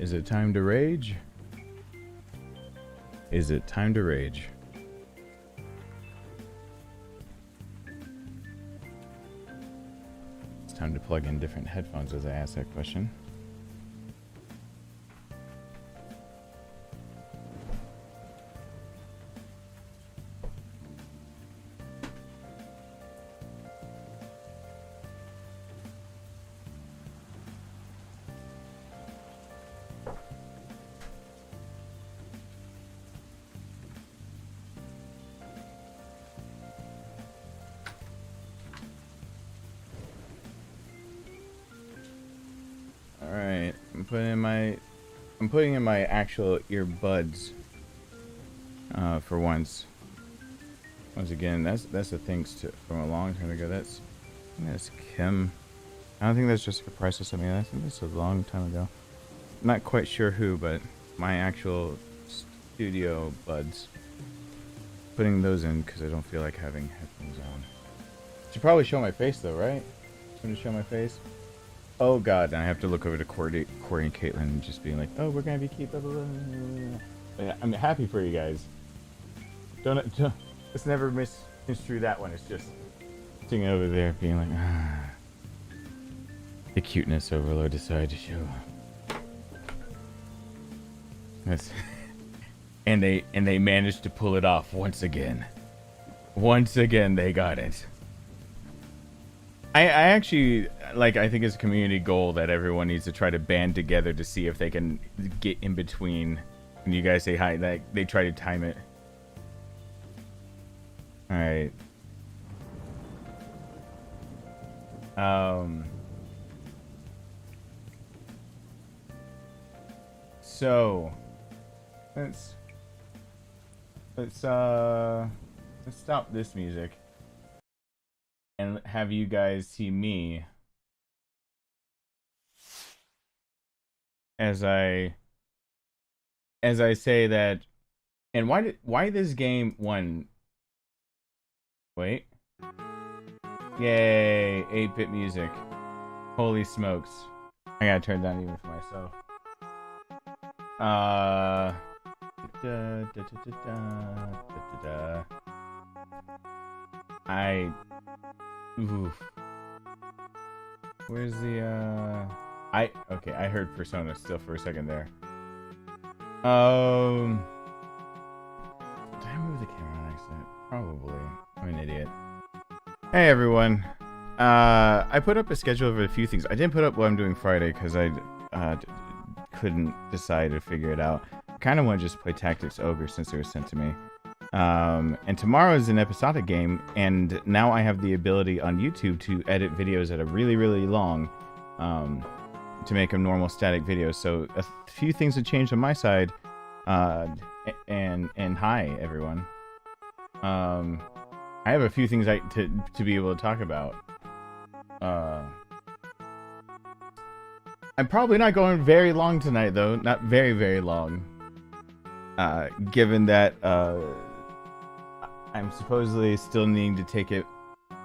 Is it time to rage? Is it time to rage? It's time to plug in different headphones as I ask that question. Alright, I'm putting in my actual earbuds for once. Once again, that's the things from a long time ago. That's Kim. I don't think that's just a price or something. I think that's a long time ago. I'm not quite sure who, but my actual studio buds. Putting those in because I don't feel like having headphones on. Should probably show my face though, right? I'm gonna show my face. Oh god, and I have to look over to Corey and Caitlin and just being like, oh, we're gonna be keep blah, blah, blah, blah, blah. I'm happy for you guys. Don't let's never misconstrue that one. It's just sitting over there being like, the cuteness overload decided to show. That's and they managed to pull it off once again. Once again they got it. I actually, like, I think it's a community goal that everyone needs to try to band together to see if they can get in between when you guys say hi. Like, they try to time it. Alright. So let's stop this music and have you guys see me as I say that. And why this game won? Wait. Yay, 8-bit music. Holy smokes. I gotta turn it down even for myself. Oof. Where's the okay, I heard Persona still for a second there. Did I move the camera on accident? Probably. I'm an idiot. Hey everyone. I put up a schedule of a few things. I didn't put up what I'm doing Friday because I couldn't decide to figure it out. I kind of want to just play Tactics Ogre since it was sent to me. And tomorrow is an episodic game, and now I have the ability on YouTube to edit videos that are really, really long to make them normal static videos. So a few things have changed on my side. And hi everyone. I have a few things to be able to talk about. I'm probably not going very long tonight though, not very, very long. Given that I'm supposedly still needing to take it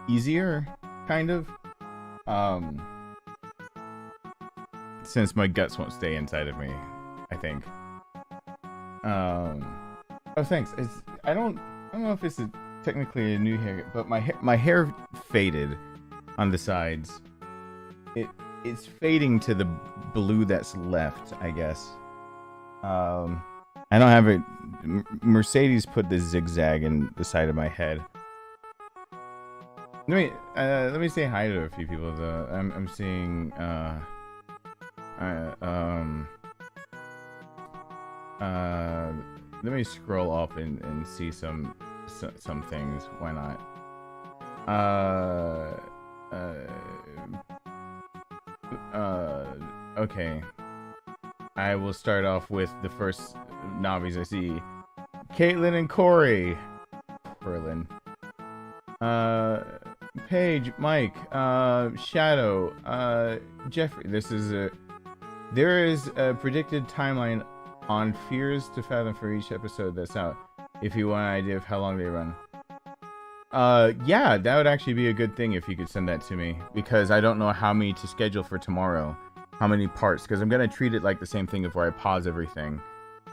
easier, kind of. Since my guts won't stay inside of me, I think. Oh, thanks. I don't know if it's technically a new hair, but my hair faded on the sides. It's fading to the blue that's left, I guess. I don't have it. Mercedes put the zigzag in the side of my head. Let me say hi to a few people though. I'm seeing let me scroll up and see some things. Why not? Okay. I will start off with the first Navis I see. Caitlin and Corey. Berlin. Paige, Mike, Shadow, Jeffrey. There is a predicted timeline on Fears to Fathom for each episode that's out. If you want an idea of how long they run. Yeah, that would actually be a good thing if you could send that to me, because I don't know how many to schedule for tomorrow. how many parts, because I'm gonna treat it like the same thing before I pause everything,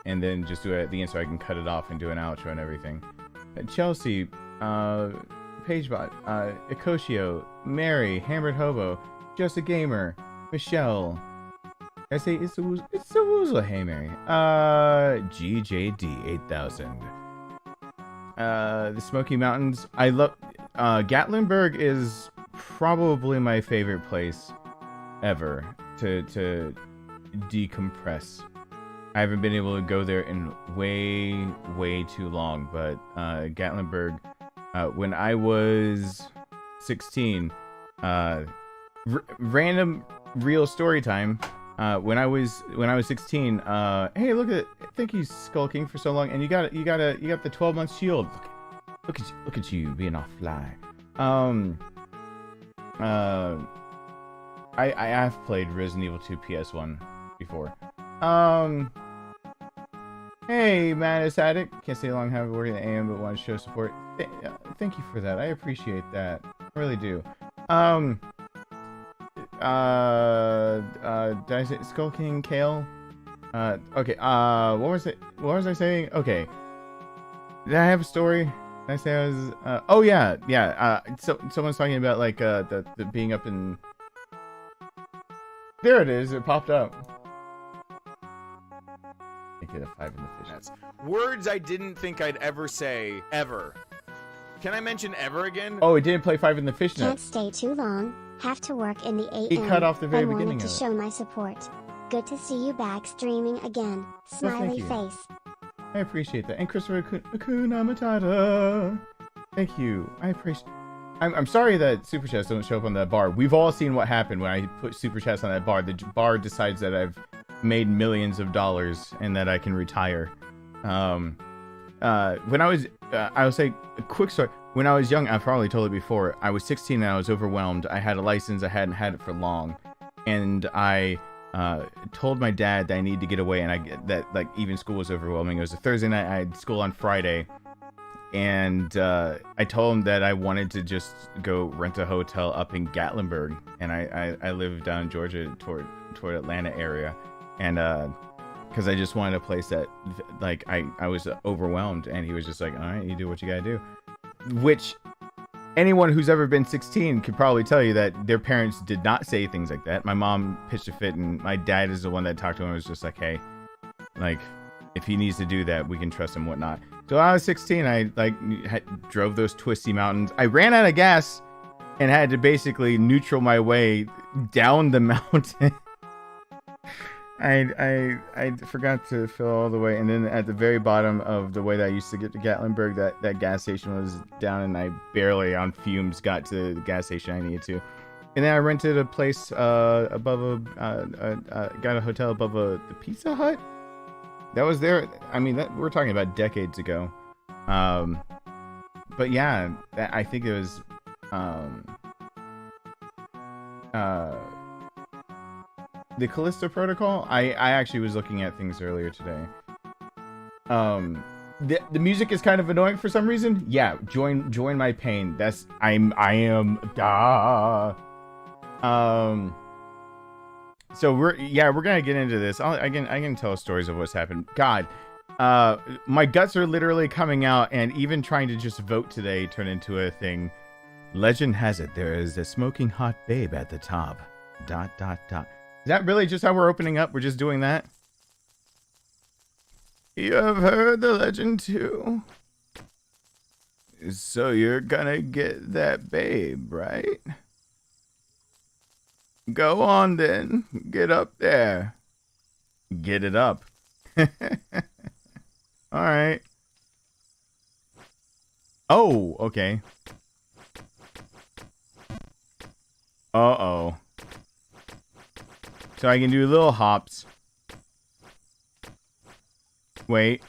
and then just do it at the end so I can cut it off and do an outro and everything. Chelsea, Pagebot, Ikoshio, Mary, Hammered Hobo, Just a Gamer, Michelle. I say it's a woozle. Hey Mary. GJD 8000. The Smoky Mountains. I love. Gatlinburg is probably my favorite place ever to decompress. I haven't been able to go there in way too long, but Gatlinburg, when I was 16, random real story time. When I was 16, hey, thank you, Skull King, for so long, and you got the 12-month shield. Look at you being all fly. I have played Resident Evil 2 PS1 before. Hey, Manus Addict. Can't stay long, have working at AM, but want to show support. Thank you for that. I appreciate that. I really do. Did I say Skull King Kale? Okay. What was I saying? Okay. Did I have a story? Did I say I was? Oh yeah. So someone's talking about like the being up in. There it is. It popped up. I get a 5 in the fish. That's words I didn't think I'd ever say ever. Can I mention ever again? Oh, it didn't play 5 in the fish net. Can't stay too long. Have to work in the AM. He cut off the very beginning wanted to show my support. Good to see you back streaming again. Smiley face. I appreciate that. And Christopher Akuna Matata. Thank you. I appreciate. I'm sorry that super chats don't show up on that bar. We've all seen what happened when I put super chats on that bar. The bar decides that I've made millions of dollars and that I can retire. When I will say a quick story. When I was young, I've probably told it before. I was 16 and I was overwhelmed. I had a license. I hadn't had it for long, and I told my dad that I needed to get away, and that even school was overwhelming. It was a Thursday night. I had school on Friday. And I told him that I wanted to just go rent a hotel up in Gatlinburg, and I live down in Georgia toward Atlanta area, and because I just wanted a place that like I was overwhelmed, and he was just like, all right, you do what you gotta do, which anyone who's ever been 16 could probably tell you that their parents did not say things like that. My mom pitched a fit, and my dad is the one that talked to him and was just like, hey, like if he needs to do that, we can trust him, whatnot. So I was 16. I drove those twisty mountains. I ran out of gas and had to basically neutral my way down the mountain. I forgot to fill all the way, and then at the very bottom of the way that I used to get to Gatlinburg, that gas station was down, and I barely on fumes got to the gas station I needed to. And then I rented a place above got a hotel above the Pizza Hut. That was there. I mean, we're talking about decades ago. But yeah, I think it was the Callisto Protocol. I actually was looking at things earlier today. The music is kind of annoying for some reason. Yeah, join my pain. I am So we're gonna get into this. I can tell stories of what's happened. God, my guts are literally coming out, and even trying to just vote today turned into a thing. Legend has it there is a smoking hot babe at the top. ... Is that really just how we're opening up? We're just doing that? You have heard the legend too. So you're gonna get that babe, right? Go on then. Get up there. Get it up. Alright. Oh, okay. Uh-oh. So I can do little hops. Wait.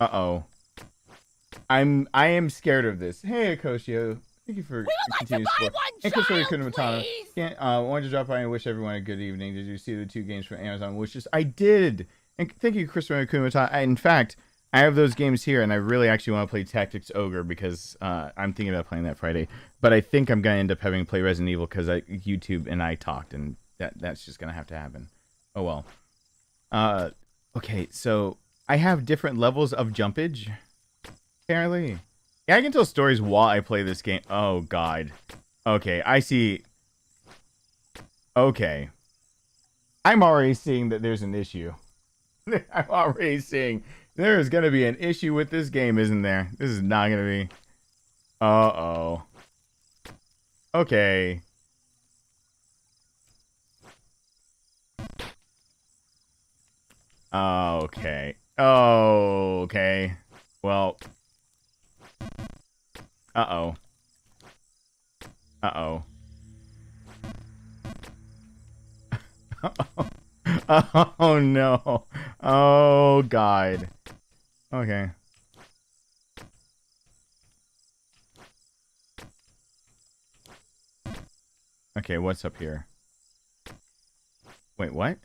Uh-oh. I am scared of this. Hey, Akoshio. Thank you for continuing support. And Christopher Kunamatana. Wanted to drop by and wish everyone a good evening. Did you see the 2 games from Amazon Wishlist? I did. And thank you, Christopher Kunamatana. In fact, I have those games here, and I really actually want to play Tactics Ogre because I'm thinking about playing that Friday. But I think I'm going to end up having to play Resident Evil because YouTube and I talked, and that's just gonna have to happen. Oh well. Okay, so I have different levels of jumpage. Apparently, yeah, I can tell stories while I play this game. Oh God. Okay, I see. Okay, I'm already seeing that there's an issue. I'm already seeing there is gonna be an issue with this game, isn't there? This is not gonna be. Uh-oh. Okay. Okay. Okay. Well. Uh-oh. Uh-oh. Oh no. Oh God. Okay. Okay, what's up here? Wait, what?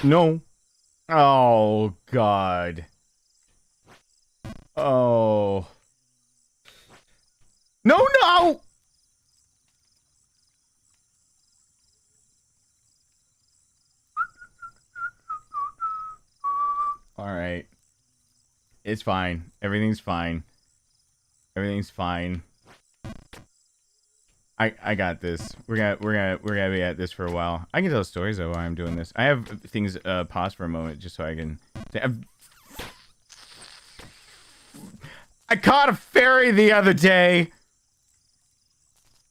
No. Oh God. Oh. No, no! Alright. It's fine. Everything's fine. Everything's fine. I got this. We're gonna be at this for a while. I can tell stories though while I'm doing this. I have things pause for a moment just so I can. I caught a fairy the other day.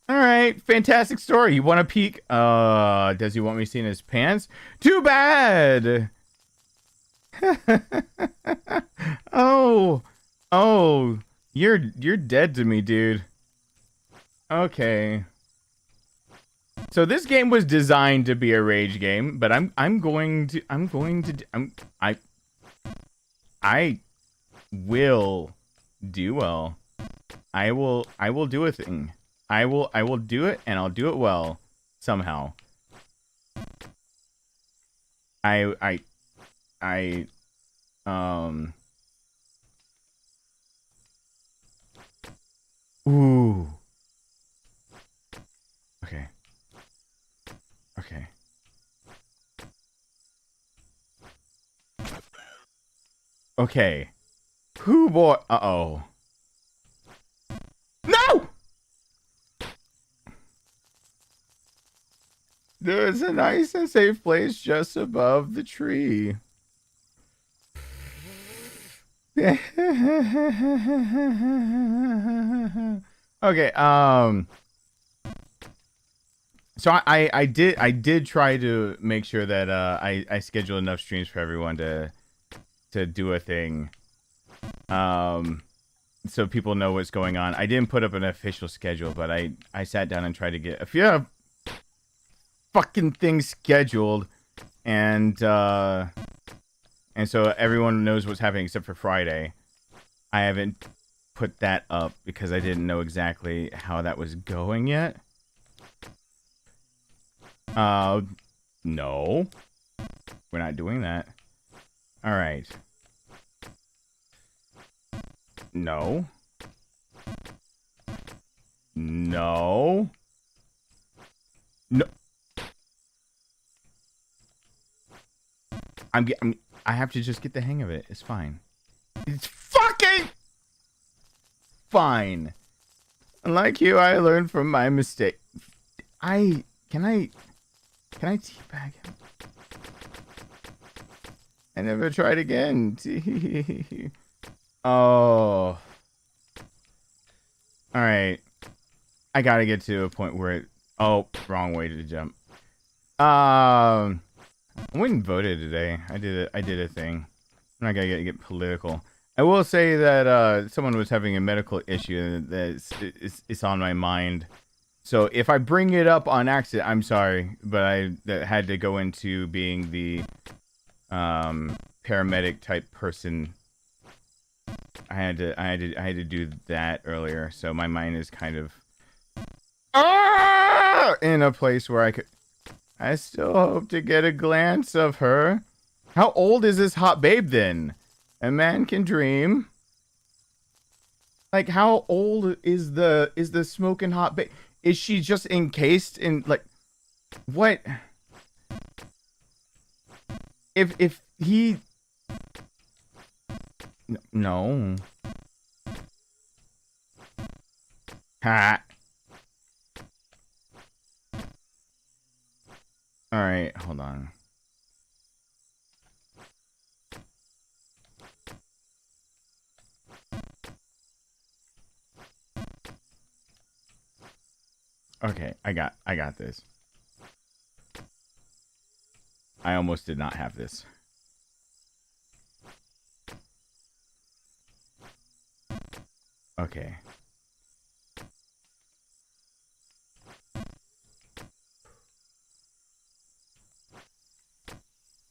All right, fantastic story. You want a peek? Does he want me seeing his pants? Too bad. Oh, you're dead to me, dude. Okay. So this game was designed to be a rage game, but I will do well. I will do a thing. I will do it, and I'll do it well somehow. Ooh. Okay. Okay. Okay. Who boy? Uh-oh. No! There's a nice and safe place just above the tree. Okay, so I did try to make sure that I schedule enough streams for everyone to do a thing, so people know what's going on. I didn't put up an official schedule, but I sat down and tried to get a few fucking things scheduled, and so everyone knows what's happening except for Friday. I haven't put that up because I didn't know exactly how that was going yet. No. We're not doing that. Alright. No. No. No. I have to just get the hang of it. It's fine. It's fucking fine. Unlike you, I learned from my mistake. Can I teabag him? I never tried again. Oh. Alright. I gotta get to a point where it... Oh, wrong way to jump. I went and voted today. I did a thing. I'm not gonna get political. I will say that someone was having a medical issue that it's on my mind. So if I bring it up on accident, I'm sorry, but I had to go into being the paramedic type person. I had to do that earlier, so my mind is kind of in a place where I still hope to get a glance of her. How old is this hot babe then? A man can dream. Like, how old is the smoking hot ba- Is she just encased in, like, what? If he... No. Ha. Alright, hold on. Okay, I got this. I almost did not have this. Okay.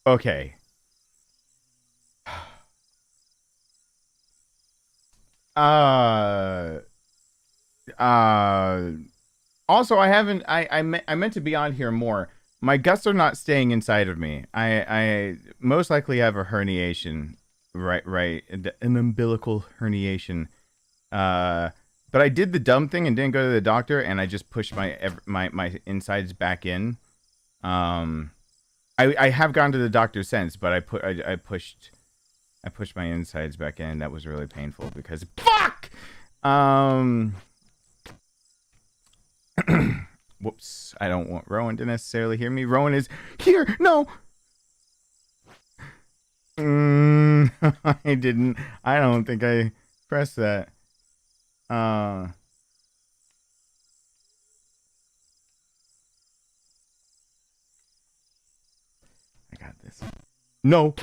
Okay. Uh Also, I haven't. I meant to be on here more. My guts are not staying inside of me. I most likely have a herniation. Right. An umbilical herniation. But I did the dumb thing and didn't go to the doctor, and I just pushed my insides back in. I have gone to the doctor since, but I pushed my insides back in. That was really painful because fuck. Whoops, I don't want Rowan to necessarily hear me. Rowan is here. No. I didn't. I don't think I pressed that. I got this. No.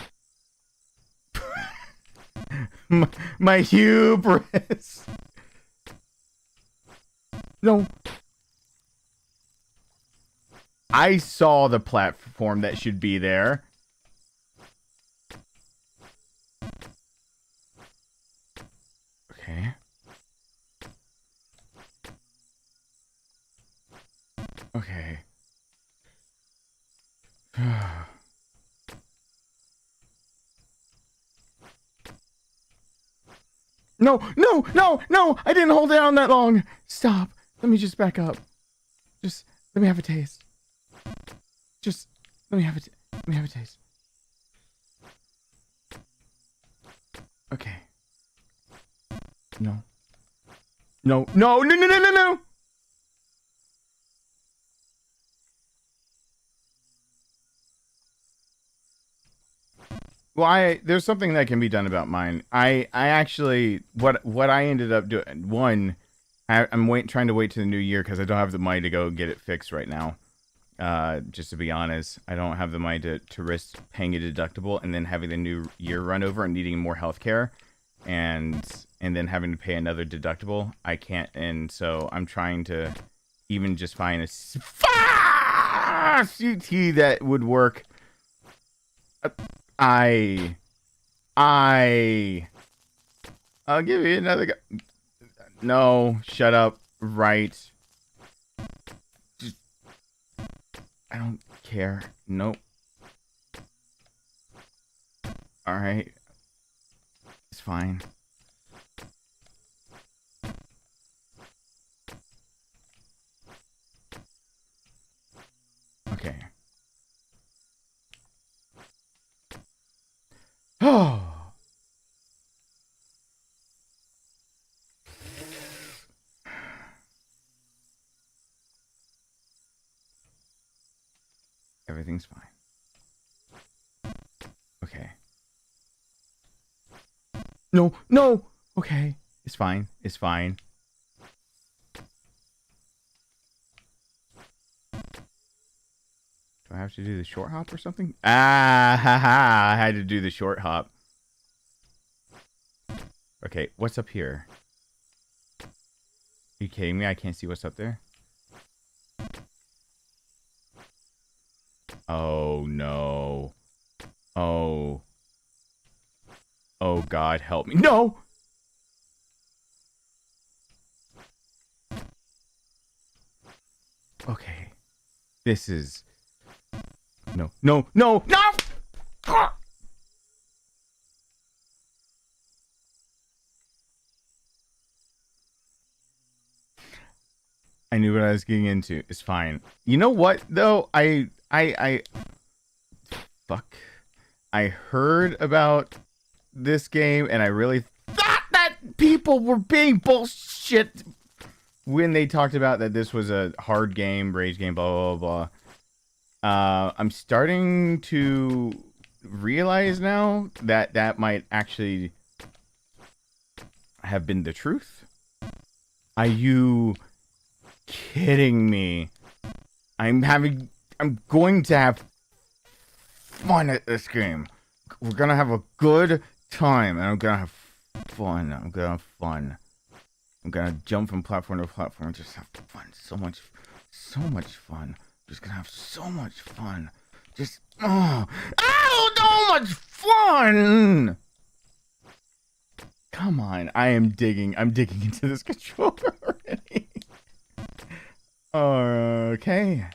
my hubris. No. I saw the platform that should be there. Okay. Okay. No, no, no, no! I didn't hold it down that long. Stop. Let me just back up. Just let me have a taste. Just let me have a taste. Okay. No. No, no, no, no, no, no, no! Well, there's something that can be done about mine. I actually what I ended up doing. One, I'm trying to wait to the new year because I don't have the money to go get it fixed right now. Just to be honest, I don't have the money to risk paying a deductible and then having the new year run over and needing more health care, and then having to pay another deductible. I can't, and so I'm trying to even just find a CT that would work. I'll give you another go. No, shut up. Right. Just, I don't care. Nope. Alright. It's fine. Okay. Oh. Everything's fine. Okay. No, no. Okay. It's fine. It's fine. Do I have to do the short hop or something? Ah, haha. I had to do the short hop. Okay, what's up here? Are you kidding me? I can't see what's up there. Oh, no. Oh. Oh, God, help me. No! Okay. This is... No, no, no, no! Ah! I knew what I was getting into. It's fine. You know what though? Fuck. I heard about this game and I really thought that people were being bullshit when they talked about that this was a hard game, rage game, blah blah blah. I'm starting to realize now that that might actually have been the truth. Are you kidding me? I'm going to have fun at this game. We're gonna have a good time, and I'm gonna have fun. I'm gonna have fun. I'm gonna jump from platform to platform and just have fun. So much fun. Just gonna have so much fun. Just so much fun. Come on, I'm digging into this controller already. Okay.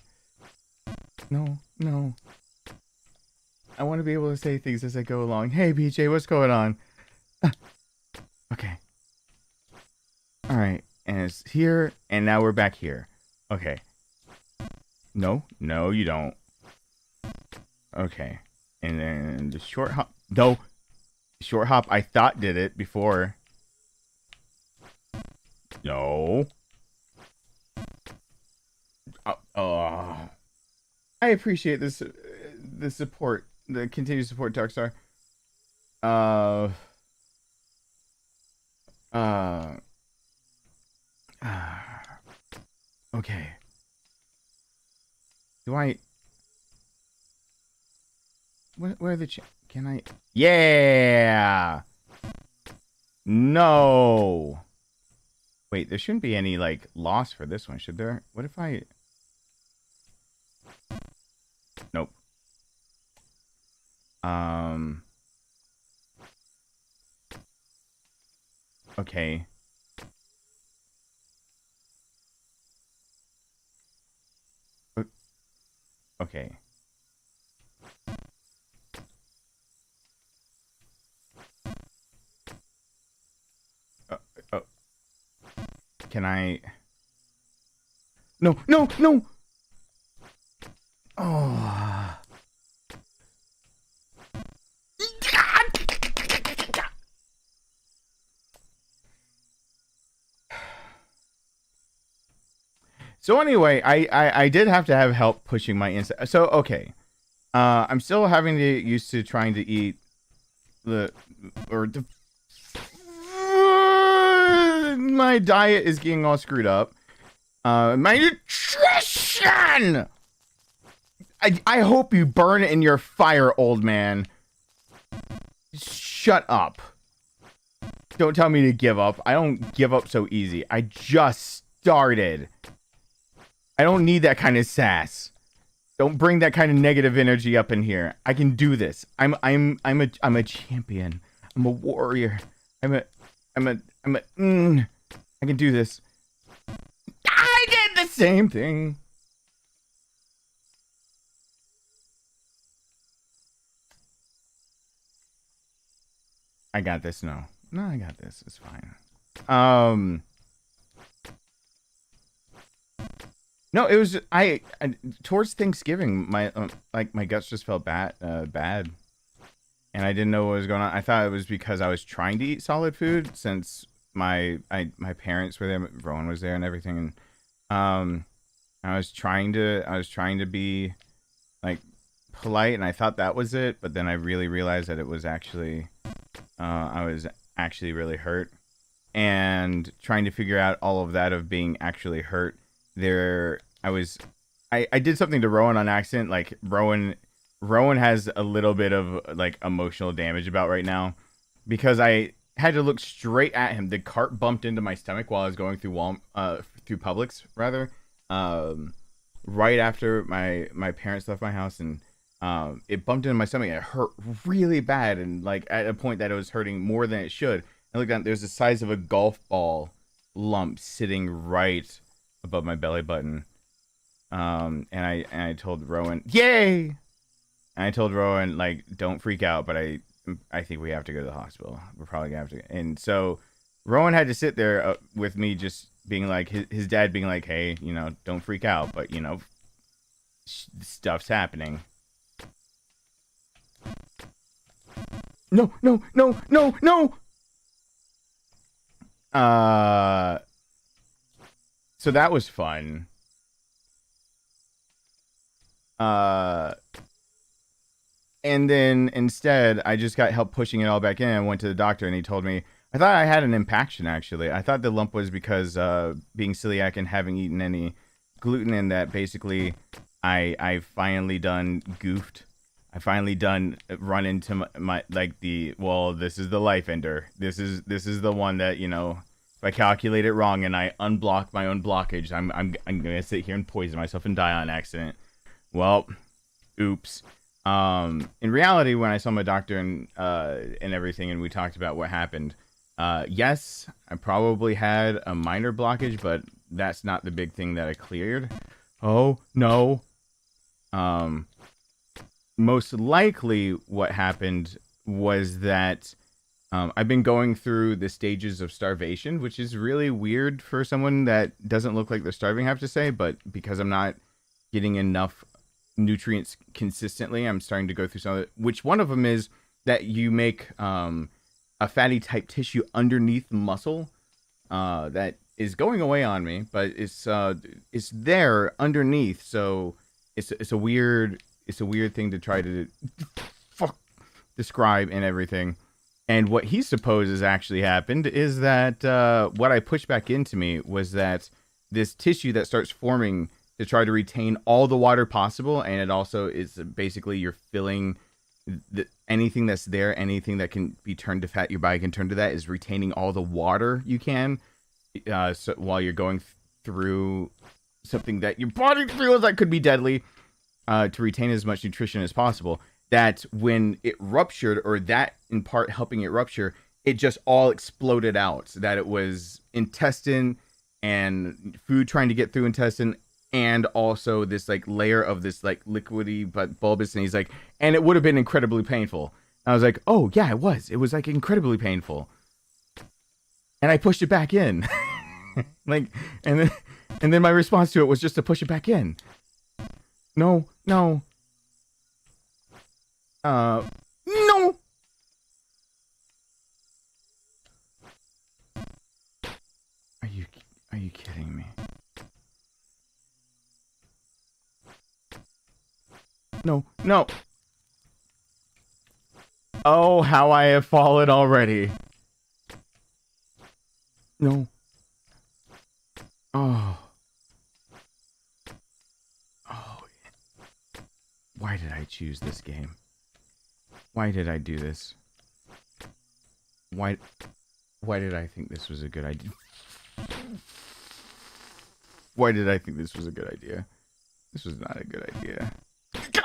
No. I want to be able to say things as I go along. Hey, BJ, what's going on? Okay. All right, and it's here, and now we're back here. Okay. No, you don't. Okay. And then the short hop. No. Short hop, I thought did it before. No. I appreciate this, the support, the continued support, Darkstar. Okay. Do I? Where are the can I? Yeah. No. Wait, there shouldn't be any like loss for this one, should there? What if I? Nope. Okay. Okay. Can I? No. Oh. So anyway, I did have to have help pushing my inside. So okay, I'm still having to get used to trying to eat my diet is getting all screwed up. My nutrition. I hope you burn in your fire, old man. Shut up. Don't tell me to give up. I don't give up so easy. I just started. I don't need that kind of sass. Don't bring that kind of negative energy up in here. I can do this. I'm a champion. I'm a warrior. I can do this. I did the same thing. I got this. No, I got this. It's fine. No, it was I towards Thanksgiving. My my guts just felt bad, and I didn't know what was going on. I thought it was because I was trying to eat solid food since my parents were there, Rowan was there, and everything. And I was trying to be like polite, and I thought that was it. But then I really realized that it was actually I was actually really hurt, and trying to figure out all of that of being actually hurt. I did something to Rowan on accident. Like Rowan has a little bit of like emotional damage about right now because I had to look straight at him. The cart bumped into my stomach while I was going through through Publix rather, right after my parents left my house, and it bumped into my stomach and it hurt really bad, and like at a point that it was hurting more than it should. I looked down, there's the size of a golf ball lump sitting right above my belly button. And I told Rowan, yay! And I told Rowan, like, don't freak out, but I think we have to go to the hospital. We're probably gonna have to. And so Rowan had to sit there with me, just being like, his dad being like, hey, you know, don't freak out, but, you know, stuff's happening. No, no, no, no, no! So that was fun. And then instead, I just got help pushing it all back in. I went to the doctor, and he told me, I thought I had an impaction, actually. I thought the lump was because being celiac and having eaten any gluten, and that basically I finally done goofed. I finally done run into my like the, well, this is the life ender. This is the one that, you know, if I calculate it wrong and I unblock my own blockage, I'm gonna sit here and poison myself and die on accident. Well, oops. In reality, when I saw my doctor and everything, and we talked about what happened, yes, I probably had a minor blockage, but that's not the big thing that I cleared. Oh no. Most likely what happened was that I've been going through the stages of starvation, which is really weird for someone that doesn't look like they're starving, I have to say, but because I'm not getting enough nutrients consistently, I'm starting to go through some of it, which one of them is that you make a fatty type tissue underneath the muscle that is going away on me, but it's there underneath, so it's a weird thing to try to describe and everything. And what he supposes actually happened is that what I pushed back into me was that this tissue that starts forming to try to retain all the water possible, and it also is basically you're filling anything that's there, anything that can be turned to fat, your body can turn to that, is retaining all the water you can, so while you're going through something that your body feels like could be deadly, to retain as much nutrition as possible. That when it ruptured, or that in part helping it rupture, it just all exploded out. So that it was intestine and food trying to get through intestine, and also this like layer of this like liquidy but bulbous, and he's like, and it would have been incredibly painful. And I was like, oh yeah, it was like incredibly painful, and I pushed it back in. Like, and then my response to it was just to push it back in. No. No. Are you kidding me? No. Oh, how I have fallen already. No. Oh. Why did I choose this game? Why did I do this? Why did I think this was a good idea? Why did I think this was a good idea? This was not a good idea. God!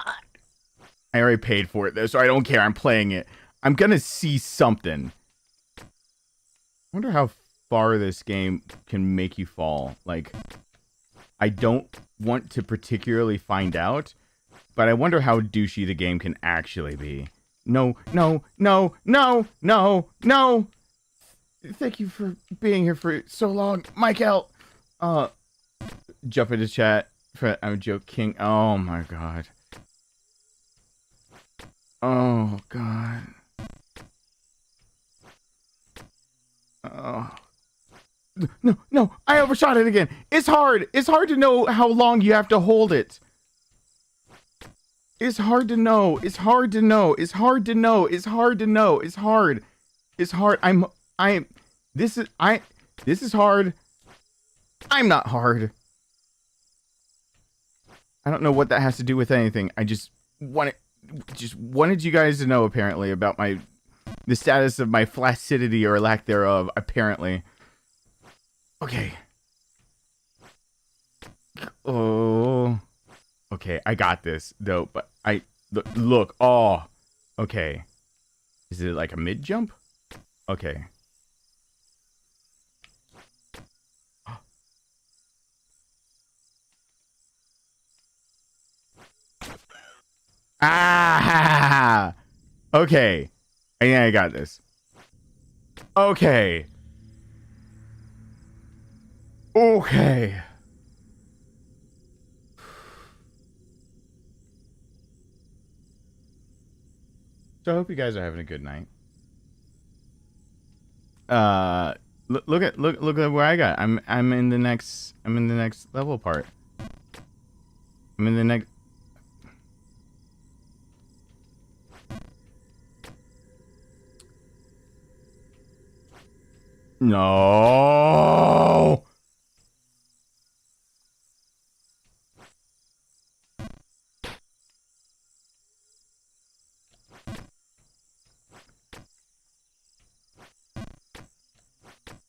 I already paid for it though, so I don't care. I'm playing it. I'm gonna see something. I wonder how far this game can make you fall. Like, I don't want to particularly find out, but I wonder how douchey the game can actually be. No. Thank you for being here for so long, Michael. Jump into chat. I'm joking. Oh my god. Oh god. Oh. No, I overshot it again. It's hard to know how long you have to hold it. It's hard to know. This is hard. I'm not hard. I don't know what that has to do with anything. I just wanted you guys to know, apparently, about the status of my flaccidity or lack thereof, apparently. Okay. Oh. Okay, I got this, though, but look, oh. Okay. Is it like a mid-jump? Okay. Ah! Okay. I think I got this. Okay. Okay. So I hope you guys are having a good night. Look at where I got. I'm in the next level part. I'm in the next. No.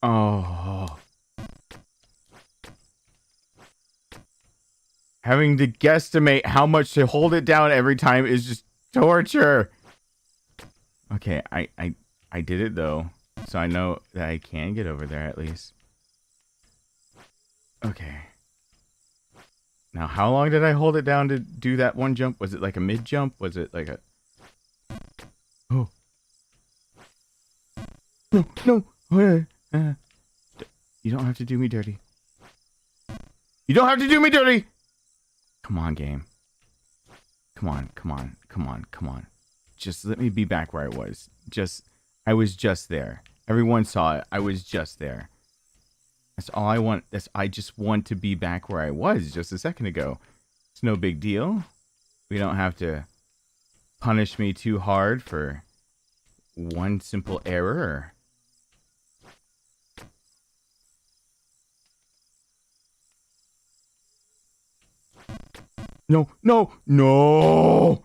Oh. Having to guesstimate how much to hold it down every time is just torture. Okay, I did it though. So I know that I can get over there at least. Okay. Now, how long did I hold it down to do that one jump? Was it like a mid jump? Was it like a... Oh. No, no. You don't have to do me dirty. You don't have to do me dirty. Come on, game. Come on, come on, come on, come on. Just let me be back where I was. I was just there. Everyone saw it. I was just there. That's all I want. I just want to be back where I was just a second ago. It's no big deal. We don't have to punish me too hard for one simple error. No, no, no!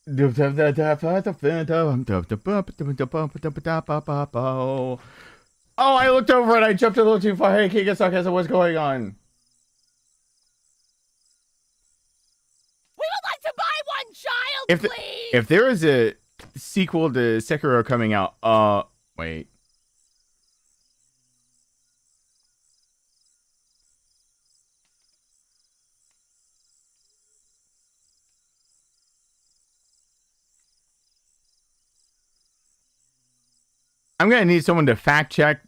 Oh, I looked over and I jumped a little too far. Hey, Kennesaw, what's going on? We would like to buy one child, please! If there is a sequel to Sekiro coming out, wait. I'm gonna need someone to fact check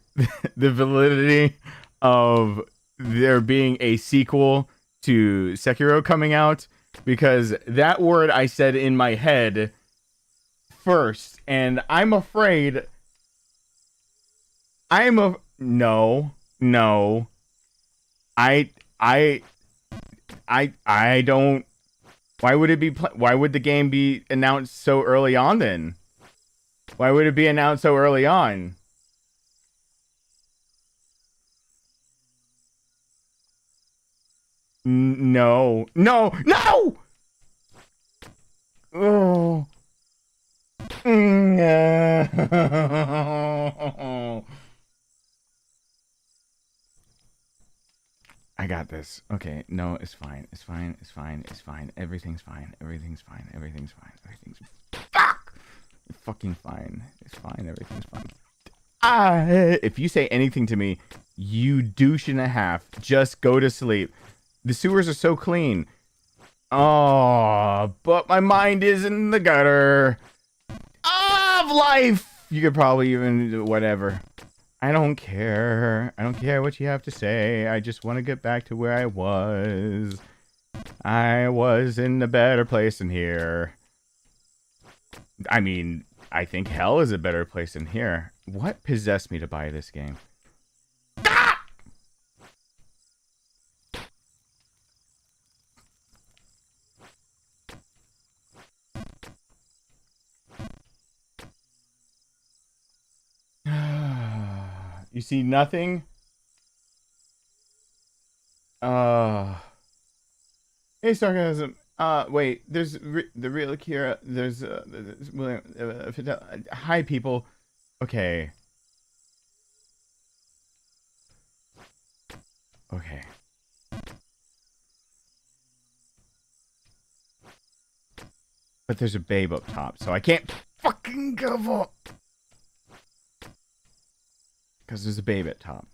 the validity of there being a sequel to Sekiro coming out, because that word I said in my head first, and I'm afraid no. I don't. Why would the game be announced so early on then? Why would it be announced so early on? No. No! No! Oh. I got this. Okay, no, it's fine. It's fine. It's fine. It's fine. Everything's fine. Everything's fine. Everything's fine. Everything's fuck! It's fucking fine. It's fine. Everything's fine. If you say anything to me, you douche and a half, just go to sleep. The sewers are so clean. Oh, but my mind is in the gutter of life. You could probably even do whatever. I don't care. I don't care what you have to say. I just want to get back to where I was. I was in a better place than here. I mean, I think hell is a better place than here. What possessed me to buy this game? You see nothing? Hey, sarcasm. Wait, there's the real Akira. There's William. Hi, people. Okay. Okay. But there's a babe up top, so I can't fucking give up. Because there's a babe at top.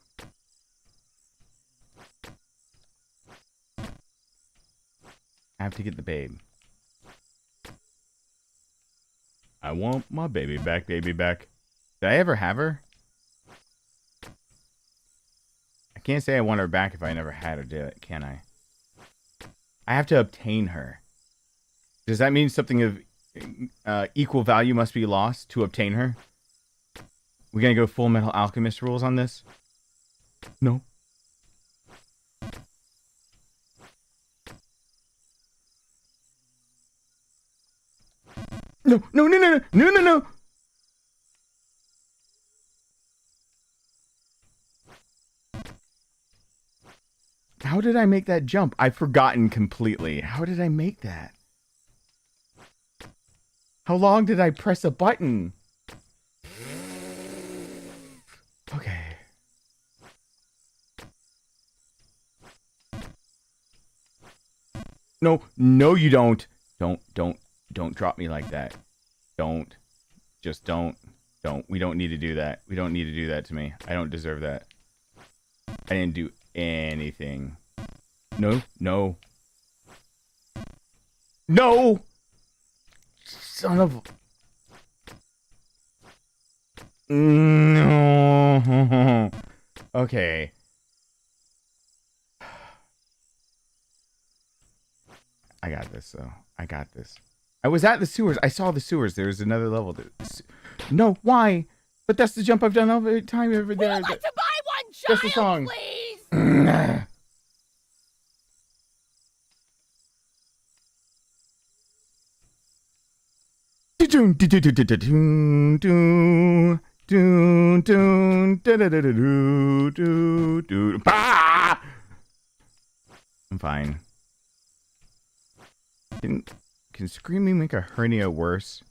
I have to get the babe. I want my baby back, baby back. Did I ever have her? can't say I want her back if I never had her, do it, can I? I have to obtain her. Does that mean something of equal value must be lost to obtain her? We gonna go Full Metal Alchemist rules on this? No. No, no, no, no, no, no, no. How did I make that jump? I've forgotten completely. How did I make that? How long did I press a button? Okay. No, no, you don't. Don't drop me like that. Don't. Just don't. Don't. We don't need to do that. We don't need to do that to me. I don't deserve that. I didn't do anything. No, no. No! Son of... No. Okay. I got this, though. I got this. I was at the sewers. I saw the sewers. There's another level. No, why? But that's the jump I've done all the time over there. We would like to buy one That's the child, song. please. I'm fine. Can screaming make a hernia worse?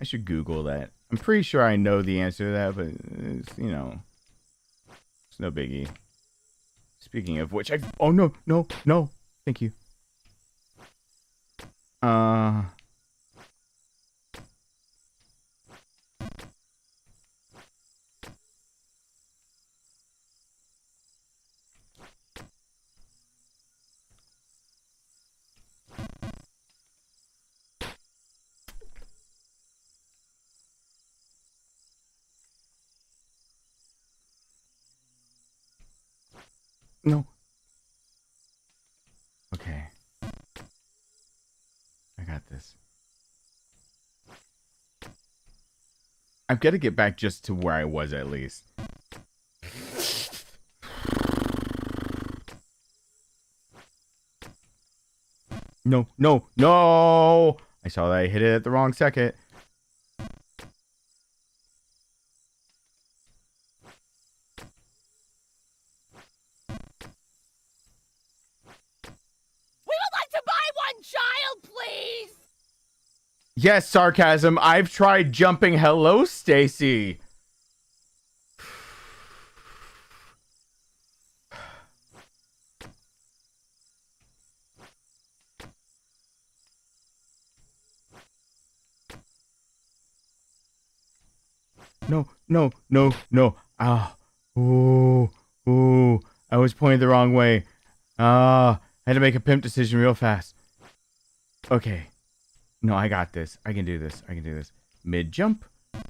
I should Google that. I'm pretty sure I know the answer to that, but it's, you know, it's no biggie. Speaking of which, oh no, no, no. Thank you. No. Okay. I got this. I've got to get back just to where I was at least. No, no, no! I saw that I hit it at the wrong second. Yes, sarcasm. I've tried jumping. Hello, Stacy. No, no, no, no. Ah. Ooh. Ooh. I was pointed the wrong way. Ah. I had to make a pimp decision real fast. Okay. No, I got this. I can do this. I can do this. Mid jump.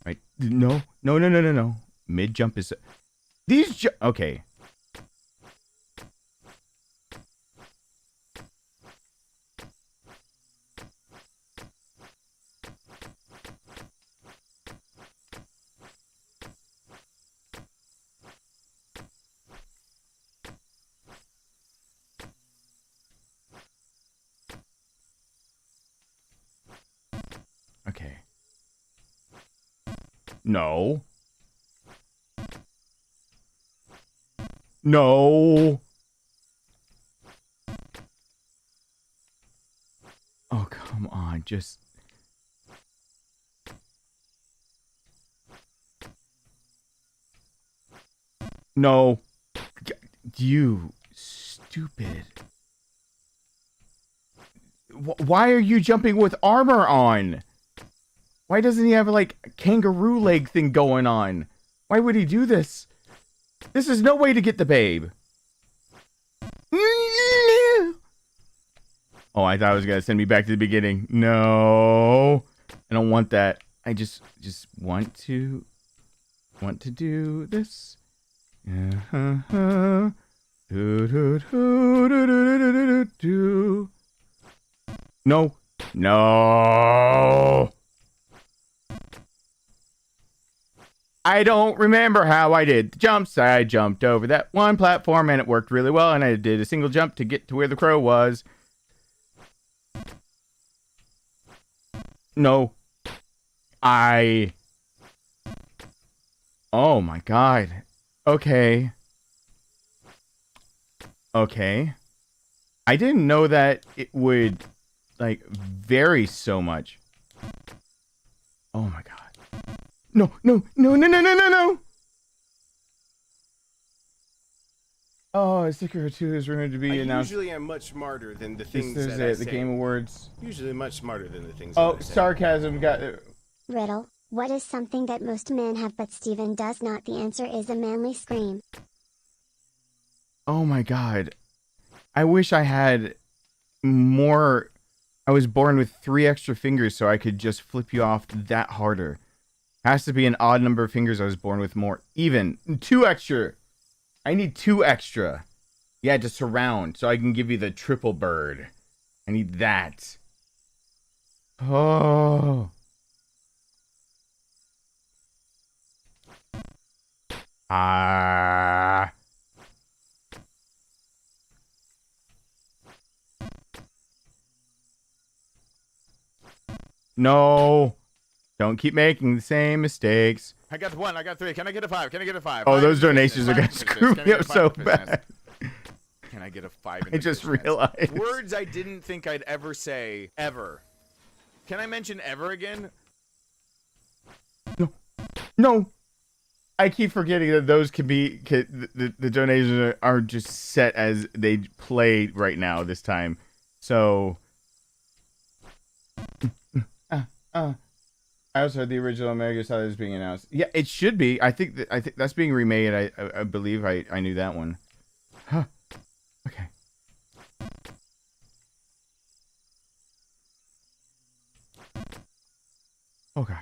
Right. No. No, no, no, no, no. Mid jump is... These okay. Okay. No. No. Oh, come on. Just... No. You stupid. Why are you jumping with armor on? Why doesn't he have, like, a kangaroo leg thing going on? Why would he do this? This is no way to get the babe. Oh, I thought it was going to send me back to the beginning. No. I don't want that. I just want to do this. Do, do, do, do, do, do, do, do. No. No. I don't remember how I did the jumps. I jumped over that one platform and it worked really well. And I did a single jump to get to where the crow was. No. Oh my god. Okay. Okay. I didn't know that it would, like, vary so much. Oh my god. No, no, no, no, no, no, no, no! Oh, Sticker 2 is rumored to be announced. Usually I'm much smarter than the This things is that I the say. Game Awards. Usually much smarter than the things Oh, that I say. sarcasm got... Riddle, what is something that most men have but Steven does not? The answer is a manly scream. Oh my god. I wish I had more... I was born with 3 extra fingers so I could just flip you off that harder. Has to be an odd number of fingers I was born with more. Even. 2 extra. I need 2 extra. Yeah, to surround so I can give you the triple bird. I need that. Oh. Ah. No. Don't keep making the same mistakes. I got 1. I got 3. Can I get a 5? Can I get a 5? Oh, 5 those in the donations business, are 5 gonna in the screw business. me Can I up get a 5 so in the business? bad. Can I get a 5 in I the just business? realized. Words I didn't think I'd ever say, ever. Can I mention ever again? No. No. I keep forgetting that those can be... the donations are just set as they play right now this time. So... I also heard the original Mega Side is being announced. Yeah, it should be. I think that's being remade. I believe I knew that one. Huh. Okay. Oh god.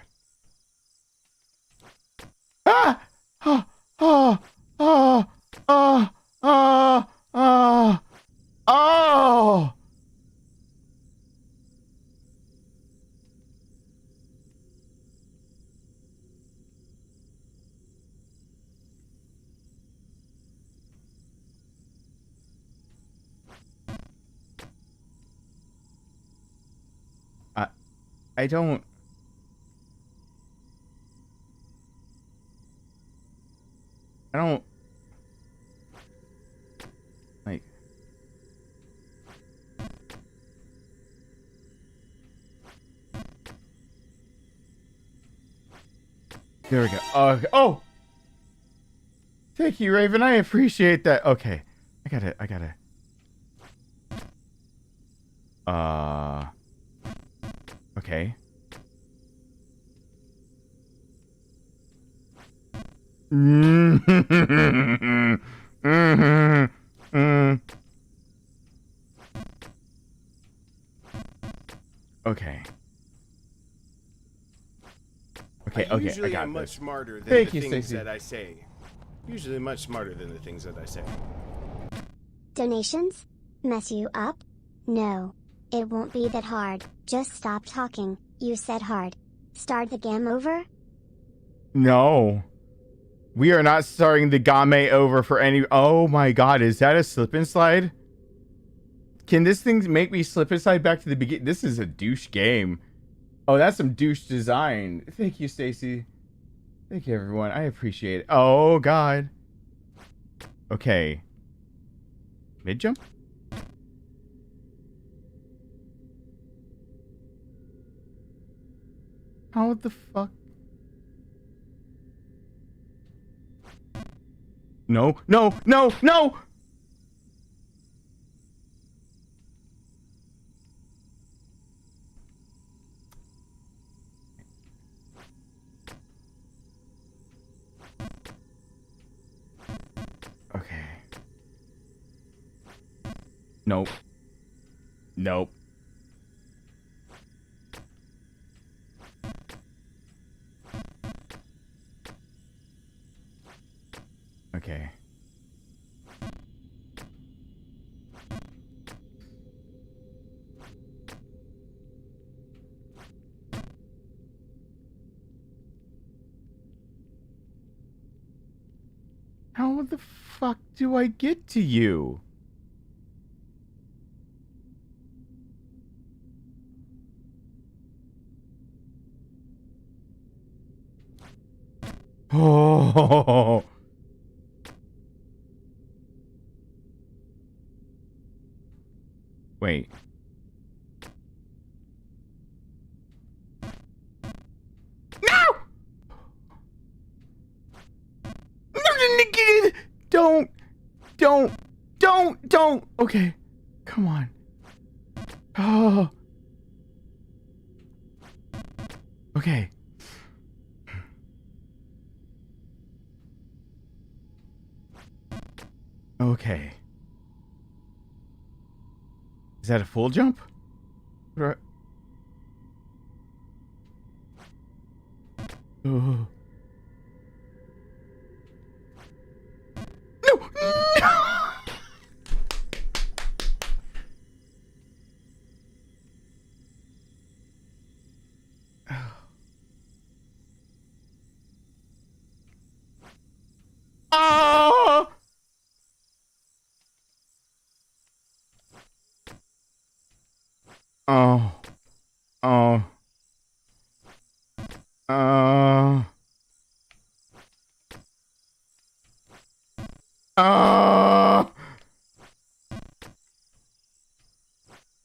Ah! Oh! Oh! Oh! Oh! Oh! Oh! Oh! I don't... like... There we go. Oh! Thank you, Raven. I appreciate that. Okay. I gotta... Okay. Okay. Okay, Usually I got I'm this. much smarter than Thank the you, things Stacey. that I say. Usually much smarter than the things that I say. Donations? Mess you up? No. It won't be that hard. Just stop talking. You said hard. Start the game over? No. We are not starting the game over for any... Oh my god, is that a slip and slide? Can this thing make me slip and slide back to the beginning? This is a douche game. Oh, that's some douche design. Thank you, Stacy. Thank you, everyone. I appreciate it. Oh, god. Okay. Mid jump? How the fuck? No, no, no, no! Okay. Nope. Nope. Okay. How the fuck do I get to you? Oh. Wait. No! Don't. Okay. Come on. Oh. Okay. Okay. Is that a full jump? What do I... Oh. No! Oh! Oh. Oh.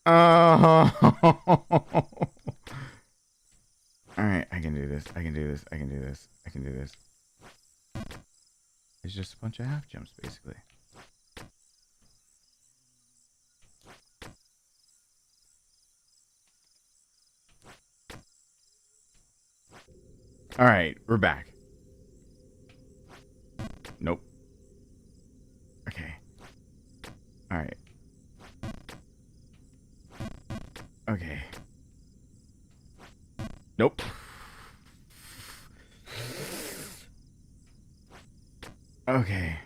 Oh. Alright, I can do this. I can do this. I can do this. I can do this. It's just a bunch of half jumps, basically. Alright, we're back. Nope. Okay. Alright. Okay. Nope. Okay.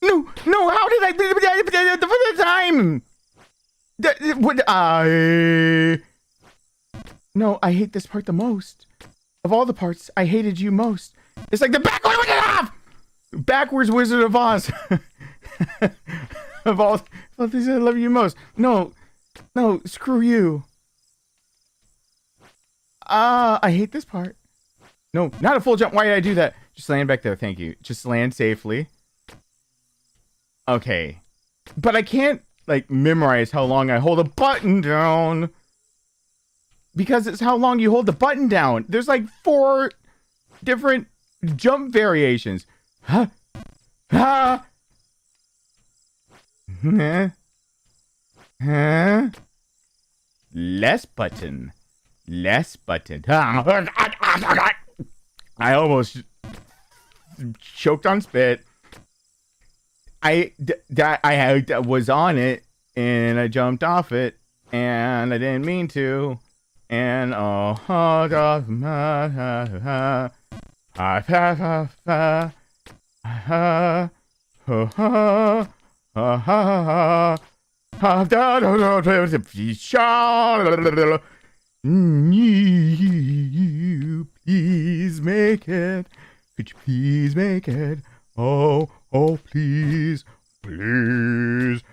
No, how did I the first time? No, I hate this part the most. Of all the parts, I hated you most. It's like the backwards Wizard of Oz. Of all things I love you most. No, screw you. I hate this part. No, not a full jump. Why did I do that? Just land back there. Thank you. Just land safely. Okay. But I can't, like, memorize how long I hold a button down. Because it's how long you hold the button down. There's, like, 4 different jump variations. Huh? Huh? Huh? Huh? Less button. Less button. I almost choked on spit. I was on it and I jumped off it and I didn't mean to. And please make it. Could you please make it? Oh, please, make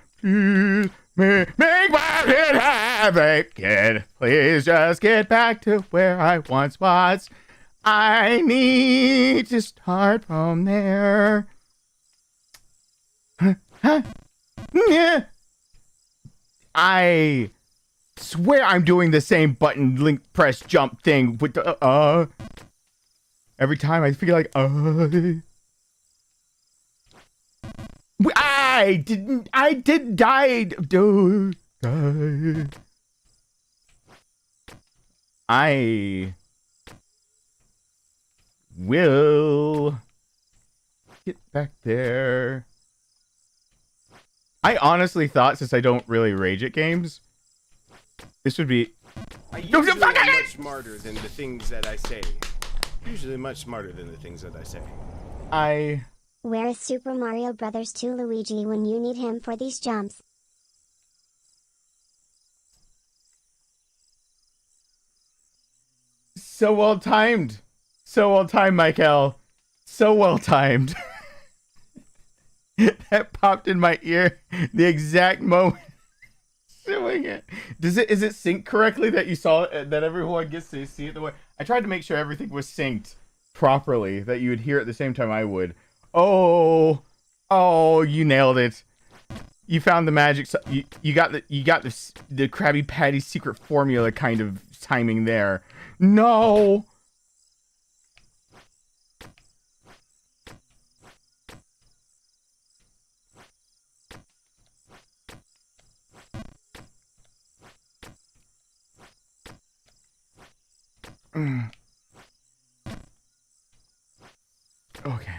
my head havoc. Please just get back to where I once was. I need to start from there. I swear I'm doing the same button link press jump thing with the every time I feel like I did died. I will get back there. I honestly thought, since I don't really rage at games, this would be... I usually am much smarter than the things that I say. Usually much smarter than the things that I say. Where is Super Mario Bros. 2 Luigi when you need him for these jumps? So well timed. So well timed, Michael. So well timed. That popped in my ear the exact moment doing it. Is it synced correctly that you saw it, that everyone gets to see it the way I tried to make sure everything was synced properly, that you would hear it at the same time I would. Oh, you nailed it. You found the magic. You got the Krabby Patty secret formula kind of timing there. No. Okay.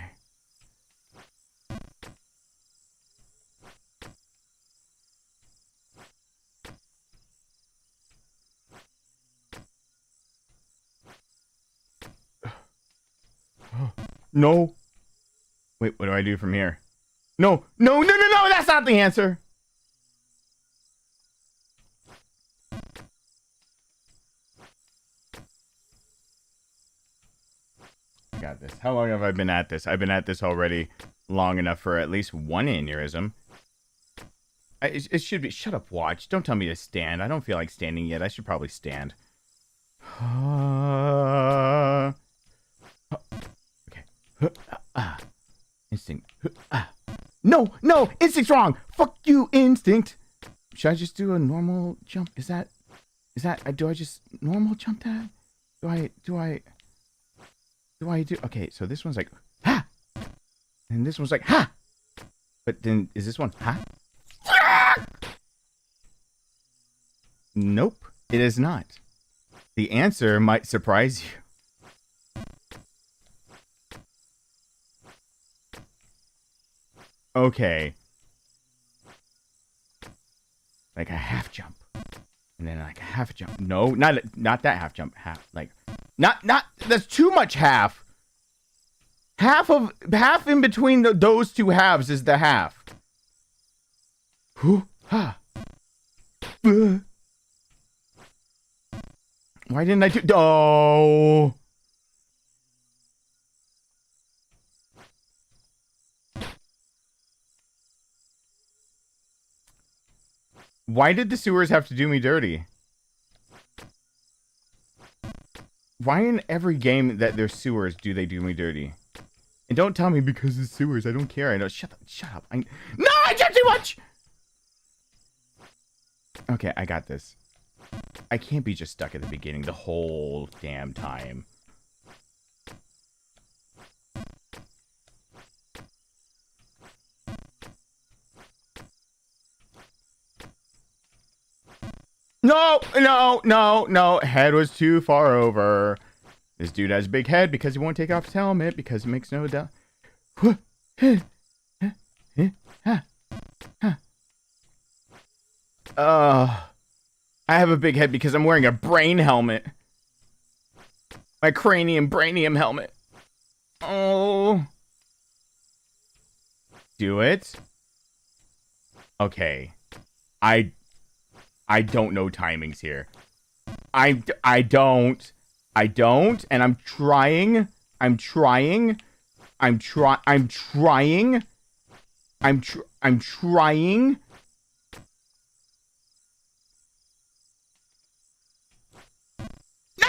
No. Wait, what do I do from here? No, that's not the answer. I got this. How long have I been at this? I've been at this already long enough for at least one aneurysm. It should be. Shut up, watch. Don't tell me to stand. I don't feel like standing yet. I should probably stand. Okay. Instinct. No! Instinct's wrong! Fuck you, instinct! Should I just do a normal jump? Do I just normal jump that? Okay, so this one's like, ha! And this one's like, ha! But then, is this one, ha? Nope, it is not. The answer might surprise you. Okay. Like a half jump. And then like a half jump. No, not that half jump. Half, like, not, that's too much half. Half in between those two halves is the half. Why didn't I do? Oh. Why did the sewers have to do me dirty? Why in every game that there's sewers do they do me dirty? And don't tell me because it's sewers. I don't care. I know. Shut up. No, I jumped too much. Okay, I got this. I can't be just stuck at the beginning the whole damn time. No. Head was too far over. This dude has a big head because he won't take off his helmet because it makes no doubt. I have a big head because I'm wearing a brain helmet. My cranium helmet. Oh. Do it. Okay. I don't know timings here. I don't, and I'm trying. No!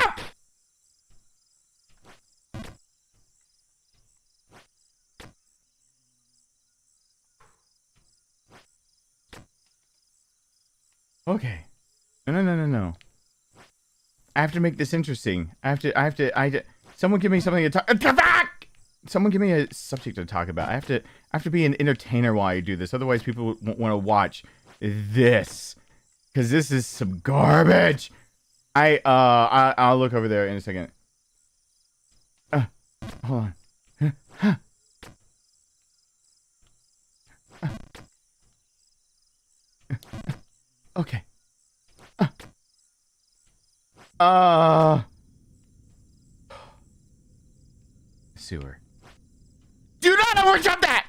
Okay. No. I have to make this interesting. Someone give me something to talk. Someone give me a subject to talk about. I have to be an entertainer while I do this. Otherwise, people won't want to watch this, because this is some garbage. I'll look over there in a second. Hold on. Okay. Sewer. Do not overjump that!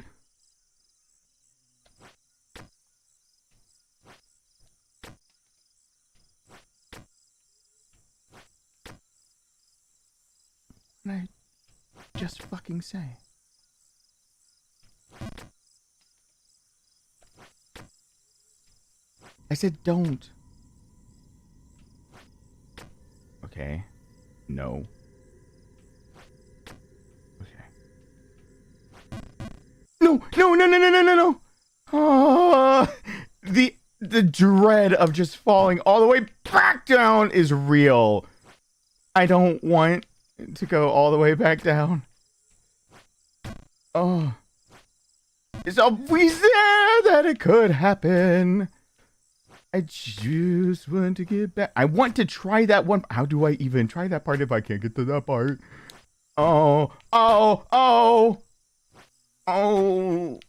just fucking say? I said don't. Okay. No. Okay. No, no, no, no, no, no, no, no. Oh, the dread of just falling all the way back down is real. I don't want to go all the way back down. Oh. It's always there that it could happen. I just want to get back. I want to try that one. How do I even try that part if I can't get to that part? Oh, oh, oh. Oh.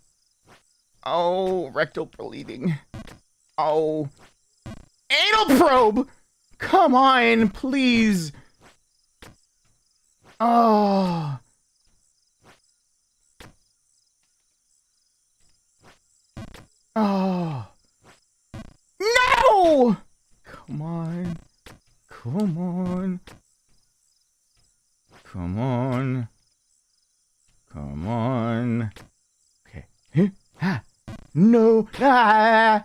Oh, rectal bleeding. Oh. Anal probe! Come on, please. Oh. Oh. No! Come on. Come on. Come on. Come on. Okay. Ha. No. Ah.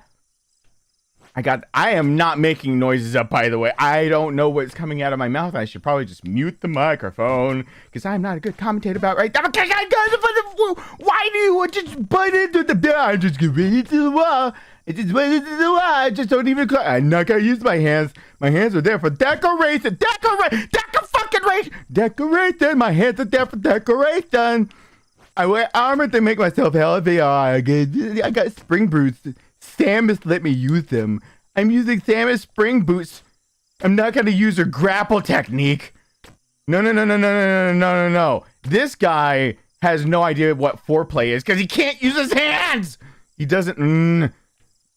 I am not making noises up, by the way. I don't know what's coming out of my mouth. I should probably just mute the microphone because I'm not a good commentator about right now. Why do you just butt into the bed? I just get ready to the wall. I just went into the wall. I just don't even. I'm not gonna use my hands. My hands are there for decoration. Decoration. My hands are there for decoration. I wear armor to make myself healthy. Oh, I got spring boots. Samus let me use them. I'm using Samus spring boots. I'm not gonna use her grapple technique. No. This guy has no idea what foreplay is because he can't use his hands. He doesn't. And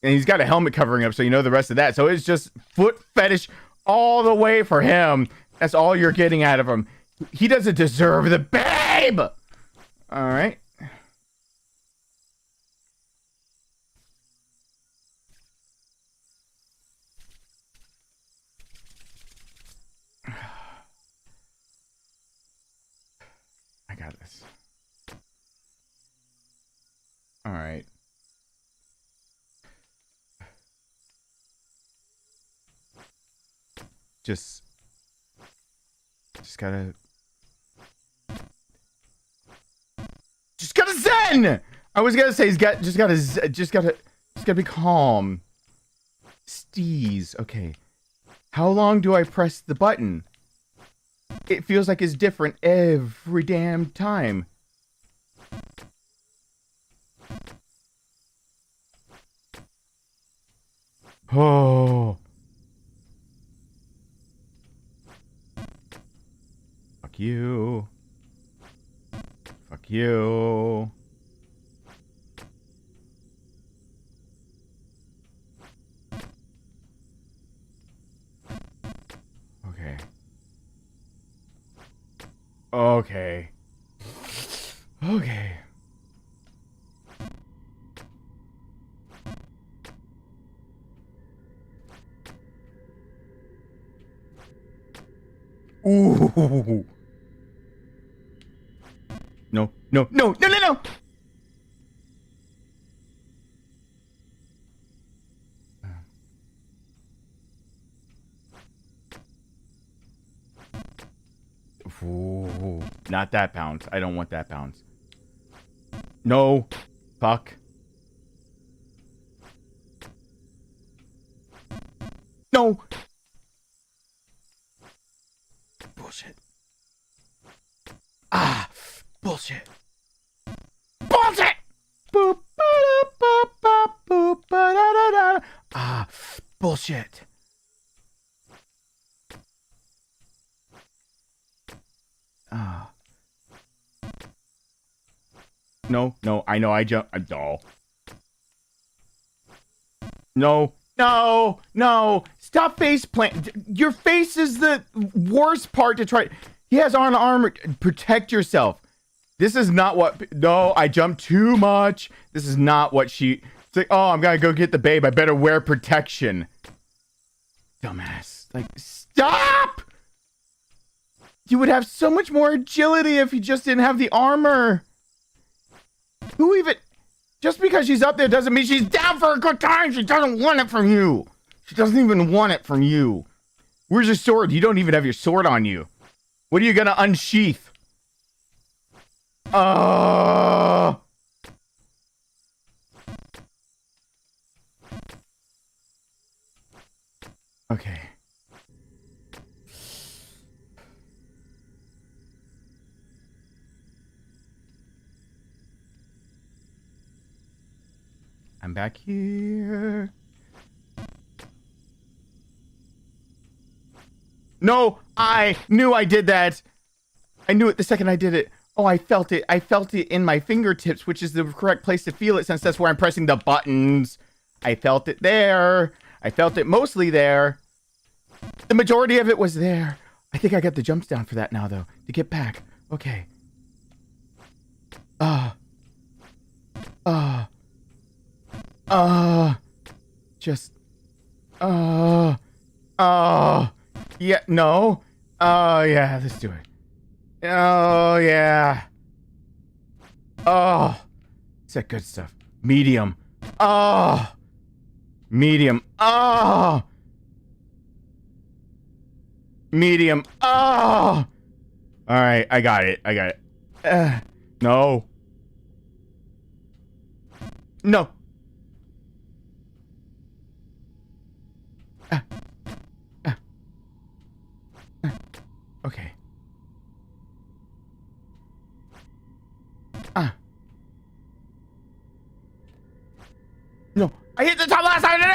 he's got a helmet covering up, so you know the rest of that. So it's just foot fetish all the way for him. That's all you're getting out of him. He doesn't deserve the babe. All right. I got this. All right. Just gotta zen. I was gonna say he's got just gotta be calm. Steez. Okay. How long do I press the button? It feels like it's different every damn time. Oh. Fuck you. Fuck you. Okay. Okay. Okay. Ooh. No. Ooh, not that bounce. I don't want that bounce. No. Fuck. No. Bullshit. Ah. Bullshit. Bullshit. Boop, ba-da, ba, ba, boop, ba-da-da-da. Ah. Bullshit. Ah. No, I know I jump. I'm dull. No. Stop face plant. Your face is the worst part to try. He has on armor. Protect yourself. This is not what. No, I jumped too much. This is not what she. It's like, oh, I'm gonna go get the babe. I better wear protection. Dumbass. Like, stop! You would have so much more agility if you just didn't have the armor. Who even... Just because she's up there doesn't mean she's down for a good time. She doesn't want it from you. She doesn't even want it from you. Where's your sword? You don't even have your sword on you. What are you gonna unsheath? Okay. I'm back here. No, I knew I did that. I knew it the second I did it. Oh, I felt it. I felt it in my fingertips, which is the correct place to feel it since that's where I'm pressing the buttons. I felt it there. I felt it mostly there. The majority of it was there. I think I got the jumps down for that now, though, to get back. Okay. Yeah, no. Oh, yeah, let's do it. Oh, yeah. Oh, it's that good stuff. Medium. Oh, medium. Oh, medium. Oh. All right, I got it. I got it. No. No. Okay. No. I hit the top last time. No.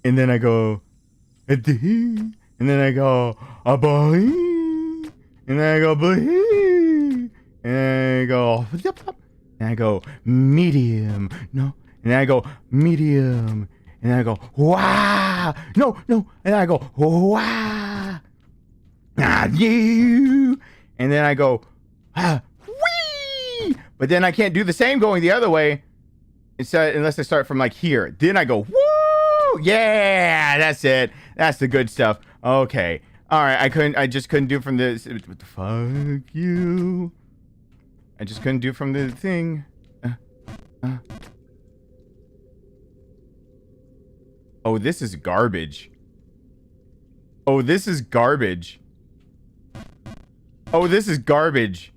And then I go, and then I go, and then I go, and then I go, and I go, medium, no, and then I go, medium, and then I go, wow, no, and then I go, wow, you, and then I go, wee, but then I can't do the same going the other way, unless I start from like here. Then I go, woo, yeah, that's it. That's the good stuff. Okay. All right. I just couldn't do from the, what the fuck you. I just couldn't do from the thing. Oh, this is garbage. Oh, this is garbage. Oh, this is garbage.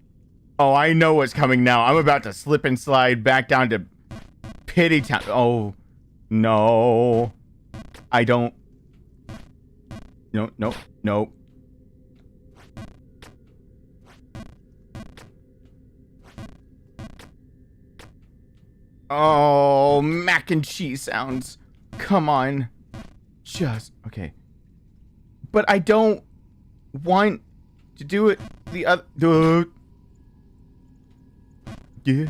Oh, I know what's coming now. I'm about to slip and slide back down to Pity Town. Oh, no. I don't. No. Oh, mac and cheese sounds. Come on. Just, okay. But I don't want to do it the other. Yeah.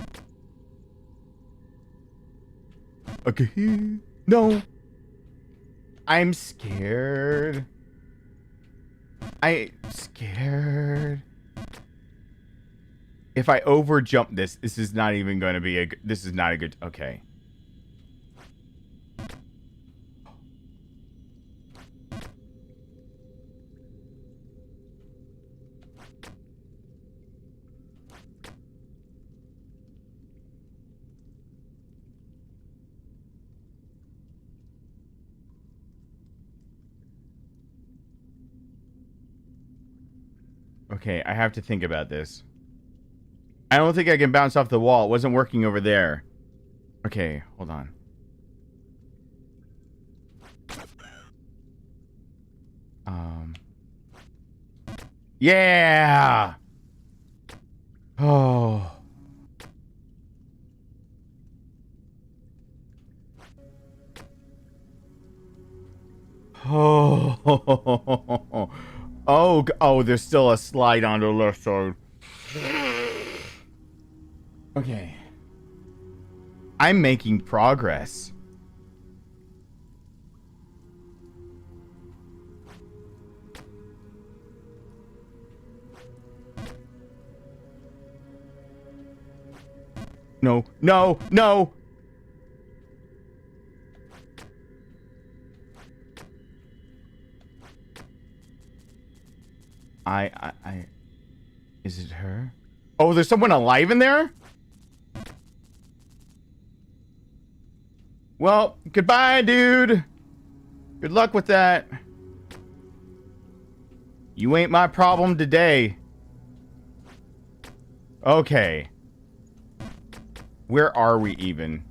Okay. No. I'm scared. If I over jump this is not even going to be this is not a good, okay. Okay, I have to think about this. I don't think I can bounce off the wall. It wasn't working over there. Okay, hold on. Yeah! Oh. Oh. Oh, there's still a slide on the left side. Okay. I'm making progress. No, no, no! Is it her? Oh, there's someone alive in there? Well, goodbye, dude. Good luck with that. You ain't my problem today. Okay. Where are we even?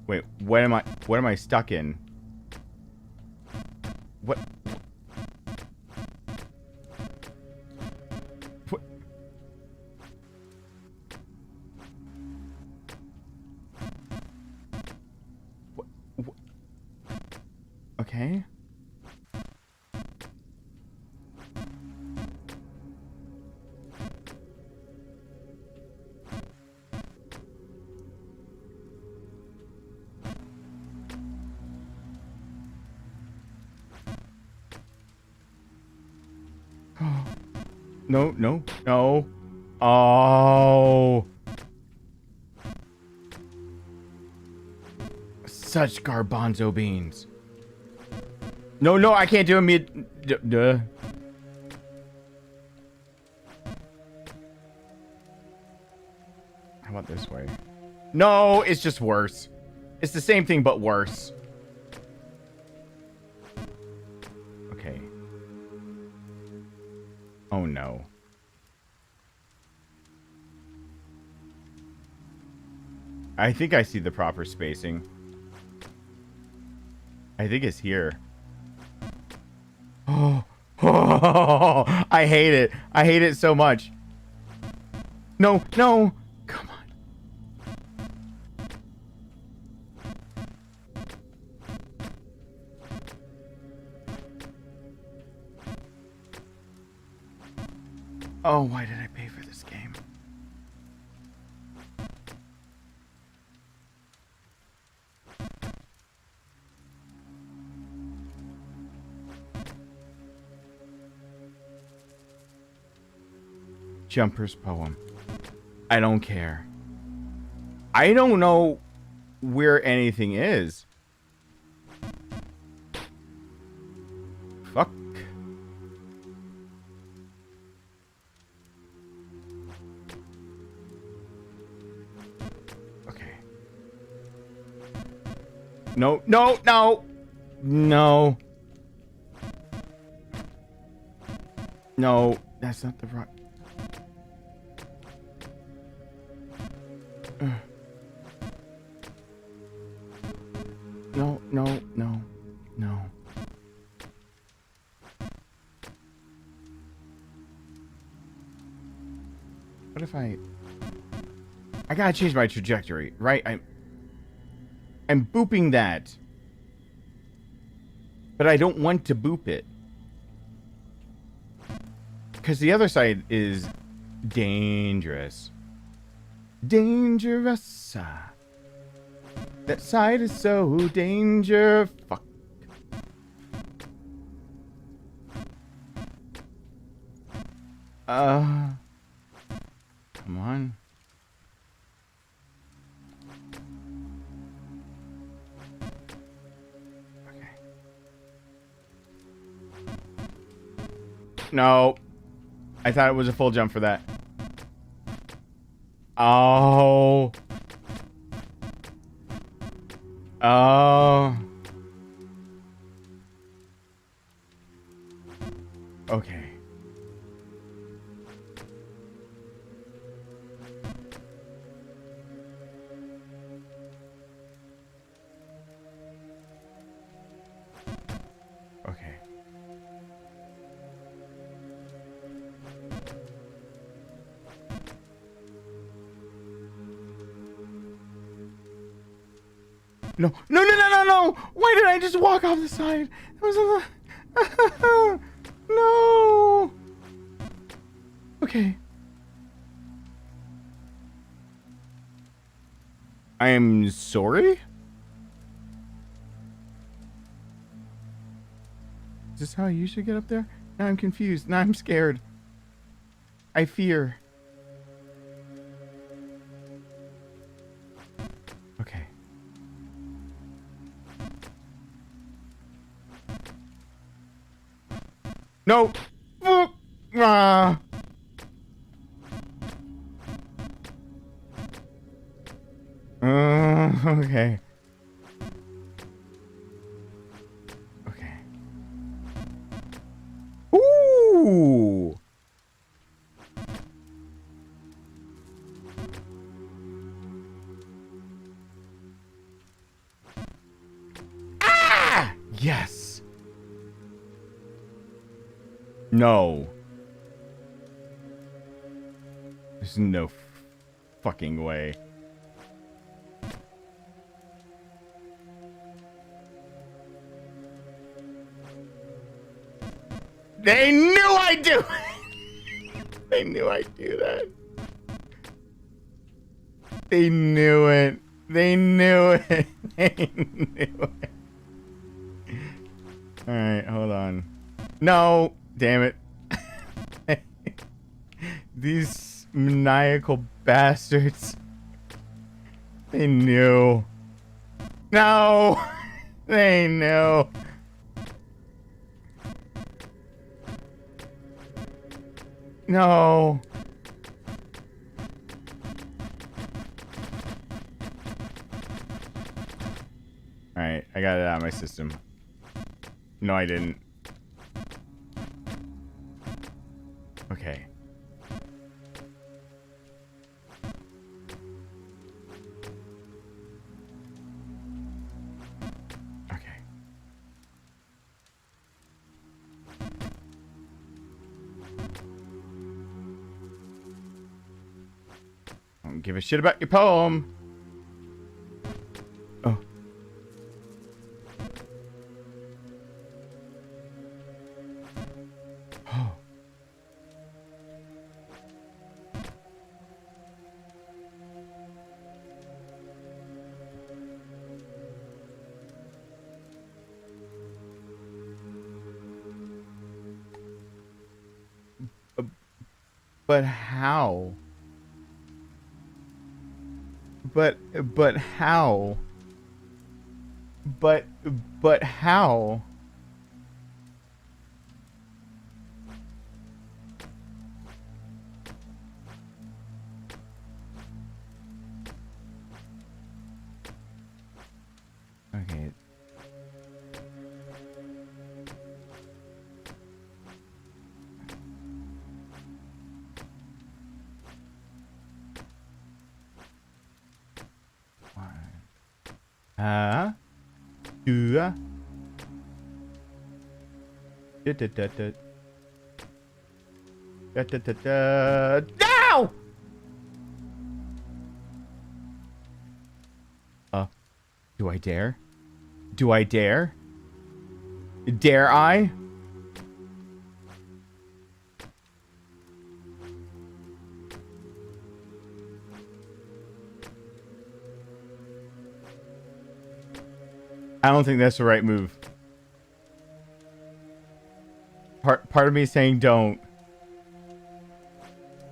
Wait, what am I stuck in? What? What? What? Okay. No, no, no. Oh. Such garbanzo beans. No, no, I can't do it. Duh. How about this way? No, it's just worse. It's the same thing, but worse. Okay. Oh no. I think I see the proper spacing. I think it's here. Oh, I hate it. I hate it so much. No, no. Come on. Oh, why did I pay for this game? Jumper's poem. I don't care. I don't know where anything is. Fuck. Okay. No, no, no. No. No, that's not the right. No, no, no, no. What if I gotta change my trajectory, right? I'm booping that. But I don't want to boop it. Because the other side is dangerous. Dangerous. That side is so danger. Fuck. Come on. Okay. No. I thought it was a full jump for that. Oh. Oh. Okay. Okay. No, no, no, no, no, no! Why did I just walk off the side? That was a... No! Okay. I am sorry? Is this how I usually get up there? Now I'm confused. Now I'm scared. I fear. No. Ah. Okay. Okay. Ooh. Ah! Yes. No. There's no fucking way. They knew I'd do it! They knew I'd do that. They knew it. They knew it. They knew it. Alright, hold on. No! Damn it. These maniacal bastards. They knew. No! They knew. No. Alright, I got it out of my system. No, I didn't. Okay. Okay. Don't give a shit about your poem. Oh. Oh. But how? But how? But how? Okay. Do No! Do I dare? Do I dare? Dare I? I don't think that's the right move. Part of me is saying don't.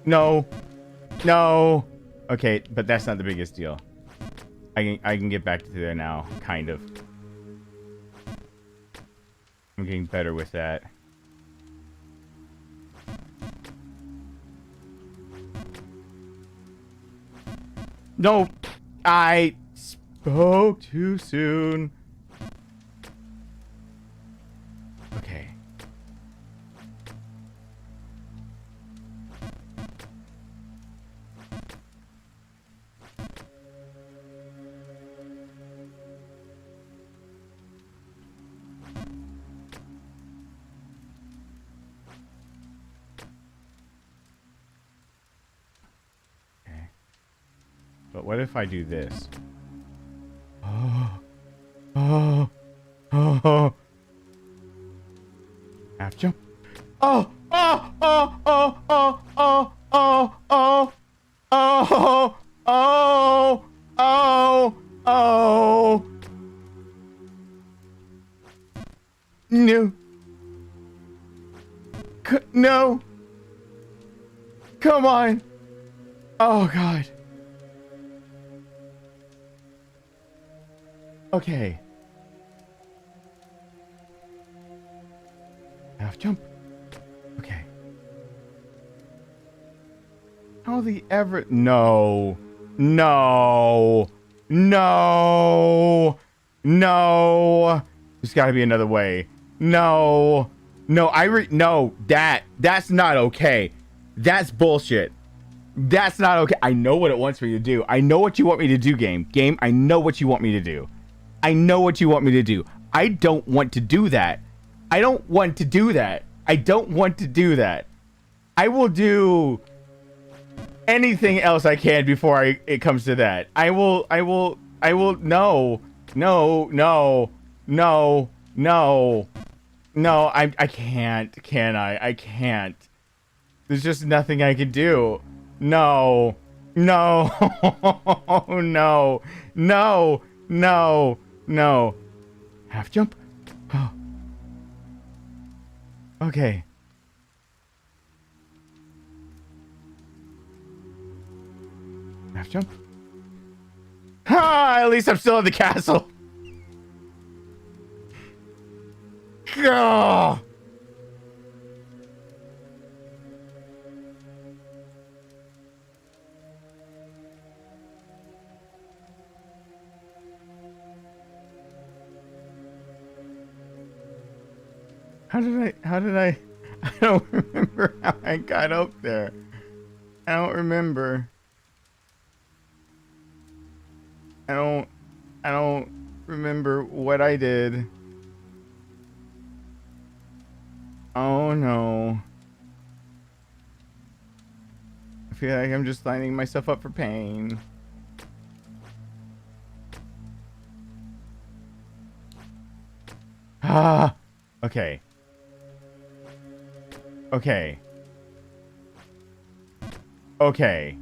No. No. Okay, but that's not the biggest deal. I can get back to there now, kind of. I'm getting better with that. No, I spoke too soon. Okay. But what if I do this? Oh. Oh. Oh. Half jump. Oh. Oh. Oh. Oh. Oh. Oh. Oh. Oh. Oh. Oh. Oh. Oh. No. No. Come on. Oh, God. Okay. Half jump. How the ever? No. No. No. No. There's got to be another way. No. No, no, that's not okay. That's bullshit. That's not okay. I know what it wants me to do. I know what you want me to do, game. Game, I know what you want me to do. I know what you want me to do. I don't want to do that. I don't want to do that. I don't want to do that. I will do anything else I can before it comes to that. I will, no, I can't, can I? I can't. There's just nothing I can do. No, no, no. Half jump. Oh. Okay. Half jump. Ah, at least I'm still in the castle. Go. How did I don't remember how I got up there. I don't remember. I don't remember what I did. Oh no. I feel like I'm just lining myself up for pain. Ah. Okay. Okay. Okay.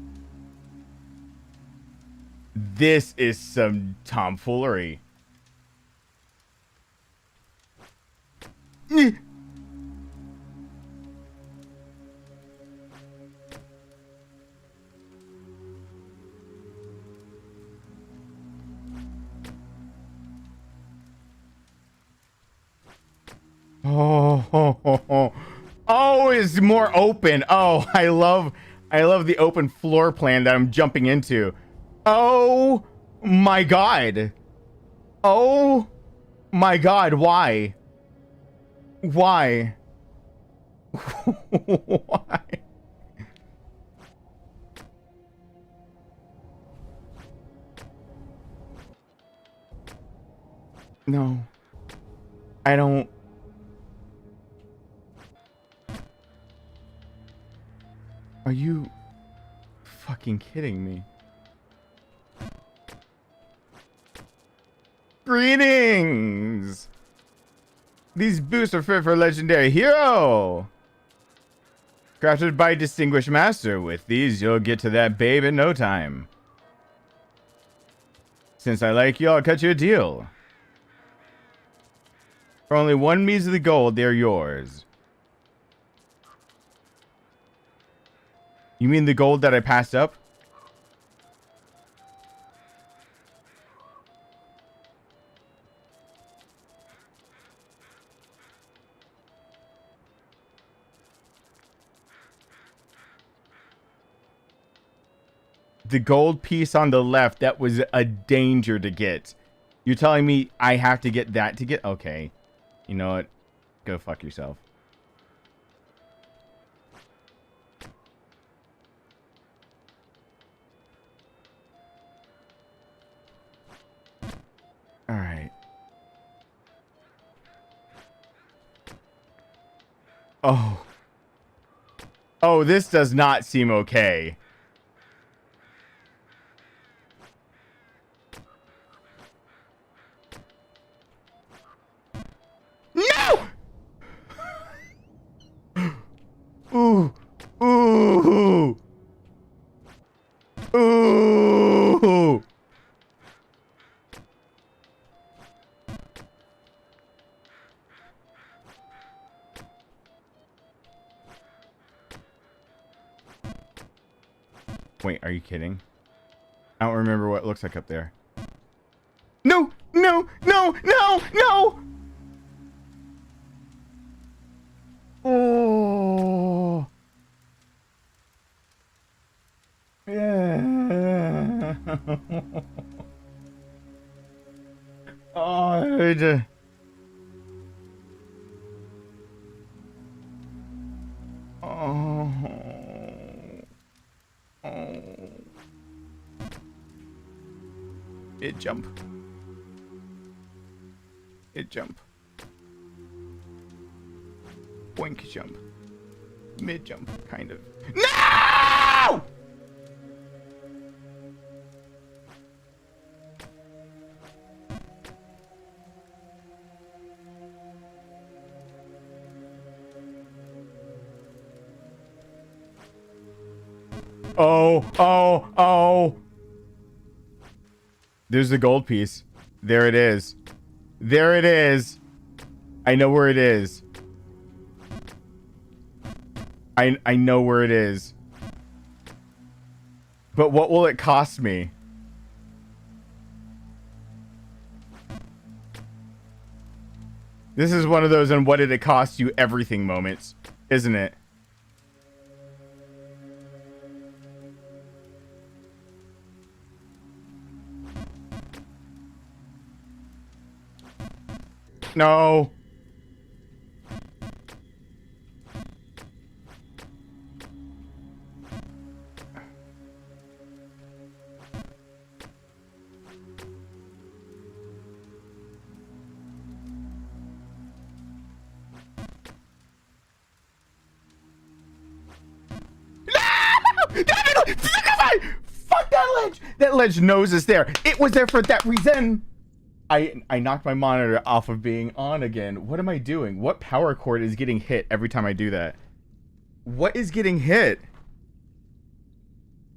This is some tomfoolery. Oh, it's more open. Oh, I love the open floor plan that I'm jumping into. Oh my god. Oh my god, why? Why? Why? No. I don't. Are you fucking kidding me? Greetings! These boots are fit for a legendary hero! Crafted by Distinguished Master. With these, you'll get to that babe in no time. Since I like you, I'll cut you a deal. For only 1 measly gold, they're yours. You mean the gold that I passed up? The gold piece on the left, that was a danger to get. You're telling me I have to get that to get... Okay. You know what? Go fuck yourself. Alright. Oh. Oh, this does not seem okay. No! Ooh. Ooh. Ooh. Wait, are you kidding? I don't remember what it looks like up there. No! No! No! No! No! Oh. Oh, oh, oh. It jump. It jump. Boink jump. Mid jump, kind of. No! Oh, oh, oh. There's the gold piece. There it is. There it is. I know where it is. I know where it is. But what will it cost me? This is one of those and what did it cost you everything moments, isn't it? No. Fuck that ledge! That ledge knows it's there. It was there for that reason. I knocked my monitor off of being on again. What am I doing? What power cord is getting hit every time I do that? What is getting hit?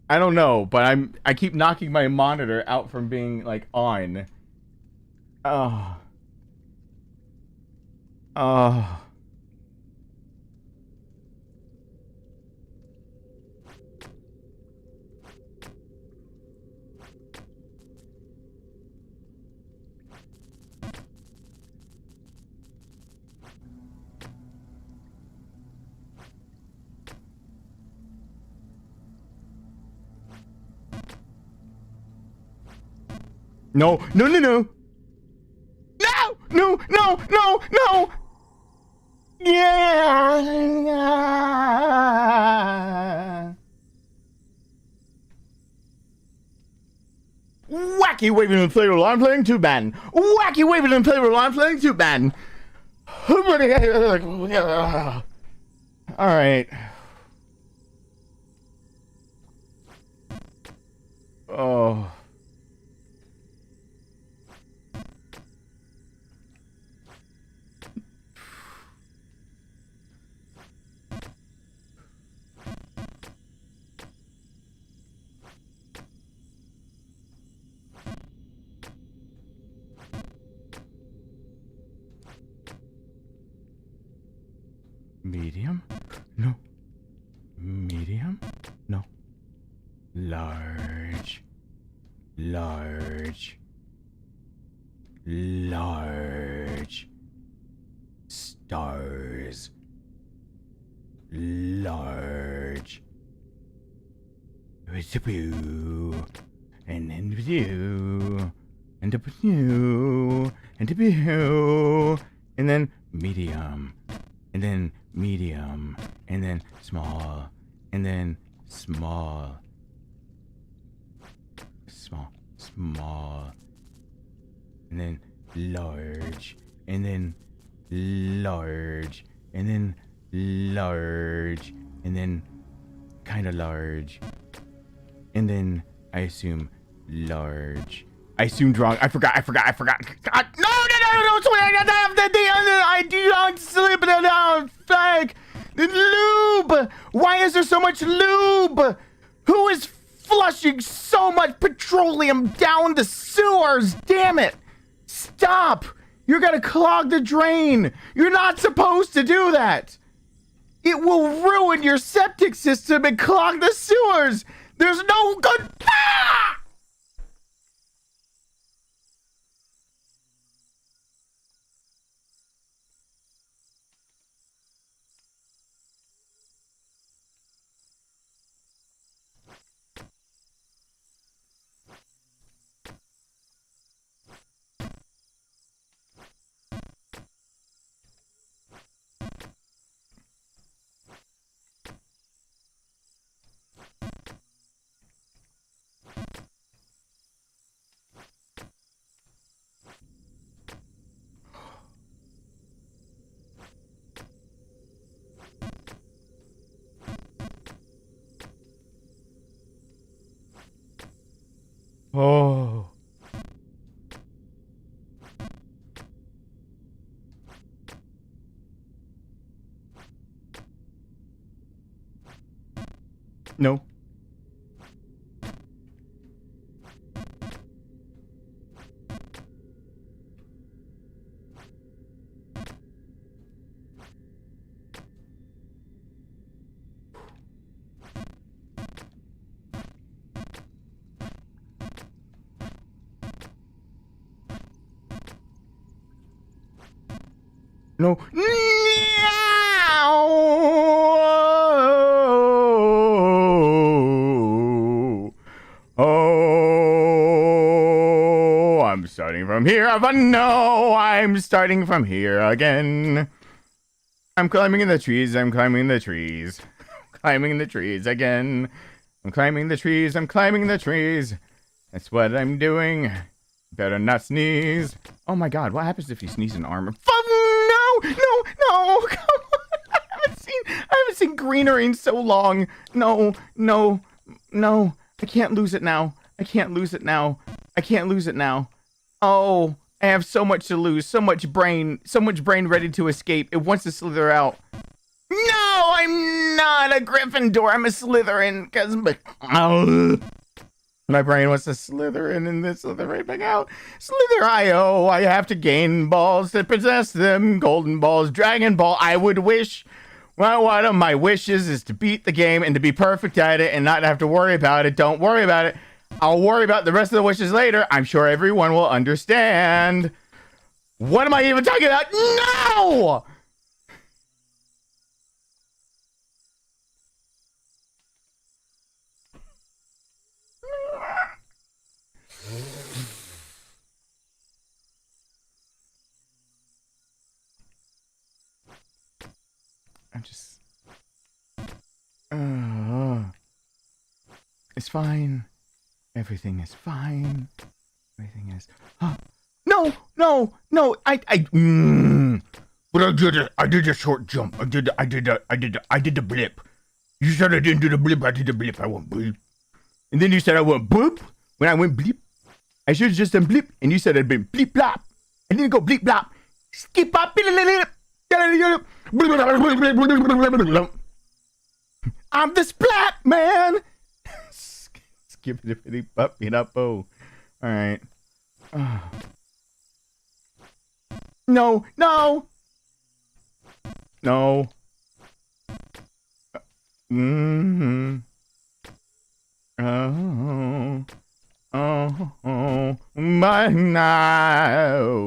I don't know, but I keep knocking my monitor out from being like on. Oh. Oh. No, no, no, no. No, no, no, no, no. Yeah. Wacky waving and playroll, I'm playing two band. Wacky waving and playroll, I'm playing two band. All right. Oh. Medium? No. Medium? No. Large. Large. Large. Stars. Large. It's a blue. And then blue. And a blue. And a blue. And then medium. And then medium, and then small, and then small, small, and then large, and then large, and then large, and then kind of large, and then I assume large. I assumed wrong. I forgot. God, no! I do not slip it down. Flag. Lube. Why is there so much lube? Who is flushing so much petroleum down the sewers? Damn it. Stop. You're going to clog the drain. You're not supposed to do that. It will ruin your septic system and clog the sewers. There's no good... Ah! Oh. No. No. Oh, I'm starting from here. But no, I'm starting from here again. I'm climbing in the trees. I'm climbing the trees. Climbing the trees again. I'm climbing the trees. I'm climbing the trees. That's what I'm doing. Better not sneeze. Oh my god, what happens if you sneeze in armor? No! Come on. I haven't seen greenery in so long. No. I can't lose it now. I can't lose it now. Oh, I have so much to lose. So much brain ready to escape. It wants to slither out. No, I'm not a Gryffindor. I'm a Slytherin. Cause my brain wants to slither in and then slither right back out. Slither I.O. I have to gain balls to possess them. Golden balls, Dragon Ball. I would wish. Well, one of my wishes is to beat the game and to be perfect at it and not have to worry about it. Don't worry about it. I'll worry about the rest of the wishes later. I'm sure everyone will understand. What am I even talking about? No! I'm just... it's fine. Everything is fine. Everything is... No! But I did a short jump. I did the blip. You said I didn't do the blip. I did the blip. I went blip. And then you said I went boop. When I went blip, I should have just done blip. And you said I'd been blip blop. I didn't go blip blop. Skip up. I'm the splat man. Skip it up it up. Oh, all right. No. My now.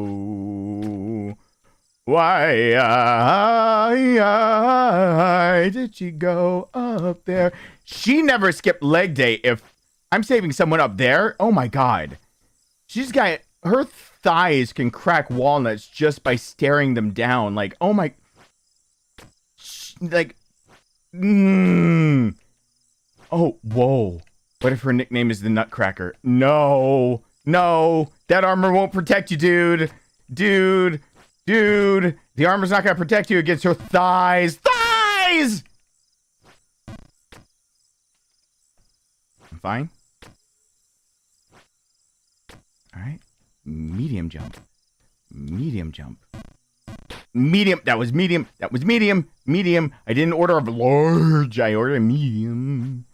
Why did she go up there? She never skipped leg day. If I'm saving someone up there, oh my god. She's got her thighs can crack walnuts just by staring them down. Like, oh my, like, oh, whoa. What if her nickname is the Nutcracker? No, that armor won't protect you, dude. Dude, the armor's not gonna protect you against her thighs. I'm fine. All right. Medium jump. That was medium. I didn't order a large. I ordered a medium.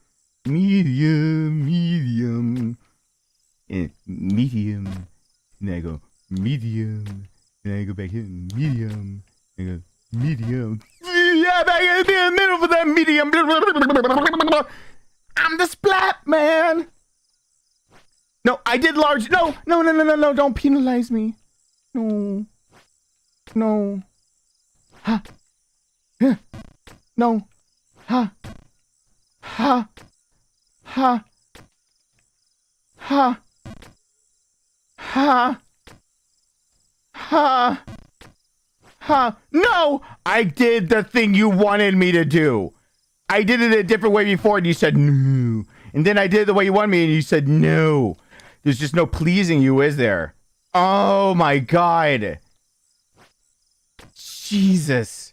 Medium. And then I go medium. And I go back here, medium. I go, medium. Yeah, back in the middle for that medium. I'm the splat man. No, I did large. No. Don't penalize me. No. Ha. No. Ha. No! I did the thing you wanted me to do. I did it a different way before and you said no. And then I did it the way you wanted me and you said no. There's just no pleasing you, is there? Oh my god. Jesus.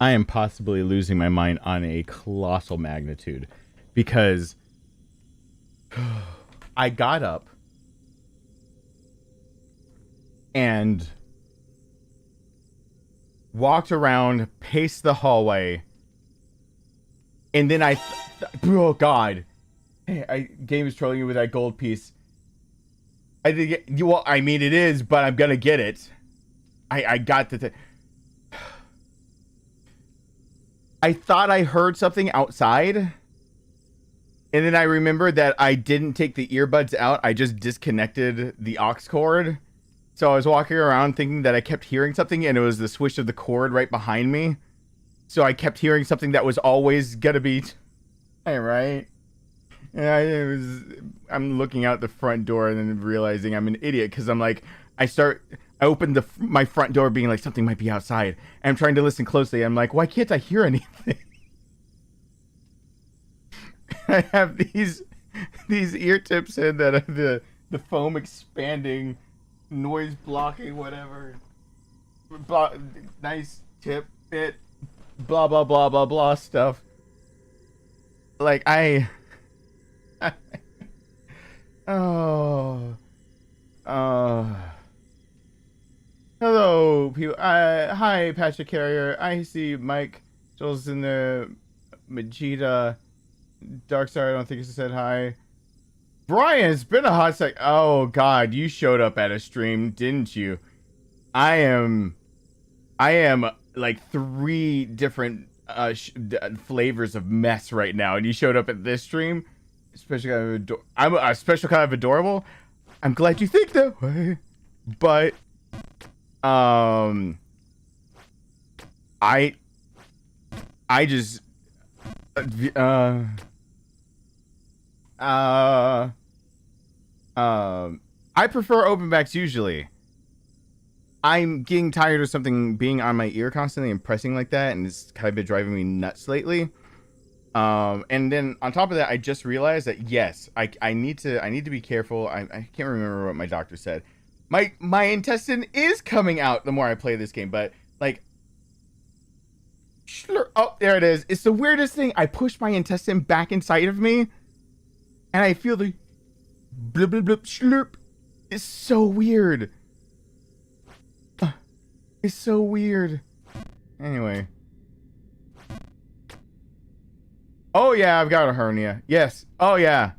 I am possibly losing my mind on a colossal magnitude, because I got up and walked around, paced the hallway, and then oh god, hey, game is trolling you with that gold piece. I did get, well, I mean it is, but I'm gonna get it. I got the I thought I heard something outside, and then I remembered that I didn't take the earbuds out. I just disconnected the aux cord. So I was walking around thinking that I kept hearing something, and it was the swish of the cord right behind me. So I kept hearing something that was always gonna be, right? And I'm looking out the front door and then realizing I'm an idiot, because I'm like, I opened my front door being like, something might be outside. And I'm trying to listen closely. I'm like, why can't I hear anything? I have these ear tips in that are the foam expanding, noise blocking, whatever. Nice tip bit, blah, blah, blah, blah, blah stuff. Like, hello, people. Hi, Patrick Carrier. I see Mike Joel's in the Majida. Darkstar, I don't think he said hi. Brian, it's been a hot sec. Oh, God, you showed up at a stream, didn't you? I am like 3 different flavors of mess right now, and you showed up at this stream. I'm a special kind of adorable. I'm glad you think that way, but I just I prefer open backs usually. I'm getting tired of something being on my ear constantly and pressing like that, and it's kind of been driving me nuts lately. And then on top of that, I just realized that yes, I need to be careful. I can't remember what my doctor said. My intestine is coming out the more I play this game, but like, oh, there it is. It's the weirdest thing. I push my intestine back inside of me, and I feel the blub blub blub slurp. It's so weird. It's so weird. Anyway. Oh yeah, I've got a hernia. Yes. Oh yeah.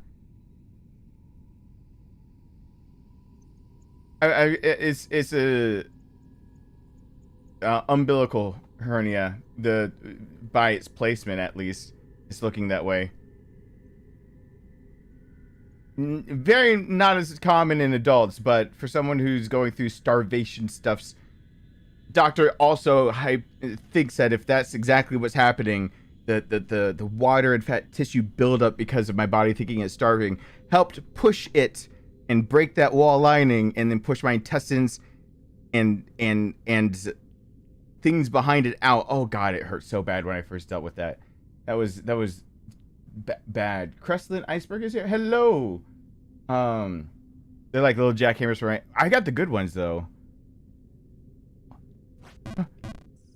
It's a umbilical hernia. By its placement, at least, it's looking that way. Very not as common in adults, but for someone who's going through starvation stuffs, doctor also thinks that if that's exactly what's happening, the water and fat tissue buildup because of my body thinking it's starving helped push it and break that wall lining, and then push my intestines and things behind it out. Oh god, it hurt so bad when I first dealt with that. That was bad. Crestland Iceberg is here. Hello. They're like little jackhammers for I got the good ones though.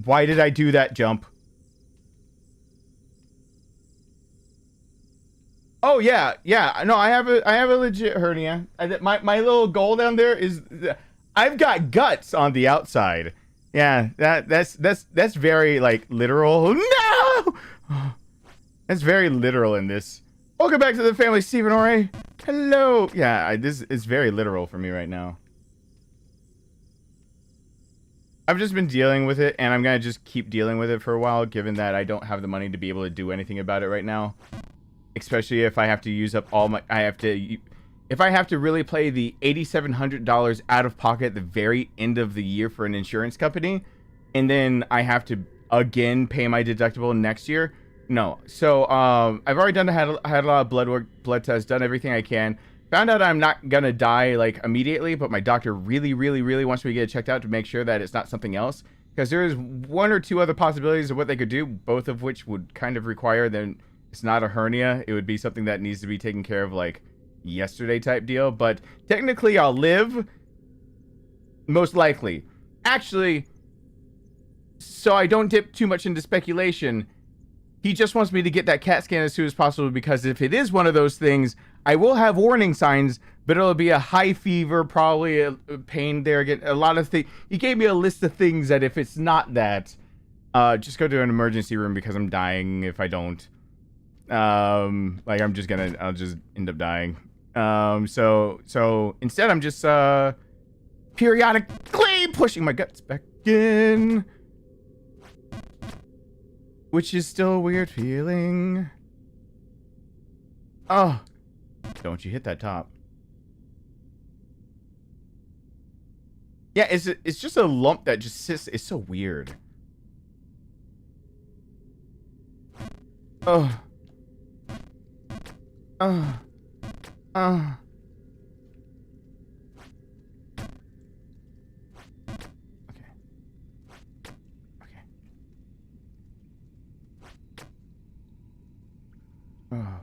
Why did I do that jump? Oh yeah. No, I have a legit hernia. My little goal down there is I've got guts on the outside. Yeah, that's very like literal. No, that's very literal in this. Welcome back to the family, Stephen Ore. Hello. Yeah, this is very literal for me right now. I've just been dealing with it, and I'm gonna just keep dealing with it for a while, given that I don't have the money to be able to do anything about it right now. Especially if I have to use up all my, if I have to really play the $8,700 out of pocket at the very end of the year for an insurance company, and then I have to again pay my deductible next year. No. So I've already had a lot of blood work, blood tests, done everything I can. Found out I'm not gonna die like immediately, but my doctor really wants me to get it checked out to make sure that it's not something else. Because there is 1 or 2 other possibilities of what they could do, both of which would kind of require then it's not a hernia. It would be something that needs to be taken care of like yesterday type deal. But technically I'll live. Most likely. Actually, so I don't dip too much into speculation. He just wants me to get that CAT scan as soon as possible, because if it is one of those things, I will have warning signs, but it'll be a high fever, probably a pain there again, a lot of things. He gave me a list of things that if it's not that, just go to an emergency room because I'm dying if I don't. Like I'll just end up dying. So instead I'm just, periodically pushing my guts back in. Which is still a weird feeling. Oh, don't you hit that top. Yeah, it's just a lump that just sits. It's so weird. Oh. Oh. Oh. Oh.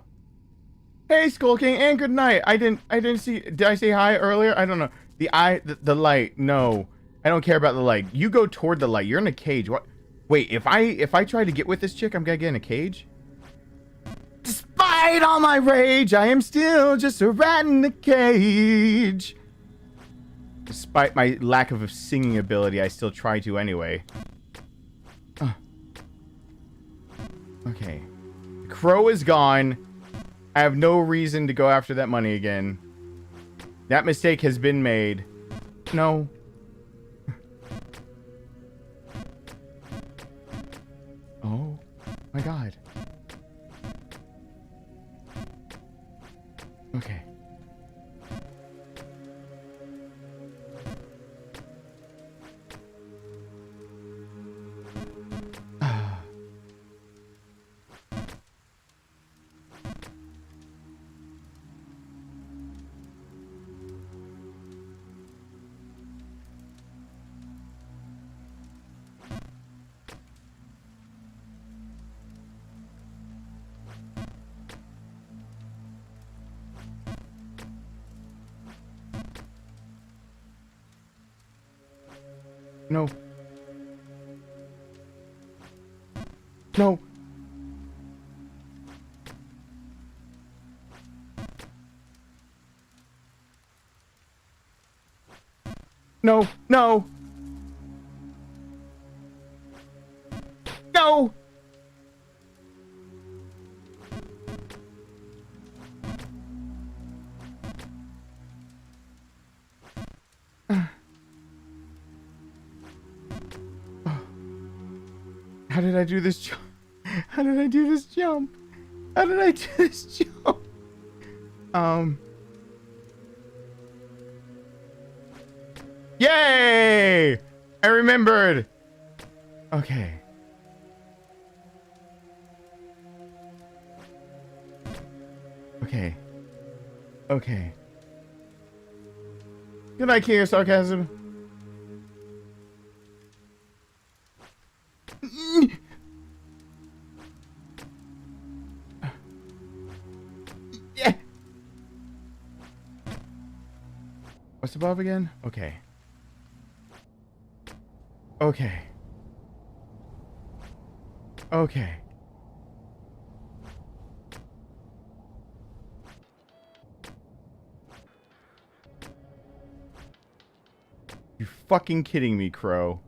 Hey, Skull King, and good night. I didn't see. Did I say hi earlier? I don't know. The light. No, I don't care about the light. You go toward the light. You're in a cage. What? Wait, if I try to get with this chick, I'm gonna get in a cage. Despite all my rage, I am still just a rat in the cage. Despite my lack of singing ability, I still try to anyway. Okay. Crow is gone. I have no reason to go after that money again. That mistake has been made. No. Oh my god. Okay. No. No. No. No. No. How did I do this jump? How did I do this jump? How did I do this jump? Yay! I remembered. Okay. Okay. Okay. Good night, King of Sarcasm. Yeah. What's above again? Okay. Okay. Okay. You fucking kidding me, Crow?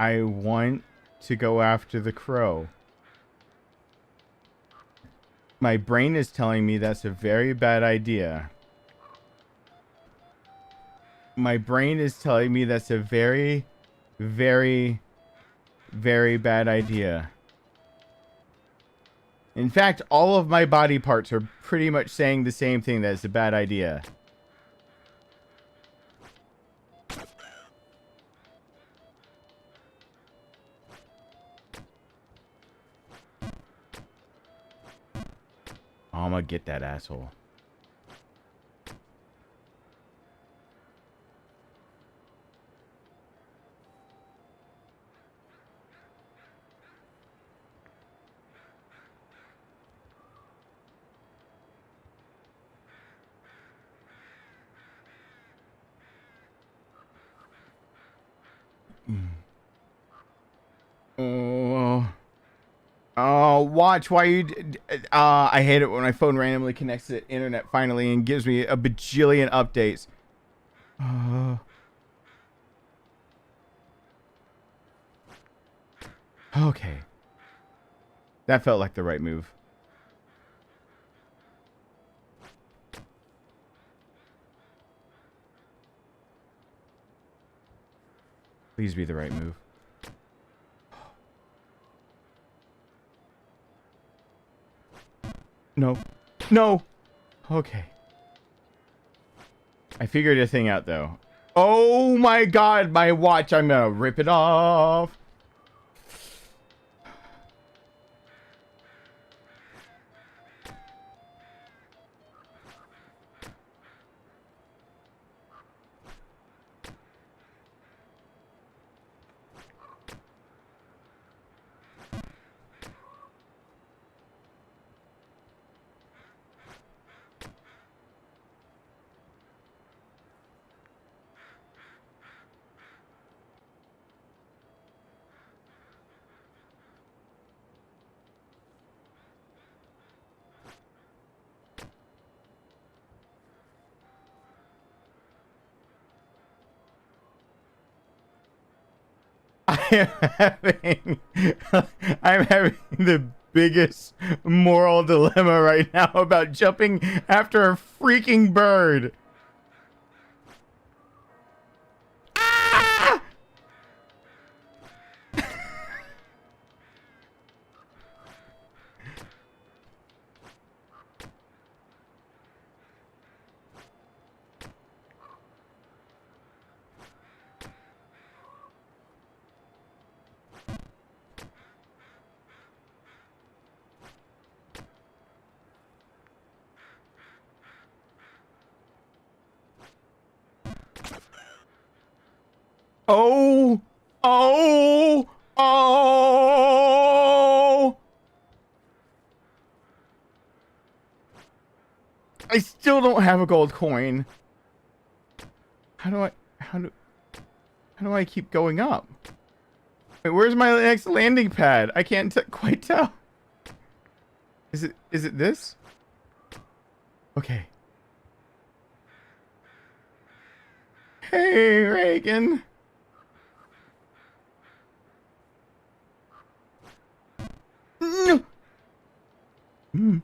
I want to go after the crow. My brain is telling me that's a very bad idea. My brain is telling me that's a very, very, very bad idea. In fact, all of my body parts are pretty much saying the same thing, that it's a bad idea. Oh, I'm gonna get that asshole. Oh, oh, watch why you. I hate it when my phone randomly connects to the internet finally and gives me a bajillion updates. Okay, that felt like the right move. Please be the right move. No. No. Okay. I figured a thing out, though. Oh my god, my watch. I'm gonna rip it off. I'm having the biggest moral dilemma right now about jumping after a freaking bird. Ah! Oh, oh, oh. I still don't have a gold coin. How do I keep going up? Wait, where's my next landing pad? I can't quite tell. Is it this? Okay. Hey, Reagan. No. Mm.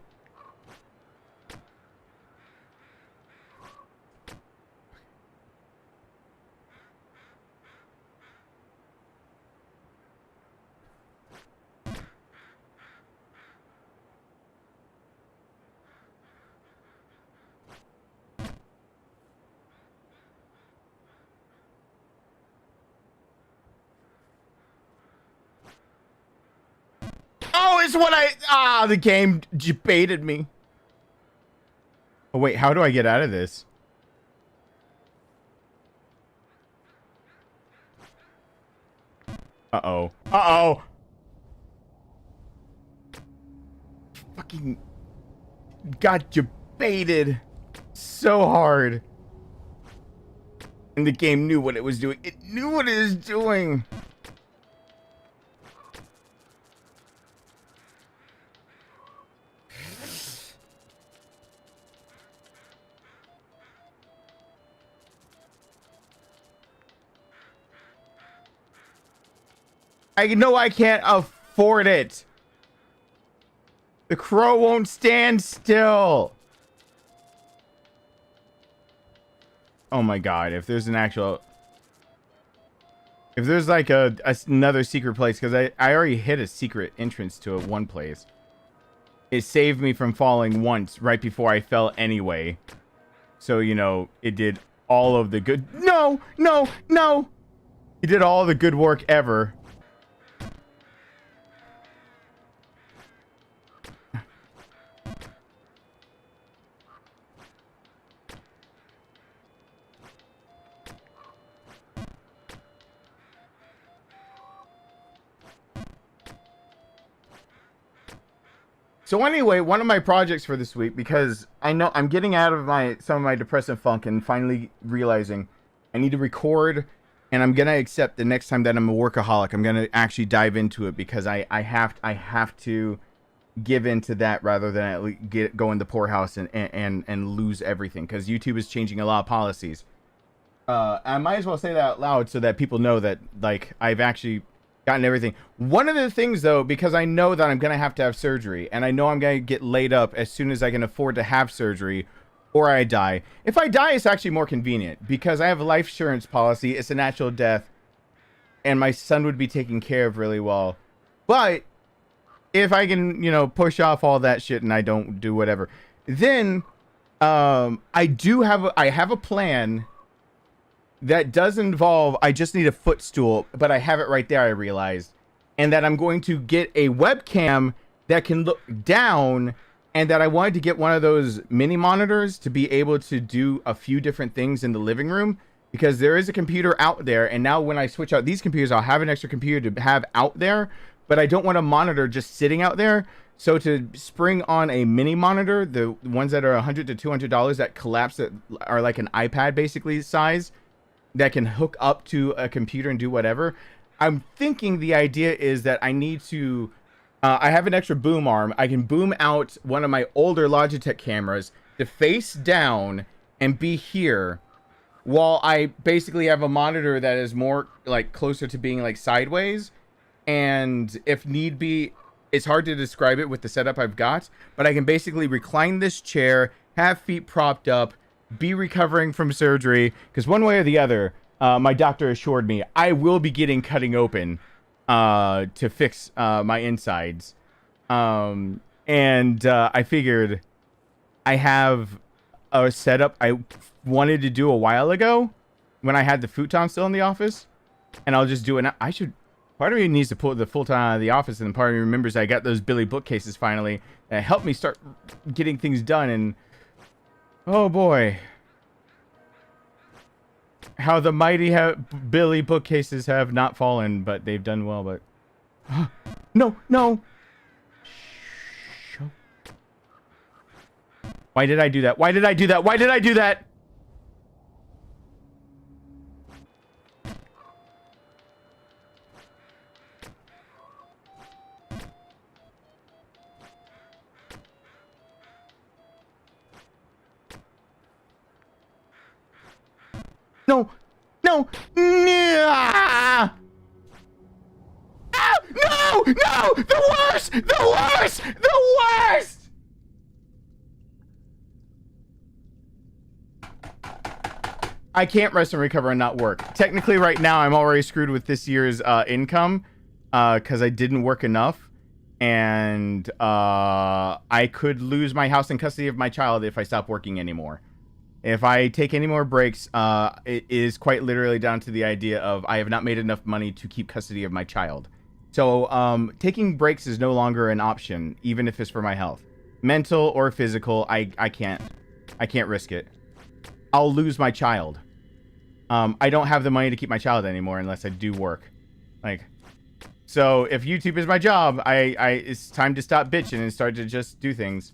Oh, it's what the game baited me. Oh, wait, how do I get out of this? Uh-oh. Uh-oh. Fucking got baited so hard. And the game knew what it was doing. It knew what it was doing. I know I can't afford it. The crow won't stand still. Oh my god, if there's an actual... If there's like another secret place, because I already hit a secret entrance to one place. It saved me from falling once right before I fell anyway. So, you know, it did all of the good... No! No! No! It did all the good work ever. So anyway, one of my projects for this week, because I know I'm getting out of some of my depressive funk and finally realizing I need to record, and I'm gonna accept the next time that I'm a workaholic, I'm gonna actually dive into it, because I have to give into that rather than at least go in the poorhouse and lose everything, because YouTube is changing a lot of policies. I might as well say that out loud so that people know that, like, I've actually gotten everything. One of the things, though, because I know that I'm gonna have to have surgery, and I know I'm gonna get laid up as soon as I can afford to have surgery, or I die. If I die, it's actually more convenient, because I have a life insurance policy. It's a natural death, and my son would be taken care of really well. But if I can, you know, push off all that shit and I don't do whatever, then I have a plan that does involve, I just need a footstool, but I have it right there, I realized. And that I'm going to get a webcam that can look down, and that I wanted to get one of those mini monitors to be able to do a few different things in the living room, because there is a computer out there, and now when I switch out these computers, I'll have an extra computer to have out there, but I don't want a monitor just sitting out there. So to spring on a mini monitor, the ones that are $100 to $200 that collapse, that are like an iPad basically size, that can hook up to a computer and do whatever. I'm thinking the idea is that I need to, I have an extra boom arm. I can boom out one of my older Logitech cameras to face down and be here, while I basically have a monitor that is more like closer to being like sideways. And if need be, it's hard to describe it with the setup I've got, but I can basically recline this chair, have feet propped up, be recovering from surgery, because one way or the other, my doctor assured me I will be getting cutting open to fix my insides. And I figured I have a setup I wanted to do a while ago when I had the futon still in the office, and I'll just do it now. Part of me needs to pull the futon out of the office, and part of me remembers I got those Billy bookcases finally that helped me start getting things done. And oh boy, how the mighty Billy bookcases have not fallen, but they've done well. But no. Why did I do that? Why did I do that? Why did I do that? No! No! Ah! No! No! The worst! The worst! The worst! I can't rest and recover and not work. Technically, right now, I'm already screwed with this year's income because I didn't work enough. And I could lose my house and custody of my child if I stop working anymore. If I take any more breaks, it is quite literally down to the idea of I have not made enough money to keep custody of my child. So taking breaks is no longer an option, even if it's for my health. Mental or physical, I can't risk it. I'll lose my child. I don't have the money to keep my child anymore unless I do work. So if YouTube is my job, it's time to stop bitching and start to just do things.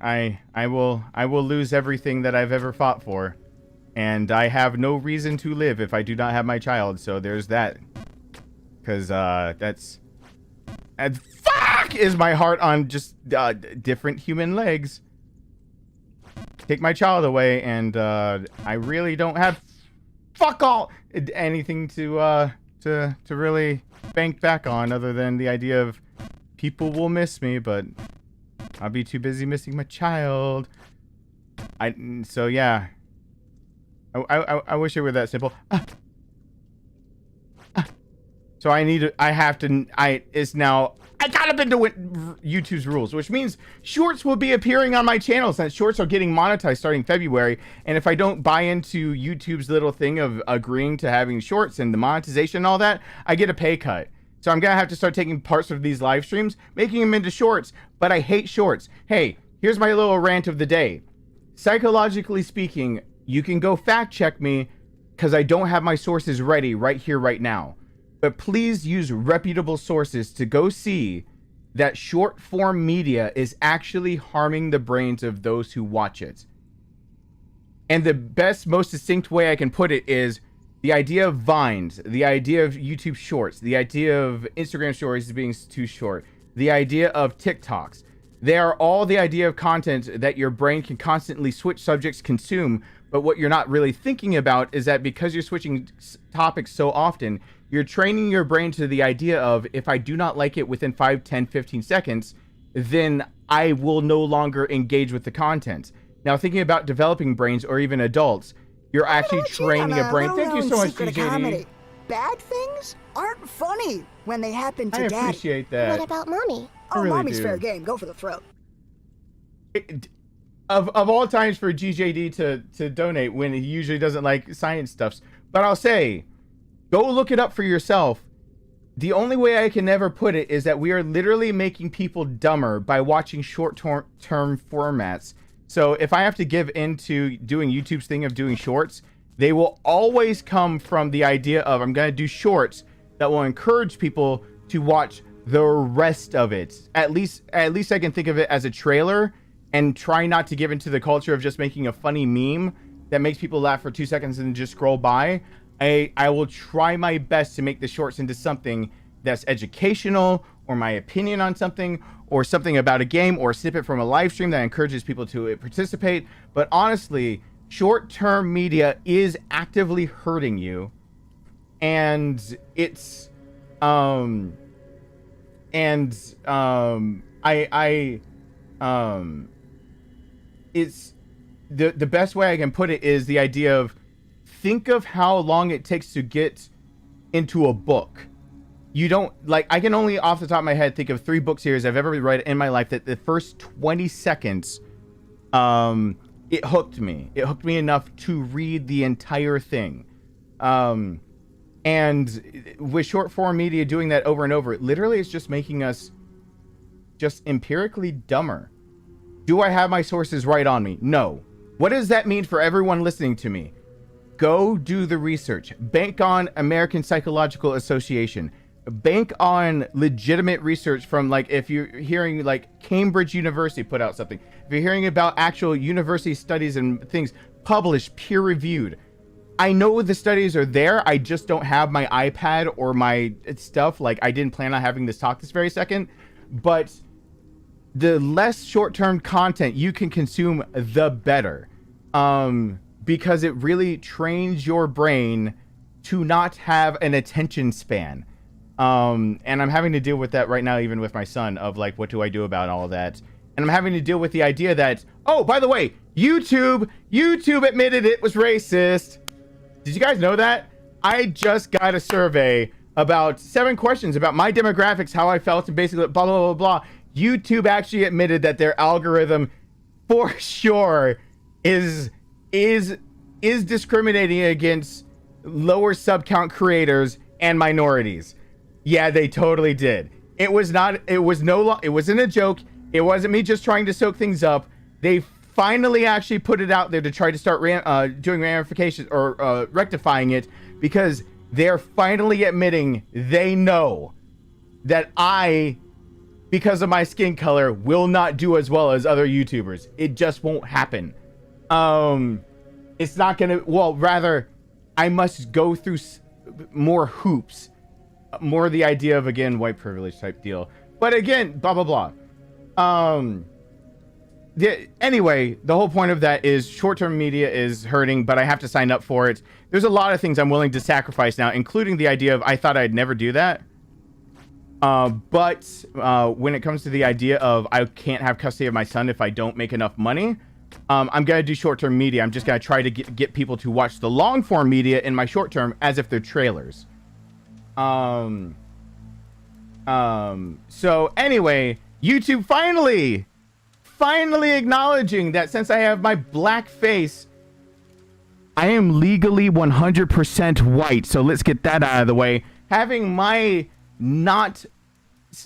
I will lose everything that I've ever fought for, and I have no reason to live if I do not have my child. So there's that, because and fuck is my heart on just different human legs. Take my child away, and I really don't have fuck all anything to really bank back on, other than the idea of people will miss me, but I'll be too busy missing my child. So yeah. I wish it were that simple. So it's now, I got up into YouTube's rules, which means shorts will be appearing on my channel, since shorts are getting monetized starting February. And if I don't buy into YouTube's little thing of agreeing to having shorts and the monetization and all that, I get a pay cut. So I'm going to have to start taking parts of these live streams, making them into shorts, but I hate shorts. Hey, here's my little rant of the day. Psychologically speaking, you can go fact check me, because I don't have my sources ready right here, right now. But please use reputable sources to go see that short form media is actually harming the brains of those who watch it. And the best, most succinct way I can put it is the idea of Vines, the idea of YouTube Shorts, the idea of Instagram Stories being too short, the idea of TikToks. They are all the idea of content that your brain can constantly switch subjects, consume. But what you're not really thinking about is that because you're switching topics so often, you're training your brain to the idea of, if I do not like it within 5, 10, 15 seconds, then I will no longer engage with the content. Now, thinking about developing brains or even adults, you're actually training a brain. Thank you so much, GJD. Bad things aren't funny when they happen to I Daddy. appreciate that. What about Mommy? Oh, really Mommy's do. fair game. Go for the throat. Of all times for GJD to donate when he usually doesn't like science stuffs. But I'll say, go look it up for yourself. The only way I can ever put it is that we are literally making people dumber by watching short-term formats. So if I have to give into doing YouTube's thing of doing shorts, they will always come from the idea of, I'm going to do shorts that will encourage people to watch the rest of it. At least I can think of it as a trailer, and try not to give into the culture of just making a funny meme that makes people laugh for 2 seconds and just scroll by. I will try my best to make the shorts into something that's educational, or my opinion on something, or something about a game, or a snippet from a live stream that encourages people to participate. But honestly, short-term media is actively hurting you, and it's it's the best way I can put it is the idea of, think of how long it takes to get into a book. You don't, like, I can only off the top of my head think of 3 book series I've ever read in my life that the first 20 seconds it hooked me. It hooked me enough to read the entire thing. And with short form media doing that over and over, literally it's just making us just empirically dumber. Do I have my sources right on me? No. What does that mean for everyone listening to me? Go do the research. Bank on American Psychological Association. Bank on legitimate research from, like, if you're hearing like Cambridge University put out something, if you're hearing about actual university studies and things published, peer reviewed. I know the studies are there. I just don't have my iPad or my stuff. Like, I didn't plan on having this talk this very second, but the less short-term content you can consume, the better. Because it really trains your brain to not have an attention span. And I'm having to deal with that right now, even with my son, of like, what do I do about all of that? And I'm having to deal with the idea that, oh, by the way, YouTube admitted it was racist. Did you guys know that? I just got a survey about 7 questions about my demographics, how I felt, and basically blah, blah, blah, blah. YouTube actually admitted that their algorithm for sure is discriminating against lower sub count creators and minorities. Yeah, they totally did. It wasn't a joke. It wasn't me just trying to soak things up. They finally actually put it out there to try to start doing ramifications or rectifying it, because they're finally admitting they know that I, because of my skin color, will not do as well as other YouTubers. It just won't happen. It's not gonna, well, rather, I must go through more hoops. More the idea of, again, white privilege type deal. But again, blah, blah, blah. Anyway, the whole point of that is short-term media is hurting, but I have to sign up for it. There's a lot of things I'm willing to sacrifice now, including the idea of, I thought I'd never do that. But when it comes to the idea of I can't have custody of my son if I don't make enough money, I'm going to do short-term media. I'm just going to try to get people to watch the long-form media in my short-term as if they're trailers. So anyway, YouTube finally acknowledging that since I have my black face, I am legally 100% white. So let's get that out of the way. Having my not,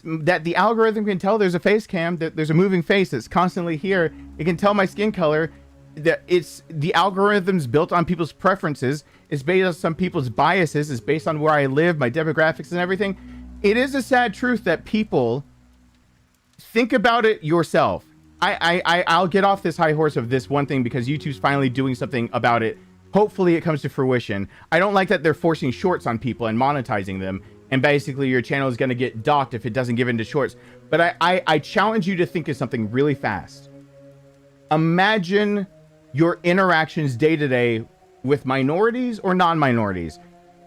that the algorithm can tell there's a face cam, that there's a moving face that's constantly here. It can tell my skin color. That it's the algorithm's built on people's preferences. It's based on people's biases. It's based on where I live, my demographics and everything. It is a sad truth that people think about it yourself. I'll get off this high horse of this one thing because YouTube's finally doing something about it. Hopefully it comes to fruition. I don't like that they're forcing shorts on people and monetizing them. And basically your channel is going to get docked if it doesn't give into shorts. But I challenge you to think of something really fast. Imagine your interactions day to day with minorities or non-minorities.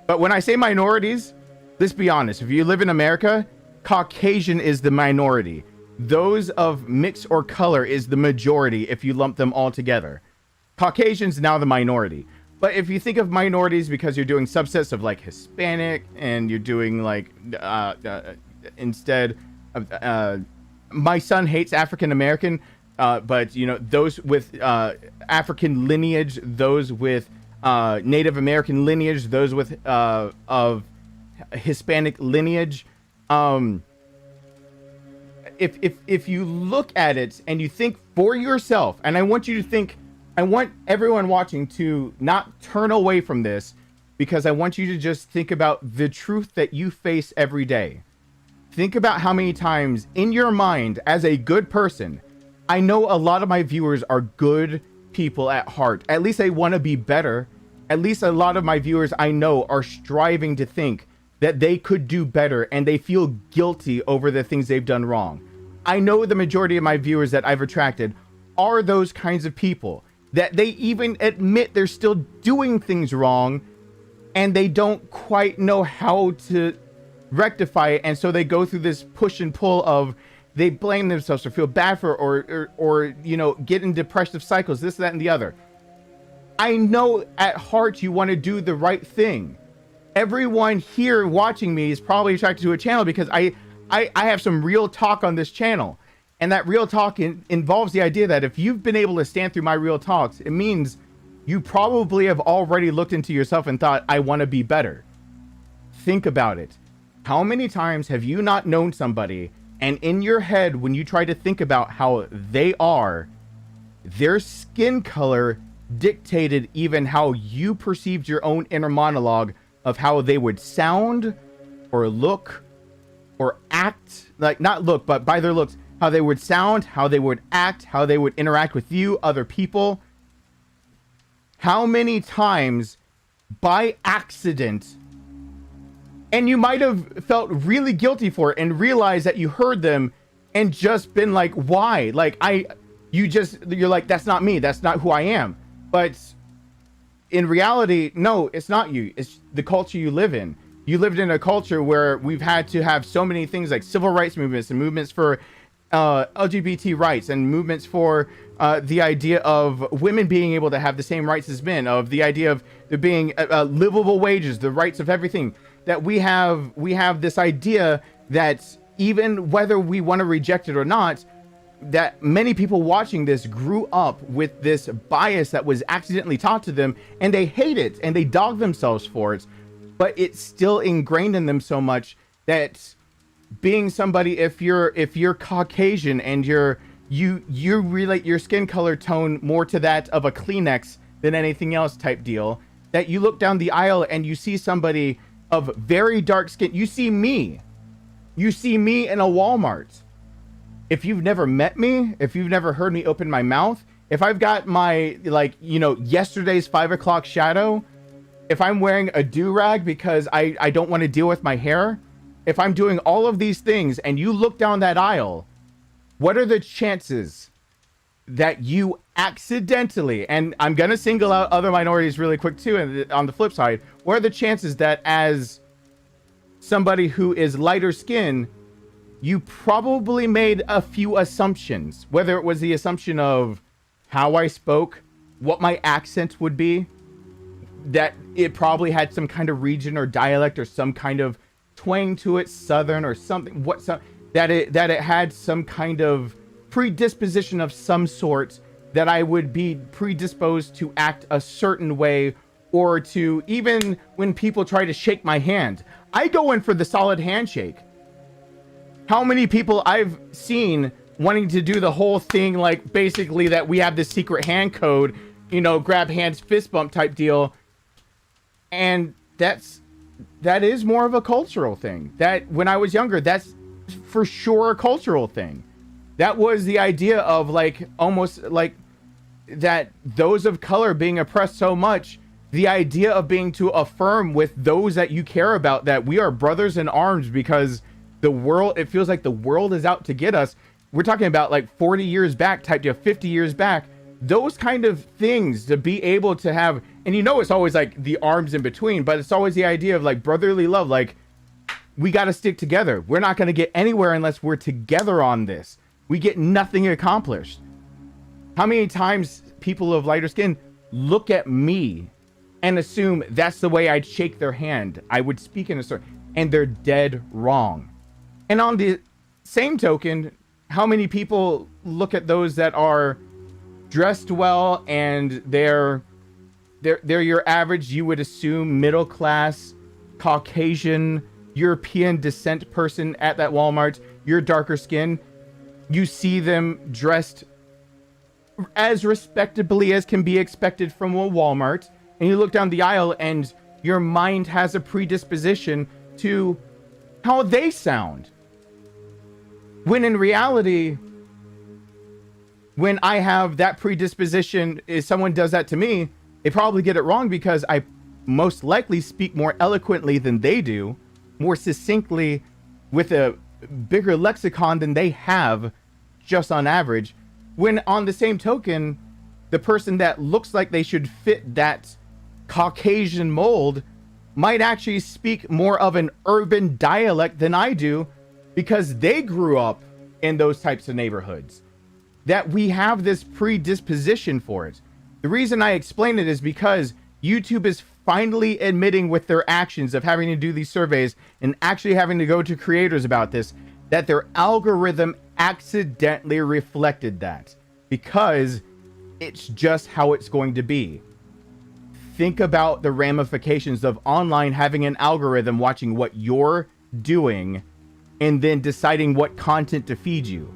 But when I say minorities, let's be honest. If you live in America, Caucasian is the minority. Those of mix or color is the majority if you lump them all together. Caucasian's now the minority. But if you think of minorities because you're doing subsets of like Hispanic and you're doing like instead of my son hates African American, but you know, those with African lineage, those with Native American lineage, those with of Hispanic lineage, if you look at it and you think for yourself, and I want you to think, I want everyone watching to not turn away from this, because I want you to just think about the truth that you face every day. Think about how many times in your mind, as a good person, I know a lot of my viewers are good people at heart. At least they want to be better. At least a lot of my viewers I know are striving to think that they could do better, and they feel guilty over the things they've done wrong. I know the majority of my viewers that I've attracted are those kinds of people, that they even admit they're still doing things wrong and they don't quite know how to rectify it. And so they go through this push and pull of, they blame themselves or feel bad for, or you know, get in depressive cycles, this, that, and the other. I know at heart you want to do the right thing. Everyone here watching me is probably attracted to a channel because I have some real talk on this channel. And that real talk involves the idea that if you've been able to stand through my real talks, it means you probably have already looked into yourself and thought, I want to be better. Think about it. How many times have you not known somebody, and in your head, when you try to think about how they are, their skin color dictated even how you perceived your own inner monologue of how they would sound or look or act, like not look, but by their looks, how they would sound, how they would act, how they would interact with you, other people. How many times by accident, and you might have felt really guilty for it and realized that you heard them and just been like, why? Like, you're like, that's not me. That's not who I am. But in reality, no, it's not you. It's the culture you live in. You lived in a culture where we've had to have so many things like civil rights movements and movements for LGBT rights and movements for the idea of women being able to have the same rights as men, of the idea of there being livable wages, the rights of everything. That we have this idea that even whether we want to reject it or not, that many people watching this grew up with this bias that was accidentally taught to them, and they hate it and they dog themselves for it, but it's still ingrained in them so much that being somebody, if you're Caucasian and you relate your skin color tone more to that of a Kleenex than anything else type deal, that you look down the aisle and you see somebody of very dark skin. You see me in a Walmart. If you've never met me, if you've never heard me open my mouth, if I've got my, like, you know, yesterday's 5 o'clock shadow, if I'm wearing a do-rag because I don't want to deal with my hair, if I'm doing all of these things and you look down that aisle, what are the chances that you accidentally, and I'm going to single out other minorities really quick too, and on the flip side, what are the chances that as somebody who is lighter skin, you probably made a few assumptions, whether it was the assumption of how I spoke, what my accent would be, that it probably had some kind of region or dialect or some kind of twang to it, southern or something, that it had some kind of predisposition of some sort, that I would be predisposed to act a certain way, or to, even when people try to shake my hand, I go in for the solid handshake. How many people I've seen wanting to do the whole thing, like basically that we have this secret hand code, you know, grab hands, fist bump type deal. And that is more of a cultural thing. That when I was younger, that's for sure a cultural thing. That was the idea of like almost like that those of color being oppressed so much, the idea of being to affirm with those that you care about that we are brothers in arms because the world, it feels like the world is out to get us. We're talking about like 40 years back type deal, 50 years back, those kind of things to be able to have. And you know, it's always like the arms in between, but it's always the idea of like brotherly love. Like we got to stick together. We're not going to get anywhere unless we're together on this. We get nothing accomplished. How many times people of lighter skin look at me and assume that's the way I'd shake their hand, I would speak in a certain, and they're dead wrong. And on the same token, how many people look at those that are dressed well and they're your average, you would assume middle class, Caucasian, European descent person at that Walmart, you're darker skin, you see them dressed as respectably as can be expected from a Walmart, and you look down the aisle and your mind has a predisposition to how they sound. When in reality, when I have that predisposition, if someone does that to me, they probably get it wrong because I most likely speak more eloquently than they do, more succinctly, with a bigger lexicon than they have just on average. When on the same token, the person that looks like they should fit that Caucasian mold might actually speak more of an urban dialect than I do because they grew up in those types of neighborhoods. That we have this predisposition for it. The reason I explain it is because YouTube is finally admitting with their actions of having to do these surveys and actually having to go to creators about this, that their algorithm accidentally reflected that because it's just how it's going to be. Think about the ramifications of online having an algorithm watching what you're doing and then deciding what content to feed you.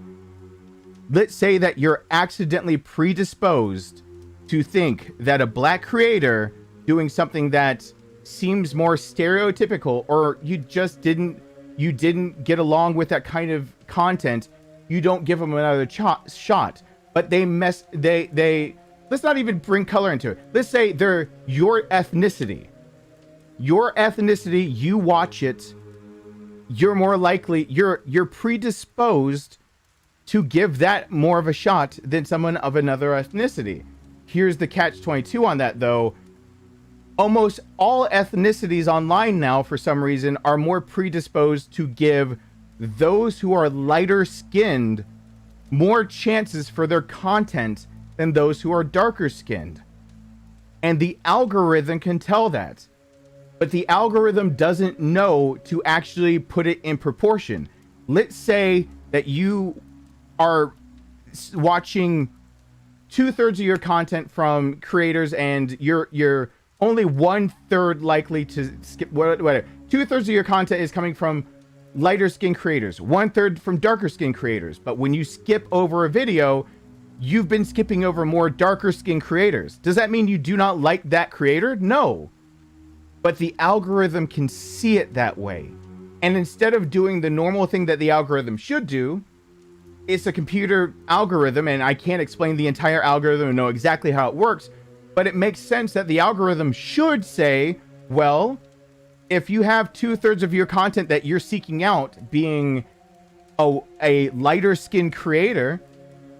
Let's say that you're accidentally predisposed to think that a black creator doing something that seems more stereotypical, or you just didn't get along with that kind of content, you don't give them another shot. But let's not even bring color into it. Let's say they're your ethnicity. Your ethnicity, you watch it, you're more likely, you're predisposed to give that more of a shot than someone of another ethnicity. Here's the catch-22 on that though. Almost all ethnicities online now, for some reason, are more predisposed to give those who are lighter skinned more chances for their content than those who are darker skinned. And the algorithm can tell that. But the algorithm doesn't know to actually put it in proportion. Let's say that you are watching 2/3 of your content from creators and you're only 1/3 likely to skip, whatever. 2/3 of your content is coming from lighter skin creators, 1/3 from darker skin creators. But when you skip over a video, you've been skipping over more darker skin creators. Does that mean you do not like that creator? No. But the algorithm can see it that way. And instead of doing the normal thing that the algorithm should do, it's a computer algorithm, and I can't explain the entire algorithm and know exactly how it works, but it makes sense that the algorithm should say, well, if you have 2/3 of your content that you're seeking out being a lighter skin creator,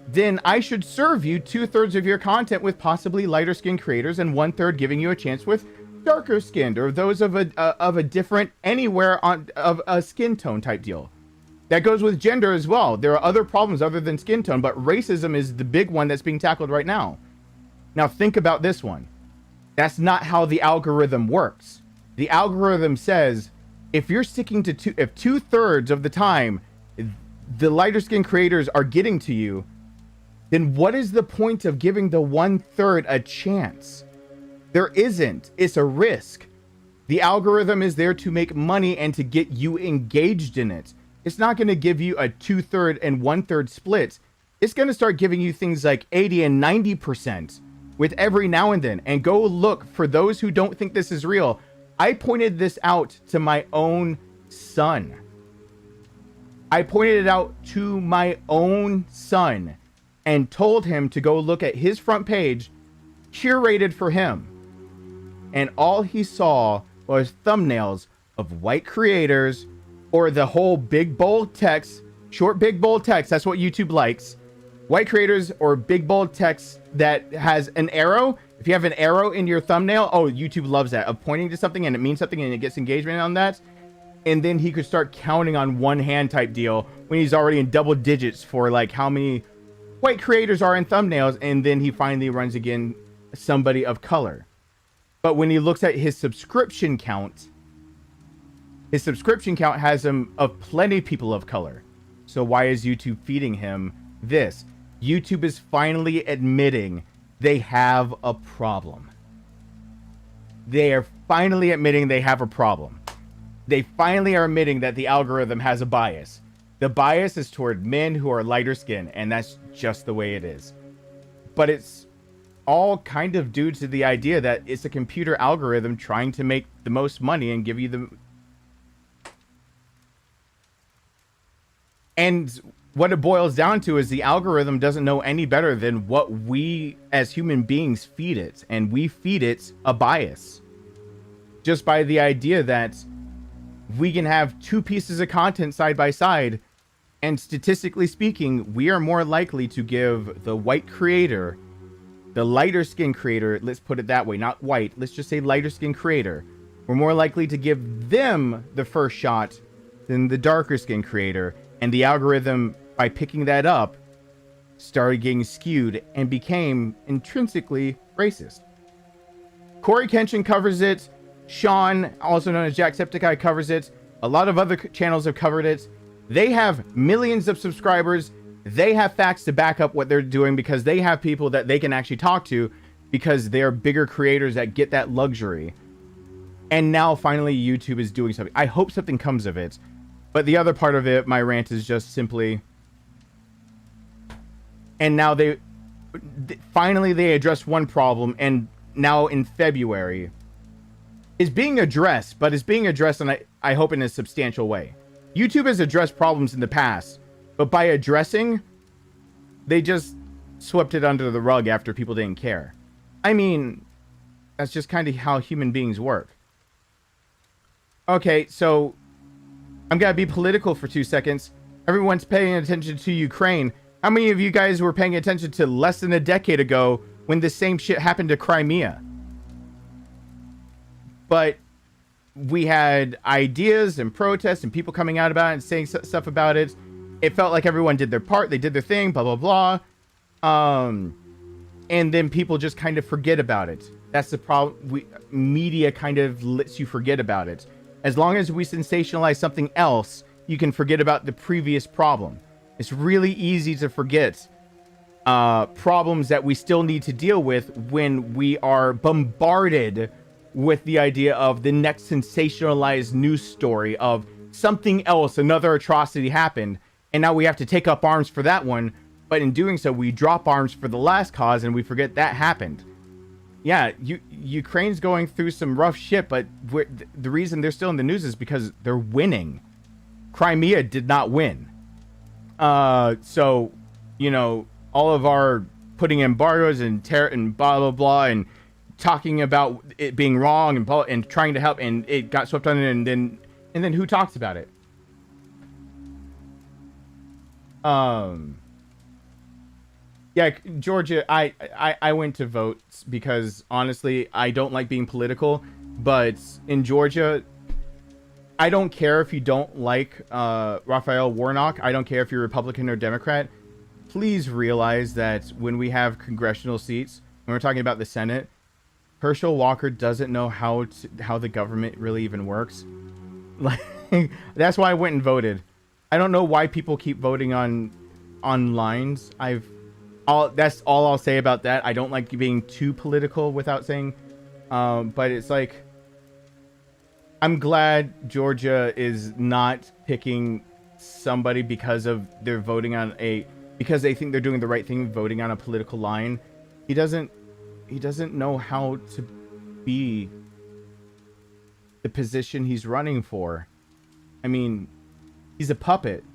then I should serve you 2/3 of your content with possibly lighter skin creators and 1/3 giving you a chance with darker skinned or those of a different anywhere of a skin tone type deal. That goes with gender as well. There are other problems other than skin tone, but racism is the big one that's being tackled right now. Now think about this one. That's not how the algorithm works. The algorithm says if you're sticking to if 2/3 of the time the lighter skin creators are getting to you, then what is the point of giving the 1/3 a chance? There isn't. It's a risk. The algorithm is there to make money and to get you engaged in it. It's not going to give you a 2/3 and 1/3 split. It's going to start giving you things like 80 and 90% with every now and then. And go look for those who don't think this is real. I pointed this out to my own son. I pointed it out to my own son and told him to go look at his front page, curated for him. And all he saw was thumbnails of white creators, or the whole big bold text, short big bold text. That's what YouTube likes. White creators or big bold text that has an arrow. If you have an arrow in your thumbnail, oh, YouTube loves that, of pointing to something and it means something and it gets engagement on that. And then he could start counting on one hand type deal when he's already in double digits for like how many white creators are in thumbnails. And then he finally runs again somebody of color. But when he looks at his subscription count has him of plenty people of color. So why is YouTube feeding him this? YouTube is finally admitting they have a problem. They are finally admitting they have a problem. They finally are admitting that the algorithm has a bias. The bias is toward men who are lighter skinned, and that's just the way it is. But it's all kind of due to the idea that it's a computer algorithm trying to make the most money and give you the... And what it boils down to is the algorithm doesn't know any better than what we as human beings feed it. And we feed it a bias. Just by the idea that we can have two pieces of content side by side. And statistically speaking, we are more likely to give the white creator, the lighter skin creator, let's put it that way, not white, let's just say lighter skin creator. We're more likely to give them the first shot than the darker skin creator. And the algorithm, by picking that up, started getting skewed and became intrinsically racist. Corey Kenshin covers it. Sean, also known as Jacksepticeye, covers it. A lot of other channels have covered it. They have millions of subscribers. They have facts to back up what they're doing because they have people that they can actually talk to because they're bigger creators that get that luxury. And now finally YouTube is doing something. I hope something comes of it. But the other part of it, my rant is just simply... And now finally they addressed one problem, and now in February is being addressed, but is being addressed, and I hope in a substantial way. YouTube has addressed problems in the past, but by addressing, they just swept it under the rug after people didn't care. I mean, that's just kind of how human beings work. Okay, so I'm gonna be political for 2 seconds. Everyone's paying attention to Ukraine. How many of you guys were paying attention to less than a decade ago when the same shit happened to Crimea? But we had ideas and protests and people coming out about it and saying stuff about it. It felt like everyone did their part. They did their thing, blah, blah, blah. And then people just kind of forget about it. That's the problem. Media kind of lets you forget about it. As long as we sensationalize something else, you can forget about the previous problem. It's really easy to forget problems that we still need to deal with when we are bombarded with the idea of the next sensationalized news story of something else, another atrocity happened, and now we have to take up arms for that one. But in doing so, we drop arms for the last cause and we forget that happened. Yeah, Ukraine's going through some rough shit, but the reason they're still in the news is because they're winning. Crimea did not win. So, you know, all of our putting embargoes and blah, blah, blah, and talking about it being wrong and trying to help, and it got swept under, and then who talks about it? Yeah, Georgia, I went to vote because honestly, I don't like being political, but in Georgia, I don't care if you don't like Raphael Warnock. I don't care if you're Republican or Democrat. Please realize that when we have congressional seats, when we're talking about the Senate, Herschel Walker doesn't know how the government really even works. Like, that's why I went and voted. I don't know why people keep voting on lines. That's all I'll say about that. I don't like being too political without saying, but it's like, I'm glad Georgia is not picking somebody because they're voting on because they think they're doing the right thing, voting on a political line. He doesn't know how to be the position he's running for. I mean, he's a puppet.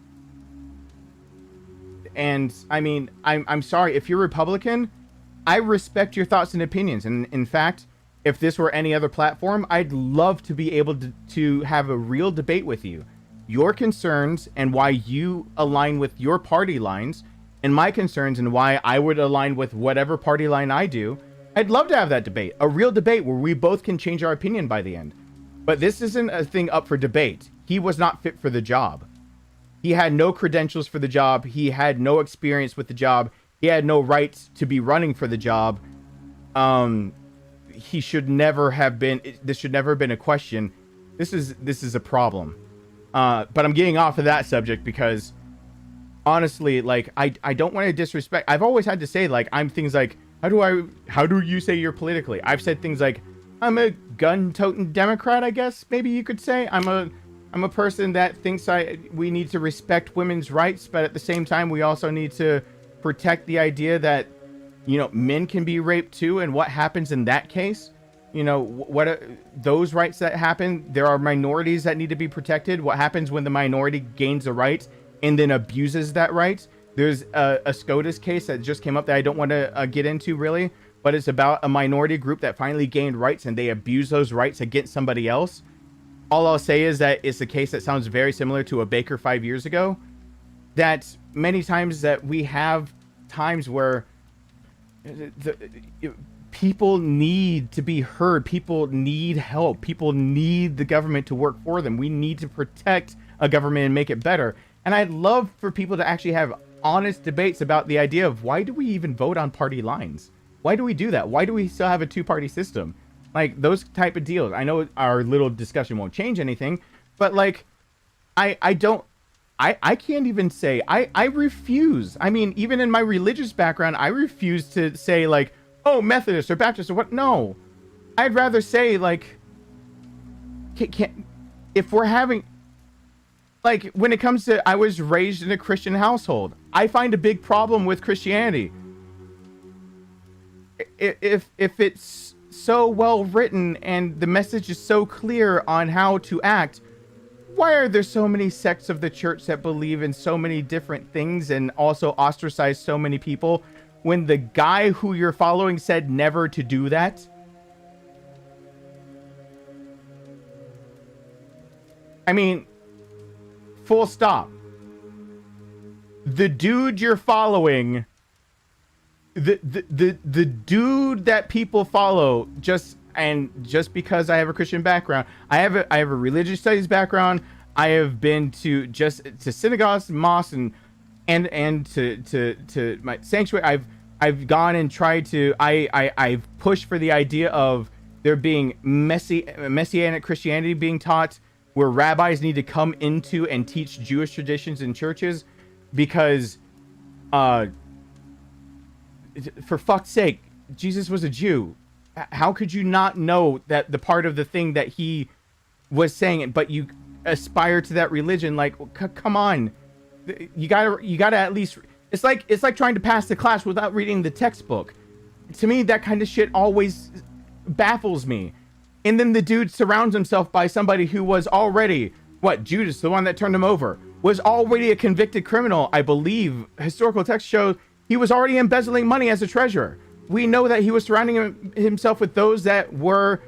And I mean, I'm sorry if you're Republican, I respect your thoughts and opinions. And in fact, if this were any other platform, I'd love to be able to have a real debate with you. Your concerns and why you align with your party lines, and my concerns and why I would align with whatever party line I do. I'd love to have that debate, a real debate where we both can change our opinion by the end. But this isn't a thing up for debate. He was not fit for the job. He had no credentials for the job. He had no experience with the job. He had no rights to be running for the job. He should never have been. This should never have been a question. This is a problem. But I'm getting off of that subject because honestly, like I don't want to disrespect. I've always had to say, like, I'm things like, how do you say you're politically? I've said things like, I'm a gun-toting Democrat, I guess maybe you could say. I'm a person that thinks we need to respect women's rights, but at the same time we also need to protect the idea that, you know, men can be raped too, and what happens in that case. You know, what those rights that happen, there are minorities that need to be protected. What happens when the minority gains a right and then abuses that right? There's a SCOTUS case that just came up that I don't want to get into really, but it's about a minority group that finally gained rights and they abuse those rights against somebody else. All I'll say is that it's a case that sounds very similar to a Baker 5 years ago. That many times that we have times where people need to be heard. People need help. People need the government to work for them. We need to protect a government and make it better. And I'd love for people to actually have honest debates about the idea of why do we even vote on party lines? Why do we do that? Why do we still have a two-party system? Like those type of deals. I know our little discussion won't change anything, but like, I can't even say, I refuse. I mean, even in my religious background, I refuse to say like, oh, Methodist or Baptist or what? No, I'd rather say like, if we're having, like when it comes to, I was raised in a Christian household. I find a big problem with Christianity. If it's so well written and the message is so clear on how to act, why are there so many sects of the church that believe in so many different things and also ostracize so many people when the guy who you're following said never to do that? I mean, full stop. The dude you're following, the dude that people follow, just because I have a Christian background, I have a religious studies background. I have been to synagogues, mosques, and to my sanctuary. I've gone and tried to. I've pushed for the idea of there being messianic Christianity being taught, where rabbis need to come into and teach Jewish traditions in churches, because for fuck's sake, Jesus was a Jew. How could you not know that the part of the thing that he was saying, but you aspire to that religion? Like, come on, you gotta at least. It's like trying to pass the class without reading the textbook. To me, that kind of shit always baffles me. And then the dude surrounds himself by somebody who was already, Judas, the one that turned him over, was already a convicted criminal. I believe historical text shows he was already embezzling money as a treasurer. We know that he was surrounding himself with those that were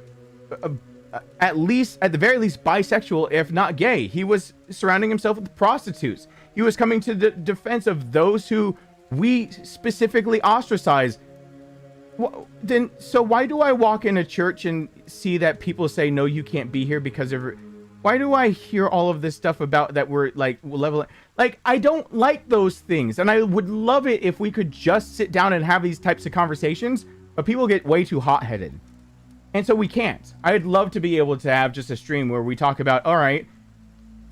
at the very least bisexual, if not gay. He was surrounding himself with prostitutes. He was coming to the defense of those who we specifically ostracize. So why do I walk in a church and see that people say, no, you can't be here because of... Why do I hear all of this stuff about that we're like leveling? Like, I don't like those things. And I would love it if we could just sit down and have these types of conversations, but people get way too hot-headed. And so we can't. I'd love to be able to have just a stream where we talk about, all right,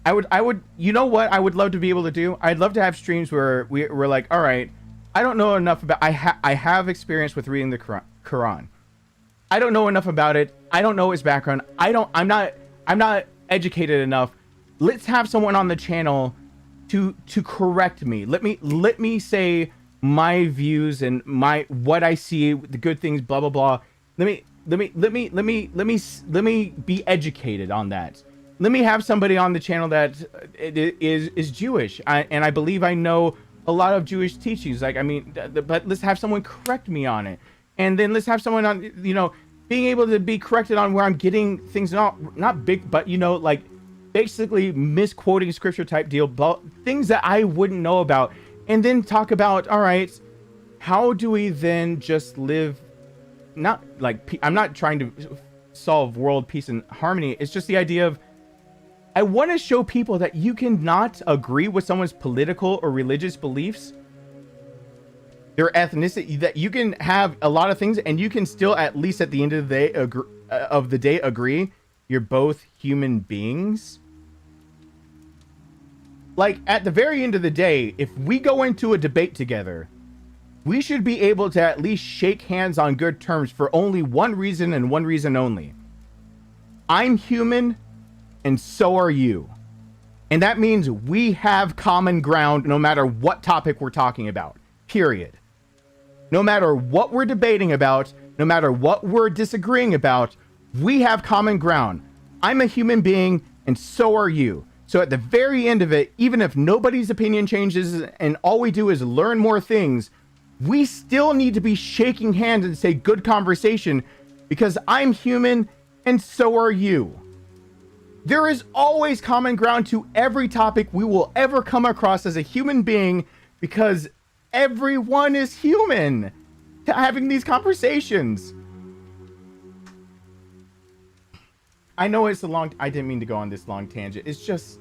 I would, you know what I would love to be able to do? I'd love to have streams where we're like, all right, I don't know enough about, I have experience with reading the Quran. I don't know enough about it. I don't know his background. I'm not educated enough. Let's have someone on the channel to correct me. Let me say my views and what I see, the good things, blah blah blah. Let me be educated on that. Let me have somebody on the channel that is Jewish, and I believe I know a lot of Jewish teachings. Like, I mean, but let's have someone correct me on it. And then let's have someone on, you know, being able to be corrected on where I'm getting things not big, but, you know, like basically misquoting scripture type deal, but things that I wouldn't know about. And then talk about, all right, how do we then just live, not like, I'm not trying to solve world peace and harmony. It's just the idea of, I want to show people that you cannot agree with someone's political or religious beliefs, their ethnicity, that you can have a lot of things and you can still, at least at the end of the day, agree you're both human beings. Like, at the very end of the day, if we go into a debate together, we should be able to at least shake hands on good terms for only one reason and one reason only. I'm human, and so are you. And that means we have common ground no matter what topic we're talking about. Period. No matter what we're debating about, no matter what we're disagreeing about, we have common ground. I'm a human being, and so are you. So at the very end of it, even if nobody's opinion changes and all we do is learn more things, we still need to be shaking hands and say good conversation, because I'm human and so are you. There is always common ground to every topic we will ever come across as a human being, because everyone is human to having these conversations. I know it's I didn't mean to go on this long tangent. It's just,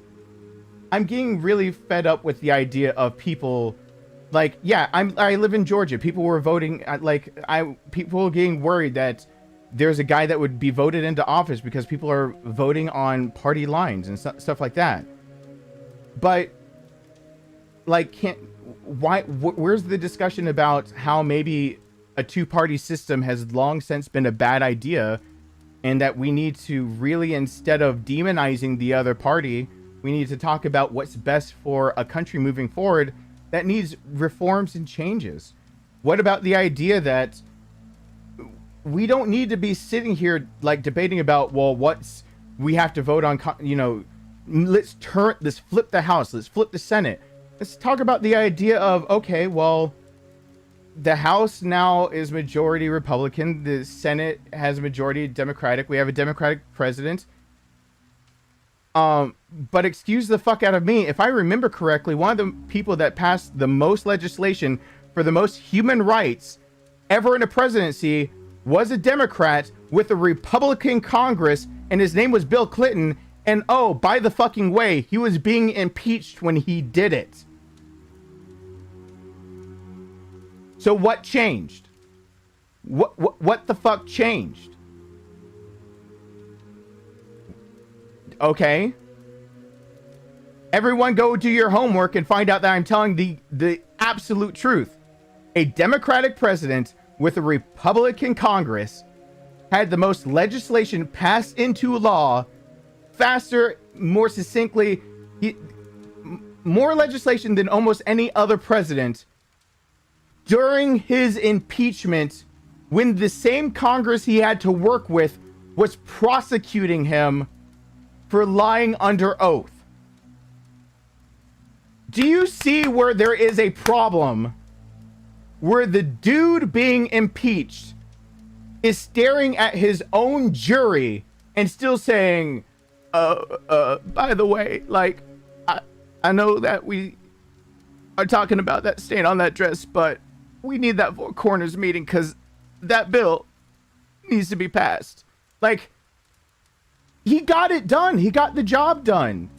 I'm getting really fed up with the idea of people like, yeah, I live in Georgia. People were voting, people getting worried that there's a guy that would be voted into office because people are voting on party lines and stuff like that. But like, where's the discussion about how maybe a two-party system has long since been a bad idea, and that we need to really, instead of demonizing the other party, we need to talk about what's best for a country moving forward that needs reforms and changes? What about the idea that we don't need to be sitting here like debating about, well, we have to vote on, you know, let's flip the House, let's flip the Senate. Let's talk about the idea of, okay, well, the House now is majority Republican, the Senate has a majority Democratic, we have a Democratic president. But excuse the fuck out of me, if I remember correctly, one of the people that passed the most legislation for the most human rights ever in a presidency was a Democrat with a Republican Congress, and his name was Bill Clinton. And oh, by the fucking way, he was being impeached when he did it. So what changed? What the fuck changed? Okay. Everyone go do your homework and find out that I'm telling the absolute truth. A Democratic president with a Republican Congress had the most legislation passed into law faster, more succinctly, more legislation than almost any other president during his impeachment, when the same Congress he had to work with was prosecuting him for lying under oath. Do you see where there is a problem where the dude being impeached is staring at his own jury and still saying, by the way, like, I know that we are talking about that stain on that dress, but we need that Four Corners meeting because that bill needs to be passed. Like, he got it done. He got the job done.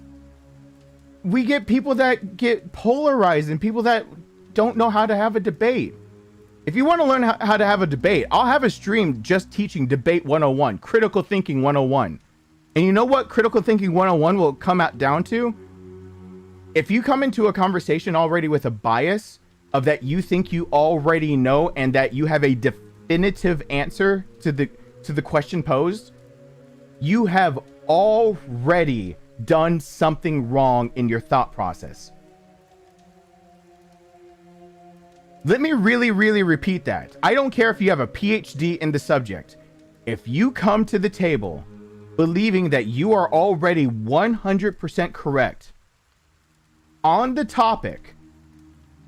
We get people that get polarized and people that don't know how to have a debate. If you want to learn how to have a debate, I'll have a stream just teaching debate 101, critical thinking 101. And you know what critical thinking 101 will come out down to? If you come into a conversation already with a bias of that you think you already know and that you have a definitive answer to the question posed, you have already done something wrong in your thought process. Let me really, really repeat that. I don't care if you have a PhD in the subject. If you come to the table believing that you are already 100% correct on the topic,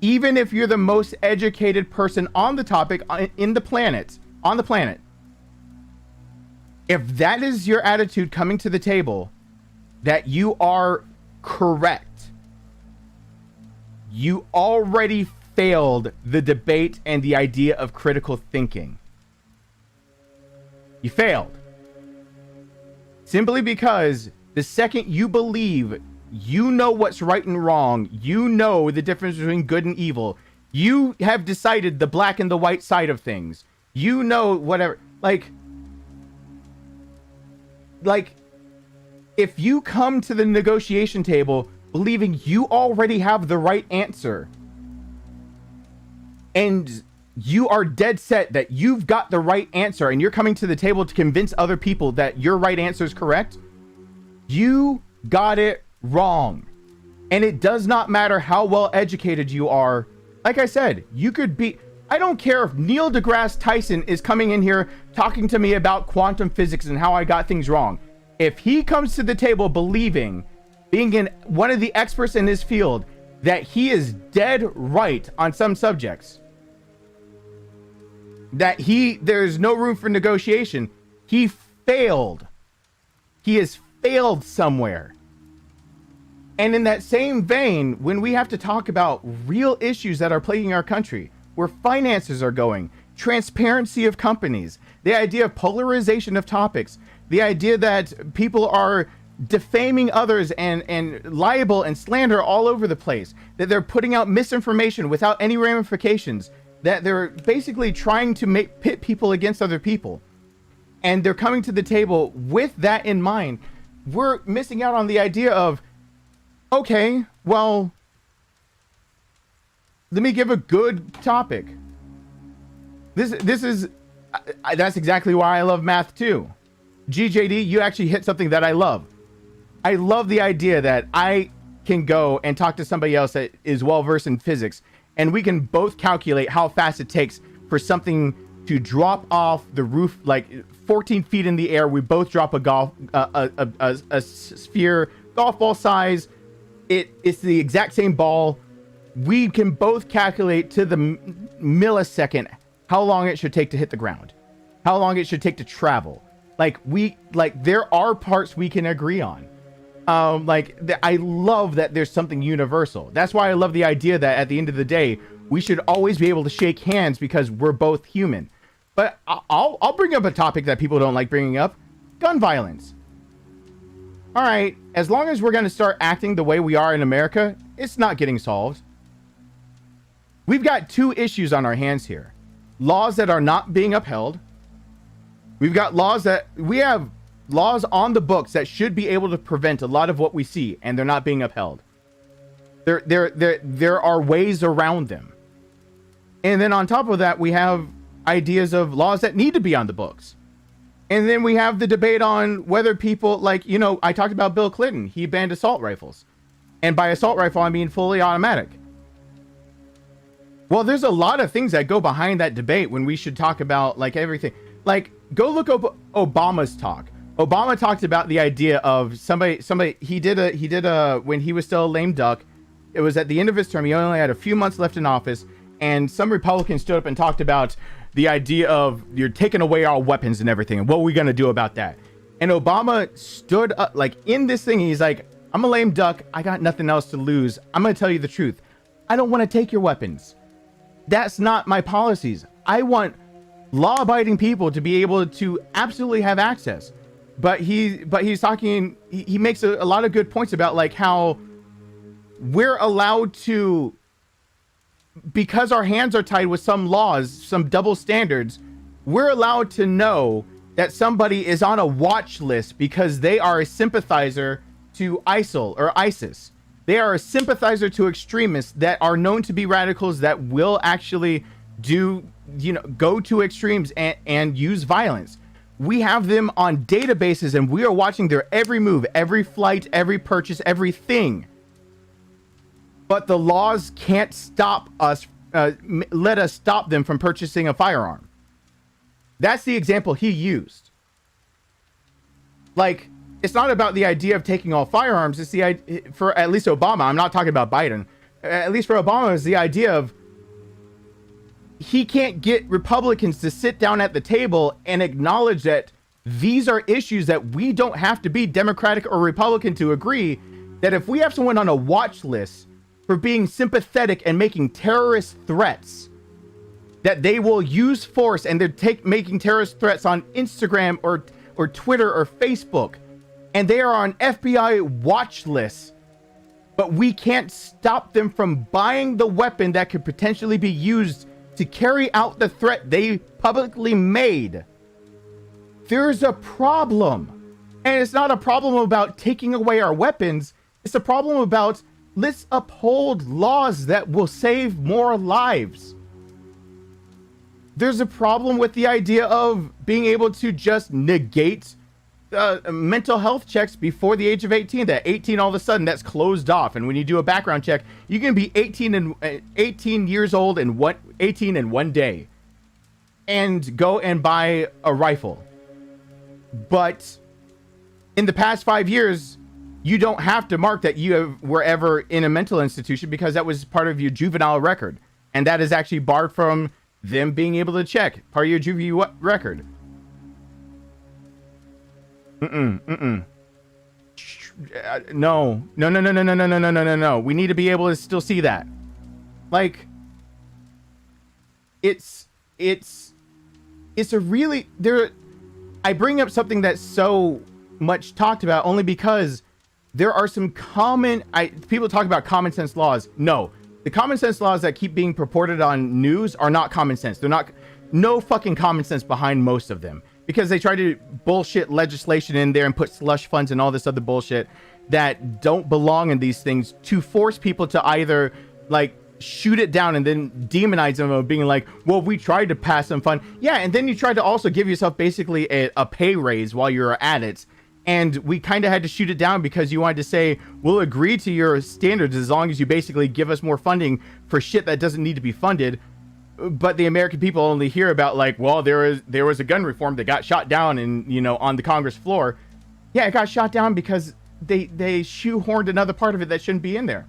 even if you're the most educated person on the topic on the planet, if that is your attitude coming to the table, that you are correct, you already failed the debate and the idea of critical thinking. You failed. Simply because the second you believe you know what's right and wrong, you know the difference between good and evil, you have decided the black and the white side of things, you know whatever, like if you come to the negotiation table believing you already have the right answer and you are dead set that you've got the right answer and you're coming to the table to convince other people that your right answer is correct, you got it wrong. And it does not matter how well educated you are. Like I said, you could be, I don't care if Neil deGrasse Tyson is coming in here talking to me about quantum physics and how I got things wrong. If he comes to the table believing, being one of the experts in his field, that he is dead right on some subjects, that there's no room for negotiation, he failed. He has failed somewhere. And in that same vein, when we have to talk about real issues that are plaguing our country, where finances are going, transparency of companies, the idea of polarization of topics, the idea that people are defaming others and libel and slander all over the place, that they're putting out misinformation without any ramifications, that they're basically trying to pit people against other people. And they're coming to the table with that in mind. We're missing out on the idea of, okay, well, let me give a good topic. That's exactly why I love math too. GJD, you actually hit something that I love. I love the idea that I can go and talk to somebody else that is well versed in physics, and we can both calculate how fast it takes for something to drop off the roof, like 14 feet in the air. We both drop a sphere, golf ball size. It's the exact same ball. We can both calculate to the millisecond how long it should take to hit the ground, how long it should take to travel. There are parts we can agree on. I love that there's something universal. That's why I love the idea that at the end of the day, we should always be able to shake hands because we're both human. But I'll bring up a topic that people don't like bringing up: gun violence. All right, as long as we're going to start acting the way we are in America, it's not getting solved. We've got two issues on our hands here: laws that are not being upheld. We have laws on the books that should be able to prevent a lot of what we see, and they're not being upheld. There are ways around them. And then on top of that, we have ideas of laws that need to be on the books. And then we have the debate on whether people, I talked about Bill Clinton. He banned assault rifles. And by assault rifle, I mean fully automatic. Well, there's a lot of things that go behind that debate when we should talk about everything. Go look up Obama's talk. Obama talked about the idea of somebody he did a when he was still a lame duck. It was at the end of his term. He only had a few months left in office, and some Republicans stood up and talked about the idea of you're taking away our weapons and everything, and what are we gonna do about that? And Obama stood up in this thing. He's like, I'm a lame duck. I got nothing else to lose. I'm gonna tell you the truth. I don't want to take your weapons. That's not my policies. I want law-abiding people to be able to absolutely have access. But he's talking. He makes a lot of good points about how we're allowed to, because our hands are tied with some laws, some double standards, we're allowed to know that somebody is on a watch list because they are a sympathizer to ISIL or ISIS. They are a sympathizer to extremists that are known to be radicals that will actually go to extremes and use violence. We have them on databases, and we are watching their every move, every flight, every purchase, everything. But the laws can't stop us, let us stop them from purchasing a firearm. That's the example he used. It's not about the idea of taking all firearms. It's the idea, for at least Obama, I'm not talking about Biden. at least for Obama, is the idea of he can't get Republicans to sit down at the table and acknowledge that these are issues that we don't have to be Democratic or Republican to agree that if we have someone on a watch list for being sympathetic and making terrorist threats, that they will use force, and they're making terrorist threats on Instagram or Twitter or Facebook, and they are on FBI watch lists, but we can't stop them from buying the weapon that could potentially be used to carry out the threat they publicly made. There's a problem. And it's not a problem about taking away our weapons. It's a problem about, let's uphold laws that will save more lives. There's a problem with the idea of being able to just negate mental health checks before the age of 18. That 18 all of a sudden that's closed off, and when you do a background check, you can be 18 years old and 18 in one day, and go and buy a rifle. But in the past 5 years, you don't have to mark that you were ever in a mental institution, because that was part of your juvenile record, and that is actually barred from them being able to check part of your juvie record. No. We need to be able to still see that. Like, it's a really, I bring up something that's so much talked about only because there are some people talk about common sense laws. No, the common sense laws that keep being purported on news are not common sense. They're not, no fucking common sense behind most of them, because they try to bullshit legislation in there and put slush funds and all this other bullshit that don't belong in these things to force people to either like shoot it down and then demonize them of being like, well, we tried to pass some fun. Yeah, and then you tried to also give yourself basically a pay raise while you were at it. And we kind of had to shoot it down because you wanted to say, we'll agree to your standards as long as you basically give us more funding for shit that doesn't need to be funded. But the American people only hear about like, well, there was a gun reform that got shot down on the Congress floor. Yeah, it got shot down because they shoehorned another part of it that shouldn't be in there.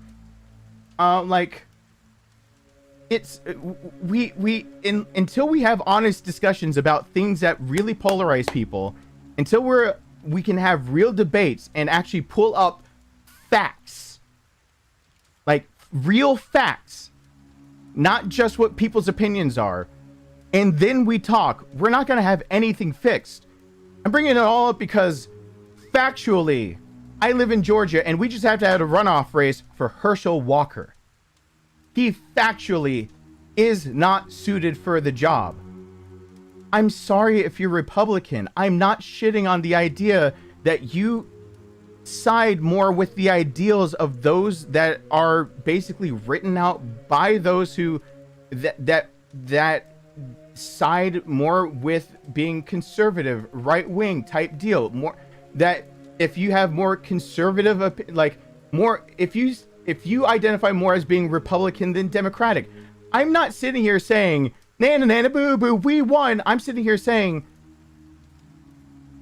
Until we have honest discussions about things that really polarize people, until we can have real debates and actually pull up facts, like real facts, not just what people's opinions are, and then we talk, we're not going to have anything fixed. I'm bringing it all up because factually, I live in Georgia, and we just have to have a runoff race for Herschel Walker. He factually is not suited for the job. I'm sorry if you're Republican. I'm not shitting on the idea that you side more with the ideals of those that are basically written out by those who that side more with being conservative, right-wing type deal. More that if you have more conservative, if you identify more as being Republican than Democratic. I'm not sitting here saying, nana nana boo boo, we won. I'm sitting here saying,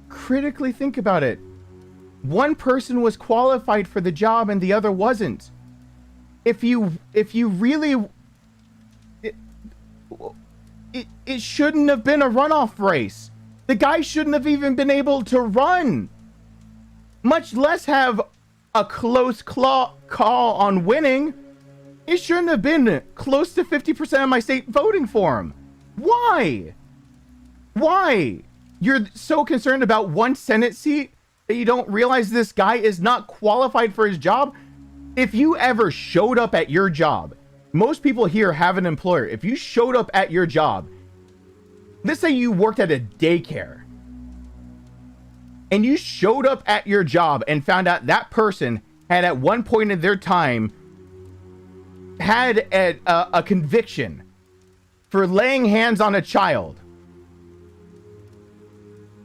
critically think about it. One person was qualified for the job and the other wasn't. If you really, it shouldn't have been a runoff race. The guy shouldn't have even been able to run, much less have a close call on winning. It shouldn't have been close to 50% of my state voting for him. Why? You're so concerned about one Senate seat that you don't realize this guy is not qualified for his job? If you ever showed up at your job, most people here have an employer. If you showed up at your job, let's say you worked at a daycare, and you showed up at your job and found out that person had at one point in their time had a conviction for laying hands on a child.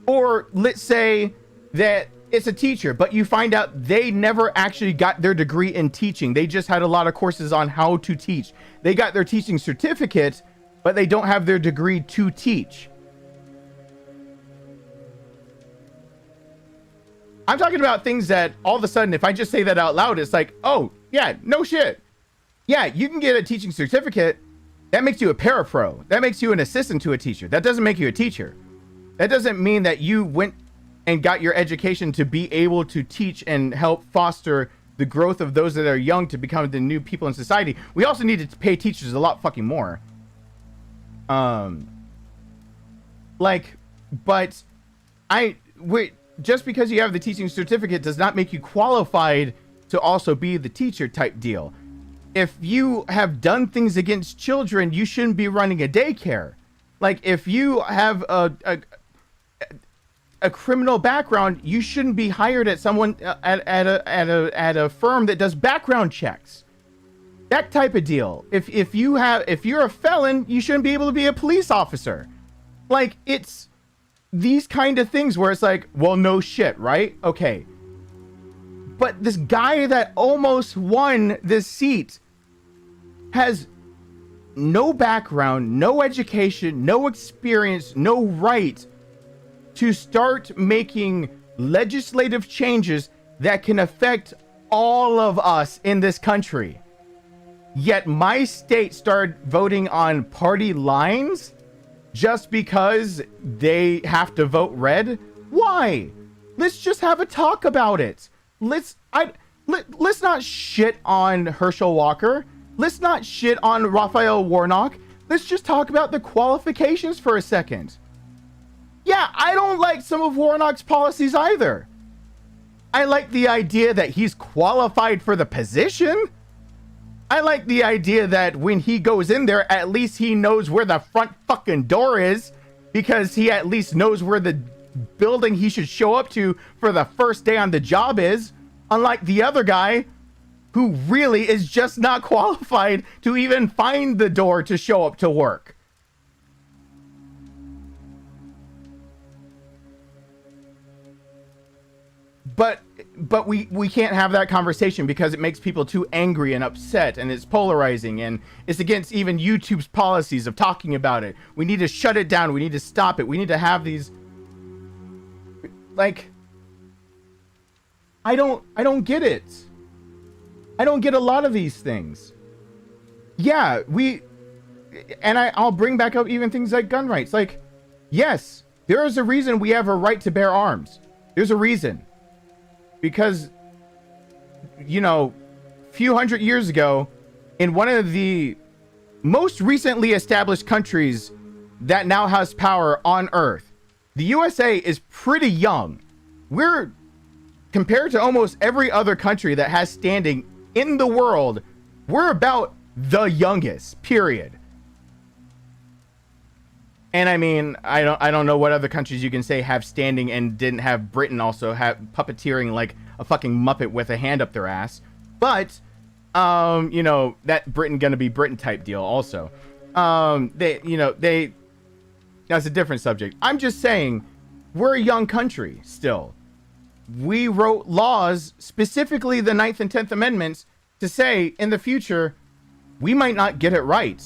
Or let's say that it's a teacher, but you find out they never actually got their degree in teaching. They just had a lot of courses on how to teach. They got their teaching certificate, but they don't have their degree to teach. I'm talking about things that all of a sudden, if I just say that out loud, it's like, oh, yeah, no shit. Yeah, you can get a teaching certificate. That makes you a parapro. That makes you an assistant to a teacher. That doesn't make you a teacher. That doesn't mean that you went and got your education to be able to teach and help foster the growth of those that are young to become the new people in society. We also need to pay teachers a lot fucking more. Just because you have the teaching certificate does not make you qualified to also be the teacher type deal. If you have done things against children, you shouldn't be running a daycare. Like, if you have a criminal background, you shouldn't be hired at someone at a firm that does background checks. That type of deal. If you're a felon, you shouldn't be able to be a police officer. Like, it's these kind of things where it's like, well, no shit, right? Okay. But this guy that almost won this seat has no background, no education, no experience, no right to start making legislative changes that can affect all of us in this country. Yet my state started voting on party lines just because they have to vote red. Why? Let's just have a talk about it. Let's not shit on Herschel Walker. Let's not shit on Raphael Warnock. Let's just talk about the qualifications for a second. Yeah, I don't like some of Warnock's policies either. I like the idea that he's qualified for the position. I like the idea that when he goes in there, at least he knows where the front fucking door is, because he at least knows where the building he should show up to for the first day on the job is, unlike the other guy who really is just not qualified to even find the door to show up to work. But we can't have that conversation because it makes people too angry and upset, and it's polarizing, and it's against even YouTube's policies of talking about it. We need to shut it down. We need to stop it. We need to have these, like, I don't get it. I don't get a lot of these things. Yeah, I'll bring back up even things like gun rights. Like, yes, there is a reason we have a right to bear arms. There's a reason. Because, you know, a few hundred years ago, in one of the most recently established countries that now has power on Earth, the USA is pretty young. We're, compared to almost every other country that has standing in the world, we're about the youngest, period. And I mean, I don't know what other countries you can say have standing and didn't have Britain also have puppeteering like a fucking Muppet with a hand up their ass. But, you know, that Britain gonna be Britain type deal also. That's a different subject. I'm just saying, we're a young country still. We wrote laws, specifically the 9th and 10th Amendments, to say in the future, we might not get it right.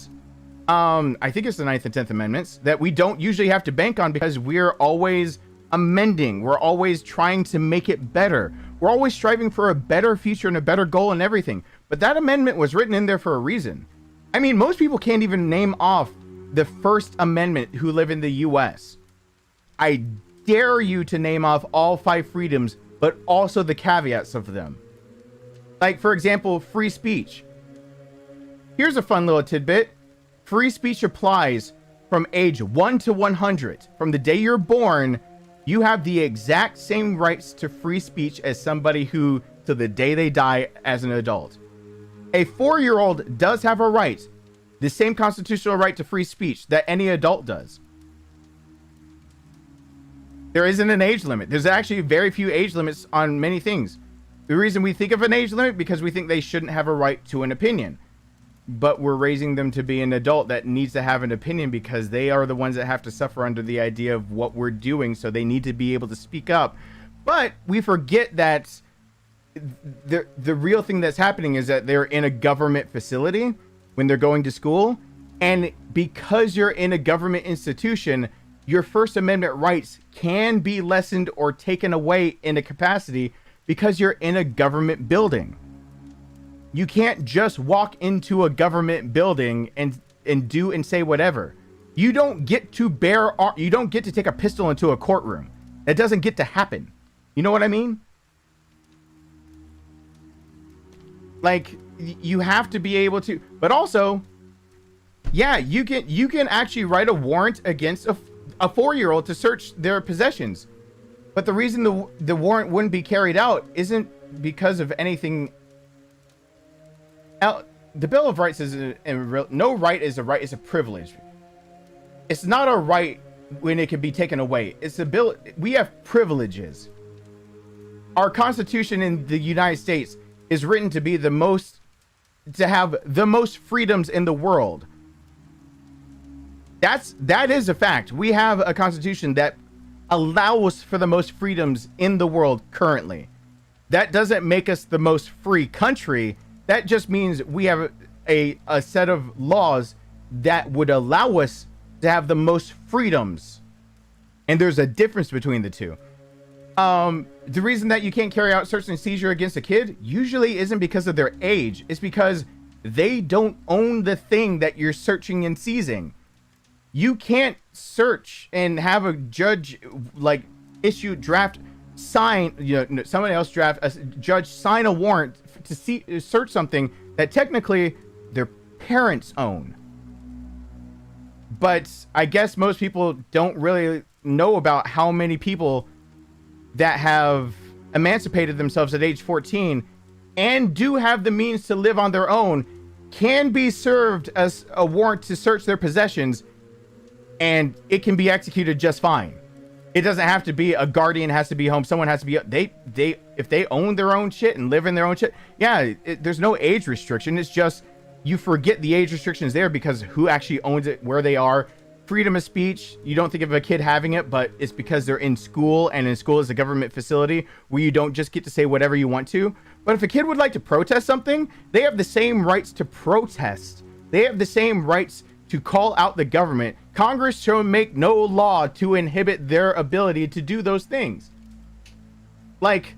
I think it's the 9th and 10th Amendments that we don't usually have to bank on because we're always amending. We're always trying to make it better. We're always striving for a better future and a better goal and everything. But that amendment was written in there for a reason. I mean, most people can't even name off the First Amendment who live in the US. I dare you to name off all 5 freedoms, but also the caveats of them. Like, for example, free speech. Here's a fun little tidbit. Free speech applies from age 1 to 100. From the day you're born, you have the exact same rights to free speech as somebody who, to the day they die as an adult. A 4-year-old does have a right, the same constitutional right to free speech that any adult does. There isn't an age limit. There's actually very few age limits on many things. The reason we think of an age limit because we think they shouldn't have a right to an opinion. But we're raising them to be an adult that needs to have an opinion because they are the ones that have to suffer under the idea of what we're doing, so they need to be able to speak up. But we forget that the real thing that's happening is that they're in a government facility when they're going to school, and because you're in a government institution, your First Amendment rights can be lessened or taken away in a capacity because you're in a government building. You can't just walk into a government building and do and say whatever. You don't get to you don't get to take a pistol into a courtroom. That doesn't get to happen. You know what I mean? Like, you have to be able to, but also, yeah, you can actually write a warrant against a 4-year-old to search their possessions. But the reason the warrant wouldn't be carried out isn't because of anything else. The Bill of Rights is no right is a right, it's a privilege. It's not a right when it can be taken away. It's a bill. We have privileges. Our Constitution in the United States is written to be to have the most freedoms in the world. That is a fact. We have a Constitution that allows for the most freedoms in the world currently. That doesn't make us the most free country. That just means we have a set of laws that would allow us to have the most freedoms. And there's a difference between the two. The reason that you can't carry out search and seizure against a kid usually isn't because of their age. It's because they don't own the thing that you're searching and seizing. You can't search and have a judge like issue sign, somebody else draft a judge sign a warrant to search something that technically their parents own. But I guess most people don't really know about how many people that have emancipated themselves at age 14 and do have the means to live on their own can be served as a warrant to search their possessions, and it can be executed just fine. It doesn't have to be a guardian has to be home. Someone has to be, if they own their own shit and live in their own shit. Yeah, there's no age restriction. It's just, you forget the age restriction is there because who actually owns it, where they are. Freedom of speech, you don't think of a kid having it, but it's because they're in school, and in school is a government facility where you don't just get to say whatever you want to. But if a kid would like to protest something, they have the same rights to protest. They have the same rights to call out the government. Congress shall make no law to inhibit their ability to do those things. Like,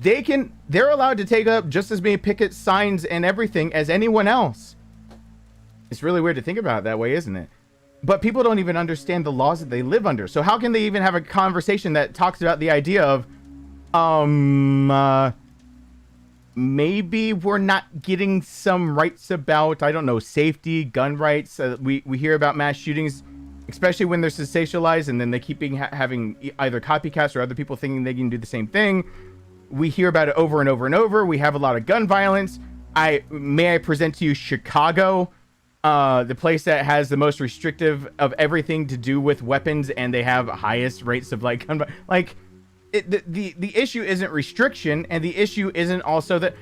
they're allowed to take up just as many picket signs and everything as anyone else. It's really weird to think about it that way, isn't it? But people don't even understand the laws that they live under. So how can they even have a conversation that talks about the idea of, maybe we're not getting some rights about, I don't know, safety, gun rights. We hear about mass shootings, especially when they're sensationalized, and then they keep having either copycats or other people thinking they can do the same thing. We hear about it over and over and over. We have a lot of gun violence. May I present to you Chicago, the place that has the most restrictive of everything to do with weapons, and they have highest rates of like gun. Like, the issue isn't restriction, and the issue isn't also that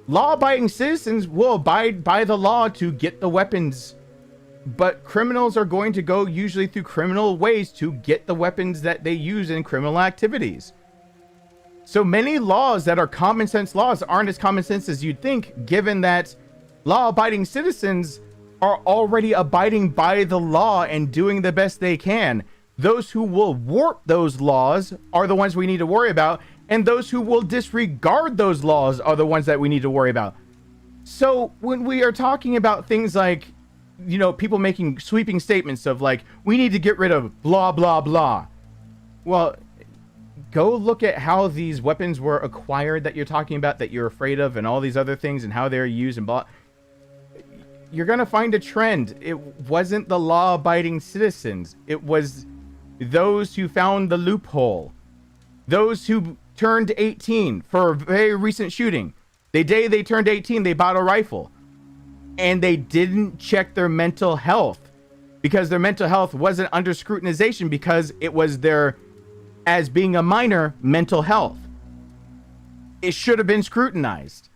law-abiding citizens will abide by the law to get the weapons, but criminals are going to go usually through criminal ways to get the weapons that they use in criminal activities. So many laws that are common sense laws aren't as common sense as you'd think, given that law-abiding citizens are already abiding by the law and doing the best they can. Those who will warp those laws are the ones we need to worry about, and those who will disregard those laws are the ones that we need to worry about. So when we are talking about things like, people making sweeping statements of like, we need to get rid of blah, blah, blah. Well, go look at how these weapons were acquired that you're talking about, that you're afraid of, and all these other things, and how they're used and blah. You're going to find a trend. It wasn't the law-abiding citizens. It was those who found the loophole. Those who turned 18 for a very recent shooting. The day they turned 18, they bought a rifle. And they didn't check their mental health, because their mental health wasn't under scrutinization, because it was their, as being a minor, mental health. It should have been scrutinized.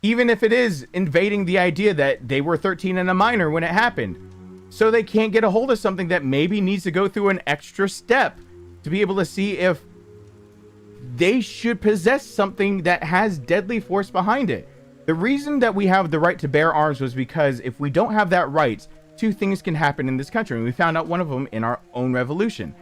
Even if it is invading the idea that they were 13 and a minor when it happened. So they can't get a hold of something that maybe needs to go through an extra step to be able to see if they should possess something that has deadly force behind it. The reason that we have the right to bear arms was because if we don't have that right, two things can happen in this country. And we found out one of them in our own revolution.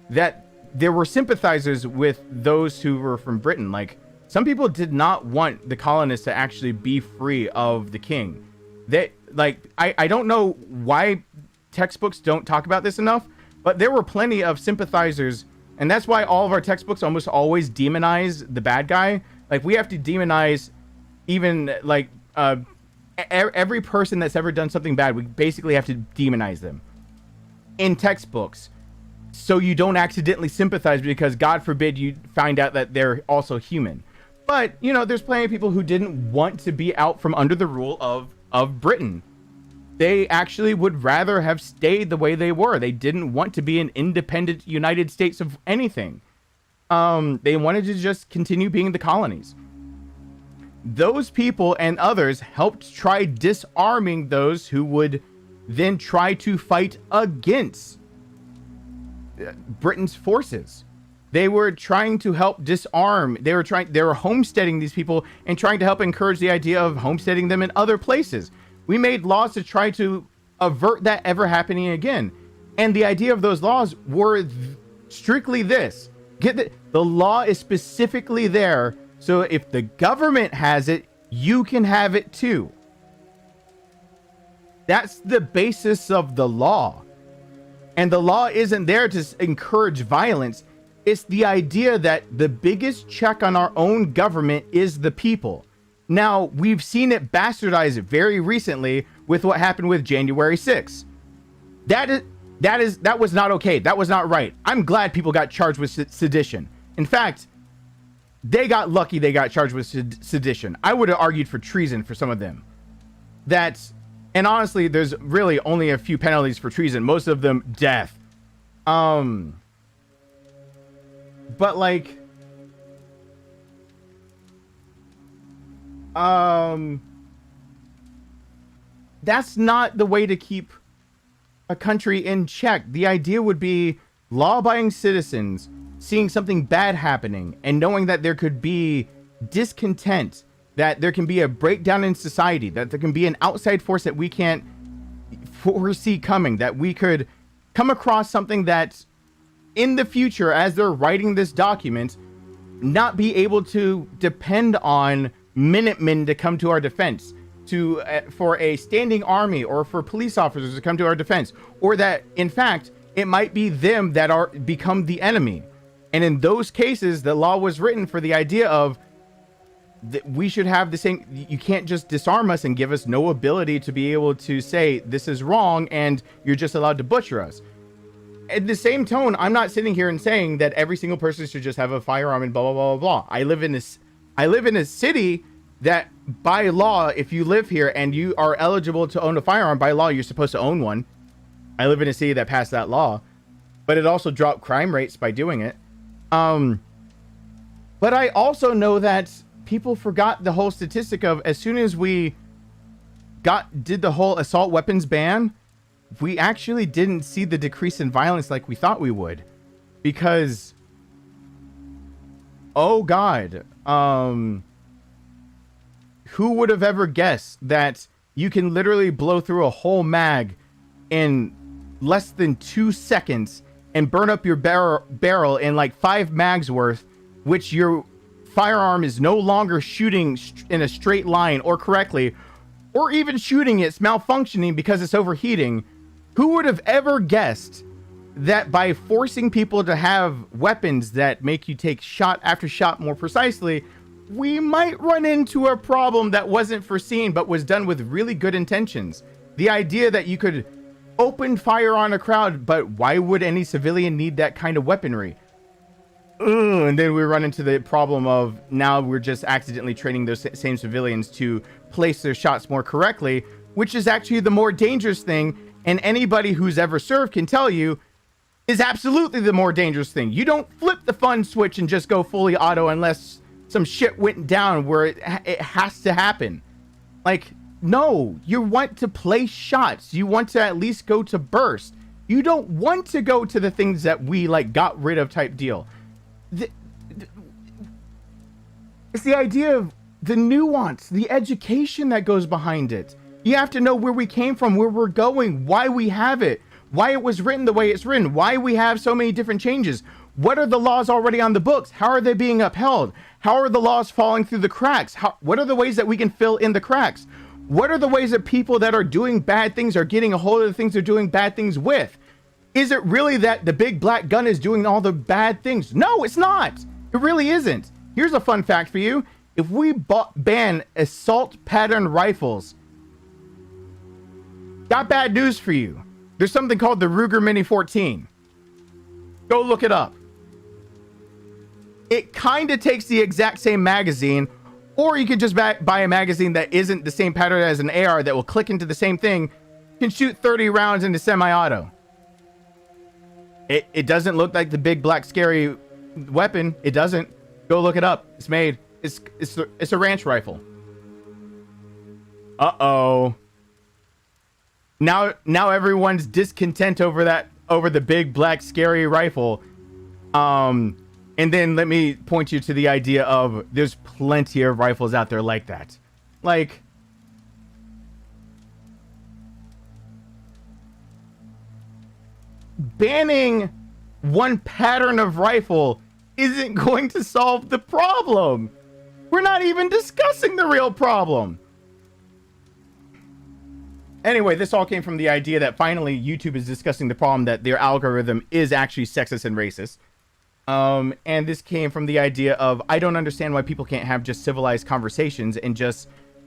That there were sympathizers with those who were from Britain, like Some people did not want the colonists to actually be free of the king. They, like, I don't know why textbooks don't talk about this enough, but there were plenty of sympathizers, and that's why all of our textbooks almost always demonize the bad guy. Like, we have to demonize even, like, every person that's ever done something bad. We basically have to demonize them in textbooks, so you don't accidentally sympathize, because God forbid you find out that they're also human. But, you know, there's plenty of people who didn't want to be out from under the rule of Britain. They actually would rather have stayed the way they were. They didn't want to be an independent United States of anything. They wanted to just continue being the colonies. Those people and others helped try disarming those who would then try to fight against Britain's forces. They were trying to help disarm. They were homesteading these people and trying to help encourage the idea of homesteading them in other places. We made laws to try to avert that ever happening again. And the idea of those laws were strictly this. The law is specifically there, so if the government has it, you can have it too. That's the basis of the law. And the law isn't there to encourage violence. It's the idea that the biggest check on our own government is the people. Now, we've seen it bastardized very recently with what happened with January 6th. That was not okay. That was not right. I'm glad people got charged with sedition. In fact, they got lucky they got charged with sedition. I would have argued for treason for some of them. And honestly, there's really only a few penalties for treason. Most of them, death. But like, that's not the way to keep a country in check. The idea would be law-abiding citizens seeing something bad happening and knowing that there could be discontent, that there can be a breakdown in society, that there can be an outside force that we can't foresee coming, that we could come across something that in the future, as they're writing this document, not be able to depend on Minutemen to come to our defense, for a standing army or for police officers to come to our defense, or that in fact it might be them that become the enemy. And in those cases, the law was written for the idea of that we should have the same. You can't just disarm us and give us no ability to be able to say this is wrong and you're just allowed to butcher us. At the same tone, I'm not sitting here and saying that every single person should just have a firearm and blah blah blah blah blah. I live in a city that by law, if you live here and you are eligible to own a firearm, by law you're supposed to own one. I live in a city that passed that law, but it also dropped crime rates by doing it. But I also know that people forgot the whole statistic of, as soon as we did the whole assault weapons ban, we actually didn't see the decrease in violence like we thought we would, because, oh God, who would have ever guessed that you can literally blow through a whole mag in less than 2 seconds and burn up your barrel in like 5 mags worth, which your firearm is no longer shooting in a straight line or correctly, or even shooting it's malfunctioning because it's overheating. Who would have ever guessed that by forcing people to have weapons that make you take shot after shot more precisely, we might run into a problem that wasn't foreseen but was done with really good intentions? The idea that you could open fire on a crowd, but why would any civilian need that kind of weaponry? And then we run into the problem of now we're just accidentally training those same civilians to place their shots more correctly, which is actually the more dangerous thing. And anybody who's ever served can tell you is absolutely the more dangerous thing. You don't flip the fun switch and just go fully auto unless some shit went down where it has to happen. Like, no, you want to place shots. You want to at least go to burst. You don't want to go to the things that we like got rid of type deal. It's the idea of the nuance, the education that goes behind it. You have to know where we came from, where we're going, why we have it, why it was written the way it's written, why we have so many different changes, What are the laws already on the books? How are they being upheld? How are the laws falling through the cracks? What are the ways that we can fill in the cracks? What are the ways that people that are doing bad things are getting a hold of the things they're doing bad things with? Is it really that the big black gun is doing all the bad things? No, it's not. It really isn't. Here's a fun fact for you. If we ban assault pattern rifles, got bad news for you. There's something called the Ruger Mini 14. Go look it up. It kind of takes the exact same magazine, or you can just buy a magazine that isn't the same pattern as an AR that will click into the same thing, can shoot 30 rounds into semi-auto. It doesn't look like the big black scary weapon. It doesn't. Go look it up. It's made. It's a ranch rifle. Uh-oh. Now everyone's discontent over the big black scary rifle. And then let me point you to the idea of there's plenty of rifles out there like that. Like, banning one pattern of rifle isn't going to solve the problem. We're not even discussing the real problem. Anyway, this all came from the idea that finally YouTube is discussing the problem that their algorithm is actually sexist and racist. And this came from the idea of, I don't understand why people can't have just civilized conversations and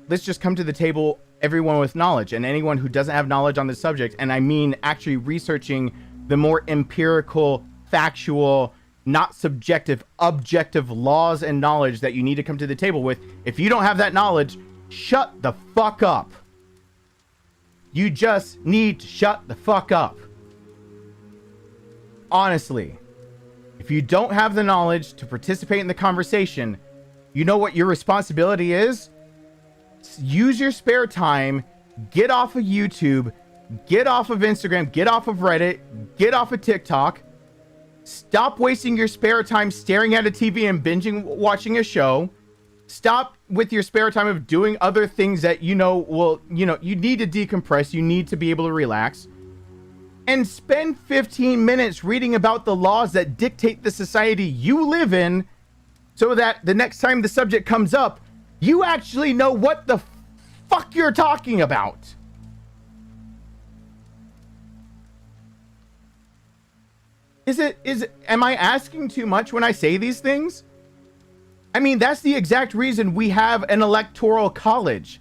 let's just come to the table, everyone with knowledge, and anyone who doesn't have knowledge on the subject. And I mean, actually researching the more empirical, factual, not subjective, objective laws and knowledge that you need to come to the table with. If you don't have that knowledge, shut the fuck up. You just need to shut the fuck up. Honestly, if you don't have the knowledge to participate in the conversation, you know what your responsibility is? Use your spare time, get off of YouTube, get off of Instagram, get off of Reddit, get off of TikTok. Stop wasting your spare time staring at a TV and watching a show. Stop with your spare time of doing other things that you need to decompress. You need to be able to relax. And spend 15 minutes reading about the laws that dictate the society you live in, so that the next time the subject comes up, you actually know what the fuck you're talking about. Am I asking too much when I say these things? I mean, that's the exact reason we have an electoral college,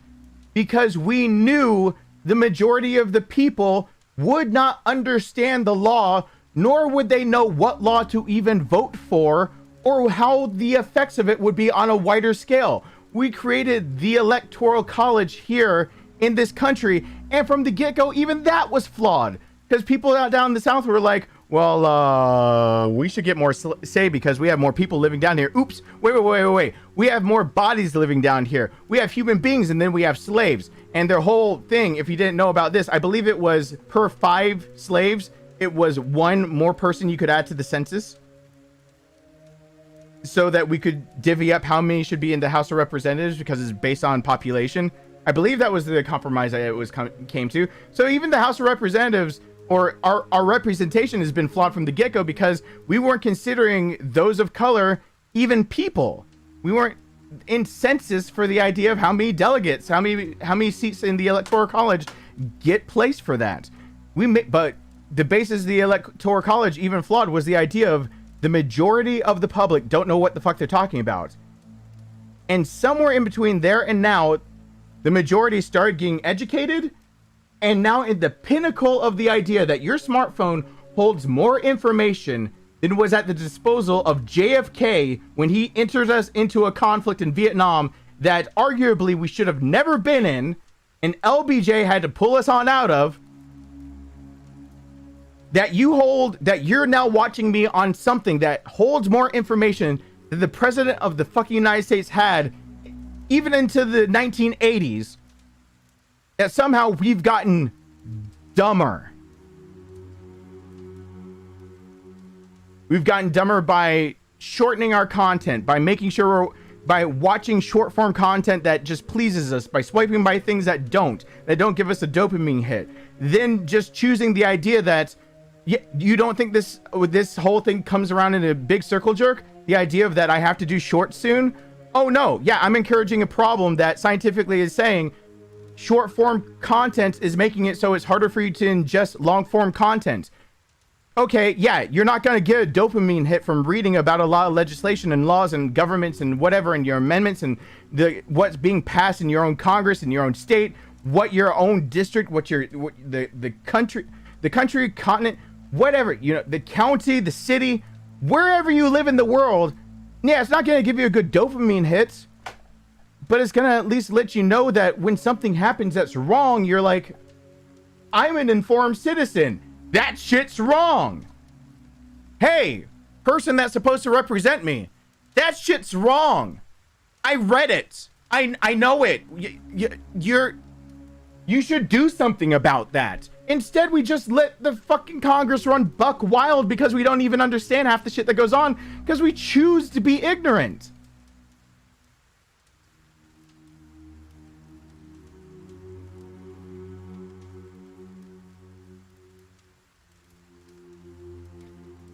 because we knew the majority of the people would not understand the law, nor would they know what law to even vote for or how the effects of it would be on a wider scale. We created the electoral college here in this country, and from the get-go, even that was flawed, because people out down in the South were like, well, we should get more say because we have more people living down here. Oops, wait. We have more bodies living down here. We have human beings, and then we have slaves. And their whole thing, if you didn't know about this, I believe it was per 5 slaves, it was 1 more person you could add to the census, so that we could divvy up how many should be in the House of Representatives, because it's based on population. I believe that was the compromise that it came to. So even the House of Representatives, or our representation, has been flawed from the get-go, because we weren't considering those of color even people. We weren't in census for the idea of how many delegates, how many seats in the electoral college get placed for that. But the basis of the electoral college, even flawed, was the idea of the majority of the public don't know what the fuck they're talking about. And somewhere in between there and now, the majority started getting educated. And now in the pinnacle of the idea that your smartphone holds more information than was at the disposal of JFK when he entered us into a conflict in Vietnam that arguably we should have never been in, and LBJ had to pull us on out of, that you're now watching me on something that holds more information than the president of the fucking United States had even into the 1980s, that somehow we've gotten dumber. We've gotten dumber by shortening our content, by making sure by watching short form content that just pleases us, by swiping by things that don't give us a dopamine hit, then just choosing the idea that You don't think this whole thing comes around in a big circle jerk? The idea of that I have to do short soon? Oh no, yeah, I'm encouraging a problem that scientifically is saying short form content is making it so it's harder for you to ingest long form content. Okay, yeah, you're not going to get a dopamine hit from reading about a lot of legislation and laws and governments and whatever, and your amendments and what's being passed in your own Congress, in your own state, what your own district, the country, continent, whatever, the county, the city, wherever you live in the world. Yeah, it's not going to give you a good dopamine hit, but it's going to at least let you know that when something happens that's wrong, you're like, I'm an informed citizen. That shit's wrong. Hey, person that's supposed to represent me, that shit's wrong. I read it. I know it. You should do something about that. Instead, we just let the fucking Congress run buck wild because we don't even understand half the shit that goes on because we choose to be ignorant.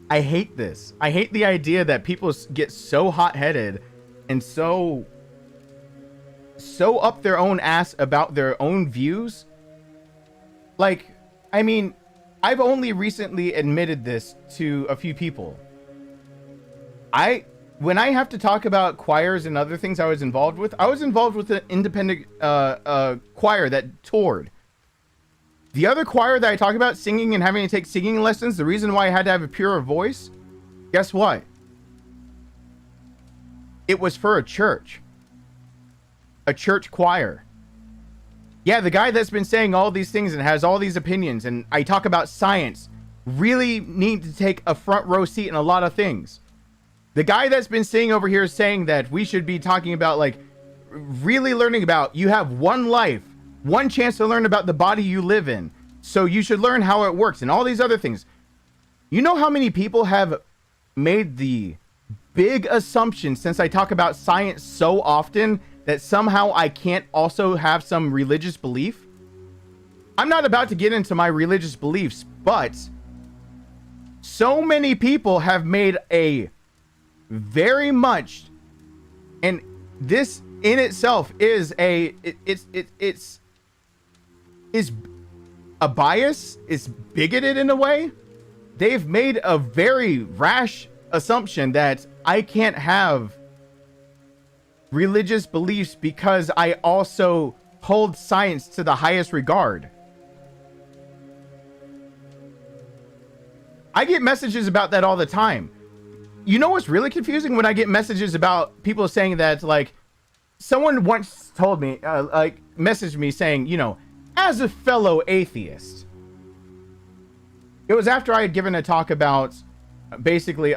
I hate this. I hate the idea that people get so hot-headed and so up their own ass about their own views. Like, I mean, I've only recently admitted this to a few people. When I have to talk about choirs and other things I was involved with an independent choir that toured. The other choir that I talk about, singing and having to take singing lessons, the reason why I had to have a purer voice, guess what? It was for a church choir. Yeah, the guy that's been saying all these things and has all these opinions, and I talk about science, really need to take a front row seat in a lot of things. The guy that's been sitting over here saying that we should be talking about, like, really learning about, you have one life, one chance to learn about the body you live in, so you should learn how it works and all these other things. You know how many people have made the big assumption, since I talk about science so often, that somehow I can't also have some religious belief? I'm not about to get into my religious beliefs, but so many people have made a very much, and this in itself is it's a bias, is bigoted in a way. They've made a very rash assumption that I can't have religious beliefs because I also hold science to the highest regard. I get messages about that all the time. You know what's really confusing? When I get messages about people saying that, like, someone once told me, messaged me saying, as a fellow atheist. It was after I had given a talk about basically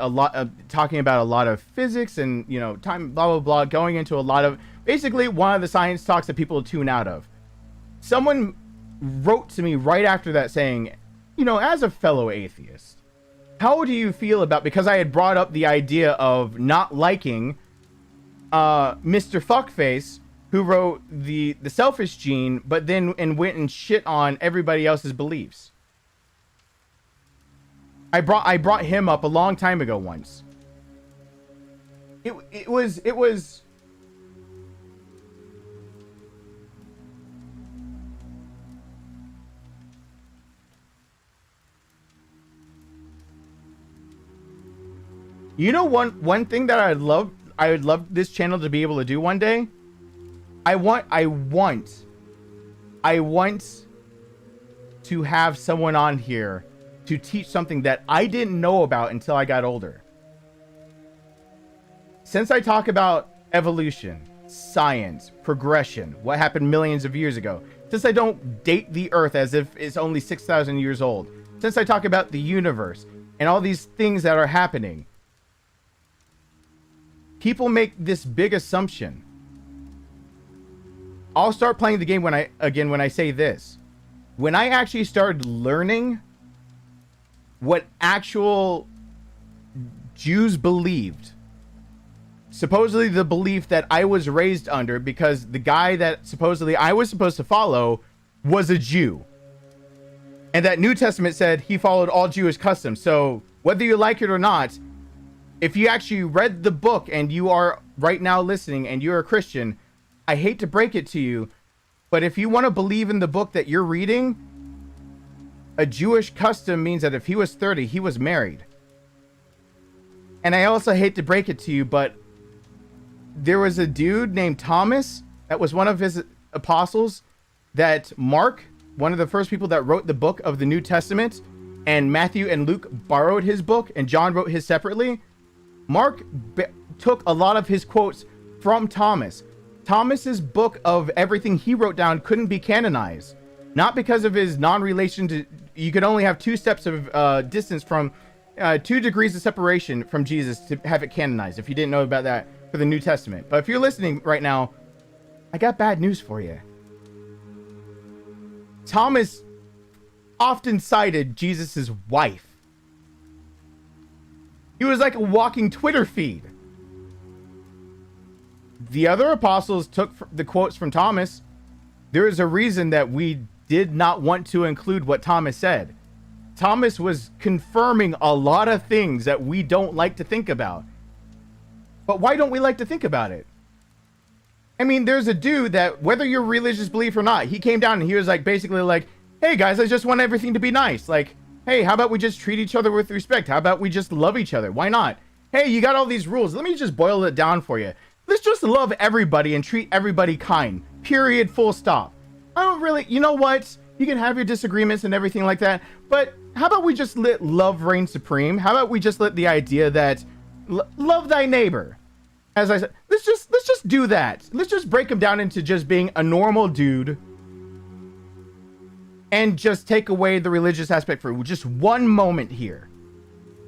talking about a lot of physics and, time, blah, blah, blah, going into a lot of, basically one of the science talks that people tune out of. Someone wrote to me right after that saying, as a fellow atheist, how do you feel about, because I had brought up the idea of not liking Mr. Fuckface, who wrote the selfish gene, but then went and shit on everybody else's beliefs. I brought him up a long time ago once. It was one thing that I would love this channel to be able to do one day. I want to have someone on here to teach something that I didn't know about until I got older. Since I talk about evolution, science, progression, what happened millions of years ago, since I don't date the Earth as if it's only 6,000 years old, since I talk about the universe and all these things that are happening, people make this big assumption. I'll start playing the game when I say this. When I actually started learning what actual Jews believed, supposedly the belief that I was raised under, because the guy that supposedly I was supposed to follow was a Jew. And that New Testament said he followed all Jewish customs. So whether you like it or not, if you actually read the book and you are right now listening and you're a Christian, I hate to break it to you, but if you want to believe in the book that you're reading, a Jewish custom means that if he was 30, he was married. And I also hate to break it to you, but there was a dude named Thomas that was one of his apostles that Mark, one of the first people that wrote the book of the New Testament, and Matthew and Luke borrowed his book and John wrote his separately. Mark took a lot of his quotes from Thomas. Thomas's book of everything he wrote down couldn't be canonized, not because of his non-relation to, you could only have 2 steps of distance from 2 degrees of separation from Jesus to have it canonized, if you didn't know about that for the New Testament. But if you're listening right now, I got bad news for you. Thomas often cited Jesus's wife. He was like a walking Twitter feed. The other apostles took the quotes from Thomas. There is a reason that we did not want to include what Thomas said. Thomas was confirming a lot of things that we don't like to think about. But why don't we like to think about it? I mean, there's a dude that, whether you're religious belief or not, he came down and he was like, basically like, hey guys, I just want everything to be nice. Like, hey, how about we just treat each other with respect? How about we just love each other? Why not? Hey, you got all these rules. Let me just boil it down for you. Let's just love everybody and treat everybody kind. Period. Full stop. I don't really, you know what? You can have your disagreements and everything like that, but how about we just let love reign supreme? How about we just let the idea that love thy neighbor? As I said, let's just do that. Let's just break him down into just being a normal dude and just take away the religious aspect for just one moment here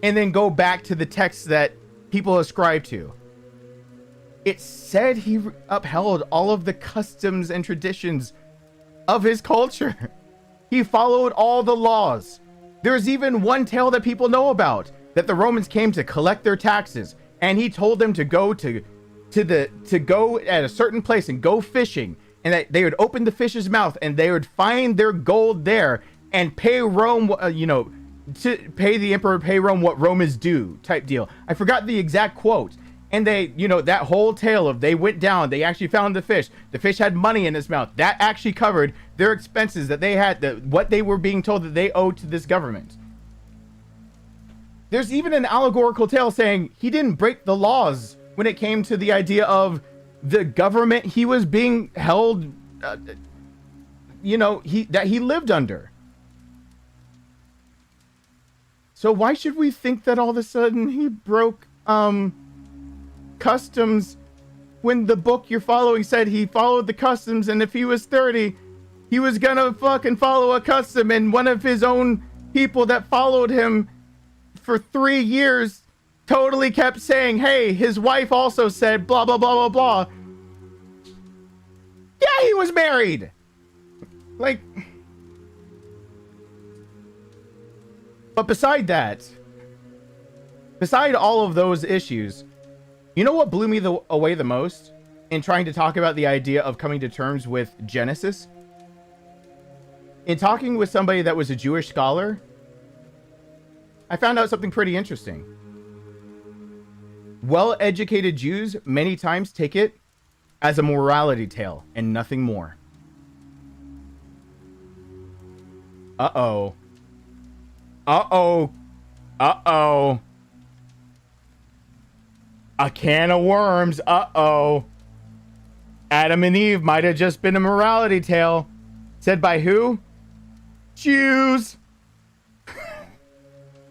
and then go back to the text that people ascribe to. It said he upheld all of the customs and traditions of his culture. He followed all the laws. There's even one tale that people know about, that the Romans came to collect their taxes, and he told them to go to go at a certain place and go fishing, and that they would open the fish's mouth and they would find their gold there and pay Rome, to pay the emperor, pay Rome what Rome is due type deal. I forgot the exact quote. And they, that whole tale of they went down, they actually found the fish had money in its mouth. That actually covered their expenses that they had, what they were being told that they owed to this government. There's even an allegorical tale saying he didn't break the laws when it came to the idea of the government he was being held, that he lived under. So why should we think that all of a sudden he broke, customs when the book you're following said he followed the customs, and if he was 30 he was gonna fucking follow a custom, and one of his own people that followed him for 3 years totally kept saying, hey, his wife also said blah blah blah blah blah. Yeah, he was married. Like, but beside all of those issues, you know what blew me away the most in trying to talk about the idea of coming to terms with Genesis? In talking with somebody that was a Jewish scholar, I found out something pretty interesting. Well-educated Jews many times take it as a morality tale and nothing more. Uh-oh. Uh-oh. Uh-oh. A can of worms. Uh-oh. Adam and Eve might have just been a morality tale. Said by who? Jews.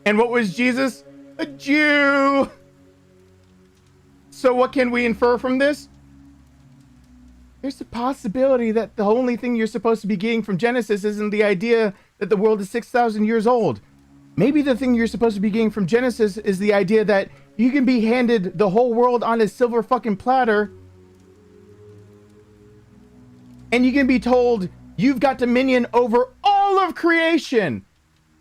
And what was Jesus? A Jew. So what can we infer from this? There's a possibility that the only thing you're supposed to be getting from Genesis isn't the idea that the world is 6,000 years old. Maybe the thing you're supposed to be getting from Genesis is the idea that you can be handed the whole world on a silver fucking platter, and you can be told you've got dominion over all of creation,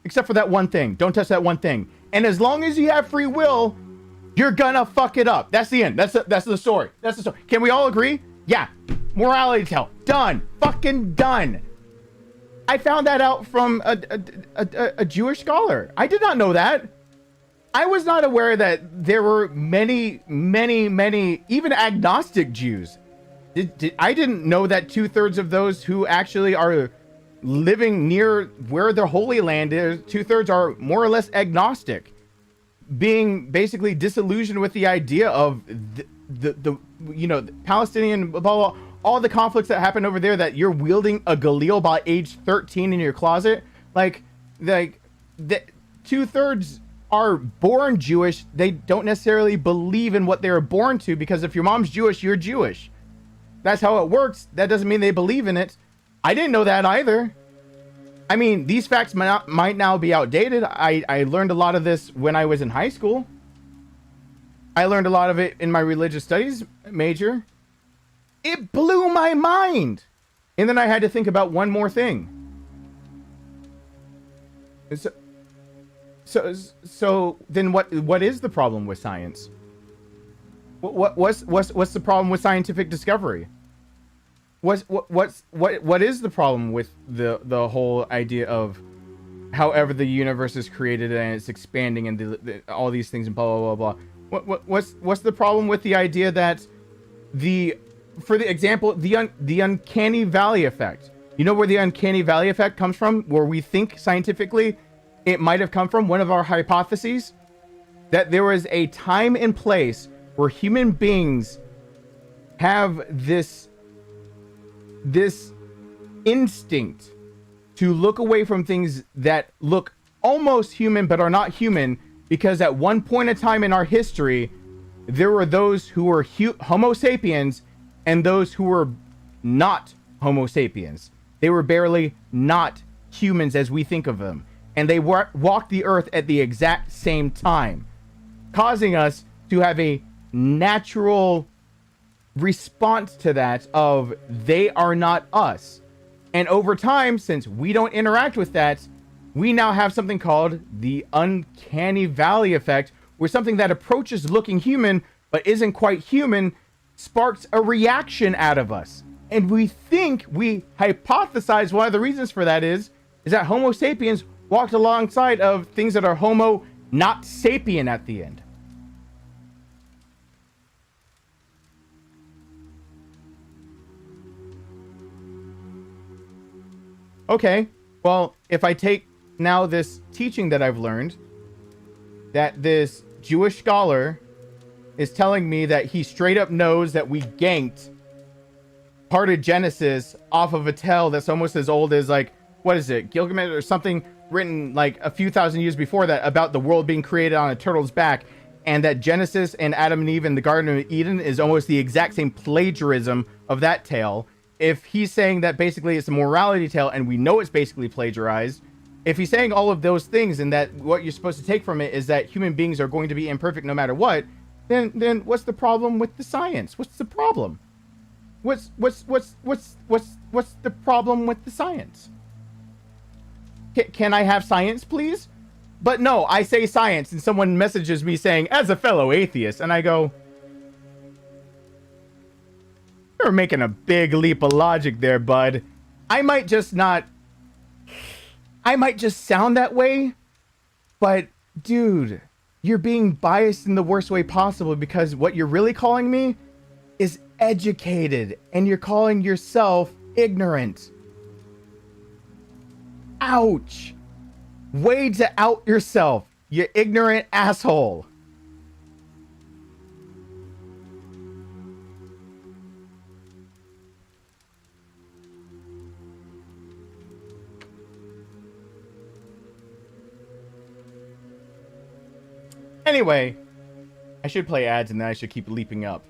except for that one thing. Don't touch that one thing. And as long as you have free will, you're gonna fuck it up. That's the end. That's the story. That's the story. Can we all agree? Yeah. Morality tale. Done. Fucking done. I found that out from a Jewish scholar. I did not know that. I was not aware that there were many, even agnostic Jews. I didn't know that 2/3 of those who actually are living near where the Holy Land is, 2/3 are more or less agnostic, being basically disillusioned with the idea of the Palestinian, blah, blah, all the conflicts that happen over there, that you're wielding a Galil by age 13 in your closet. Like the 2/3 are born Jewish. They don't necessarily believe in what they were born to, because if your mom's Jewish, you're Jewish. That's how it works. That doesn't mean they believe in it. I didn't know that either. I mean, these facts might now be outdated. I learned a lot of this when I was in high school. I learned a lot of it in my religious studies major. It blew my mind. And then I had to think about one more thing. So then what is the problem with science? What's the problem with scientific discovery? What is the problem with the whole idea of however the universe is created and it's expanding and all these things and blah blah blah blah? What's the problem with the idea that for example the uncanny valley effect? You know where the uncanny valley effect comes from? Where we think scientifically it might have come from? One of our hypotheses, that there was a time and place where human beings have this instinct to look away from things that look almost human but are not human, because at one point in time in our history there were those who were Homo sapiens and those who were not Homo sapiens. They were barely not humans as we think of them, and they walked the earth at the exact same time, causing us to have a natural response to that of they are not us. And over time, since we don't interact with that, we now have something called the uncanny valley effect, where something that approaches looking human but isn't quite human sparks a reaction out of us. And we hypothesize one of the reasons for that is that Homo sapiens walked alongside of things that are Homo not sapien at the end. Okay, well, if I take now this teaching that I've learned, that this Jewish scholar is telling me that he straight up knows that we ganked part of Genesis off of a tale that's almost as old as, like, what is it, Gilgamesh or something, written like a few thousand years before that, about the world being created on a turtle's back, and that Genesis and Adam and Eve in the Garden of Eden is almost the exact same plagiarism of that tale. If he's saying that basically it's a morality tale and we know it's basically plagiarized, if he's saying all of those things and that what you're supposed to take from it is that human beings are going to be imperfect no matter what, then what's the problem with the science? What's the problem? What's the problem with the science? Can I have science, please? But no, I say science and someone messages me saying, as a fellow atheist, and I go, you're making a big leap of logic there, bud. I might just sound that way, but dude, you're being biased in the worst way possible, because what you're really calling me is educated and you're calling yourself ignorant. Ouch. Way to out yourself, you ignorant asshole. Anyway, I should play ads and then I should keep leaping up.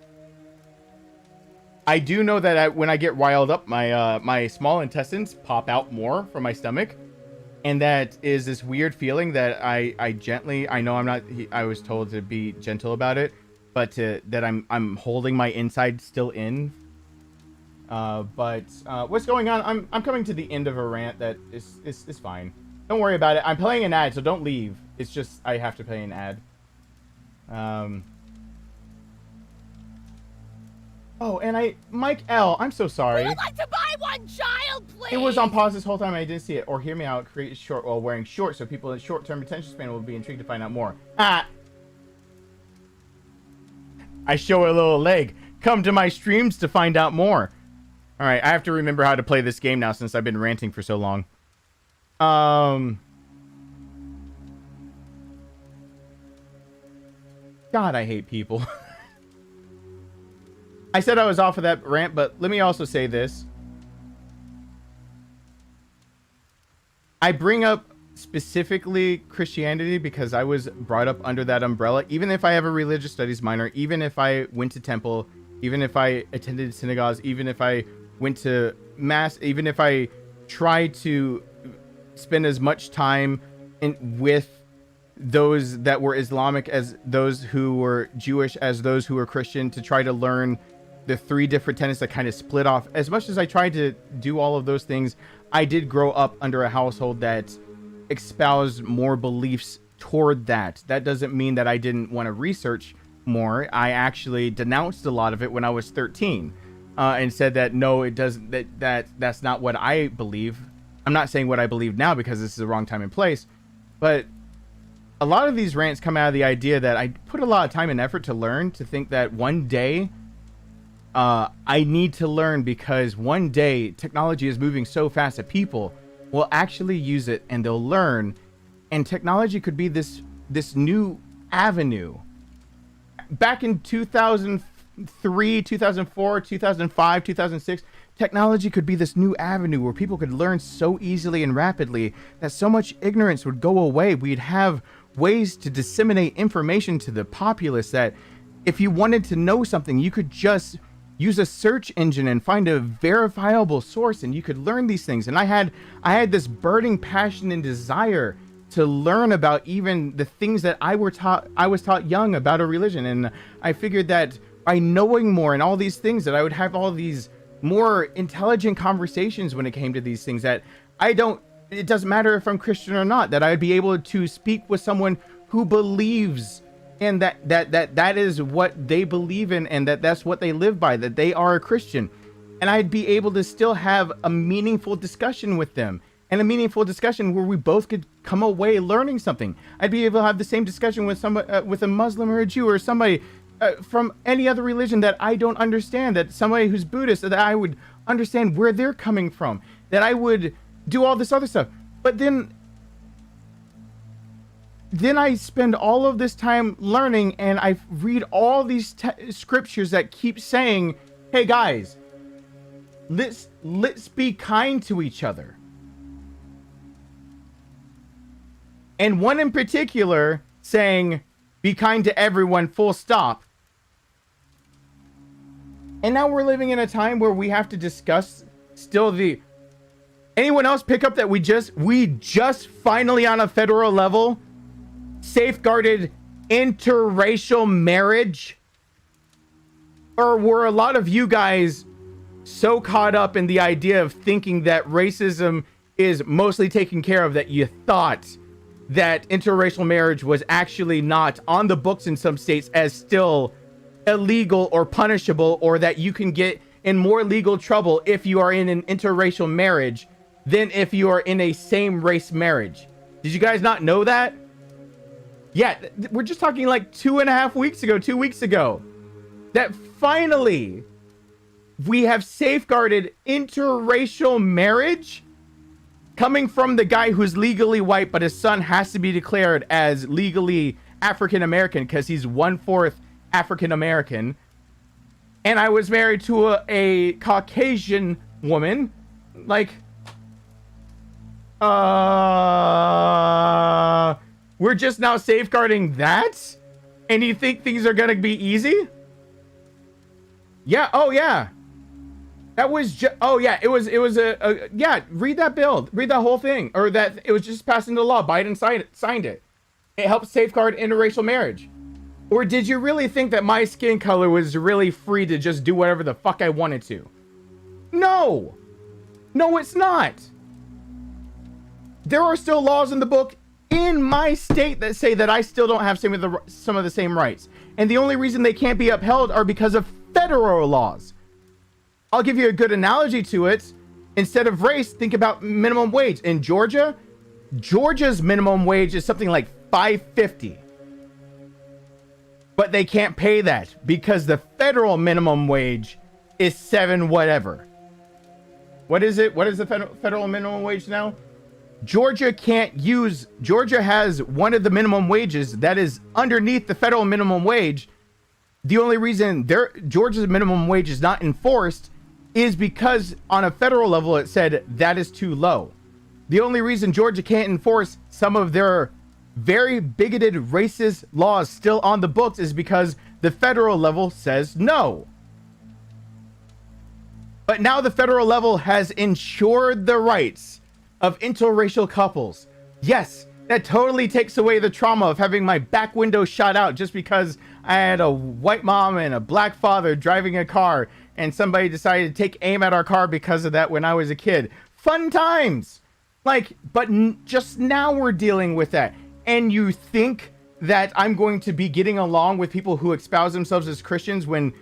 I do know that when I get riled up, my small intestines pop out more from my stomach. And that is this weird feeling that I know I'm not, I was told to be gentle about it, but that I'm holding my inside still in. But what's going on? I'm coming to the end of a rant that is fine. Don't worry about it. I'm playing an ad, so don't leave. It's just I have to play an ad. Oh, and Mike L, I'm so sorry. We would like to buy one child, please. It was on pause this whole time and I didn't see it. Or hear me out, create short while wearing shorts so people in short-term attention span will be intrigued to find out more. Ah! I show a little leg. Come to my streams to find out more. Alright, I have to remember how to play this game now since I've been ranting for so long. God, I hate people. I said I was off of that rant, but let me also say this. I bring up specifically Christianity because I was brought up under that umbrella. Even if I have a religious studies minor, even if I went to temple, even if I attended synagogues, even if I went to mass, even if I tried to spend as much time with those that were Islamic as those who were Jewish, as those who were Christian, to try to learn the three different tenets that kind of split off. As much as I tried to do all of those things, I did grow up under a household that espoused more beliefs toward that. That doesn't mean that I didn't want to research more. I actually denounced a lot of it when I was 13 and said that no, it doesn't, that's not what I believe. I'm not saying what I believe now because this is the wrong time and place, but a lot of these rants come out of the idea that I put a lot of time and effort to learn, to think that one day I need to learn because one day technology is moving so fast that people will actually use it and they'll learn, and technology could be this new avenue. Back in 2003, 2004, 2005, 2006, technology could be this new avenue where people could learn so easily and rapidly that so much ignorance would go away. We'd have ways to disseminate information to the populace that if you wanted to know something, you could just use a search engine and find a verifiable source and you could learn these things. And I had this burning passion and desire to learn about even the things that I was taught young about a religion. And I figured that by knowing more and all these things, that I would have all these more intelligent conversations when it came to these things, that it doesn't matter if I'm Christian or not, that I would be able to speak with someone who believes and that is what they believe in, and that's what they live by, that they are a Christian. And I'd be able to still have a meaningful discussion with them, and a meaningful discussion where we both could come away learning something. I'd be able to have the same discussion with somebody, with a Muslim or a Jew or somebody from any other religion that I don't understand, that somebody who's Buddhist, that I would understand where they're coming from, that I would do all this other stuff. But then I spend all of this time learning, and I read all these scriptures that keep saying, hey guys, let's be kind to each other. And one in particular saying, be kind to everyone, full stop. And now we're living in a time where we have to discuss still anyone else pick up that we just finally on a federal level safeguarded interracial marriage? Or were a lot of you guys so caught up in the idea of thinking that racism is mostly taken care of that you thought that interracial marriage was actually not on the books in some states as still illegal or punishable, or that you can get in more legal trouble if you are in an interracial marriage than if you are in a same race marriage? Did you guys not know that? Yeah, we're just talking like 2.5 weeks ago, 2 weeks ago, that finally we have safeguarded interracial marriage coming from the guy who's legally white, but his son has to be declared as legally African American because he's 1/4 African American. And I was married to a Caucasian woman. Like, we're just now safeguarding that? And you think things are gonna be easy? Yeah, oh yeah. That was just, oh yeah, it was yeah, read that bill, read that whole thing, or that it was just passed into law. Biden signed it. It helps safeguard interracial marriage. Or did you really think that my skin color was really free to just do whatever the fuck I wanted to? No, no, it's not. There are still laws in the book in my state that say that I still don't have some of the same rights. And the only reason they can't be upheld are because of federal laws. I'll give you a good analogy to it. Instead of race, think about minimum wage. In Georgia, Georgia's minimum wage is something like $5.50. But they can't pay that because the federal minimum wage is $7 whatever. What is it? What is the federal minimum wage now? Georgia has one of the minimum wages that is underneath the federal minimum wage. The only reason Georgia's minimum wage is not enforced is because on a federal level it said that is too low. The only reason Georgia can't enforce some of their very bigoted racist laws still on the books is because the federal level says no. But now the federal level has ensured the rights of interracial couples. Yes, that totally takes away the trauma of having my back window shot out just because I had a white mom and a black father driving a car and somebody decided to take aim at our car because of that when I was a kid. Fun times. Like, but just now we're dealing with that. And you think that I'm going to be getting along with people who espouse themselves as Christians when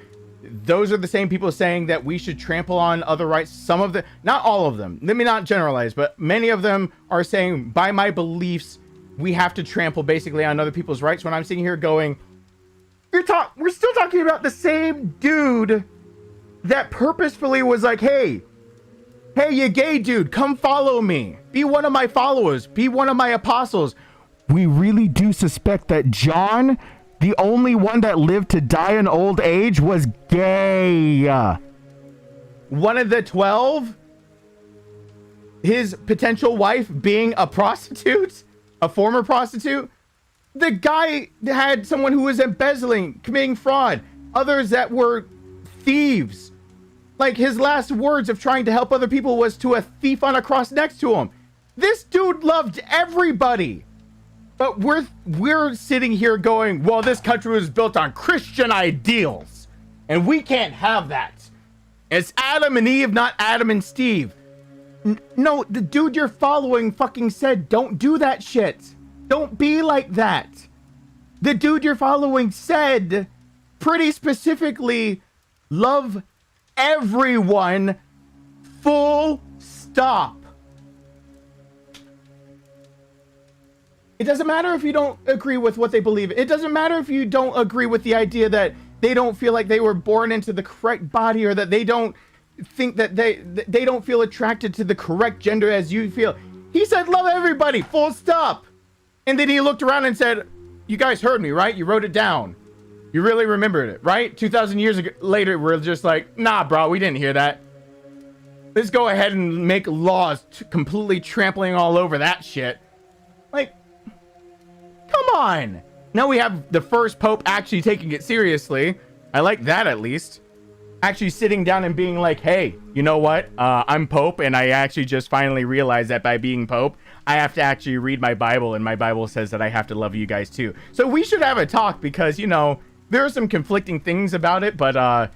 those are the same people saying that we should trample on other rights? Some of them, not all of them, let me not generalize, but many of them are saying by my beliefs, we have to trample basically on other people's rights, when I'm sitting here going, we're still talking about the same dude that purposefully was like, hey, you gay dude, come follow me. Be one of my followers. Be one of my apostles. We really do suspect that John, the only one that lived to die in old age, was gay. One of the 12, his potential wife being a prostitute, a former prostitute. The guy had someone who was embezzling, committing fraud, others that were thieves. Like, his last words of trying to help other people was to a thief on a cross next to him. This dude loved everybody. But we're sitting here going, well, this country was built on Christian ideals, and we can't have that. It's Adam and Eve, not Adam and Steve. No, the dude you're following fucking said, don't do that shit. Don't be like that. The dude you're following said, pretty specifically, love everyone, full stop. It doesn't matter if you don't agree with what they believe. It doesn't matter if you don't agree with the idea that they don't feel like they were born into the correct body, or that they don't think that they don't feel attracted to the correct gender as you feel. He said, love everybody, full stop. And then he looked around and said, you guys heard me, right? You wrote it down. You really remembered it, right? 2,000 years later, we're just like, nah, bro, we didn't hear that. Let's go ahead and make laws completely trampling all over that shit. Like, come on. Now we have the first pope actually taking it seriously. I like that, at least. Actually sitting down and being like, hey, you know what? I'm pope, and I actually just finally realized that by being pope, I have to actually read my Bible, and my Bible says that I have to love you guys too. So we should have a talk because, you know, there are some conflicting things about it, but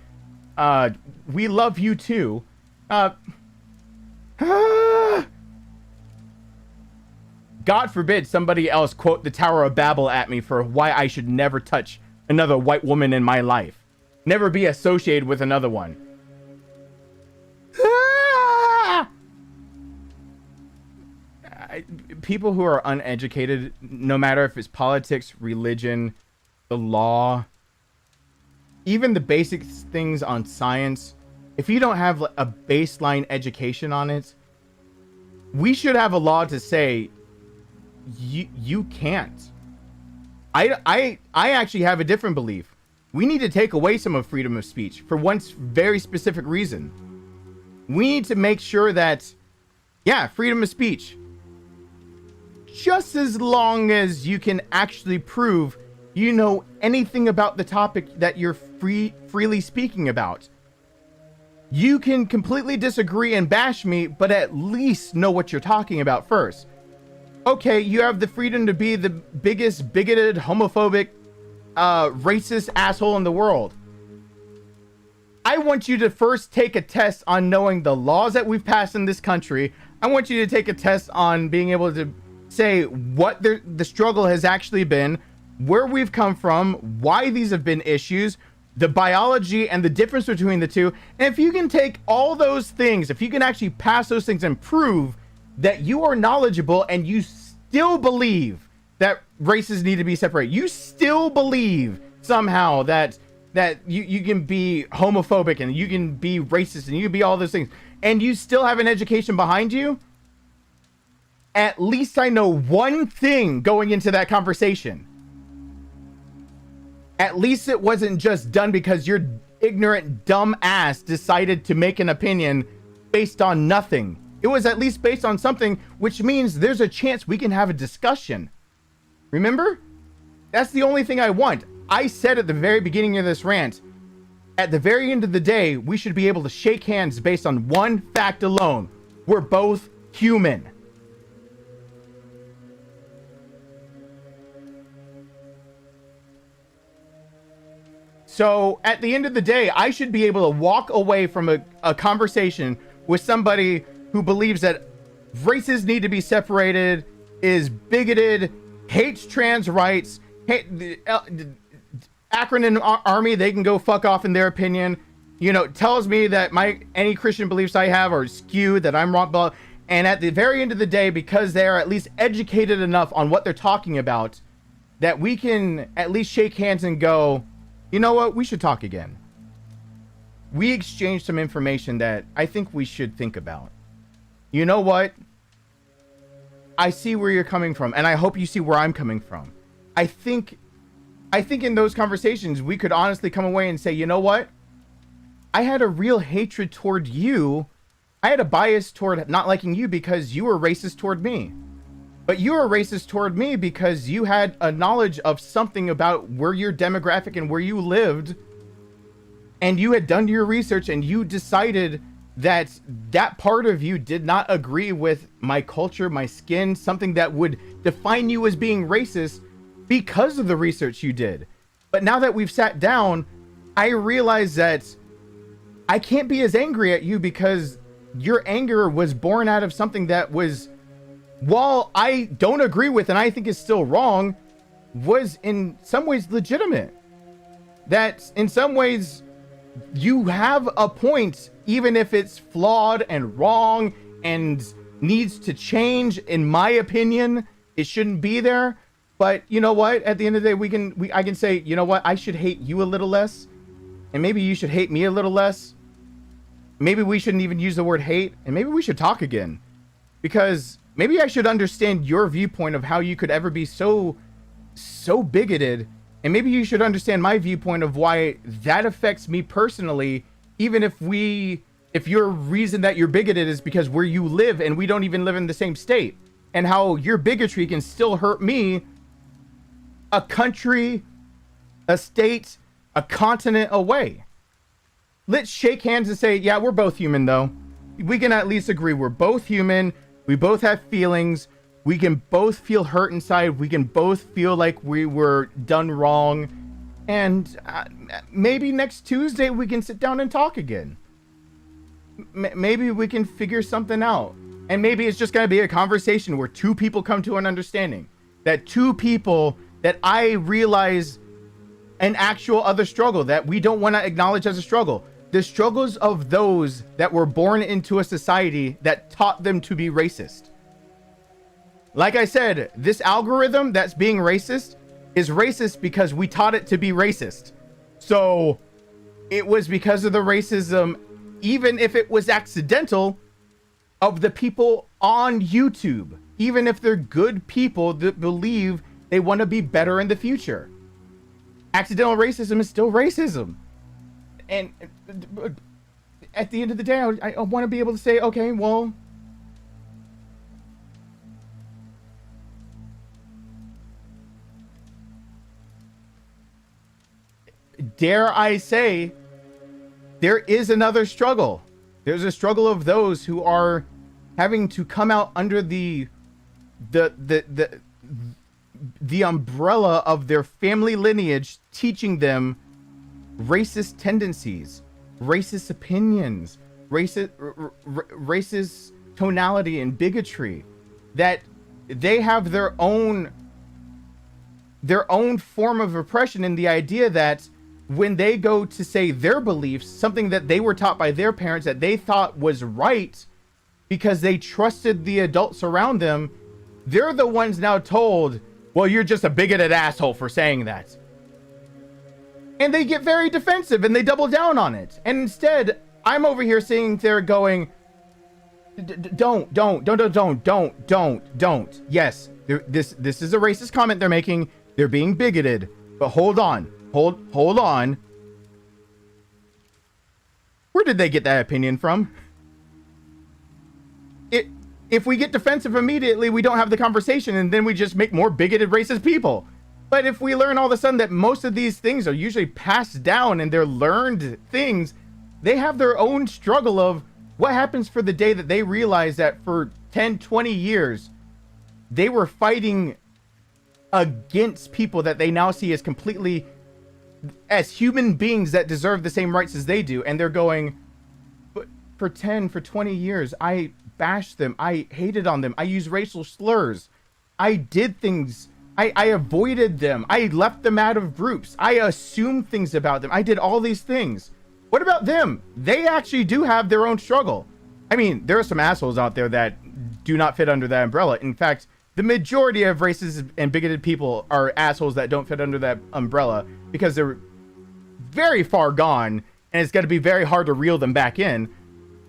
we love you too. God forbid somebody else quote the Tower of Babel at me for why I should never touch another white woman in my life. Never be associated with another one. People who are uneducated, no matter if it's politics, religion, the law, even the basic things on science, if you don't have a baseline education on it, we should have a law to say you can't. I actually have a different belief. We need to take away some of freedom of speech for one very specific reason. We need to make sure that, yeah, freedom of speech, just as long as you can actually prove you know anything about the topic that you're freely speaking about. You can completely disagree and bash me, but at least know what you're talking about first. Okay, you have the freedom to be the biggest bigoted, homophobic, racist asshole in the world. I want you to first take a test on knowing the laws that we've passed in this country. I want you to take a test on being able to say what the struggle has actually been, where we've come from, why these have been issues, the biology and the difference between the two. And if you can take all those things, if you can actually pass those things and prove that you are knowledgeable and you still believe that races need to be separated, you still believe somehow that you can be homophobic and you can be racist and you can be all those things, and you still have an education behind you, at least I know one thing going into that conversation. At least it wasn't just done because your ignorant, dumb ass decided to make an opinion based on nothing. It was at least based on something, which means there's a chance we can have a discussion. Remember? That's the only thing I want. I said at the very beginning of this rant, at the very end of the day, we should be able to shake hands based on one fact alone. We're both human. So at the end of the day, I should be able to walk away from a conversation with somebody who believes that races need to be separated, is bigoted, hates trans rights, acronym army, they can go fuck off in their opinion, you know, tells me that any Christian beliefs I have are skewed, that I'm wrong, blah. And at the very end of the day, because they're at least educated enough on what they're talking about, that we can at least shake hands and go, you know what, we should talk again. We exchanged some information that I think we should think about. You know what? I see where you're coming from, and I hope you see where I'm coming from. I think in those conversations, we could honestly come away and say, you know what? I had a real hatred toward you. I had a bias toward not liking you because you were racist toward me. But you were racist toward me because you had a knowledge of something about where your demographic and where you lived. And you had done your research and you decided that that part of you did not agree with my culture, my skin, something that would define you as being racist because of the research you did. But now that we've sat down, I realize that I can't be as angry at you because your anger was born out of something that was, while I don't agree with and I think is still wrong, was in some ways legitimate. That in some ways you have a point, even if it's flawed and wrong and needs to change. In my opinion, it shouldn't be there. But you know what? At the end of the day, I can say, you know what? I should hate you a little less, and maybe you should hate me a little less. Maybe we shouldn't even use the word hate, and maybe we should talk again, because maybe I should understand your viewpoint of how you could ever be so bigoted, and maybe you should understand my viewpoint of why that affects me personally, even if your reason that you're bigoted is because where you live and we don't even live in the same state, and how your bigotry can still hurt me a country, a state, a continent away. Let's shake hands and say, yeah, we're both human though. We can at least agree we're both human. We both have feelings. We can both feel hurt inside. We can both feel like we were done wrong. And maybe next Tuesday we can sit down and talk again. Maybe we can figure something out. And maybe it's just going to be a conversation where two people come to an understanding. That two people that I realize an actual other struggle that we don't want to acknowledge as a struggle. The struggles of those that were born into a society that taught them to be racist. Like I said, this algorithm that's being racist is racist because we taught it to be racist. So it was because of the racism, even if it was accidental, of the people on YouTube, even if they're good people that believe they want to be better in the future. Accidental racism is still racism. And at the end of the day, I want to be able to say, okay, well, dare I say, there is another struggle. There's a struggle of those who are having to come out under the umbrella of their family lineage, teaching them racist tendencies, racist opinions, racist tonality and bigotry, that they have their own form of oppression, in the idea that when they go to say their beliefs, something that they were taught by their parents that they thought was right because they trusted the adults around them, they're the ones now told, well, you're just a bigoted asshole for saying that. And they get very defensive and they double down on it. And instead, I'm over here sitting there going, don't. Yes, this is a racist comment they're making. They're being bigoted. But hold on. Hold on. Where did they get that opinion from? If we get defensive immediately, we don't have the conversation, and then we just make more bigoted racist people. But if we learn all of a sudden that most of these things are usually passed down and they're learned things, they have their own struggle of what happens for the day that they realize that for 10, 20 years, they were fighting against people that they now see as completely as human beings that deserve the same rights as they do. And they're going, but for 10, for 20 years, I bashed them. I hated on them. I used racial slurs. I did things. I avoided them. I left them out of groups. I assumed things about them. I did all these things. What about them? They actually do have their own struggle. I mean, there are some assholes out there that do not fit under that umbrella. In fact, the majority of racist and bigoted people are assholes that don't fit under that umbrella because they're very far gone and it's going to be very hard to reel them back in.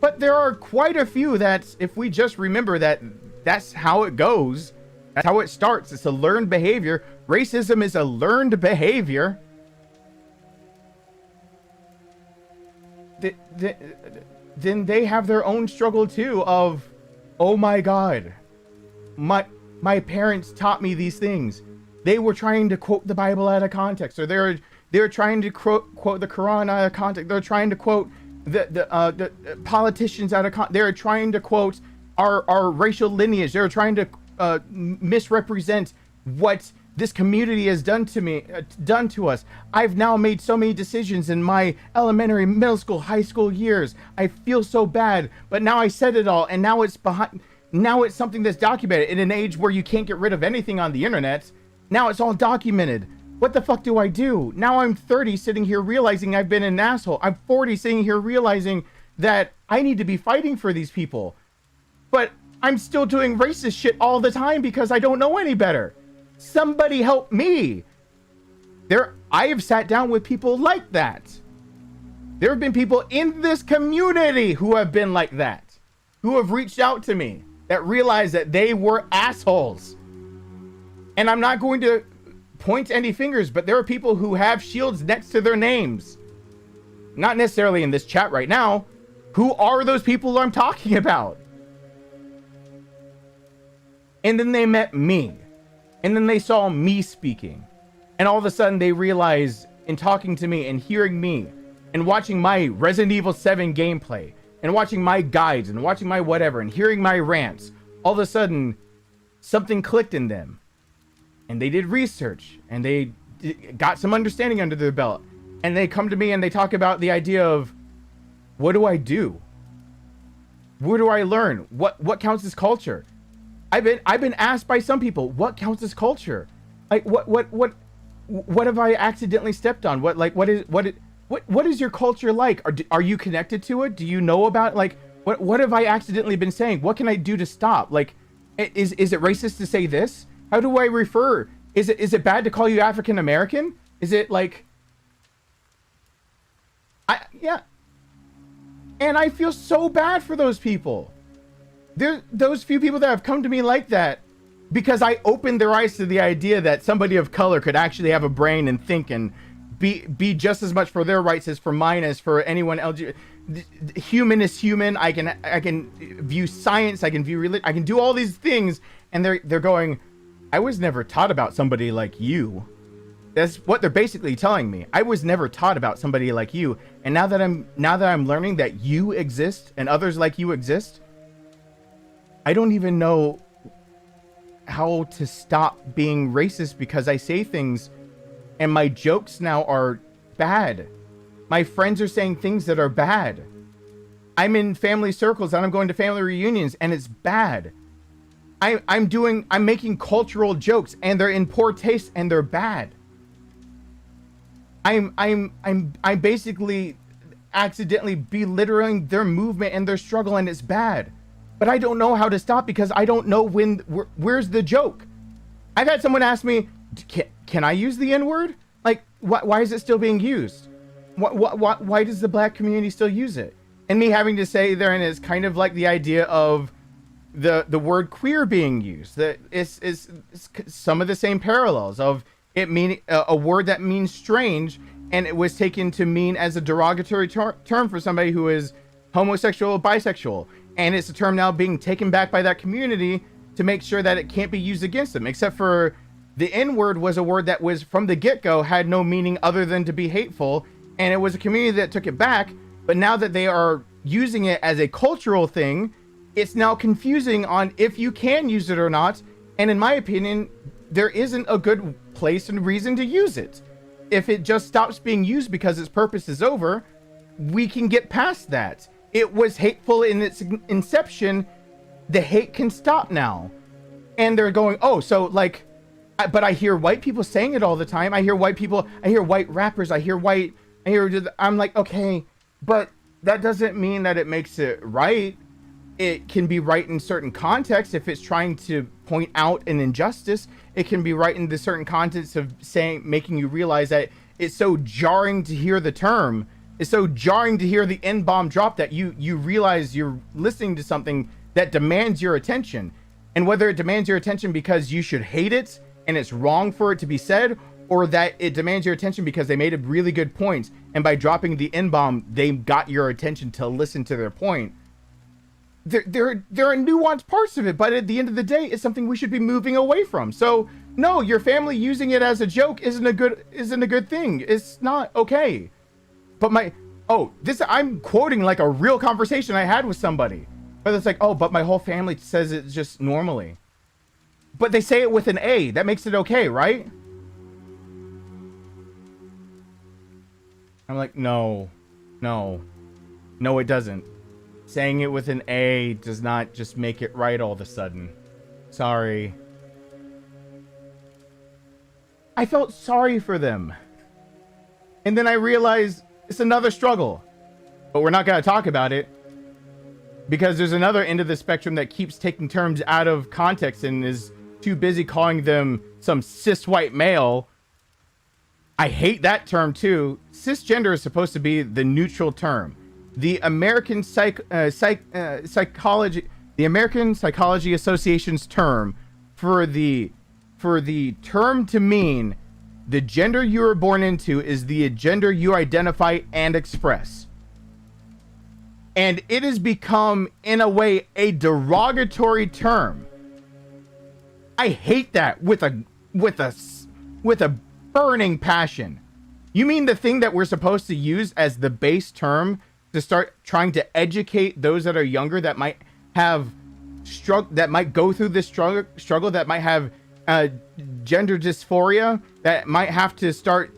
But there are quite a few that, if we just remember that that's how it goes, that's how it starts. It's a learned behavior. Racism is a learned behavior. Then they have their own struggle too of, oh my God, my parents taught me these things. They were trying to quote the Bible out of context, or they're trying to quote the Quran out of context. They're trying to quote the politicians out of context. They're trying to quote our racial lineage. They're trying to misrepresent what this community has done to us. I've now made so many decisions in my elementary, middle school, high school years. I feel so bad, but now I said it all, and now it's behind. Now it's something that's documented in an age where you can't get rid of anything on the internet. Now it's all documented. What the fuck do I do? Now I'm 30 sitting here realizing I've been an asshole. I'm 40 sitting here realizing that I need to be fighting for these people. But I'm still doing racist shit all the time because I don't know any better. Somebody help me. I have sat down with people like that. There have been people in this community who have been like that, who have reached out to me that realized that they were assholes. And I'm not going to point any fingers, but there are people who have shields next to their names. Not necessarily in this chat right now. Who are those people I'm talking about? And then they met me. And then they saw me speaking. And all of a sudden they realized, in talking to me and hearing me and watching my Resident Evil 7 gameplay and watching my guides and watching my whatever and hearing my rants, all of a sudden something clicked in them. And they did research and they got some understanding under their belt. And they come to me and they talk about the idea of, what do I do? Where do I learn? What counts as culture? I've been asked by some people, what counts as culture? Like what have I accidentally stepped on? What is your culture like? Are you connected to it? Do you know about, like, what have I accidentally been saying? What can I do to stop? Like, is it racist to say this? How do I refer? Is it bad to call you African American? Is it like, yeah. And I feel so bad for those people. There's those few people that have come to me like that because I opened their eyes to the idea that somebody of color could actually have a brain and think and be just as much for their rights as for mine, as for anyone else. Human is human. I can view science. I can view religion. I can do all these things, and they're going, I was never taught about somebody like you. That's what they're basically telling me. I was never taught about somebody like you, and now that I'm learning that you exist and others like you exist, I don't even know how to stop being racist because I say things and my jokes now are bad. My friends are saying things that are bad. I'm in family circles and I'm going to family reunions and it's bad. I'm making cultural jokes and they're in poor taste and they're bad. I'm basically accidentally belittling their movement and their struggle, and it's bad. But I don't know how to stop because I don't know where's the joke. I've had someone ask me, can I use the N-word? Like, why is it still being used? Why does the black community still use it? And me having to say therein is kind of like the idea of the word queer being used. That is some of the same parallels of it meaning a word that means strange, and it was taken to mean as a derogatory term for somebody who is homosexual or bisexual. And it's a term now being taken back by that community to make sure that it can't be used against them, except for the N-word was a word that was from the get-go had no meaning other than to be hateful. And it was a community that took it back. But now that they are using it as a cultural thing, it's now confusing on if you can use it or not. And in my opinion, there isn't a good place and reason to use it. If it just stops being used because its purpose is over, we can get past that. It was hateful in its inception. The hate can stop now. And they're going, oh, so like, but I hear white people saying it all the time. I hear white people, I hear white rappers, I'm like, okay, but that doesn't mean that it makes it right. It can be right in certain contexts. If it's trying to point out an injustice, it can be right in the certain context of making you realize that it's so jarring to hear the term. It's so jarring to hear the N-bomb drop that you realize you're listening to something that demands your attention. And whether it demands your attention because you should hate it and it's wrong for it to be said, or that it demands your attention because they made a really good point, and by dropping the N-bomb, they got your attention to listen to their point. There are nuanced parts of it, but at the end of the day, it's something we should be moving away from. So no, your family using it as a joke isn't a good thing. It's not okay. But I'm quoting like a real conversation I had with somebody. But it's like, oh, but my whole family says it just normally. But they say it with an A. That makes it okay, right? I'm like, no, it doesn't. Saying it with an A does not just make it right all of a sudden. Sorry. I felt sorry for them. And then I realized it's another struggle. But we're not going to talk about it. Because there's another end of the spectrum that keeps taking terms out of context and is too busy calling them some cis white male. I hate that term too. Cisgender is supposed to be the neutral term. The American Psychology Association's term for the term to mean the gender you were born into is the gender you identify and express. And it has become, in a way, a derogatory term. I hate that with a burning passion. You mean the thing that we're supposed to use as the base term to start trying to educate those that are younger that might have that might go through this struggle, that might have gender dysphoria, that might have to start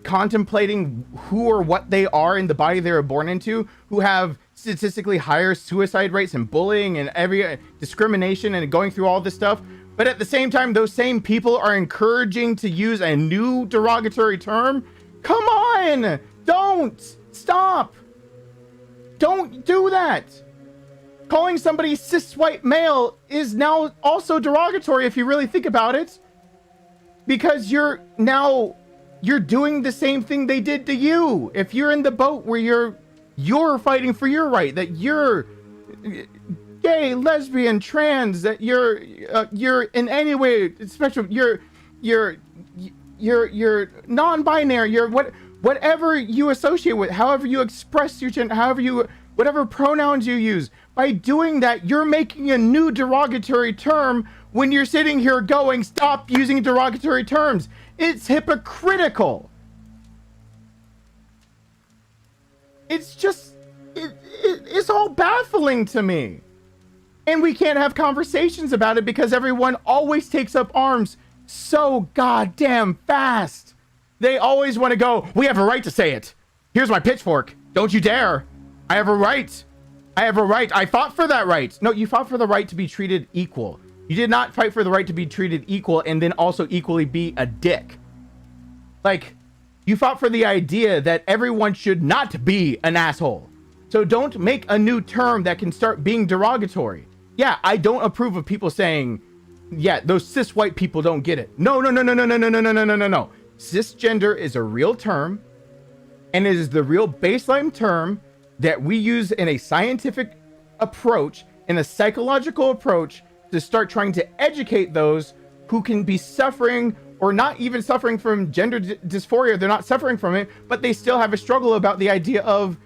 contemplating who or what they are in the body they were born into, who have statistically higher suicide rates and bullying and every discrimination and going through all this stuff. But at the same time, those same people are encouraging to use a new derogatory term. Come on, don't stop. Don't do that. Calling somebody cis white male is now also derogatory if you really think about it, because you're doing the same thing they did to you. If you're in the boat where you're fighting for your right, that you're gay, lesbian, trans, that you're in any way spectrum, you're non-binary, you're whatever you associate with, however you express your gender, whatever pronouns you use. By doing that, you're making a new derogatory term when you're sitting here going, stop using derogatory terms. It's hypocritical. It's just, it's all baffling to me. And we can't have conversations about it because everyone always takes up arms so goddamn fast. They always want to go, we have a right to say it. Here's my pitchfork. Don't you dare. I have a right. I have a right. I fought for that right. No, you fought for the right to be treated equal. You did not fight for the right to be treated equal and then also equally be a dick. Like, You fought for the idea that everyone should not be an asshole. So don't make a new term that can start being derogatory. Yeah, I don't approve of people saying, yeah, those cis white people don't get it. No. Cisgender is a real term, and it is the real baseline term that we use in a scientific approach, in a psychological approach, to start trying to educate those who can be suffering or not even suffering from gender dysphoria. They're not suffering from it, but they still have a struggle about the idea of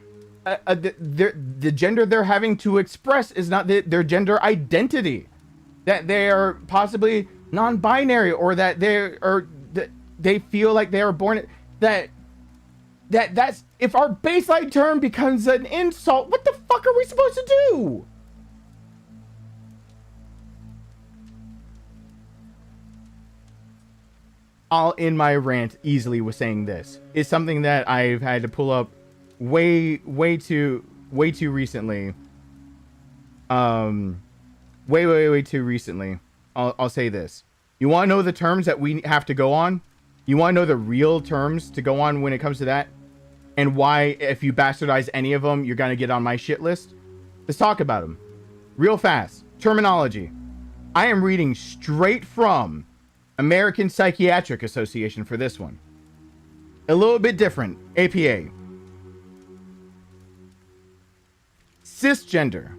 the gender they're having to express is not their gender identity, that they are possibly non-binary, or that they feel like they are born that's if our baseline term becomes an insult, what the fuck are we supposed to do? I'll end my rant easily with saying this. It's something that I've had to pull up way too recently. Way too recently. I'll say this. You want to know the terms that we have to go on? You want to know the real terms to go on when it comes to that? And why, if you bastardize any of them, you're going to get on my shit list? Let's talk about them. Real fast. Terminology. I am reading straight from American Psychiatric Association for this one. A little bit different. APA. Cisgender.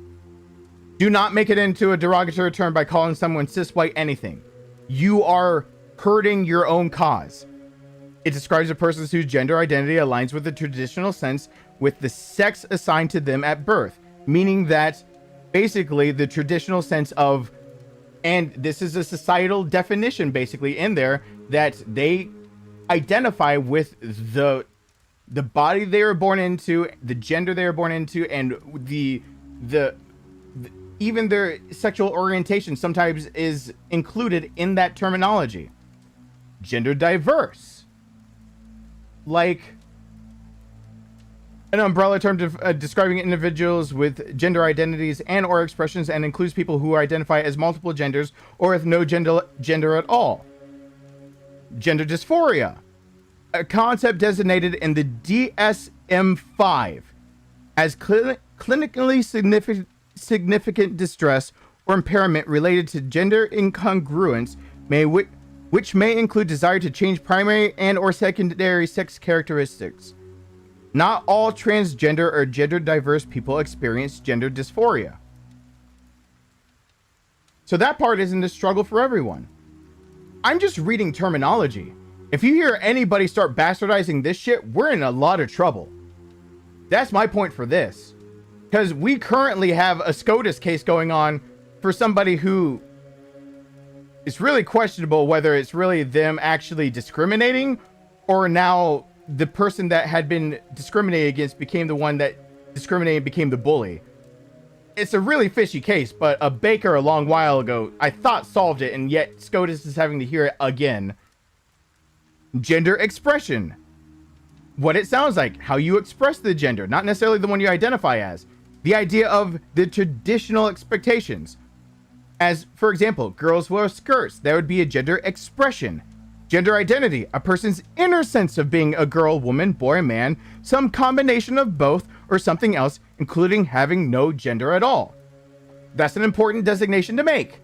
Do not make it into a derogatory term by calling someone cis white anything. You are hurting your own cause. It describes a person whose gender identity aligns with the traditional sense with the sex assigned to them at birth, meaning that basically the traditional sense of, and this is a societal definition basically in there, that they identify with the body they were born into, the gender they were born into, and the even their sexual orientation sometimes is included in that terminology. Gender diverse, like an umbrella term describing individuals with gender identities and or expressions, and includes people who identify as multiple genders or with no gender at all. Gender dysphoria, a concept designated in the DSM-5 as clinically significant distress or impairment related to gender incongruence, which may include desire to change primary and or secondary sex characteristics. Not all transgender or gender diverse people experience gender dysphoria. So that part isn't a struggle for everyone. I'm just reading terminology. If you hear anybody start bastardizing this shit, we're in a lot of trouble. That's my point for this. Because we currently have a SCOTUS case going on for somebody who is really questionable whether it's really them actually discriminating, or now the person that had been discriminated against became the one that discriminated and became the bully. It's a really fishy case, but a baker a long while ago, I thought, solved it, and yet SCOTUS is having to hear it again. Gender expression. What it sounds like, how you express the gender, not necessarily the one you identify as. The idea of the traditional expectations. As, for example, girls wear skirts. That would be a gender expression. Gender identity, a person's inner sense of being a girl, woman, boy, man, some combination of both, or something else, including having no gender at all. That's an important designation to make.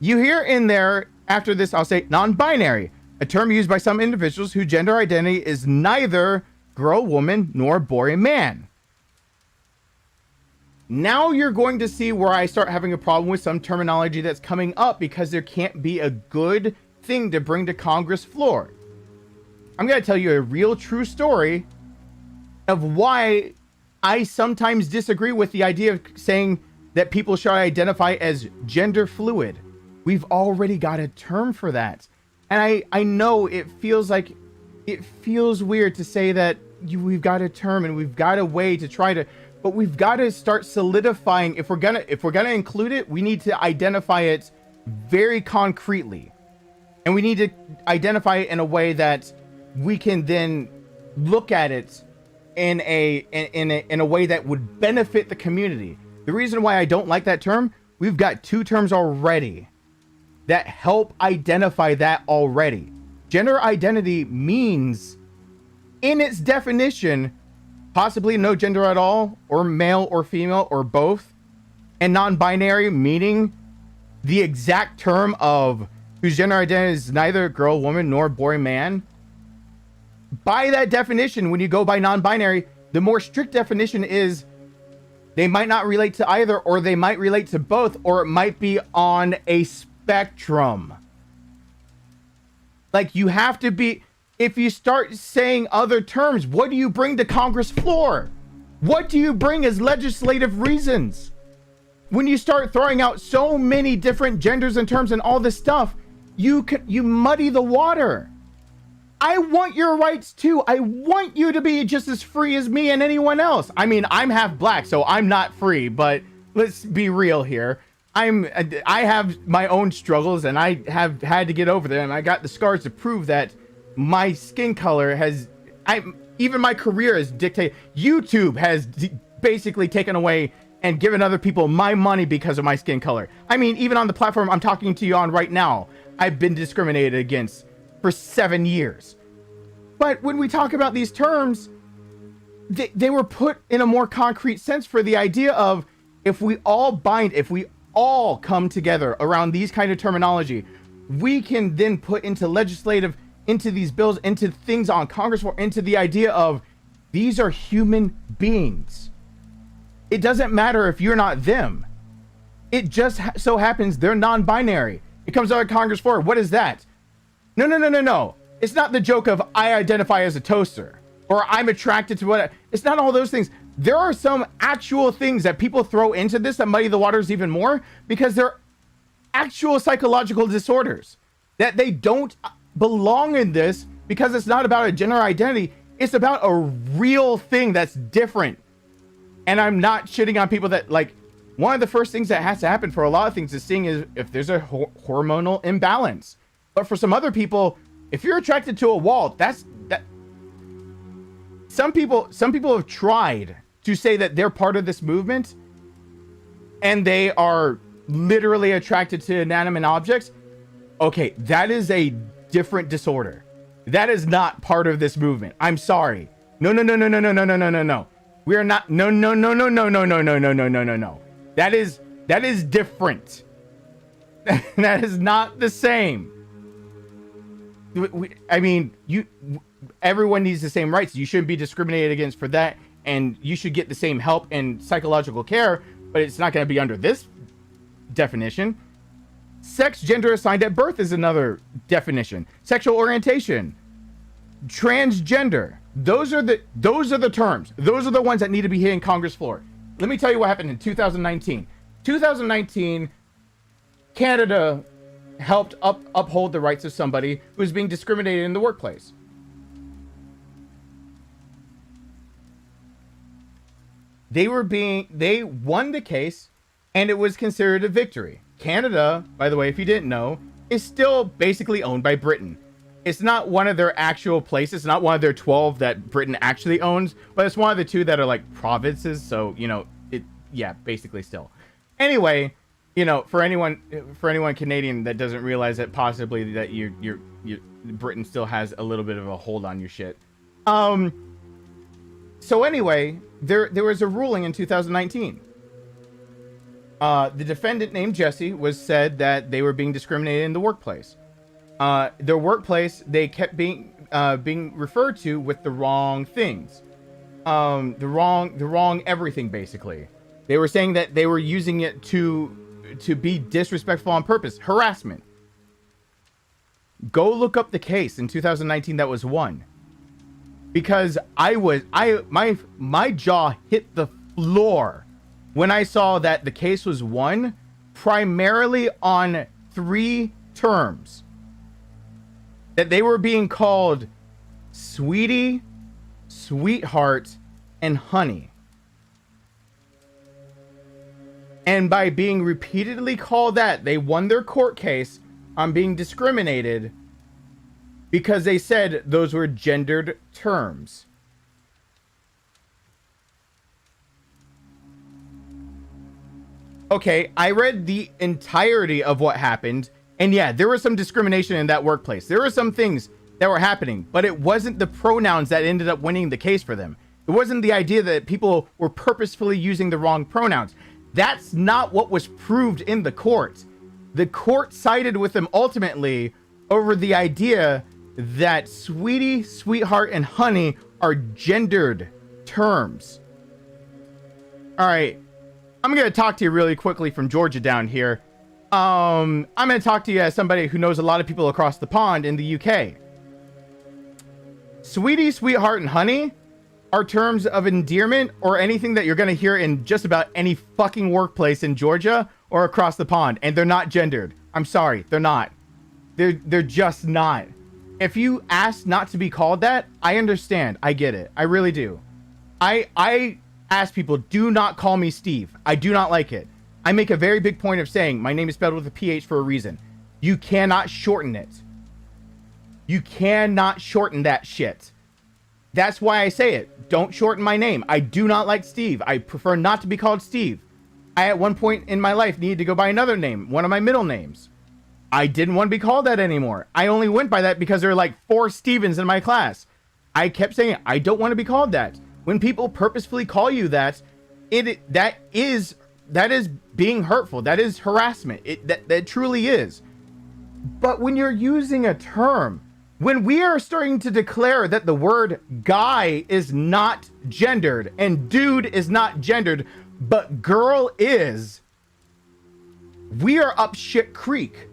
You hear in there, after this, I'll say non-binary, a term used by some individuals whose gender identity is neither girl, woman, nor boy, man. Now you're going to see where I start having a problem with some terminology that's coming up, because there can't be a good thing to bring to Congress floor. I'm going to tell you a real true story of why I sometimes disagree with the idea of saying that people should identify as gender fluid. We've already got a term for that. And I know it feels weird to say that we've got a term and we've got a way to try to, but we've got to start solidifying. If we're gonna include it, we need to identify it very concretely, and we need to identify it in a way that we can then look at it in a way that would benefit the community. The reason why I don't like that term, we've got two terms already that help identify that already. Gender identity means in its definition, possibly no gender at all, or male or female, or both, and non-binary, meaning the exact term of whose gender identity is neither girl, woman, nor boy, man. By that definition, when you go by non-binary, the more strict definition is they might not relate to either, or they might relate to both, or it might be on a spectrum. Like, you have to be, if you start saying other terms, what do you bring to Congress floor? What do you bring as legislative reasons? When you start throwing out so many different genders and terms and all this stuff, you muddy the water. I want your rights too. I want you to be just as free as me and anyone else. I mean, I'm half black, so I'm not free, but let's be real here. I have my own struggles, and I have had to get over them. I got the scars to prove that my skin color has, even my career has dictated. YouTube has basically taken away and given other people my money because of my skin color. I mean, even on the platform I'm talking to you on right now, I've been discriminated against for 7 years. But when we talk about these terms, they were put in a more concrete sense for the idea of, if we all bind, if we all come together around these kind of terminology, we can then put into legislative, into these bills, into things on Congress, or into the idea of these are human beings. It doesn't matter if you're not them. It just so happens they're non-binary. It comes out of Congress for, what is that? No. It's not the joke of I identify as a toaster, or I'm attracted to what. It's not all those things. There are some actual things that people throw into this that muddy the waters even more, because they're actual psychological disorders that they don't belong in this, because it's not about a gender identity. It's about a real thing that's different. And I'm not shitting on people that, like, one of the first things that has to happen for a lot of things is seeing is if there's a hormonal imbalance. But for some other people, if you're attracted to a wall, that some people have tried to say that they're part of this movement and they are literally attracted to inanimate objects. Okay, that is a different disorder. That is not part of this movement. I'm sorry. No. We are not. No. That is different. That is not the same. I mean, everyone needs the same rights. You shouldn't be discriminated against for that, and you should get the same help and psychological care, but it's not going to be under this definition. Sex, gender assigned at birth is another definition. Sexual orientation, transgender. Those are the terms. Those are the ones that need to be hitting Congress floor. Let me tell you what happened in 2019. 2019, Canada helped uphold the rights of somebody who was being discriminated in the workplace. They won the case, and it was considered a victory. Canada, by the way, if you didn't know, is still basically owned by Britain. It's not one of their actual places. It's not one of their 12 that Britain actually owns, but it's one of the 2 that are like provinces. So, basically still. Anyway, for anyone Canadian that doesn't realize that possibly that you're Britain still has a little bit of a hold on your shit. So anyway, there was a ruling in 2019. The defendant named Jesse was said that they were being discriminated in the workplace. Their workplace, they kept being referred to with the wrong things, the wrong everything. Basically, they were saying that they were using it to be disrespectful on purpose, harassment. Go look up the case in 2019 that was won, because my jaw hit the floor when I saw that the case was won primarily on 3 terms. That they were being called sweetie, sweetheart, and honey. And by being repeatedly called that, they won their court case on being discriminated because they said those were gendered terms. Okay, I read the entirety of what happened. And yeah, there was some discrimination in that workplace. There were some things that were happening, but it wasn't the pronouns that ended up winning the case for them. It wasn't the idea that people were purposefully using the wrong pronouns. That's not what was proved in the court. The court sided with them ultimately over the idea that sweetie, sweetheart, and honey are gendered terms. All right, I'm going to talk to you really quickly from Georgia down here. I'm going to talk to you as somebody who knows a lot of people across the pond in the UK. Sweetie, sweetheart, and honey are terms of endearment or anything that you're going to hear in just about any fucking workplace in Georgia or across the pond, and they're not gendered. I'm sorry, they're not. They're just not. If you ask not to be called that, I understand. I get it. I really do. I ask people, do not call me Steve. I do not like it. I make a very big point of saying my name is spelled with a PH for a reason. You cannot shorten it. You cannot shorten that shit. That's why I say it. Don't shorten my name. I do not like Steve. I prefer not to be called Steve. I, at one point in my life, needed to go by another name, one of my middle names. I didn't want to be called that anymore. I only went by that because there were like 4 Stevens in my class. I kept saying, I don't want to be called that. When people purposefully call you that, that is being hurtful. That is harassment. That truly is. But when you're using a term, when we are starting to declare that the word guy is not gendered and dude is not gendered, but girl is, we are up shit creek.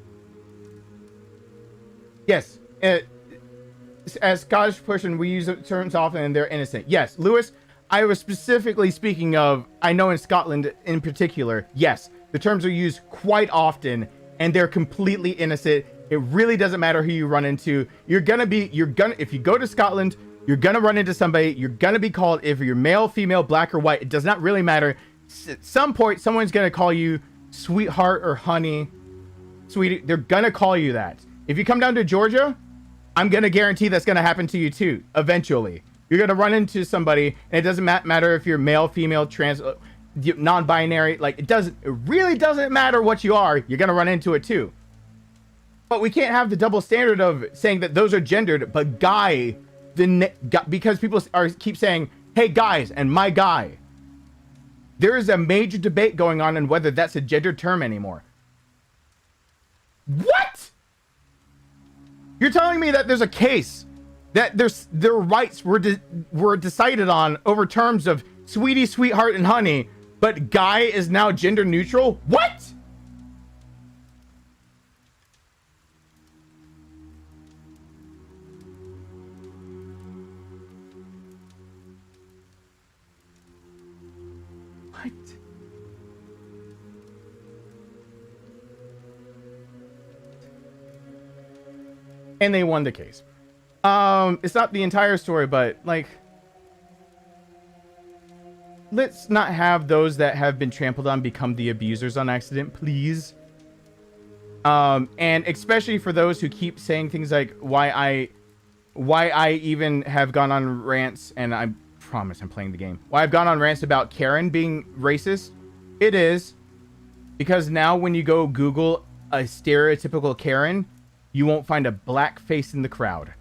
Yes, as Scottish person, we use terms often and they're innocent. Yes, Lewis, I was specifically speaking of, I know in Scotland in particular, yes, the terms are used quite often and they're completely innocent. It really doesn't matter who you run into. If you go to Scotland, you're gonna run into somebody. You're gonna be called, if you're male, female, black, or white, it does not really matter. At some point, someone's gonna call you sweetheart or honey, sweetie. They're gonna call you that. If you come down to Georgia, I'm gonna guarantee that's gonna happen to you too. Eventually, you're gonna run into somebody, and it doesn't matter if you're male, female, trans, non-binary. Like it really doesn't matter what you are. You're gonna run into it too. But we can't have the double standard of saying that those are gendered, but guy, because people keep saying, hey guys, and my guy. There is a major debate going on whether that's a gendered term anymore. What? You're telling me that there's a case that their rights were decided on over terms of sweetie, sweetheart, and honey, but guy is now gender neutral? What? And they won the case. It's not the entire story, but like, let's not have those that have been trampled on become the abusers on accident, please. And especially for those who keep saying things like why I even have gone on rants, and I promise I'm playing the game. Why I've gone on rants about Karen being racist. It is because now when you go Google a stereotypical Karen, you won't find a black face in the crowd.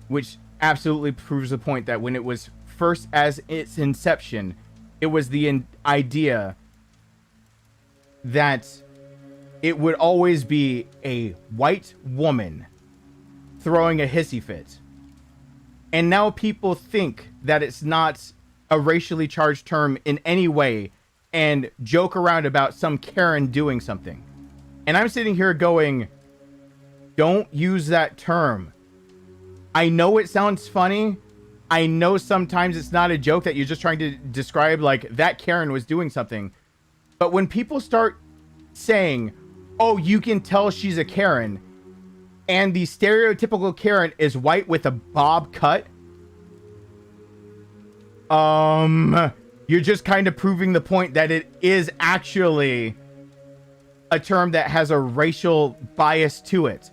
Which absolutely proves the point that when it was first as its inception, it was the idea that it would always be a white woman throwing a hissy fit. And now people think that it's not a racially charged term in any way and joke around about some Karen doing something. And I'm sitting here going, don't use that term. I know it sounds funny. I know sometimes it's not a joke, that you're just trying to describe like that Karen was doing something. But when people start saying, oh, you can tell she's a Karen, and the stereotypical Karen is white with a bob cut, you're just kind of proving the point that it is actually a term that has a racial bias to it.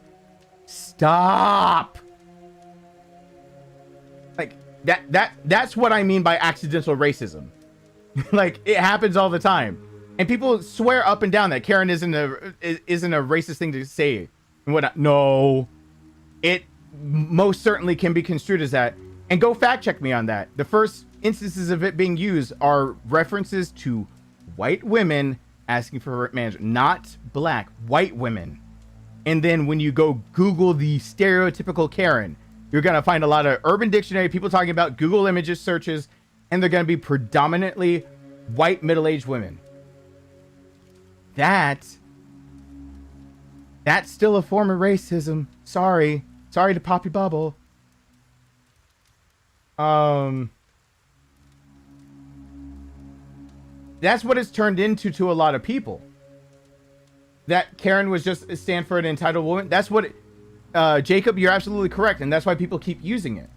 Stop. Like that's what I mean by accidental racism. Like it happens all the time. And people swear up and down that Karen isn't a racist thing to say and whatnot. No, it most certainly can be construed as that. And go fact check me on that. The first instances of it being used are references to white women asking for management, not black, white women. And then when you go Google the stereotypical Karen, you're going to find a lot of Urban Dictionary, people talking about Google images searches, and they're going to be predominantly white middle-aged women. That's still a form of racism. Sorry to pop your bubble. That's what it's turned into to a lot of people. That Karen was just a stand for an entitled woman. That's what Jacob, you're absolutely correct, and that's why people keep using it.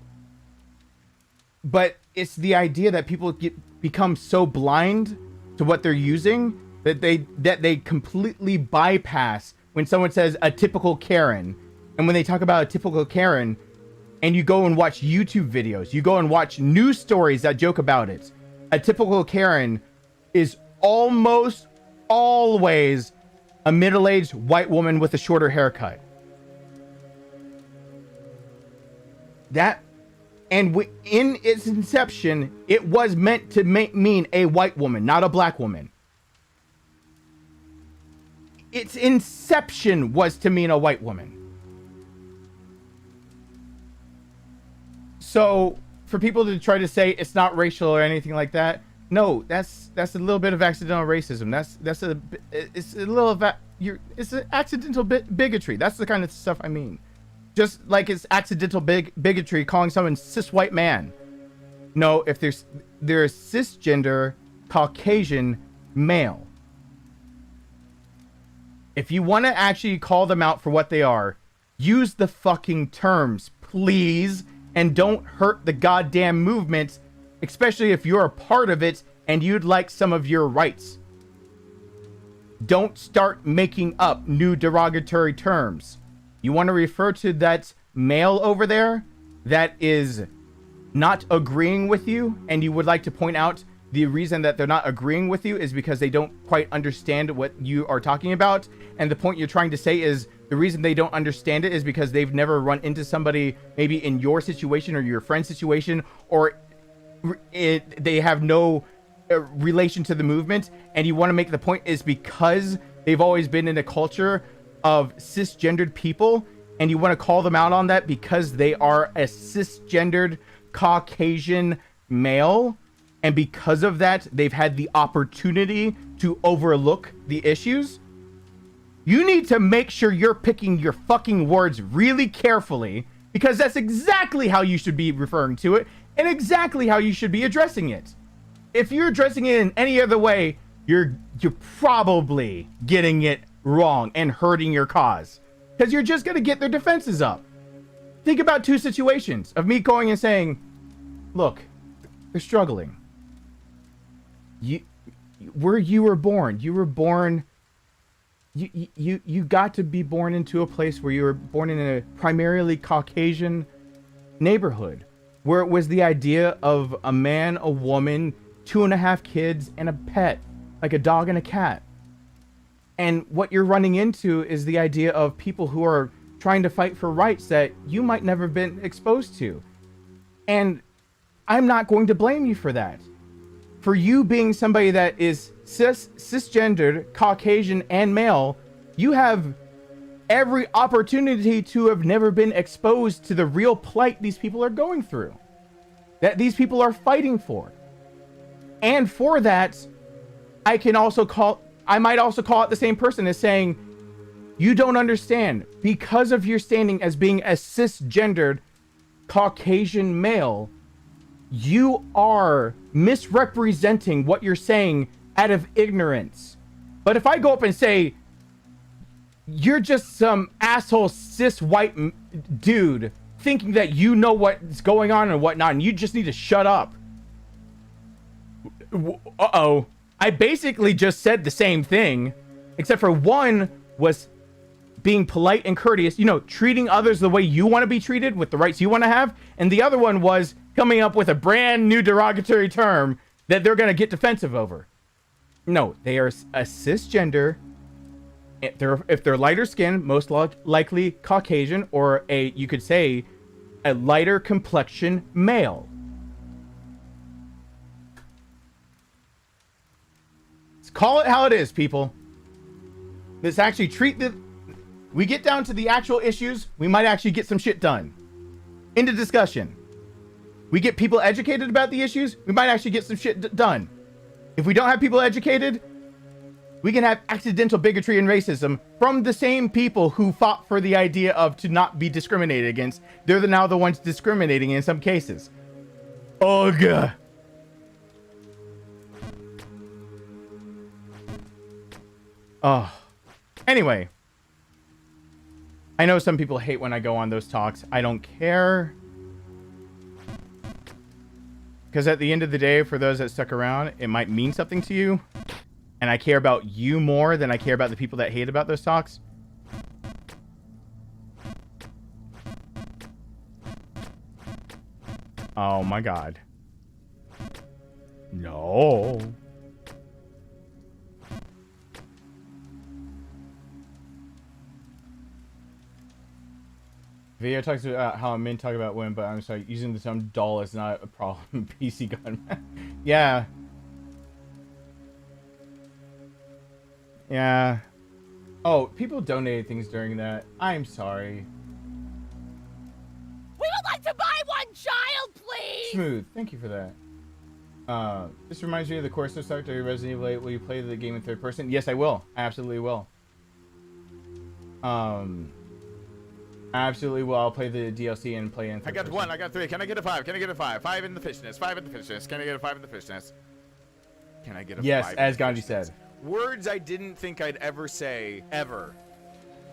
But it's the idea that people become so blind to what they're using that they completely bypass when someone says a typical Karen. And when they talk about a typical Karen, and you go and watch YouTube videos, you go and watch news stories that joke about it, a typical Karen is almost always a middle-aged white woman with a shorter haircut. That, and in its inception, it was meant to mean a white woman, not a black woman. Its inception was to mean a white woman. So for people to try to say it's not racial or anything like that, no, that's a little bit of accidental racism. It's an accidental bigotry. That's the kind of stuff I mean. Just like it's accidental bigotry calling someone cis white man. No, if they're a cisgender Caucasian male. If you want to actually call them out for what they are, use the fucking terms, please, and don't hurt the goddamn movement, especially if you're a part of it and you'd like some of your rights. Don't start making up new derogatory terms. You want to refer to that male over there that is not agreeing with you, and you would like to point out the reason that they're not agreeing with you is because they don't quite understand what you are talking about. And the point you're trying to say is the reason they don't understand it is because they've never run into somebody maybe in your situation or your friend's situation, or they have no relation to the movement. And you want to make the point is because they've always been in a culture of cisgendered people, and you want to call them out on that because they are a cisgendered Caucasian male. And because of that, they've had the opportunity to overlook the issues. You need to make sure you're picking your fucking words really carefully, because that's exactly how you should be referring to it and exactly how you should be addressing it. If you're addressing it in any other way, you're probably getting it wrong and hurting your cause, because you're just going to get their defenses up. Think about two situations of me going and saying, look, they're struggling. You were born. You got to be born into a place where you were born in a primarily Caucasian neighborhood, where it was the idea of a man, a woman, 2.5 kids, and a pet, like a dog and a cat. And what you're running into is the idea of people who are trying to fight for rights that you might never have been exposed to. And I'm not going to blame you for that. For you being somebody that is cisgendered, Caucasian, and male, you have every opportunity to have never been exposed to the real plight these people are going through, that these people are fighting for. And for that, I might also call out the same person as saying, you don't understand, because of your standing as being a cisgendered Caucasian male, you are misrepresenting what you're saying out of ignorance. But if I go up and say, you're just some asshole cis white dude thinking that you know what's going on and whatnot, and you just need to shut up. Uh-oh. I basically just said the same thing, except for one was being polite and courteous, treating others the way you want to be treated with the rights you want to have. And the other one was coming up with a brand new derogatory term that they're going to get defensive over. No, they are a cisgender if they're lighter skinned, most likely Caucasian, or you could say a lighter complexion male. Let's call it how it is, people. Let's actually we get down to the actual issues, we might actually get some shit done. Into discussion. We get people educated about the issues, we might actually get some shit done. If we don't have people educated, we can have accidental bigotry and racism from the same people who fought for the idea of to not be discriminated against. They're now the ones discriminating in some cases. Ugh. Oh. Anyway. I know some people hate when I go on those talks. I don't care. Because at the end of the day, for those that stuck around, it might mean something to you. And I care about you more than I care about the people that hate about those talks. Oh my god. No. Video talks about how men talk about women, but I'm sorry, using the term doll is not a problem. PC gun. Yeah. Yeah. Oh, people donated things during that. I'm sorry. We would like to buy one child, please! Smooth. Thank you for that. This reminds me of the Corso start to Resident Evil 8. Will you play the game in third person? Yes, I will. I absolutely will. Absolutely will. I'll play the DLC and play in third person. one. I got 3. Can I get a 5? Can I get a 5? 5 in the fishness. 5 in the fishness. Can I get a 5 in the fishness? Can I get a 5? Yes, as Gandhi said. Words I didn't think I'd ever say, ever.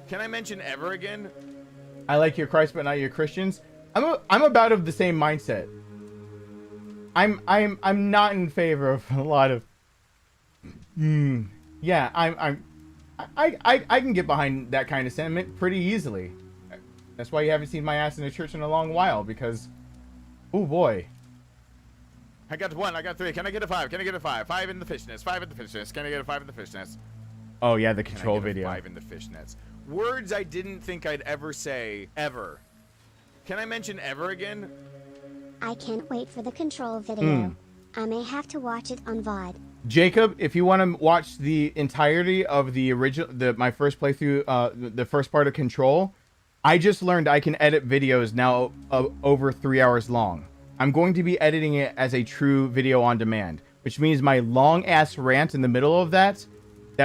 Can I mention ever again? I like your Christ, but not your Christians. I'm about of the same mindset. I'm not in favor of a lot of. Yeah, I can get behind that kind of sentiment pretty easily. That's why you haven't seen my ass in a church in a long while, because, oh boy. I got 1. I got 3. Can I get a 5? Can I get a 5? 5 in the fishnets. 5 in the fishnets. Can I get a 5 in the fishnets? Oh yeah, the control video. 5 in the fishnets. Words I didn't think I'd ever say, ever. Can I mention ever again? I can't wait for the control video. I may have to watch it on VOD. Jacob, if you want to watch the entirety of the original, my first playthrough, the first part of Control, I just learned I can edit videos now over 3 hours long. I'm going to be editing it as a true video on demand, which means my long ass rant in the middle of that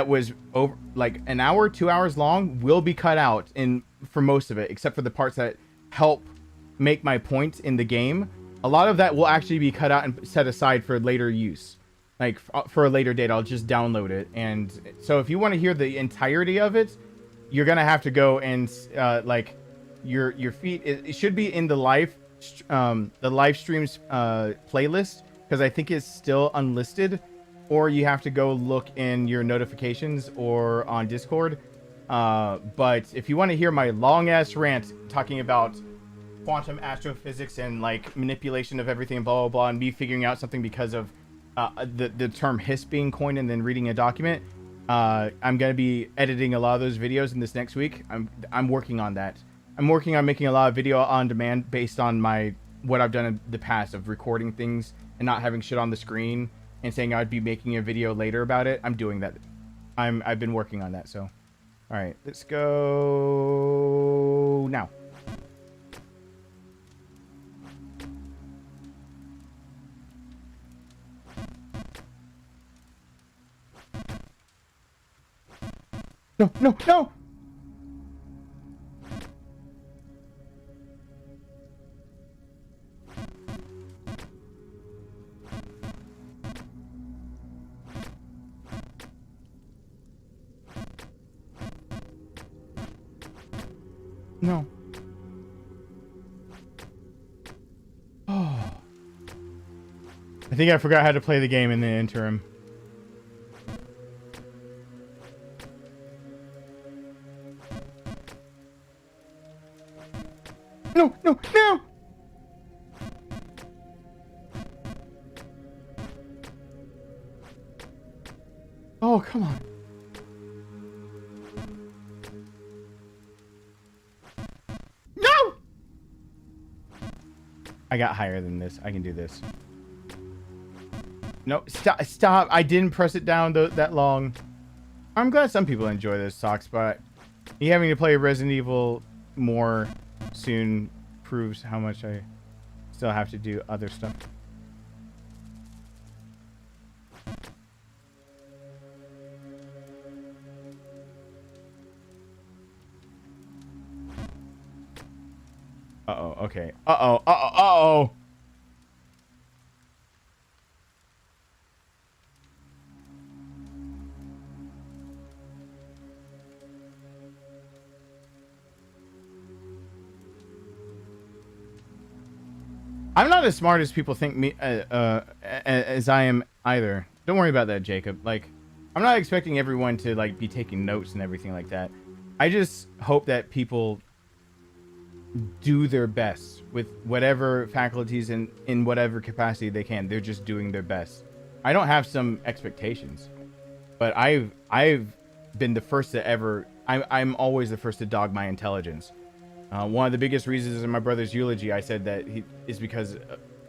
was over like an hour, 2 hours long, will be cut out for most of it, except for the parts that help make my point in the game. A lot of that will actually be cut out and set aside for later use, like for a later date. I'll just download it. And so if you want to hear the entirety of it, you're gonna have to go and like your feed. It should be in the live streams playlist, because I think it's still unlisted, or you have to go look in your notifications or on Discord. But if you want to hear my long ass rant talking about quantum astrophysics and like manipulation of everything, blah blah blah, and me figuring out something because of the term hiss being coined and then reading a document, I'm gonna be editing a lot of those videos in this next week. I'm working on that. I'm working on making a lot of video on demand based on what I've done in the past of recording things and not having shit on the screen and saying I'd be making a video later about it. I'm doing that. I've been working on that. So, all right, let's go now. No, no, no! No. Oh. I think I forgot how to play the game in the interim. No, no, no! Oh, come on. I got higher than this. I can do this. No, stop. I didn't press it down that long. I'm glad some people enjoy this talk spot. Me having to play Resident Evil more soon proves how much I still have to do other stuff. Uh-oh, okay. Uh-oh, uh-oh, uh-oh! I'm not as smart as people think me as I am either. Don't worry about that, Jacob. Like, I'm not expecting everyone to like be taking notes and everything like that. I just hope that people do their best with whatever faculties and in whatever capacity they can. They're just doing their best. I don't have some expectations, but I've been the first to ever. I'm always the first to dog my intelligence. One of the biggest reasons in my brother's eulogy, I said that he is because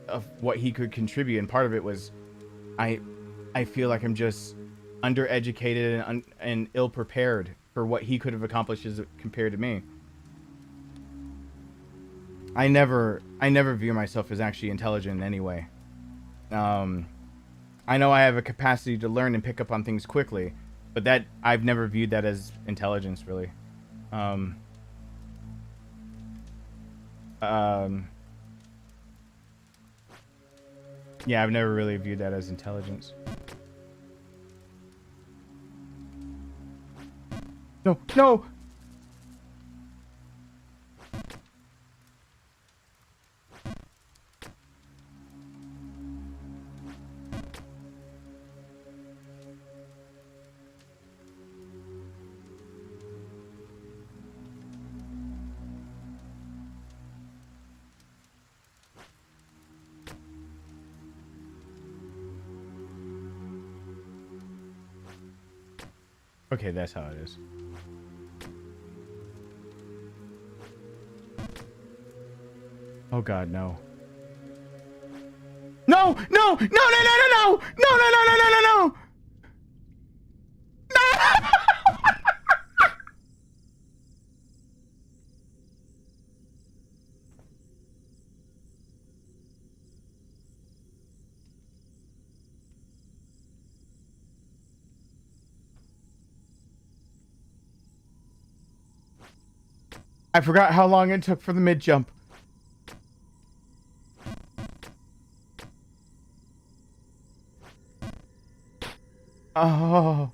of what he could contribute, and part of it was, I feel like I'm just undereducated and ill prepared for what he could have accomplished as compared to me. I never view myself as actually intelligent in any way. I know I have a capacity to learn and pick up on things quickly, but that I've never viewed that as intelligence, really. Yeah, I've never really viewed that as intelligence. No, no! Okay, that's how it is. Oh God, no. No! No! No! No! No! No! No! No! No! No! No! No! No! I forgot how long it took for the mid jump. Oh.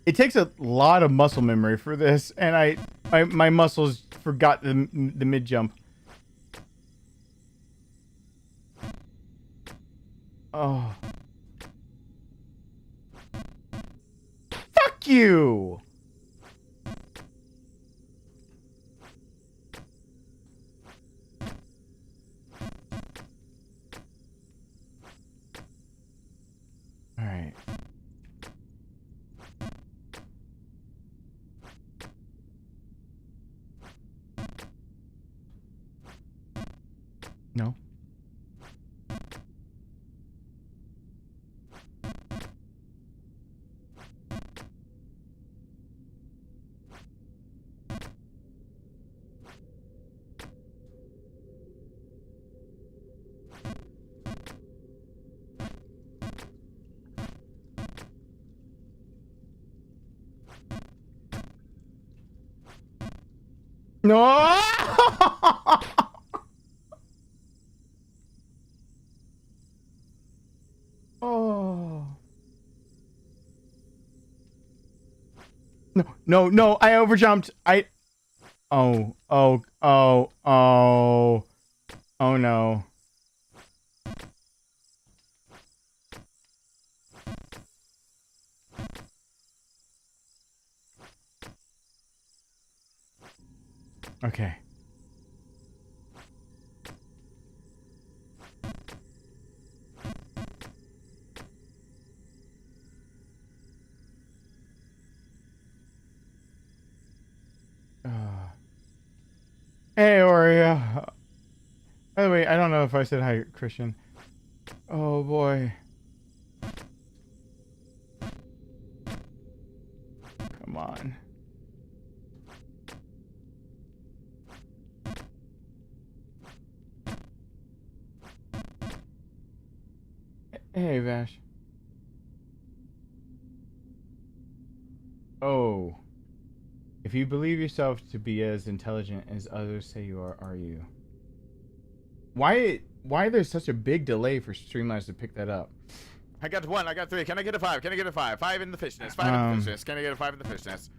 It takes a lot of muscle memory for this, and my muscles forgot the mid jump. Oh. Fuck you! Alright. No. No! Oh. No, no, no, I overjumped. Oh, oh, oh, oh. Oh no. Okay. sorry. By the way, I don't know if I said hi, Christian. Oh boy. Come on. Hey, Vash. Oh. If you believe yourself to be as intelligent as others say you are you? Why there's such a big delay for Streamlabs to pick that up? I got 1, I got 3. Can I get a 5? Can I get a 5? 5 in the fishnets. 5 in the fishnets. Can I get a 5 in the fishnets?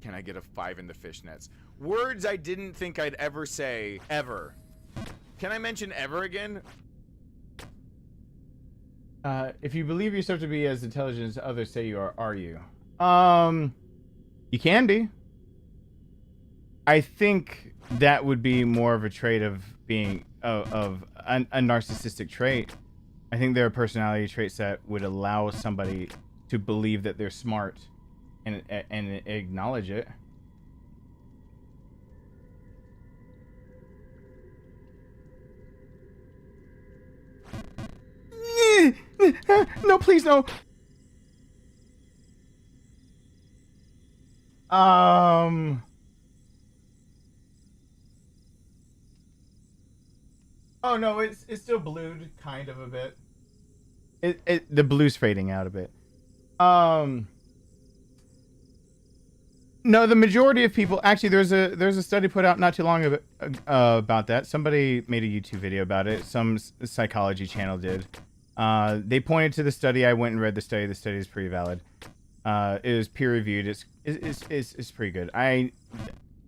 Can I get a 5 in the fishnets? Words I didn't think I'd ever say, ever. Can I mention ever again? If you believe yourself to be as intelligent as others say you are you? You can be. I think that would be more of a trait of being of a narcissistic trait. I think there are personality traits that would allow somebody to believe that they're smart and acknowledge it. No, please, no. Oh no, it's still blued kind of a bit. The blue's fading out a bit. No, the majority of people actually there's a study put out not too long about that. Somebody made a YouTube video about it. Some psychology channel did. They pointed to the study. I went and read the study. The study is pretty valid. It was peer reviewed. It's pretty good. If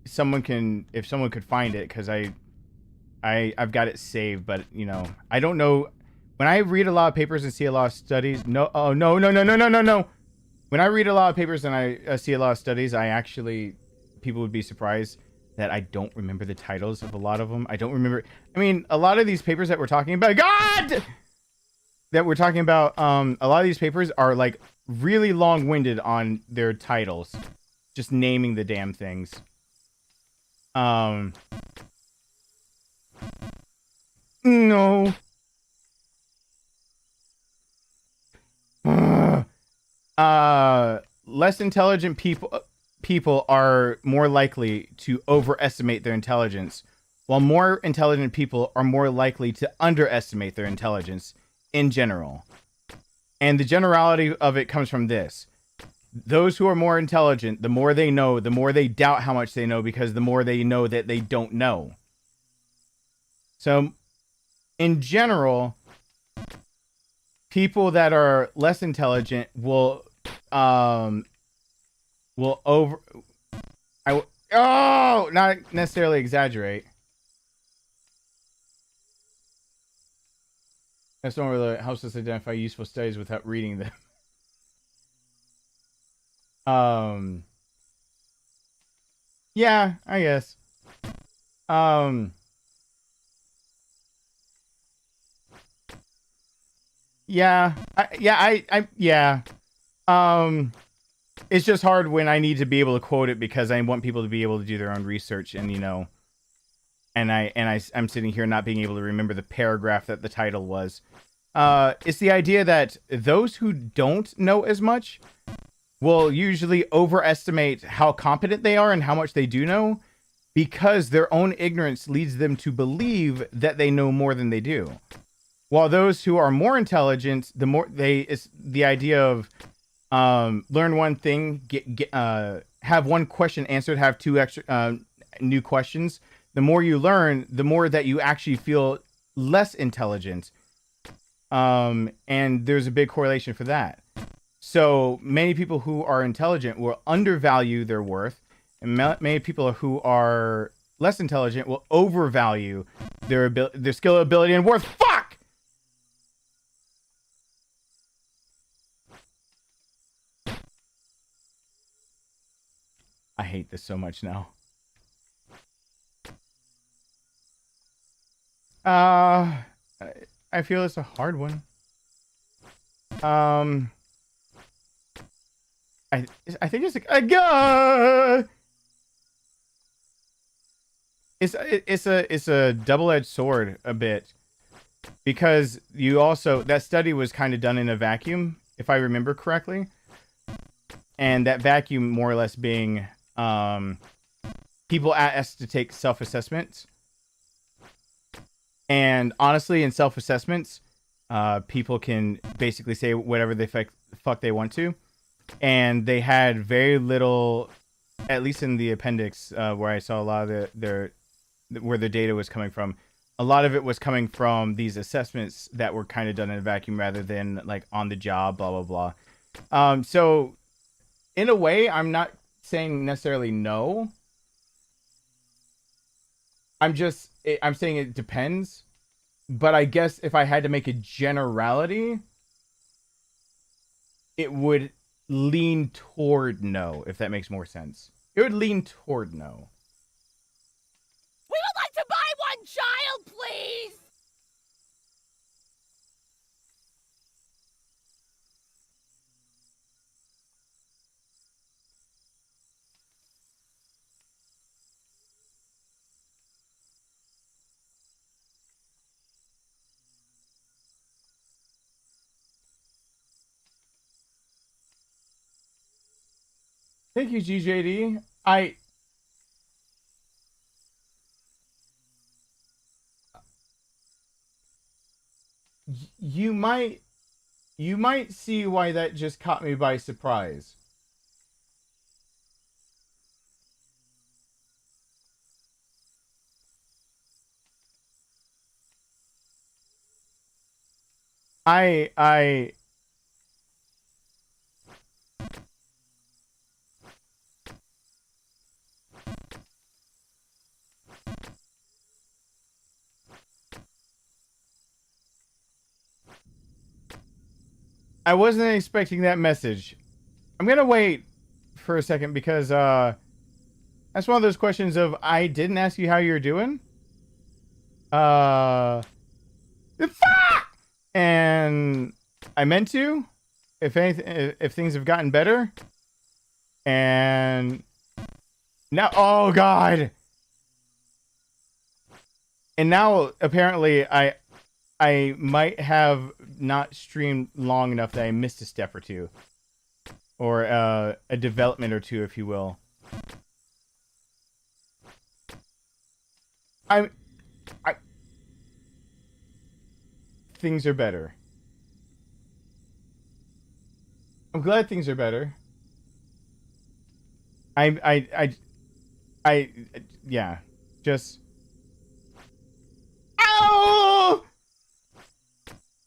someone could find it, because I've got it saved, but you know, I don't know. When I read a lot of papers and see a lot of studies, no. When I read a lot of papers and I see a lot of studies, people would be surprised that I don't remember the titles of a lot of them. I don't remember. I mean, a lot of these papers that we're talking about, a lot of these papers are like really long-winded on their titles, just naming the damn things. No. Less intelligent people are more likely to overestimate their intelligence, while more intelligent people are more likely to underestimate their intelligence in general. And the generality of it comes from this. Those who are more intelligent, the more they know, the more they doubt how much they know, because the more they know that they don't know. So, in general, people that are less intelligent will not necessarily exaggerate. That's not really helps us identify useful studies without reading them. Yeah, I guess. Yeah. It's just hard when I need to be able to quote it because I want people to be able to do their own research, and you know, I'm sitting here not being able to remember the paragraph that the title was. It's the idea that those who don't know as much will usually overestimate how competent they are and how much they do know, because their own ignorance leads them to believe that they know more than they do. While those who are more intelligent, it's the idea of learn one thing, have one question answered, have two extra new questions. The more you learn, the more that you actually feel less intelligent. And there's a big correlation for that. So many people who are intelligent will undervalue their worth, and many people who are less intelligent will overvalue their skill, ability, and worth. Fuck! I hate this so much now. I feel it's a hard one. I think it's it's a double-edged sword a bit, because you also, that study was kind of done in a vacuum, if I remember correctly, and that vacuum more or less being people asked to take self-assessments, and honestly, in self-assessments, people can basically say whatever the fuck they want to, and they had very little, at least in the appendix, where I saw a lot of where the data was coming from. A lot of it was coming from these assessments that were kind of done in a vacuum rather than like on the job, blah, blah, blah. So in a way, I'm not saying necessarily no. I'm saying it depends. But I guess if I had to make a generality, it would lean toward no, if that makes more sense. It would lean toward no. We would like to buy one child, please! Thank you, GJD. You might see why that just caught me by surprise. I wasn't expecting that message. I'm gonna wait for a second because that's one of those questions of I didn't ask you how you're doing. And I meant to. If anything, if things have gotten better. And now, oh God. And now apparently I might have not streamed long enough that I missed a step or two. Or a development or two, if you will. Things are better. I'm glad things are better. Yeah, just... Ow!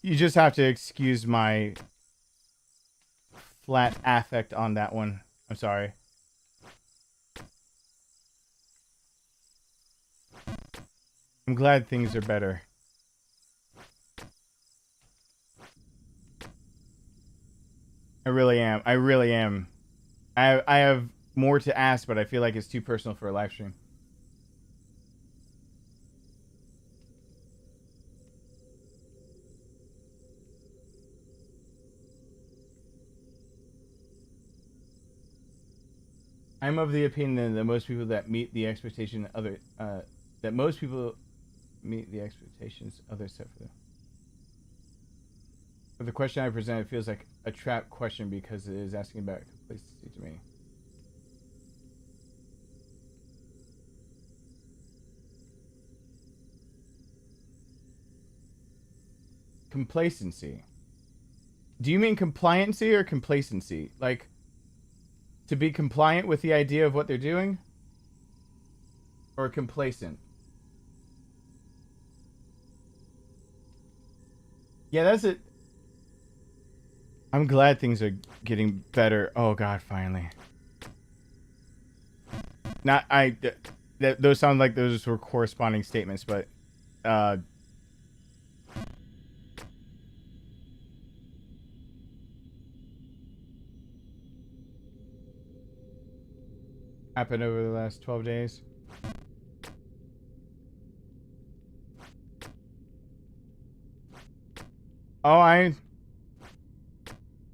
You just have to excuse my flat affect on that one. I'm sorry. I'm glad things are better. I really am. I really am. I have more to ask, but I feel like it's too personal for a live stream. I'm of the opinion that most people that meet the expectation other that most people meet the expectations others set for them. But the question I presented feels like a trap question because it is asking about complacency to me. Complacency. Do you mean compliancy or complacency? Like, to be compliant with the idea of what they're doing? Or complacent? Yeah, that's it. I'm glad things are getting better. Oh God, finally. Not those sound like those were corresponding statements, but happened over the last 12 days. Oh,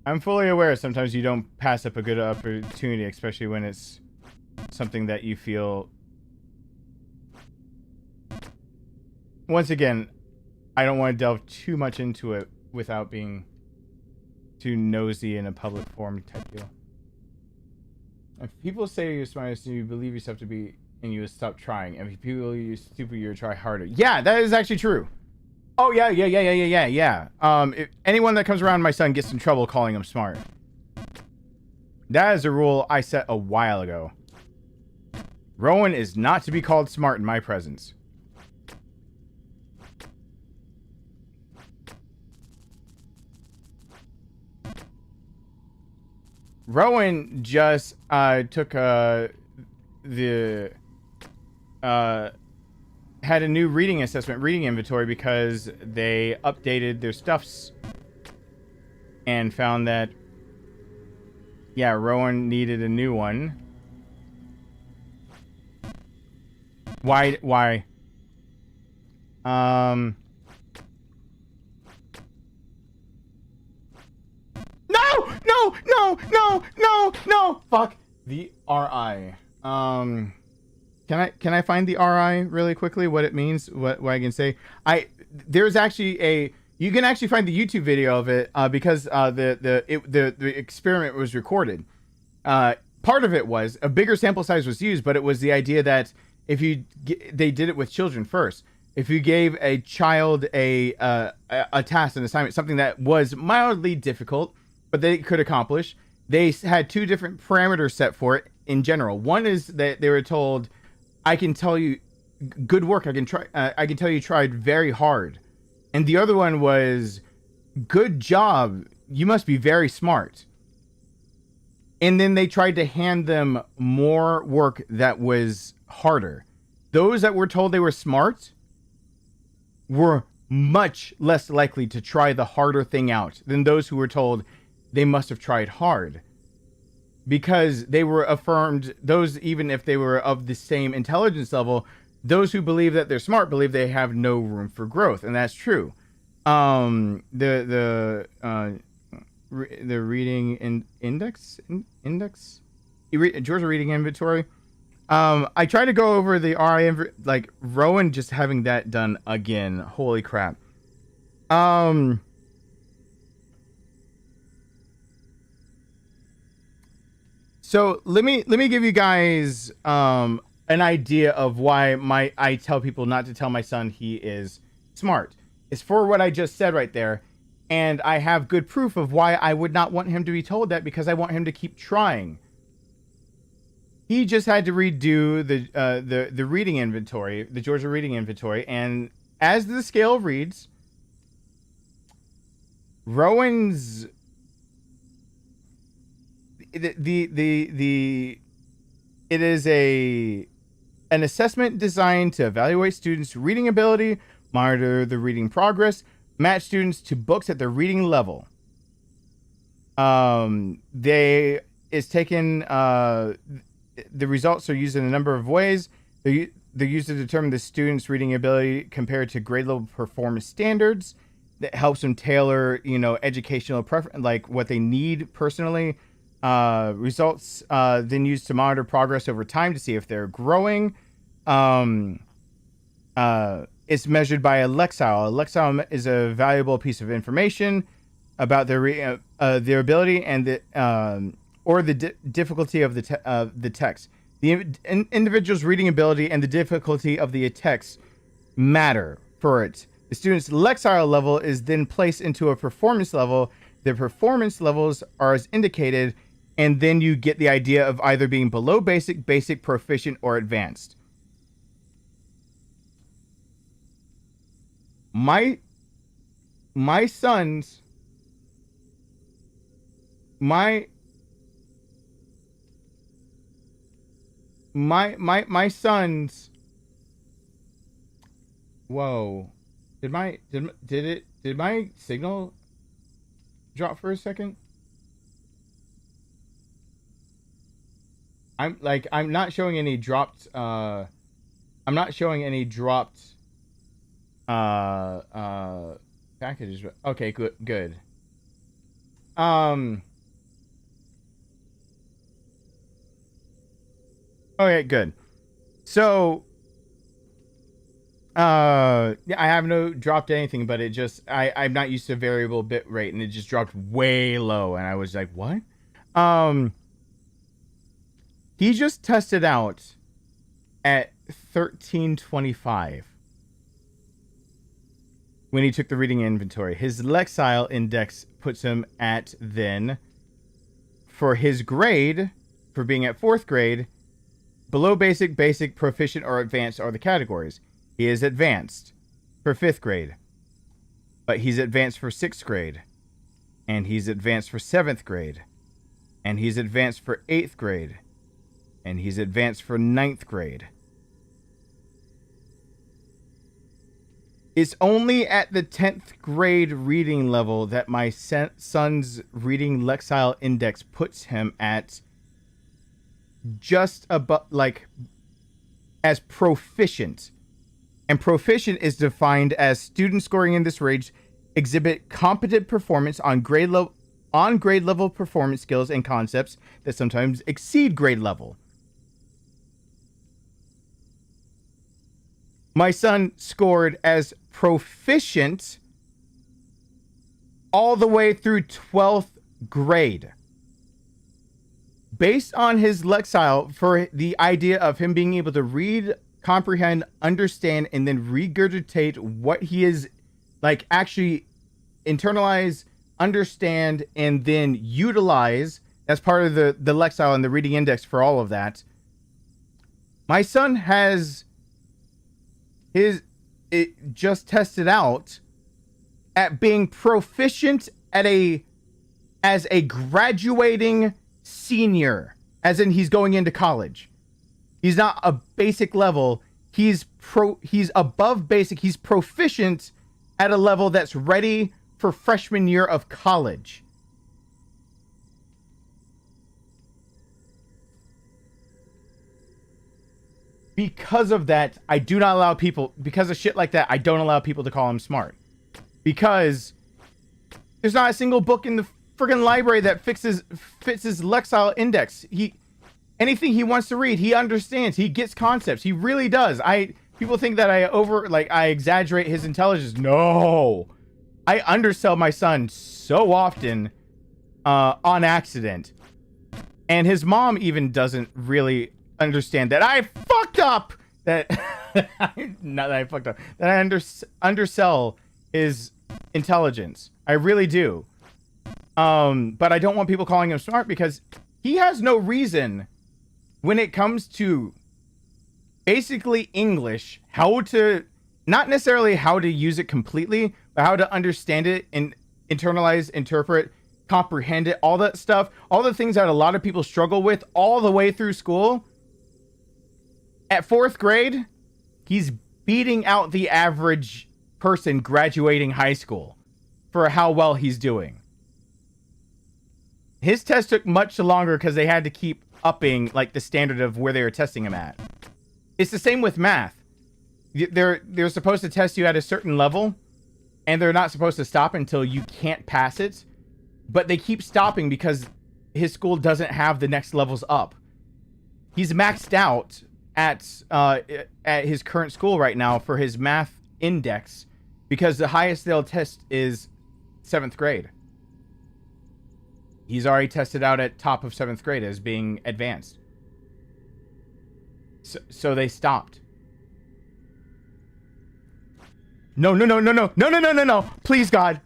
I'm fully aware sometimes you don't pass up a good opportunity, especially when it's something that you feel once again, I don't want to delve too much into it without being too nosy in a public forum type deal. If people say you're smart, you believe yourself to be, and you stop trying. And if people you're stupid, you try harder. Yeah, that is actually true. Oh yeah. If anyone that comes around my son gets in trouble calling him smart. That is a rule I set a while ago. Rowan is not to be called smart in my presence. Rowan just took had a new reading assessment, reading inventory, because they updated their stuffs and found that, yeah, Rowan needed a new one. Why? No! Fuck the RI. Can I find the RI really quickly? What it means? What I can say? There's actually you can actually find the YouTube video of it because the experiment was recorded. Part of it was a bigger sample size was used, but it was the idea that if they did it with children first. If you gave a child a task, an assignment, something that was mildly difficult, but they could accomplish, they had two different parameters set for it in general. One is that they were told, I can tell you, good work. I can tell you tried very hard. And the other one was, good job. You must be very smart. And then they tried to hand them more work that was harder. Those that were told they were smart were much less likely to try the harder thing out than those who were told they must have tried hard. Because they were affirmed, those, even if they were of the same intelligence level, those who believe that they're smart believe they have no room for growth, and that's true. The reading index, Georgia reading inventory. I tried to go over the RI, like Rowan just having that done again. Holy crap. So let me give you guys an idea of why I tell people not to tell my son he is smart. It's for what I just said right there, and I have good proof of why I would not want him to be told that, because I want him to keep trying. He just had to redo the reading inventory, the Georgia reading inventory, and as the scale reads, Rowan's it is an assessment designed to evaluate students' reading ability, monitor the reading progress, match students to books at their reading level. The results are used in a number of ways. They're used to determine the student's reading ability compared to grade level performance standards. That helps them tailor, educational preference, like what they need personally. Results then used to monitor progress over time to see if they're growing. It's measured by a lexile. A lexile is a valuable piece of information about their ability and the difficulty of the text. The individual's reading ability and the difficulty of the text matter for it. The student's lexile level is then placed into a performance level. The performance levels are as indicated, and then you get the idea of either being below basic, basic, proficient, or advanced. My sons, my sons. Whoa. Did my signal drop for a second? I'm not showing any dropped packages. Okay, good. Okay, good. So Yeah, I have no dropped anything, but it just I'm not used to variable bit rate, and it just dropped way low, and I was like, what? He just tested out at 1325 when he took the reading inventory. His Lexile index puts him at then, for his grade, for being at 4th grade, below basic, basic, proficient, or advanced are the categories. He is advanced for 5th grade, but he's advanced for 6th grade, and he's advanced for 7th grade, and he's advanced for 8th grade, and he's advanced for 9th grade. It's only at the 10th grade reading level that my son's reading Lexile index puts him at just above, like, as proficient. And proficient is defined as students scoring in this range exhibit competent performance on grade level performance skills and concepts that sometimes exceed grade level. My son scored as proficient all the way through 12th grade. Based on his Lexile, for the idea of him being able to read, comprehend, understand, and then regurgitate what he is, like, actually internalize, understand, and then utilize as part of the Lexile and the reading index for all of that. My son has it just tested out at being proficient as a graduating senior, as in he's going into college. He's not a basic level. He's above basic. He's proficient at a level that's ready for freshman year of college. Because of that, I do not allow people, because of shit like that, I don't allow people to call him smart. Because there's not a single book in the friggin' library that fits his Lexile index. Anything he wants to read, he understands. He gets concepts. He really does. People think that I exaggerate his intelligence. No. I undersell my son so often on accident. And his mom even doesn't really understand that I fucked up. That not that I fucked up. That I undersell his intelligence. I really do. But I don't want people calling him smart because he has no reason when it comes to basically English, not necessarily how to use it completely, but how to understand it and internalize, interpret, comprehend it, all that stuff, all the things that a lot of people struggle with all the way through school. At 4th grade, he's beating out the average person graduating high school for how well he's doing. His test took much longer because they had to keep upping like the standard of where they were testing him at. It's the same with math. They're supposed to test you at a certain level, and they're not supposed to stop until you can't pass it. But they keep stopping because his school doesn't have the next levels up. He's maxed out at his current school right now for his math index because the highest they'll test is 7th grade. He's already tested out at top of 7th grade as being advanced. So they stopped. No. Please, God.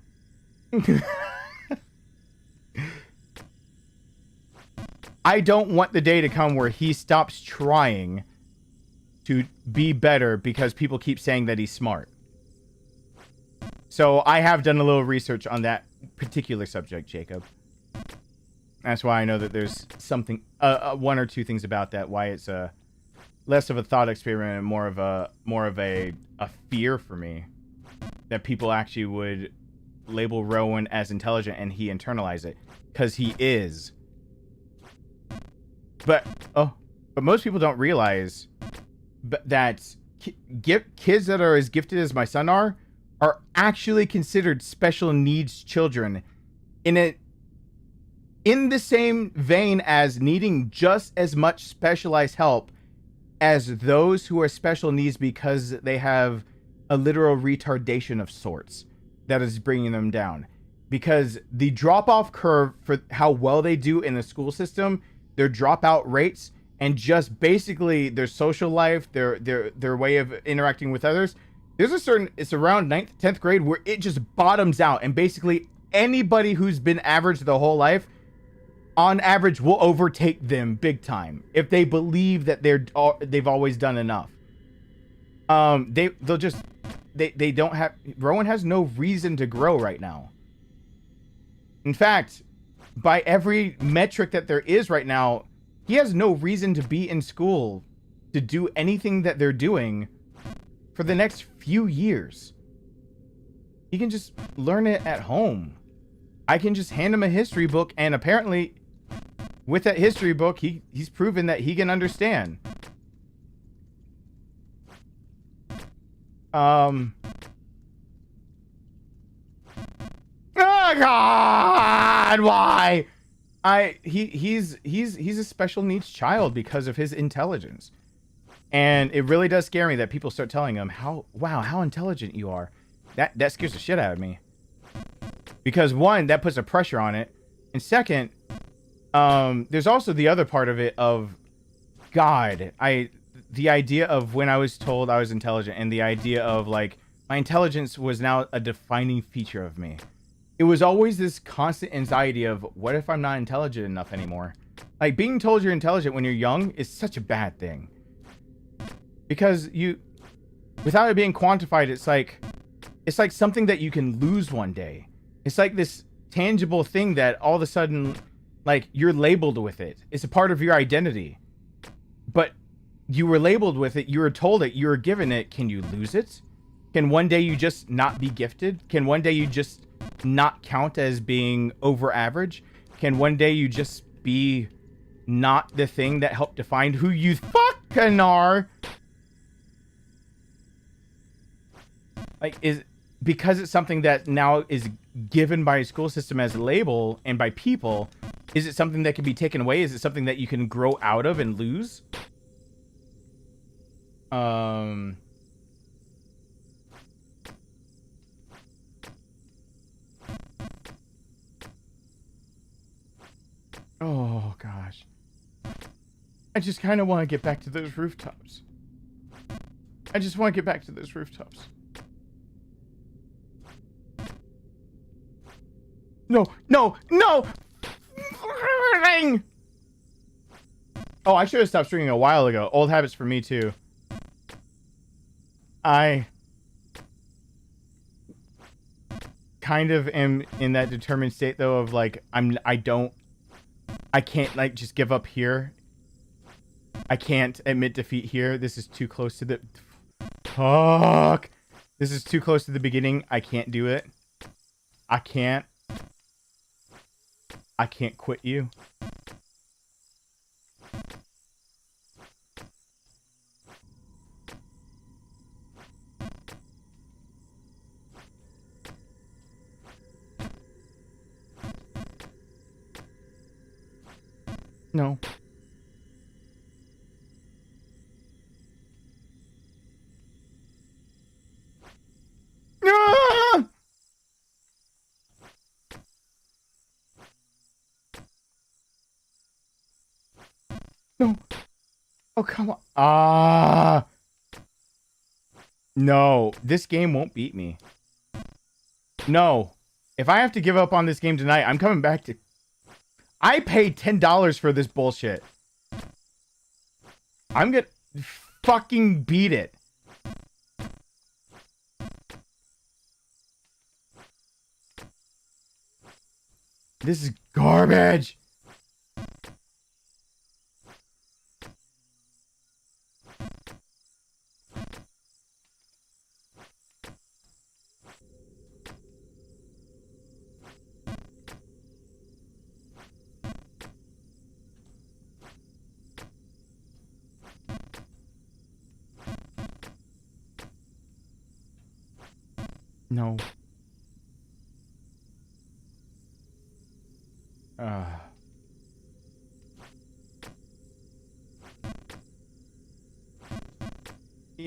I don't want the day to come where he stops trying to be better because people keep saying that he's smart. So I have done a little research on that particular subject, Jacob. That's why I know that there's something, one or two things about that, why it's less of a thought experiment and more of a fear for me that people actually would label Rowan as intelligent and he internalize it because he is. But most people don't realize that kids that are as gifted as my son are actually considered special needs children in the same vein as needing just as much specialized help as those who are special needs because they have a literal retardation of sorts that is bringing them down. Because the drop-off curve for how well they do in the school system, their dropout rates, and just basically their social life, their way of interacting with others, there's a certain, it's around 9th, 10th grade where it just bottoms out, and basically anybody who's been average their whole life, on average, will overtake them big time if they believe that they've always done enough. They don't have, Rowan has no reason to grow right now. In fact, by every metric that there is right now, he has no reason to be in school to do anything that they're doing for the next few years. He can just learn it at home. I can just hand him a history book, and apparently with that history book, he's proven that he can understand. Oh God, why? He's a special needs child because of his intelligence. And it really does scare me that people start telling him wow, how intelligent you are. That scares the shit out of me. Because one, that puts a pressure on it. And second, there's also the other part of it of God. The idea of when I was told I was intelligent, and the idea of like my intelligence was now a defining feature of me. It was always this constant anxiety of what if I'm not intelligent enough anymore? Like being told you're intelligent when you're young is such a bad thing. Because without it being quantified, it's like something that you can lose one day. It's like this tangible thing that all of a sudden, like, you're labeled with it. It's a part of your identity. But you were labeled with it. You were told it. You were given it. Can you lose it? Can one day you just not be gifted? Can one day you just not count as being over average? Can one day you just be not the thing that helped define who you fucking are? Like, because it's something that now is given by a school system as a label and by people, is it something that can be taken away? Is it something that you can grow out of and lose? Oh, gosh. I just kind of want to get back to those rooftops. I just want to get back to those rooftops. No, no, no! Oh, I should have stopped streaming a while ago. Old habits for me, too. I kind of am in that determined state, though, of, like, I can't, like, just give up here. I can't admit defeat here. This is too close to the... Fuck! This is too close to the beginning. I can't do it. I can't quit you. No. Ah! No. Oh, come on. Ah. No, this game won't beat me. No. If I have to give up on this game tonight, I'm coming back to... I paid $10 for this bullshit. I'm gonna fucking beat it. This is garbage. No.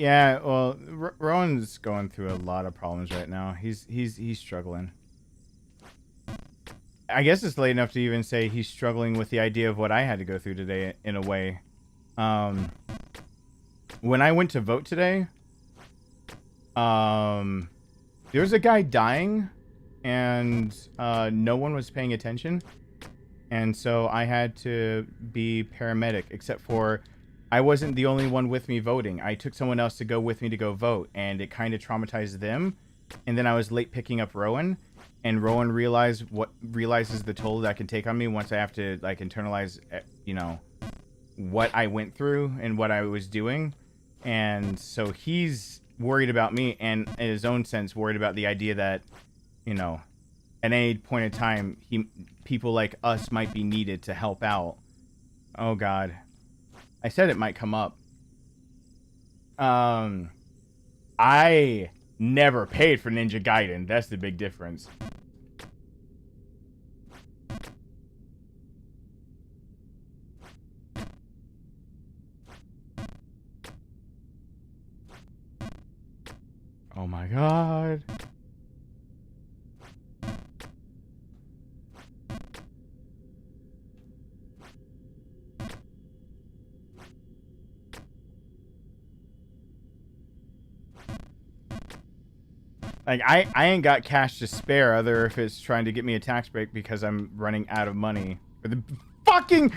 Yeah, well, Rowan's going through a lot of problems right now. He's struggling. I guess it's late enough to even say he's struggling with the idea of what I had to go through today in a way. When I went to vote today, there was a guy dying and no one was paying attention. And so I had to be paramedic, except for I wasn't the only one with me voting. I took someone else to go with me to go vote, and it kind of traumatized them. And then I was late picking up Rowan, and Rowan realizes the toll that can take on me once I have to like internalize, you know, what I went through and what I was doing. And so he's worried about me, and in his own sense worried about the idea that, you know, at any point in time, people like us might be needed to help out. Oh God. I said it might come up. I never paid for Ninja Gaiden. That's the big difference. Oh my God. Like, I ain't got cash to spare other if it's trying to get me a tax break because I'm running out of money for the fucking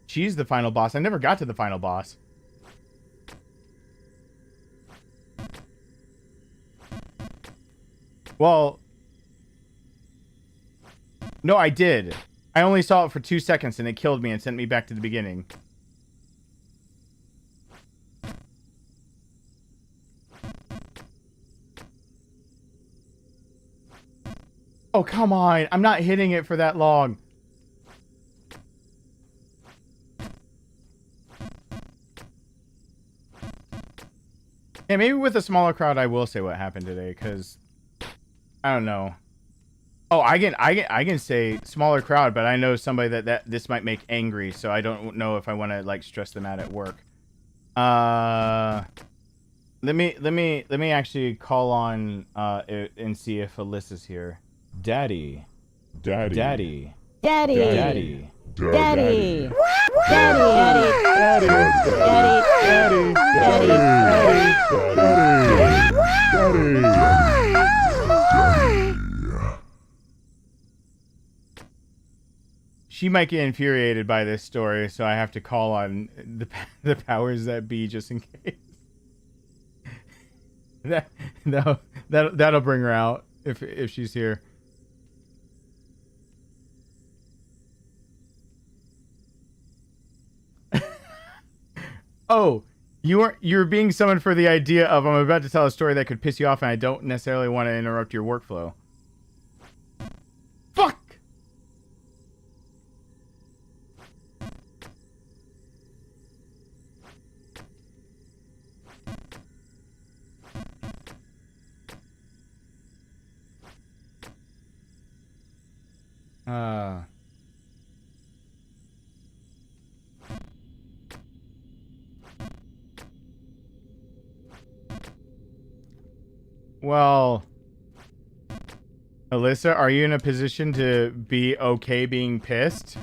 She's the final boss. I never got to the final boss. Well, no, I did. I only saw it for 2 seconds and it killed me and sent me back to the beginning. Oh, come on. I'm not hitting it for that long. Yeah, maybe with a smaller crowd, I will say what happened today, because I don't know. Oh, I can say smaller crowd, but I know somebody that this might make angry, so I don't know if I want to like stress them out at work. Let me actually call on and see if Alyssa's here. Daddy. Daddy. Daddy. Daddy. Daddy. Daddy. She might get infuriated by this story, so I have to call on the powers that be just in case. That'll bring her out if she's here. Oh, you're being summoned for the idea of I'm about to tell a story that could piss you off, and I don't necessarily want to interrupt your workflow. Fuck! Well, Alyssa, are you in a position to be okay being pissed?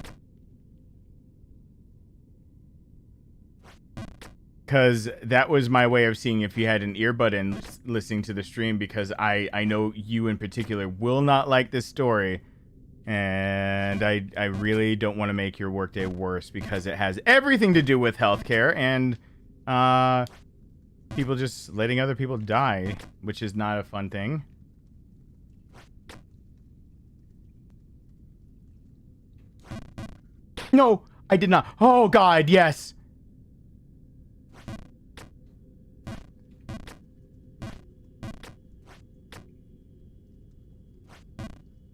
Because that was my way of seeing if you had an earbud in listening to the stream, because I know you in particular will not like this story. And I really don't want to make your workday worse, because it has everything to do with healthcare and people just letting other people die, which is not a fun thing. No, I did not. Oh God, yes.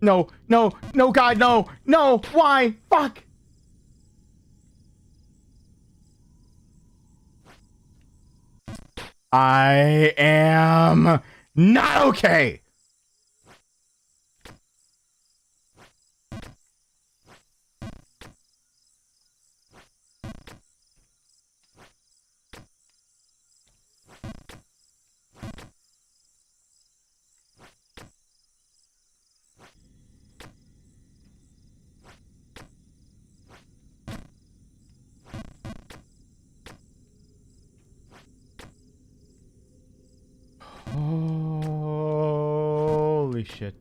No, no, no, God, no, no, why? Fuck. I am not okay. Holy shit.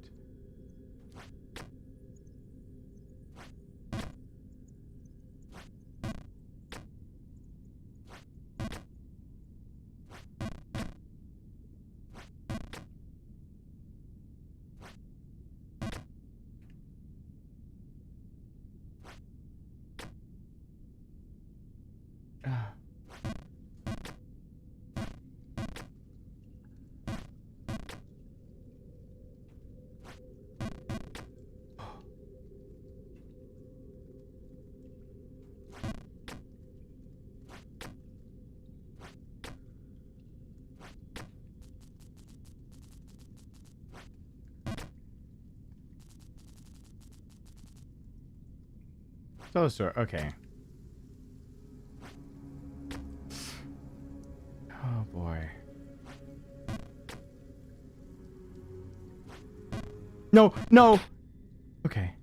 Tell the story. Okay. Oh boy. No, no. Okay.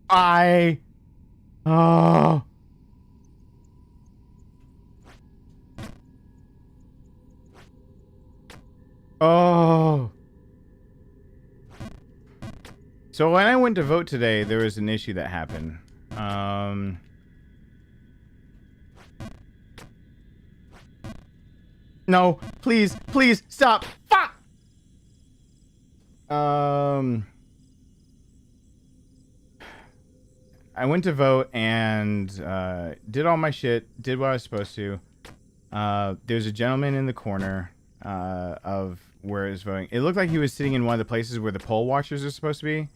Oh. Oh. So when I went to vote today, there was an issue that happened. No, please, please, stop. Fuck! I went to vote and did all my shit, did what I was supposed to. There's a gentleman in the corner of where I was voting. It looked like he was sitting in one of the places where the poll watchers are supposed to be,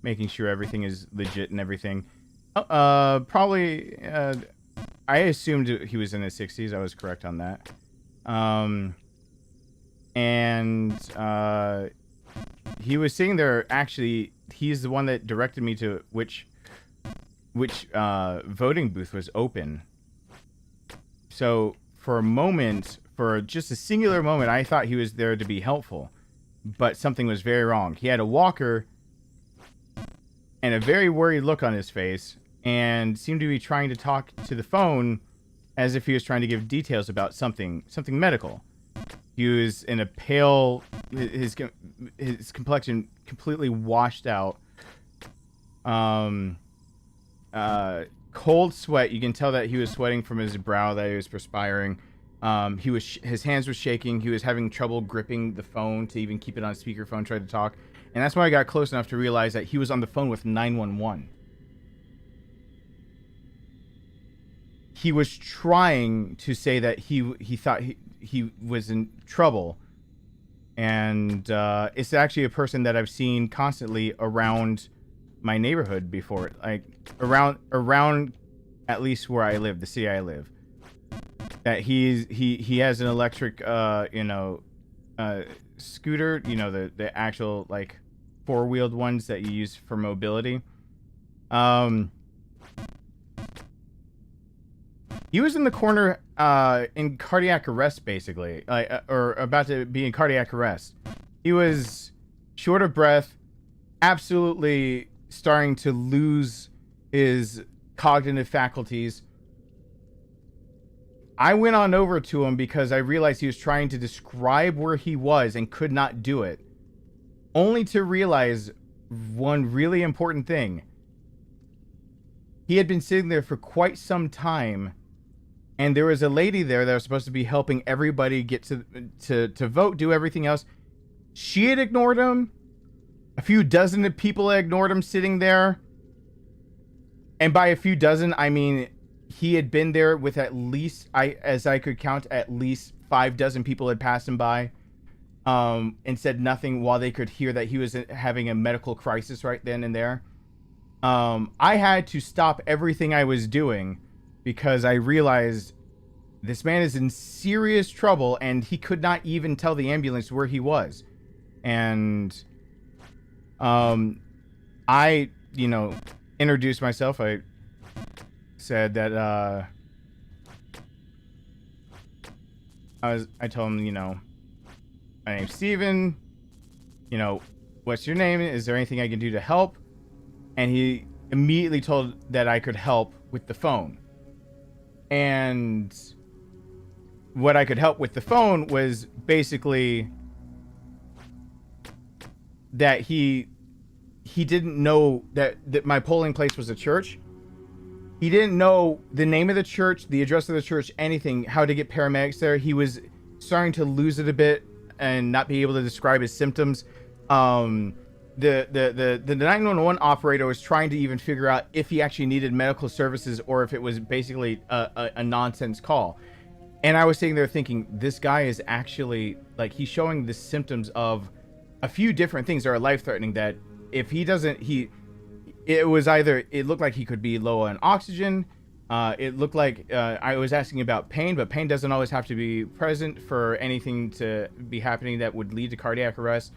making sure everything is legit and everything. Probably, I assumed he was in his 60s. I was correct on that. He was sitting there. Actually, he's the one that directed me to which voting booth was open. So for a moment, for just a singular moment, I thought he was there to be helpful, but something was very wrong. He had a walker and a very worried look on his face, and seemed to be trying to talk to the phone as if he was trying to give details about something medical. He was in a pale, his complexion completely washed out, cold sweat. You can tell that he was sweating from his brow, that he was perspiring. His hands were shaking. He was having trouble gripping the phone to even keep it on speakerphone, tried to talk. And that's when I got close enough to realize that he was on the phone with 911. He was trying to say that he thought he was in trouble. And it's actually a person that I've seen constantly around my neighborhood before. Like, around at least where I live, the city I live. That he has an electric, scooter, the actual like four-wheeled ones that you use for mobility. He was in the corner in cardiac arrest, basically, or about to be in cardiac arrest. He was short of breath, absolutely starting to lose his cognitive faculties. I went on over to him because I realized he was trying to describe where he was and could not do it. Only to realize one really important thing. He had been sitting there for quite some time, and there was a lady there that was supposed to be helping everybody get to vote, do everything else. She had ignored him. A few dozen of people had ignored him sitting there. And by a few dozen, I mean he had been there with at least, as I could count, at least 5 dozen people had passed him by, and said nothing while they could hear that he was having a medical crisis right then and there. I had to stop everything I was doing because I realized this man is in serious trouble and he could not even tell the ambulance where he was. And I, introduced myself. I said that I told him, my name's Steven. What's your name? Is there anything I can do to help? And he immediately told that I could help with the phone. And what I could help with the phone was basically that he didn't know that my polling place was a church. He didn't know the name of the church, the address of the church, anything, how to get paramedics there. He was starting to lose it a bit and not be able to describe his symptoms. The 911 operator was trying to even figure out if he actually needed medical services or if it was basically a nonsense call. And I was sitting there thinking, this guy is actually, like, he's showing the symptoms of a few different things that are life-threatening that if he doesn't, it looked like he could be low on oxygen. It looked like I was asking about pain, but pain doesn't always have to be present for anything to be happening that would lead to cardiac arrest.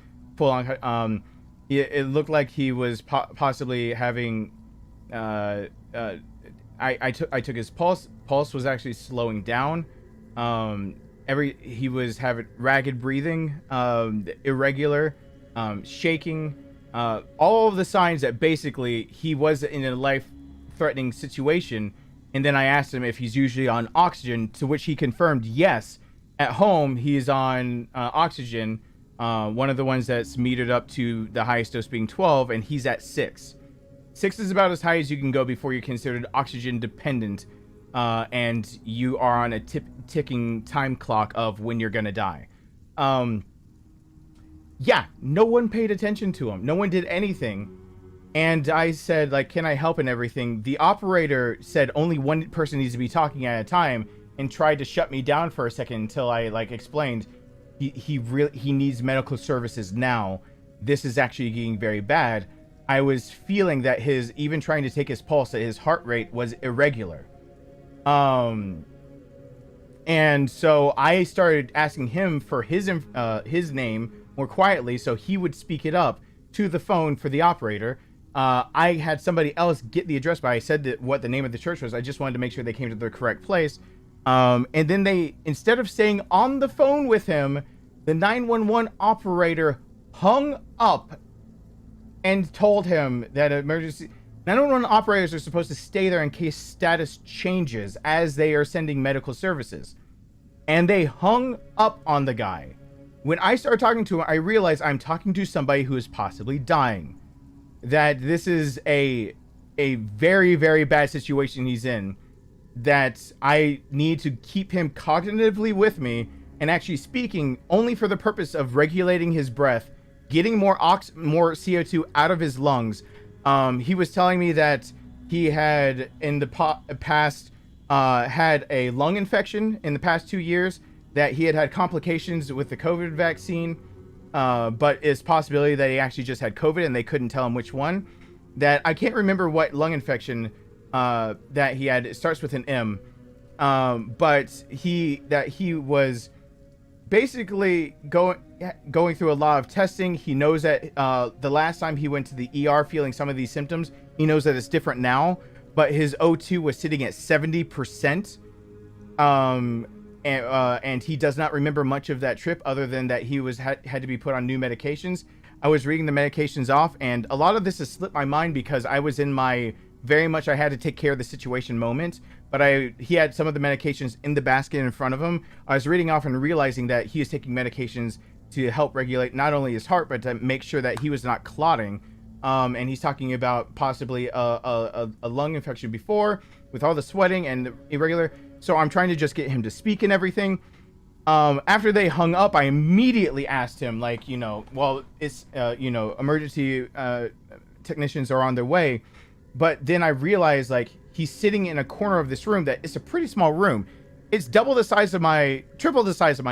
It looked like he was possibly having. I took his pulse. Pulse was actually slowing down. He was having ragged breathing, irregular, shaking. All of the signs that basically he was in a life-threatening situation. And then I asked him if he's usually on oxygen, to which he confirmed yes. At home, he's on oxygen, one of the ones that's metered up to the highest dose being 12, and he's at 6. 6 is about as high as you can go before you're considered oxygen dependent, and you are on a ticking time clock of when you're going to die. Yeah, no one paid attention to him. No one did anything. And I said, like, can I help and everything? The operator said only one person needs to be talking at a time and tried to shut me down for a second until I, like, explained he needs medical services now. This is actually getting very bad. I was feeling that even trying to take his pulse, that his heart rate was irregular. And so I started asking him for his name more quietly so he would speak it up to the phone for the operator. I had somebody else get the address, but I said what the name of the church was. I just wanted to make sure they came to the correct place. And then they, instead of staying on the phone with him, the 911 operator hung up and told him that emergency 911 operators are supposed to stay there in case status changes as they are sending medical services. And they hung up on the guy. When I started talking to him, I realized I'm talking to somebody who is possibly dying. That this is a very, very bad situation he's in. That I need to keep him cognitively with me and actually speaking only for the purpose of regulating his breath, getting more CO2 out of his lungs. He was telling me that he had in the past had a lung infection in the past 2 years, that he had complications with the COVID vaccine, but it's possibility that he actually just had COVID and they couldn't tell him which one. That I can't remember what lung infection that he had. It starts with an M, but he was basically going through a lot of testing. He knows that the last time he went to the ER feeling some of these symptoms, he knows that it's different now, but his O2 was sitting at 70%. And he does not remember much of that trip other than that he had to be put on new medications. I was reading the medications off, and a lot of this has slipped my mind because I was in my very much I had to take care of the situation moment, but he had some of the medications in the basket in front of him. I was reading off and realizing that he is taking medications to help regulate not only his heart, but to make sure that he was not clotting. And he's talking about possibly a lung infection before with all the sweating and irregular. So I'm trying to just get him to speak and everything. After they hung up, I immediately asked him, like, it's, emergency technicians are on their way. But then I realized, like, he's sitting in a corner of this room that it's a pretty small room. It's triple the size of my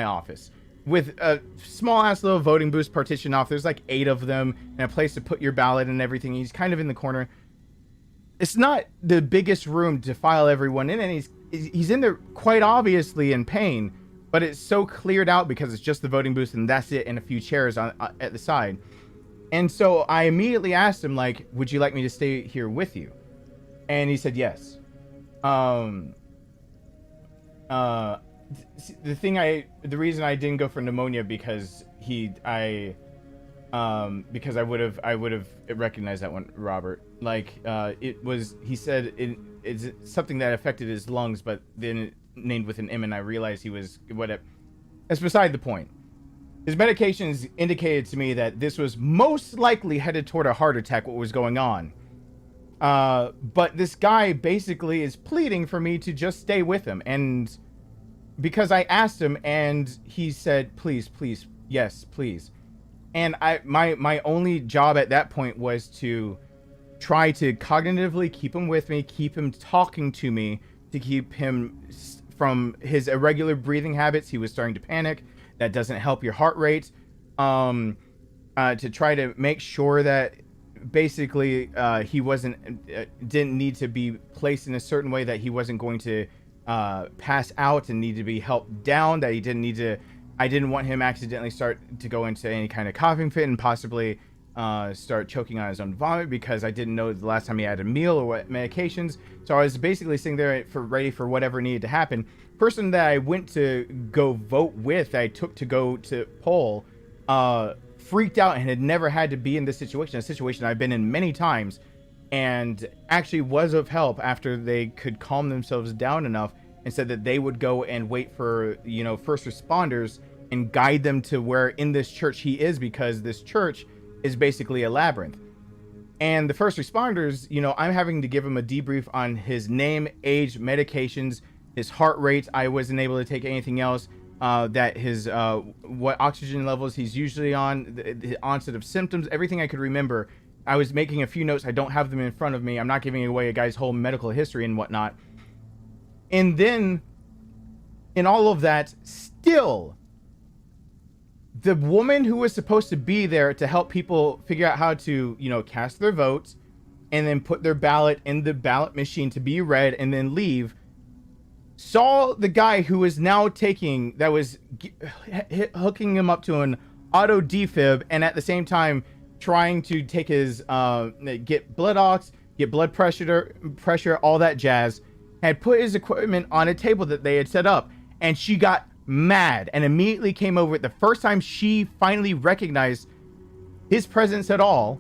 office, with a small ass little voting booth partitioned off. There's like 8 of them and a place to put your ballot and everything. He's kind of in the corner. It's not the biggest room to file everyone in, and he's in there quite obviously in pain, but it's so cleared out because it's just the voting booth and that's it, and a few chairs at the side. And so I immediately asked him, like, would you like me to stay here with you? And he said yes. The reason I didn't go for pneumonia because I would have recognized that one, Robert. Like, he said it's something that affected his lungs, but then named with an M, and I realized he was whatever. That's beside the point. His medications indicated to me that this was most likely headed toward a heart attack, what was going on. But this guy basically is pleading for me to just stay with him. And because I asked him, and he said, please, please, yes, please. And my only job at that point was to try to cognitively keep him with me, keep him talking to me, to keep him from his irregular breathing habits. He was starting to panic. That doesn't help your heart rate. To try to make sure that basically he didn't need to be placed in a certain way, that he wasn't going to pass out and need to be helped down, that he didn't need to, I didn't want him accidentally start to go into any kind of coughing fit and possibly start choking on his own vomit, because I didn't know the last time he had a meal or what medications. So I was basically sitting there ready for whatever needed to happen. Person that I went to go vote with, I took to go to poll, freaked out and had never had to be in this situation, a situation I've been in many times, and actually was of help after they could calm themselves down enough and said that they would go and wait for, first responders and guide them to where in this church he is, because this church is basically a labyrinth. And the first responders, I'm having to give him a debrief on his name, age, medications, his heart rate. I wasn't able to take anything else. That his what oxygen levels he's usually on, the onset of symptoms, everything I could remember. I was making a few notes. I don't have them in front of me. I'm not giving away a guy's whole medical history and whatnot. And then, in all of that, still, the woman who was supposed to be there to help people figure out how to, cast their votes and then put their ballot in the ballot machine to be read and then leave, saw the guy who is now hooking him up to an auto defib, and at the same time trying to take his get blood ox, get blood pressure, all that jazz, had put his equipment on a table that they had set up, and she got mad and immediately came over. The first time she finally recognized his presence at all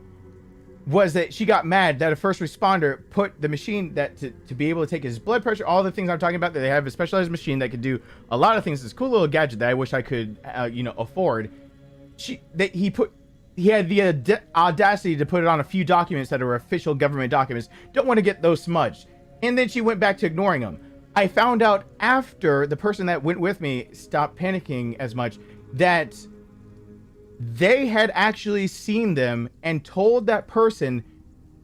was that she got mad that a first responder put the machine that to be able to take his blood pressure, all the things I'm talking about, that they have a specialized machine that could do a lot of things. This cool little gadget that I wish I could, afford. He had the audacity to put it on a few documents that are official government documents. Don't want to get those smudged. And then she went back to ignoring them. I found out after the person that went with me stopped panicking as much that they had actually seen them and told that person,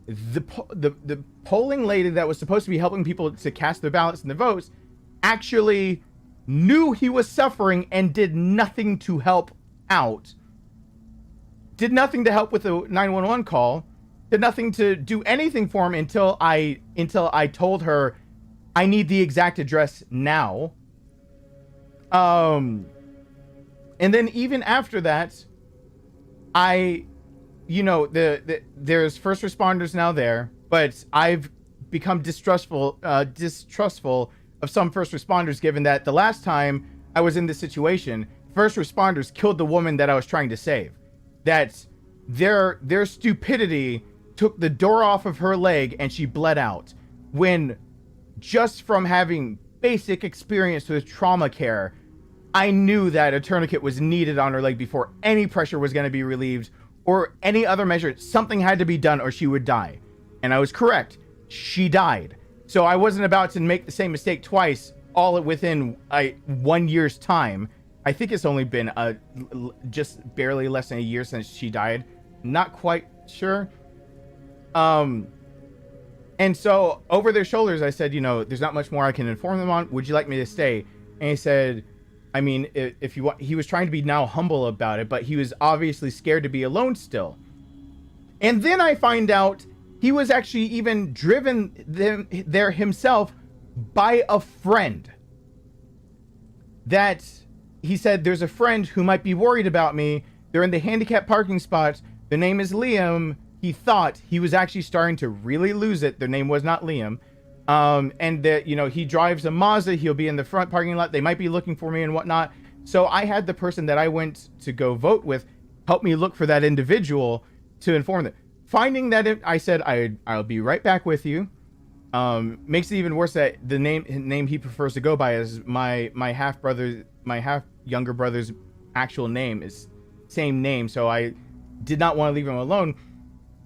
the polling lady that was supposed to be helping people to cast their ballots and their votes, actually knew he was suffering and did nothing to help out. Did nothing to help with the 911 call. Did nothing to do anything for him until I told her, I need the exact address now. And then even after that, there's first responders now there, but I've become distrustful of some first responders, given that the last time I was in this situation, first responders killed the woman that I was trying to save. That their stupidity took the door off of her leg and she bled out, when just from having basic experience with trauma care, I knew that a tourniquet was needed on her leg before any pressure was going to be relieved or any other measure. Something had to be done or she would die. And I was correct. She died. So I wasn't about to make the same mistake twice, all within 1 year's time. I think it's only been just barely less than a year since she died. Not quite sure. And so over their shoulders, I said, there's not much more I can inform them on. Would you like me to stay? And he said, I mean, if you want, he was trying to be now humble about it, but he was obviously scared to be alone still. And then I find out he was actually even driven there himself by a friend. That he said, there's a friend who might be worried about me. They're in the handicapped parking spot. Their name is Liam. He thought he was actually starting to really lose it. Their name was not Liam. And that, he drives a Mazda. He'll be in the front parking lot. They might be looking for me and whatnot. So I had the person that I went to go vote with help me look for that individual to inform them. Finding that, I said, I'll be right back with you. Makes it even worse that the name he prefers to go by is my half younger brother's actual name is same name. So I did not want to leave him alone.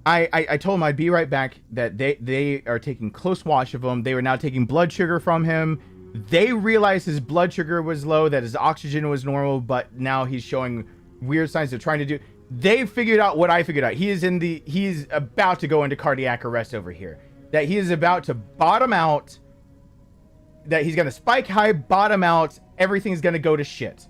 I told him I'd be right back, that they are taking close watch of him. They were now taking blood sugar from him. They realized his blood sugar was low, that his oxygen was normal, but now he's showing weird signs of trying to do. They figured out what I figured out. He's about to go into cardiac arrest over here. That he is about to bottom out. That he's gonna spike high, bottom out. Everything's gonna go to shit.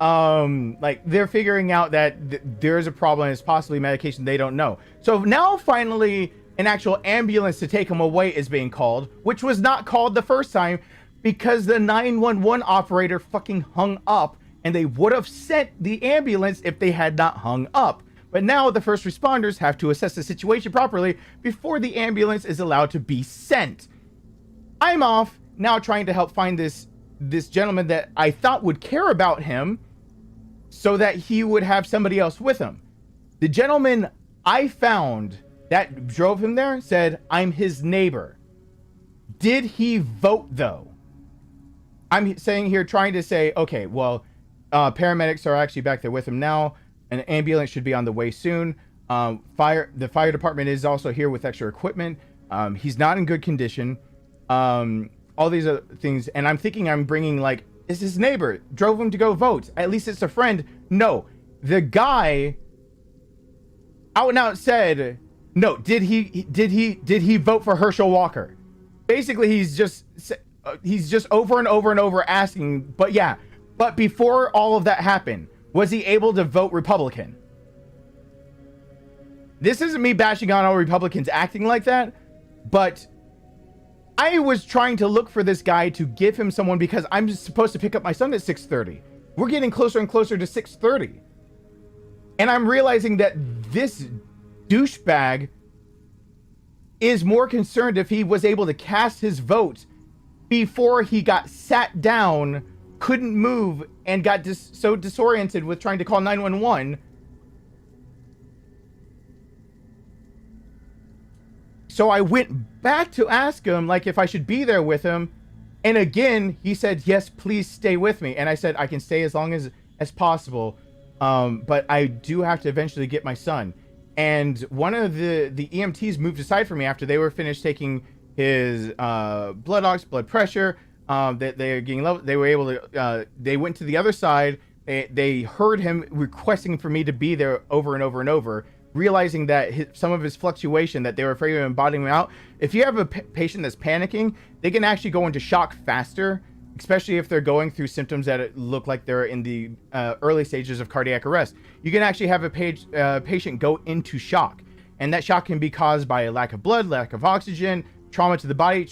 Like they're figuring out that there's a problem. It's possibly medication they don't know. So now finally an actual ambulance to take him away is being called, which was not called the first time because the 911 operator fucking hung up, and they would have sent the ambulance if they had not hung up. But now the first responders have to assess the situation properly before the ambulance is allowed to be sent. I'm off now trying to help find this gentleman that I thought would care about him so that he would have somebody else with him. The gentleman I found that drove him there said, I'm his neighbor. Did he vote though? I'm saying here, trying to say, okay, well, paramedics are actually back there with him now. An ambulance should be on the way soon. The fire department is also here with extra equipment. He's not in good condition. All these other things. And I'm thinking I'm bringing, like, it's his neighbor. Drove him to go vote. At least it's a friend. No. The guy out and out said, no, did he vote for Herschel Walker? Basically, he's just over and over and over asking, but yeah. But before all of that happened, was he able to vote Republican? This isn't me bashing on all Republicans acting like that, but I was trying to look for this guy to give him someone because I'm supposed to pick up my son at 6:30. We're getting closer and closer to 6:30. And I'm realizing that this douchebag is more concerned if he was able to cast his vote before he got sat down, couldn't move, and got so disoriented with trying to call 911. So I went back to ask him, like, if I should be there with him. And again, he said, yes, please stay with me. And I said, I can stay as long as possible. But I do have to eventually get my son. And one of the EMTs moved aside from me after they were finished taking his blood pressure. That they're getting low. They were able to. They went to the other side. They heard him requesting for me to be there over and over and over, realizing that some of his fluctuation, that they were afraid of him bottoming out. If you have a patient that's panicking, they can actually go into shock faster, especially if they're going through symptoms that look like they're in the early stages of cardiac arrest. You can actually have a patient go into shock, and that shock can be caused by a lack of blood, lack of oxygen, trauma to the body,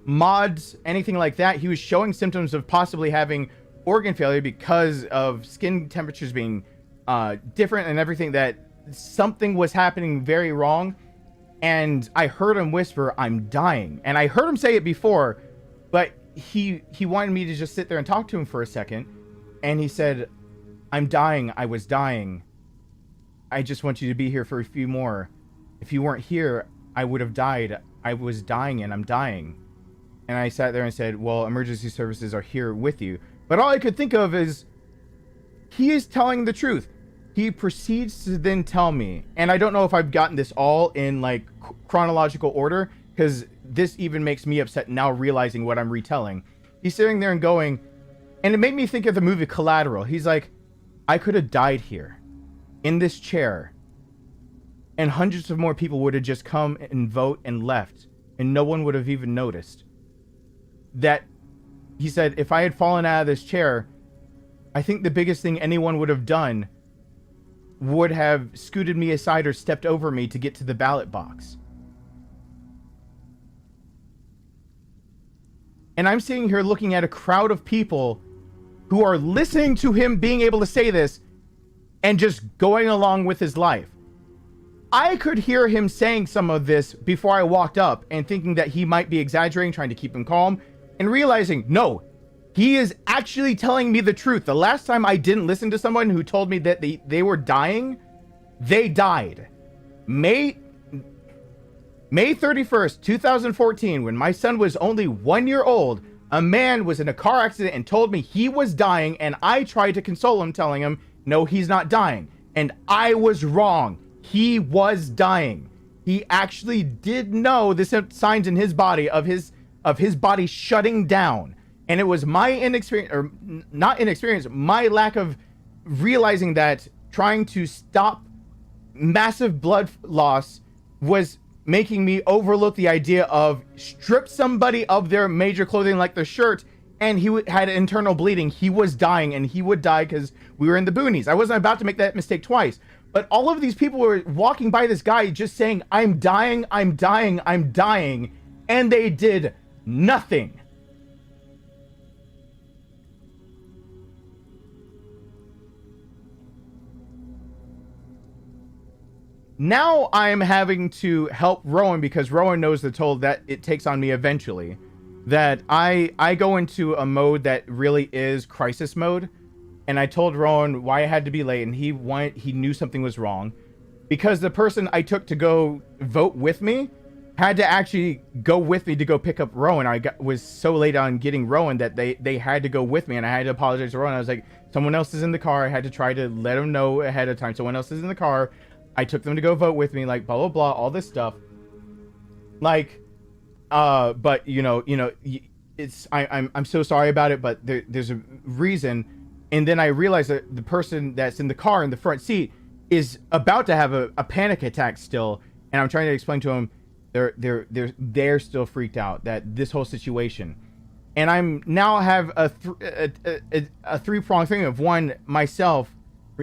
mods, anything like that. He was showing symptoms of possibly having organ failure because of skin temperatures being different and everything, that something was happening very wrong. And I heard him whisper, I'm dying. And I heard him say it before, but he wanted me to just sit there and talk to him for a second. And he said, I'm dying. I was dying. I just want you to be here for a few more. If you weren't here, I would have died. I was dying and I'm dying. And I sat there and said, well, emergency services are here with you. But all I could think of is, he is telling the truth. He proceeds to then tell me, and I don't know if I've gotten this all in like chronological order, because this even makes me upset now realizing what I'm retelling. He's sitting there and going, and it made me think of the movie Collateral. He's like, I could have died here in this chair, and hundreds of more people would have just come and vote and left, and no one would have even noticed. That, he said, if I had fallen out of this chair, I think the biggest thing anyone would have done would have scooted me aside or stepped over me to get to the ballot box. And I'm sitting here looking at a crowd of people who are listening to him being able to say this and just going along with his life. I could hear him saying some of this before I walked up and thinking that he might be exaggerating, trying to keep him calm, and realizing, no, he is actually telling me the truth. The last time I didn't listen to someone who told me that they were dying, they died. May 31st, 2014, when my son was only 1 year old, a man was in a car accident and told me he was dying, and I tried to console him, telling him, no, he's not dying. And I was wrong. He was dying. He actually did know the signs in his body of his body shutting down. And it was my inexperience, or not inexperience, my lack of realizing that trying to stop massive blood loss was making me overlook the idea of strip somebody of their major clothing like the shirt, and he had internal bleeding. He was dying, and he would die because we were in the boonies. I wasn't about to make that mistake twice. But all of these people were walking by this guy just saying, I'm dying, I'm dying, I'm dying. And they did nothing. Now I'm having to help Rowan because Rowan knows the toll that it takes on me eventually. That I go into a mode that really is crisis mode. And I told Rowan why I had to be late, and he knew something was wrong. Because the person I took to go vote with me had to actually go with me to go pick up Rowan. Was so late on getting Rowan that they had to go with me, and I had to apologize to Rowan. I was like, someone else is in the car. I had to try to let him know ahead of time. Someone else is in the car. I took them to go vote with me, like blah blah blah, all this stuff. Like, but you know, it's I'm so sorry about it, but there's a reason. And then I realized that the person that's in the car in the front seat is about to have a panic attack still, and I'm trying to explain to him they're still freaked out that this whole situation. And I'm now have a three-pronged thing of one, myself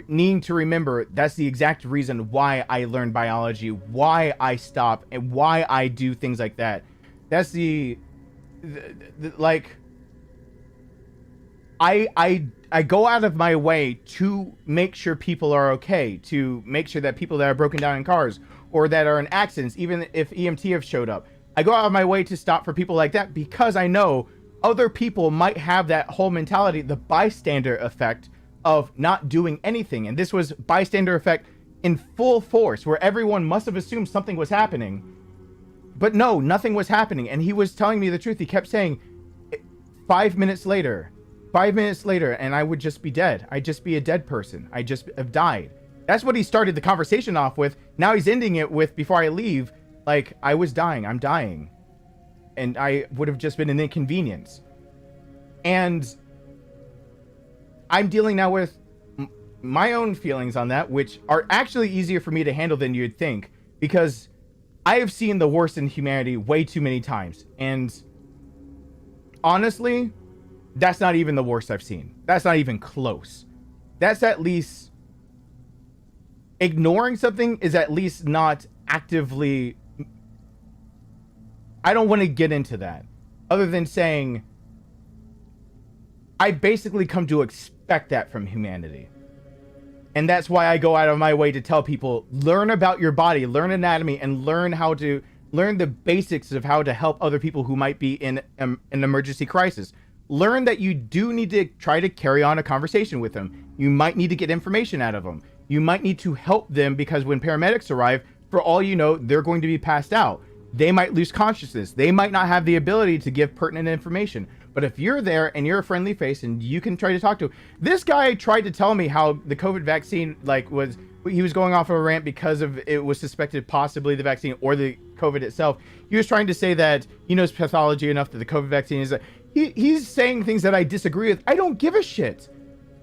needing to remember that's the exact reason why I learned biology, why I stop, and why I do things like that. That's the like I go out of my way to make sure people are okay, to make sure that people that are broken down in cars or that are in accidents, even if EMT have showed up, I go out of my way to stop for people like that because I know other people might have that whole mentality, the bystander effect of not doing anything. And this was bystander effect in full force, where everyone must have assumed something was happening. But no, nothing was happening. And he was telling me the truth. He kept saying 5 minutes later, and I would just be dead. I'd just be a dead person. I just have died. That's what he started the conversation off with. Now he's ending it with, before I leave, like, I was dying. I'm dying. And I would have just been an inconvenience. And I'm dealing now with my own feelings on that, which are actually easier for me to handle than you'd think, because I have seen the worst in humanity way too many times. And honestly, that's not even the worst I've seen. That's not even close. That's at least ignoring something is at least not actively. I don't want to get into that other than saying I basically come to expect that from humanity. And that's why I go out of my way to tell people, learn about your body, learn anatomy, and learn the basics of how to help other people who might be in an emergency crisis. Learn that you do need to try to carry on a conversation with them. You might need to get information out of them. You might need to help them because when paramedics arrive, for all you know, they're going to be passed out. They might lose consciousness. They might not have the ability to give pertinent information. But if you're there and you're a friendly face and you can try to talk to him. This guy tried to tell me how the COVID vaccine, he was going off of a rant because of it was suspected possibly the vaccine or the COVID itself. He was trying to say that he knows pathology enough that the COVID vaccine is he's saying things that I disagree with. I don't give a shit.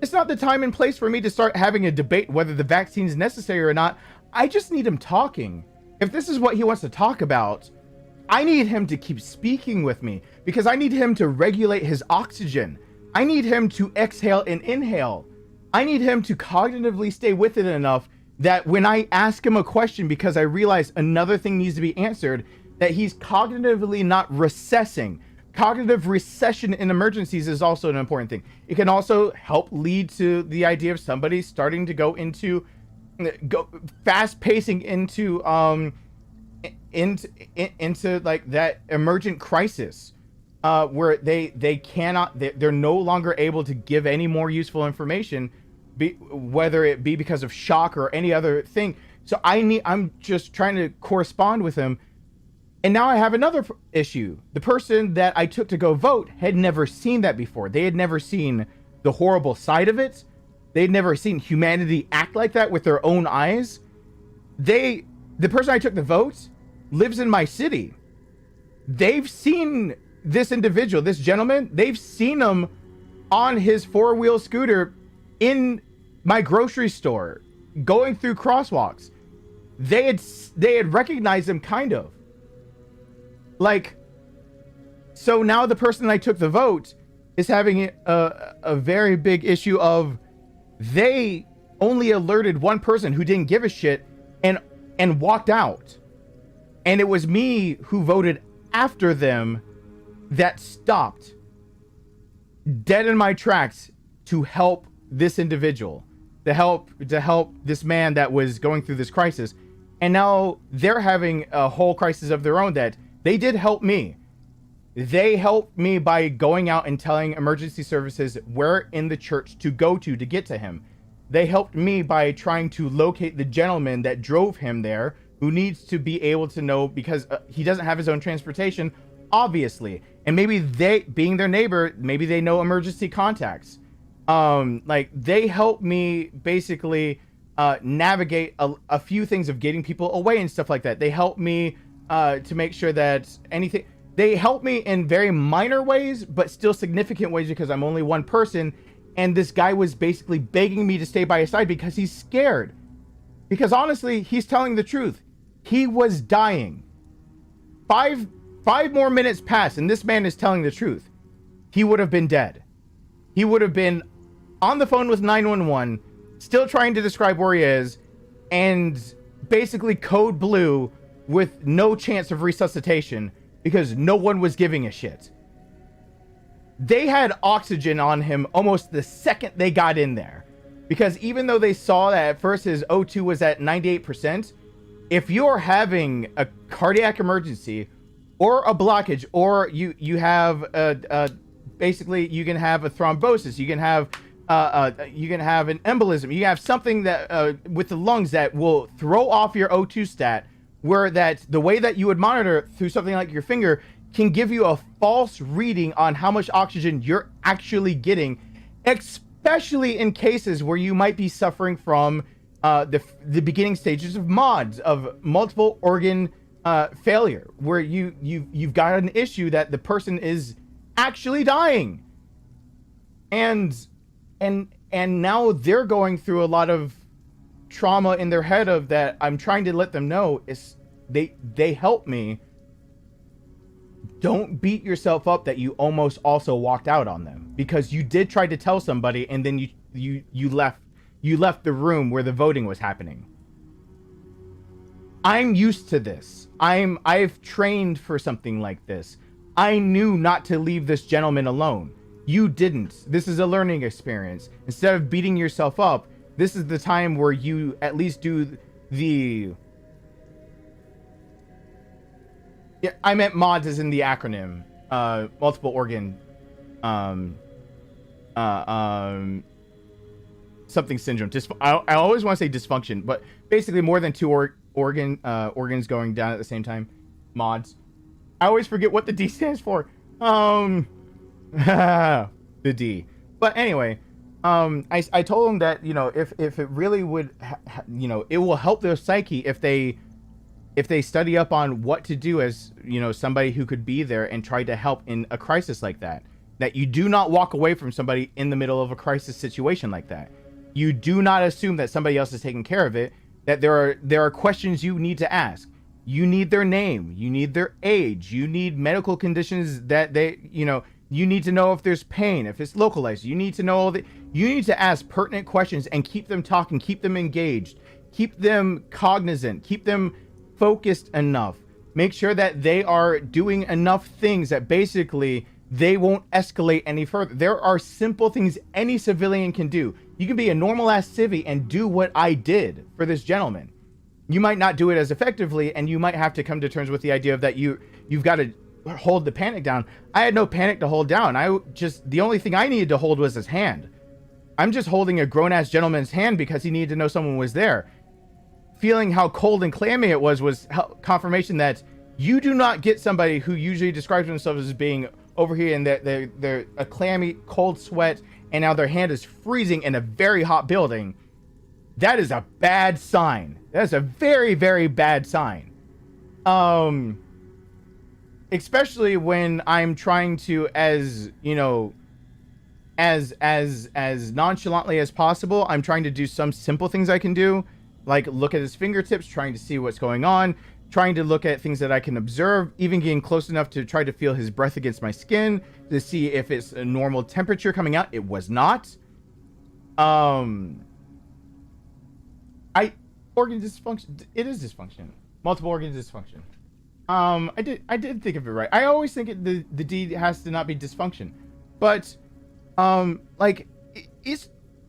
It's not the time and place for me to start having a debate whether the vaccine is necessary or not. I just need him talking. If this is what he wants to talk about, I need him to keep speaking with me because I need him to regulate his oxygen. I need him to exhale and inhale. I need him to cognitively stay with it enough that when I ask him a question because I realize another thing needs to be answered, that he's cognitively not recessing. Cognitive recession in emergencies is also an important thing. It can also help lead to the idea of somebody starting to go fast pacing into like that emergent crisis where they're no longer able to give any more useful information, whether it be because of shock or any other thing. So I'm just trying to correspond with him And now I have another issue. The person that I took to go vote had never seen that before. They had never seen the horrible side of it. They'd never seen humanity act like that with their own eyes. The person I took to vote lives in my city. They've seen this individual, this gentleman, they've seen him on his 4-wheel scooter in my grocery store, going through crosswalks. They had recognized him, kind of. Like, so now the person I took the vote is having a very big issue of they only alerted one person who didn't give a shit and walked out. And it was me who voted after them that stopped dead in my tracks to help this individual, to help this man that was going through this crisis. And now they're having a whole crisis of their own that they did help me. They helped me by going out and telling emergency services where in the church to go to get to him. They helped me by trying to locate the gentleman that drove him there, who needs to be able to know, because he doesn't have his own transportation, obviously. And maybe they, being their neighbor, maybe they know emergency contacts. Like, they helped me basically navigate a few things of getting people away and stuff like that. They helped me to make sure that anything... They helped me in very minor ways, but still significant ways, because I'm only one person. And this guy was basically begging me to stay by his side because he's scared. Because honestly, he's telling the truth. He was dying. Five more minutes passed, and this man is telling the truth. He would have been dead. He would have been on the phone with 911, still trying to describe where he is, and basically code blue with no chance of resuscitation because no one was giving a shit. They had oxygen on him almost the second they got in there. Because even though they saw that at first his O2 was at 98%, if you're having a cardiac emergency or a blockage, or you have basically you can have a thrombosis, you can have an embolism, you have something that with the lungs that will throw off your O2 stat, where that the way that you would monitor through something like your finger can give you a false reading on how much oxygen you're actually getting, especially in cases where you might be suffering from the beginning stages of MODS, of multiple organ failure, where you've got an issue that the person is actually dying, and now they're going through a lot of trauma in their head of that. I'm trying to let them know is they help me. Don't beat yourself up that you almost also walked out on them, because you did try to tell somebody and then you left the room where the voting was happening. I'm used to this. I've trained for something like this. I knew not to leave this gentleman alone. You didn't. This is a learning experience. Instead of beating yourself up, this is the time where you at least do the... Yeah, I meant MODS as in the acronym. Multiple organ... something syndrome. I always want to say dysfunction, but basically more than two organs going down at the same time. MODS. I always forget what the D stands for. The D. But anyway, I told them that, you know, if it really would, you know, it will help their psyche if they study up on what to do as, you know, somebody who could be there and try to help in a crisis like that. That you do not walk away from somebody in the middle of a crisis situation like that. You do not assume that somebody else is taking care of it. That there are questions you need to ask. You need their name. You need their age. You need medical conditions that they, you know, you need to know if there's pain, if it's localized. You need to know all the, you need to ask pertinent questions and keep them talking, keep them engaged, keep them cognizant, keep them focused enough. Make sure that they are doing enough things that basically they won't escalate any further. There are simple things any civilian can do. You can be a normal ass civvy and do what I did for this gentleman. You might not do it as effectively, and you might have to come to terms with the idea of that you've got to hold the panic down. I had no panic to hold down. The only thing I needed to hold was his hand. I'm just holding a grown-ass gentleman's hand because he needed to know someone was there. Feeling how cold and clammy it was confirmation that You do not get somebody who usually describes themselves as being over here and they're a clammy, cold sweat, and now their hand is freezing in a very hot building. That is a bad sign. That is a very, very bad sign. Especially when I'm trying to, as you know, as nonchalantly as possible, I'm trying to do some simple things I can do, like look at his fingertips, trying to see what's going on, trying to look at things that I can observe, even getting close enough to try to feel his breath against my skin to see if it's a normal temperature coming out. It was not. Organ dysfunction. It is dysfunction. Multiple organ dysfunction. I did think of it right. I always think the D has to not be dysfunction, but like it's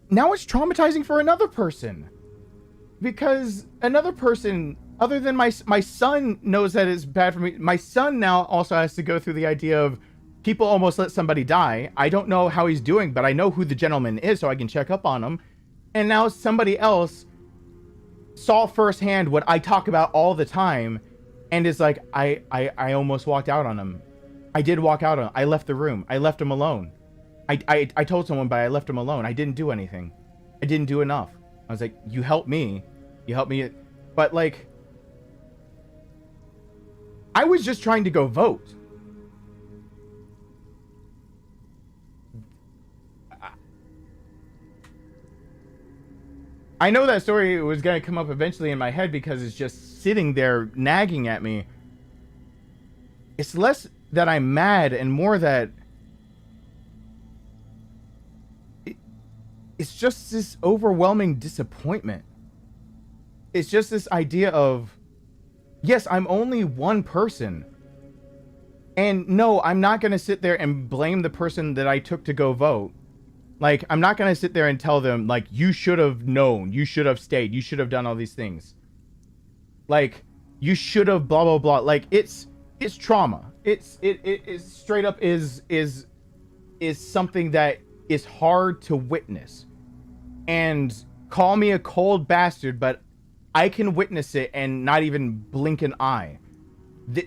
traumatizing for another person, because another person other than my son knows that it's bad for me. My son now also has to go through the idea of people almost let somebody die. I don't know how he's doing, but I know who the gentleman is, so I can check up on him. And now somebody else saw firsthand what I talk about all the time, and is like, I almost walked out on him. I did walk out on him. I left the room. I left him alone. I told someone, but I left him alone. I didn't do anything. I didn't do enough. I was like, you helped me. You helped me. But like, I was just trying to go vote. I know that story was going to come up eventually in my head because it's just sitting there nagging at me. It's less that I'm mad and more that it's just this overwhelming disappointment. It's just this idea of, yes, I'm only one person. And no, I'm not going to sit there and blame the person that I took to go vote. Like, I'm not going to sit there and tell them, like, you should have known, you should have stayed, you should have done all these things. Like, you should have blah, blah, blah. Like, it's trauma. It straight up is something that is hard to witness. And call me a cold bastard, but I can witness it and not even blink an eye.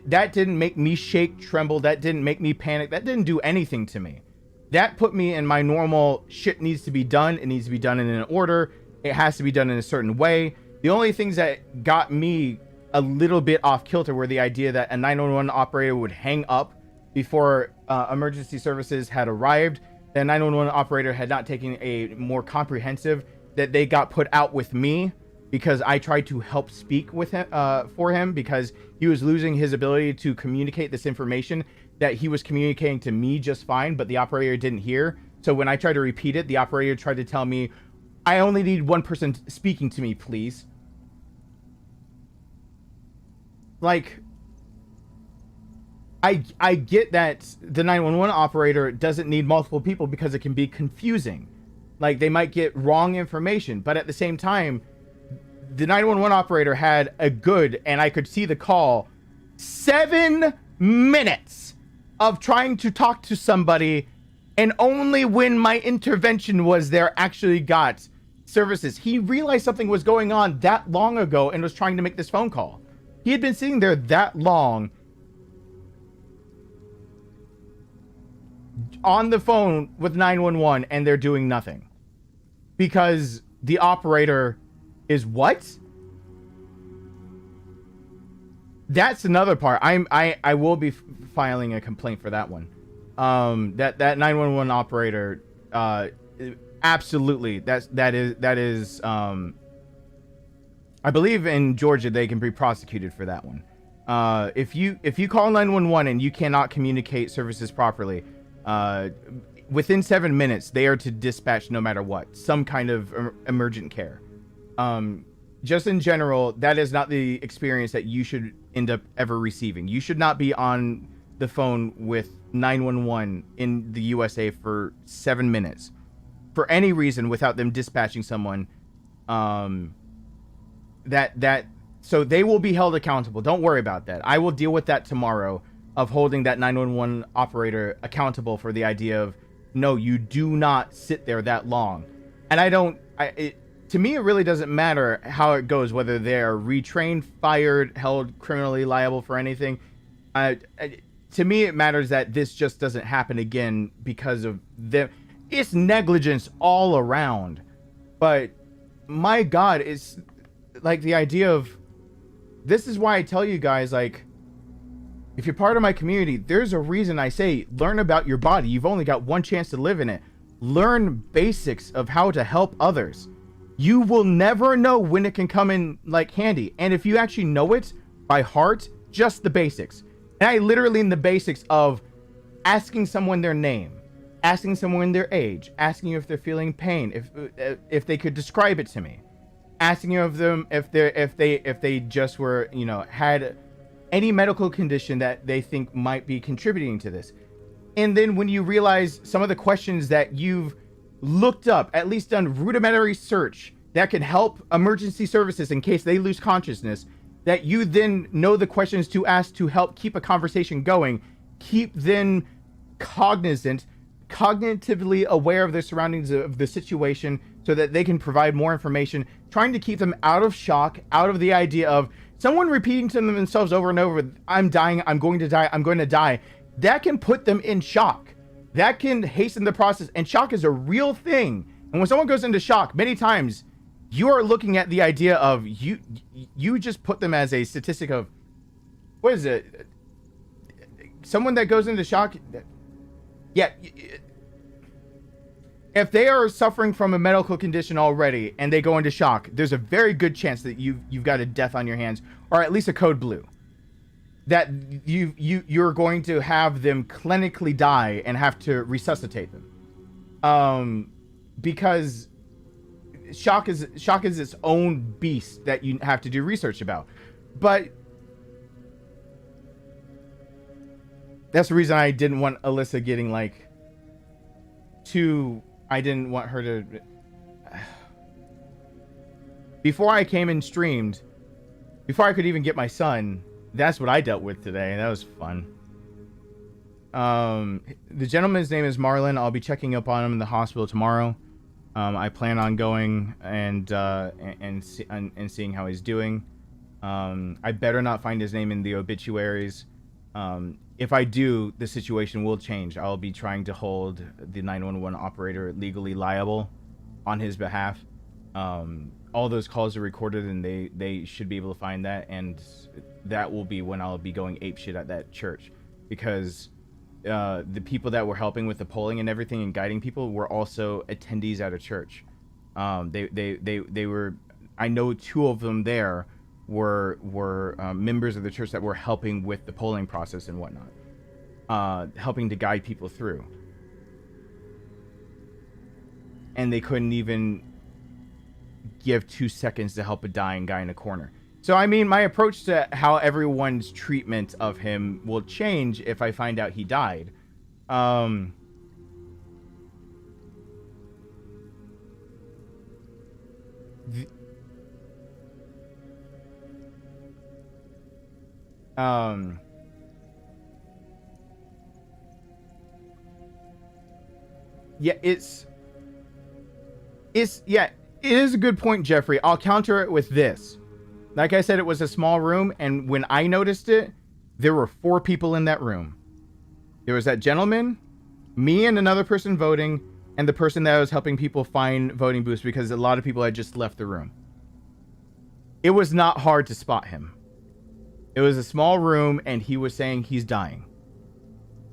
That didn't make me shake, tremble. That didn't make me panic. That didn't do anything to me. That put me in my normal shit needs to be done. It needs to be done in an order. It has to be done in a certain way. The only things that got me a little bit off kilter were the idea that a 911 operator would hang up before emergency services had arrived. The 911 operator had not taken a more comprehensive, that they got put out with me because I tried to help speak with him, for him, because he was losing his ability to communicate this information that he was communicating to me just fine, but the operator didn't hear. So when I tried to repeat it, the operator tried to tell me, I only need one person speaking to me, please. Like, I get that the 911 operator doesn't need multiple people because it can be confusing. Like, they might get wrong information, but at the same time, the 911 operator had a good, and I could see the call, 7 minutes of trying to talk to somebody, and only when my intervention was there actually got services. He realized something was going on that long ago and was trying to make this phone call. He had been sitting there that long on the phone with 911, and they're doing nothing because the operator is what? That's another part. I will be filing a complaint for that one. That 911 operator, absolutely. That is. I believe in Georgia they can be prosecuted for that one. If you call 911 and you cannot communicate services properly, within 7 minutes they are to dispatch no matter what, some kind of emergent care. Just in general, that is not the experience that you should end up ever receiving. You should not be on the phone with 911 in the USA for 7 minutes for any reason without them dispatching someone. So they will be held accountable. Don't worry about that. I will deal with that tomorrow, of holding that 911 operator accountable for the idea of, no, you do not sit there that long. And to me, it really doesn't matter how it goes, whether they're retrained, fired, held criminally liable for anything. To me, it matters that this just doesn't happen again because of them. It's negligence all around. But my God, it's like the idea of, this is why I tell you guys, like, if you're part of my community, there's a reason I say, learn about your body. You've only got one chance to live in it. Learn basics of how to help others. You will never know when it can come in like handy. And if you actually know it by heart, just the basics. And I literally in the basics of asking someone their name, asking someone their age, asking if they're feeling pain, if they could describe it to me, asking of them if they just were, you know, had any medical condition that they think might be contributing to this. And then when you realize some of the questions that you've looked up, at least done rudimentary search that could help emergency services in case they lose consciousness, that you then know the questions to ask to help keep a conversation going, keep them cognizant, cognitively aware of their surroundings, of the situation, so that they can provide more information, trying to keep them out of shock, out of the idea of someone repeating to themselves over and over, I'm dying, I'm going to die, I'm going to die. That can put them in shock. That can hasten the process, and shock is a real thing. And when someone goes into shock, many times you are looking at the idea of you just put them as a statistic of, what is it? Someone that goes into shock, yeah. If they are suffering from a medical condition already and they go into shock, there's a very good chance that you've got a death on your hands, or at least a code blue. That you're going to have them clinically die and have to resuscitate them. Because shock is its own beast that you have to do research about. But that's the reason I didn't want Alyssa getting like I didn't want her to, before I came and streamed, before I could even get my son, that's what I dealt with today. That was fun. The gentleman's name is Marlon. I'll be checking up on him in the hospital tomorrow. I plan on going and seeing how he's doing. I better not find his name in the obituaries. If I do, the situation will change. I'll be trying to hold the 911 operator legally liable on his behalf. All those calls are recorded, and they should be able to find that, and that will be when I'll be going apeshit at that church, because the people that were helping with the polling and everything and guiding people were also attendees at a church. They were, I know two of them there were members of the church that were helping with the polling process and whatnot, helping to guide people through. And they couldn't even give 2 seconds to help a dying guy in a corner. So, I mean, my approach to how everyone's treatment of him will change if I find out he died. Yeah, it is a good point, Jeffrey. I'll counter it with this. Like I said, it was a small room, and when I noticed it, there were 4 people in that room. There was that gentleman, me and another person voting, and the person that was helping people find voting booths, because a lot of people had just left the room. It was not hard to spot him. It was a small room, and he was saying he's dying.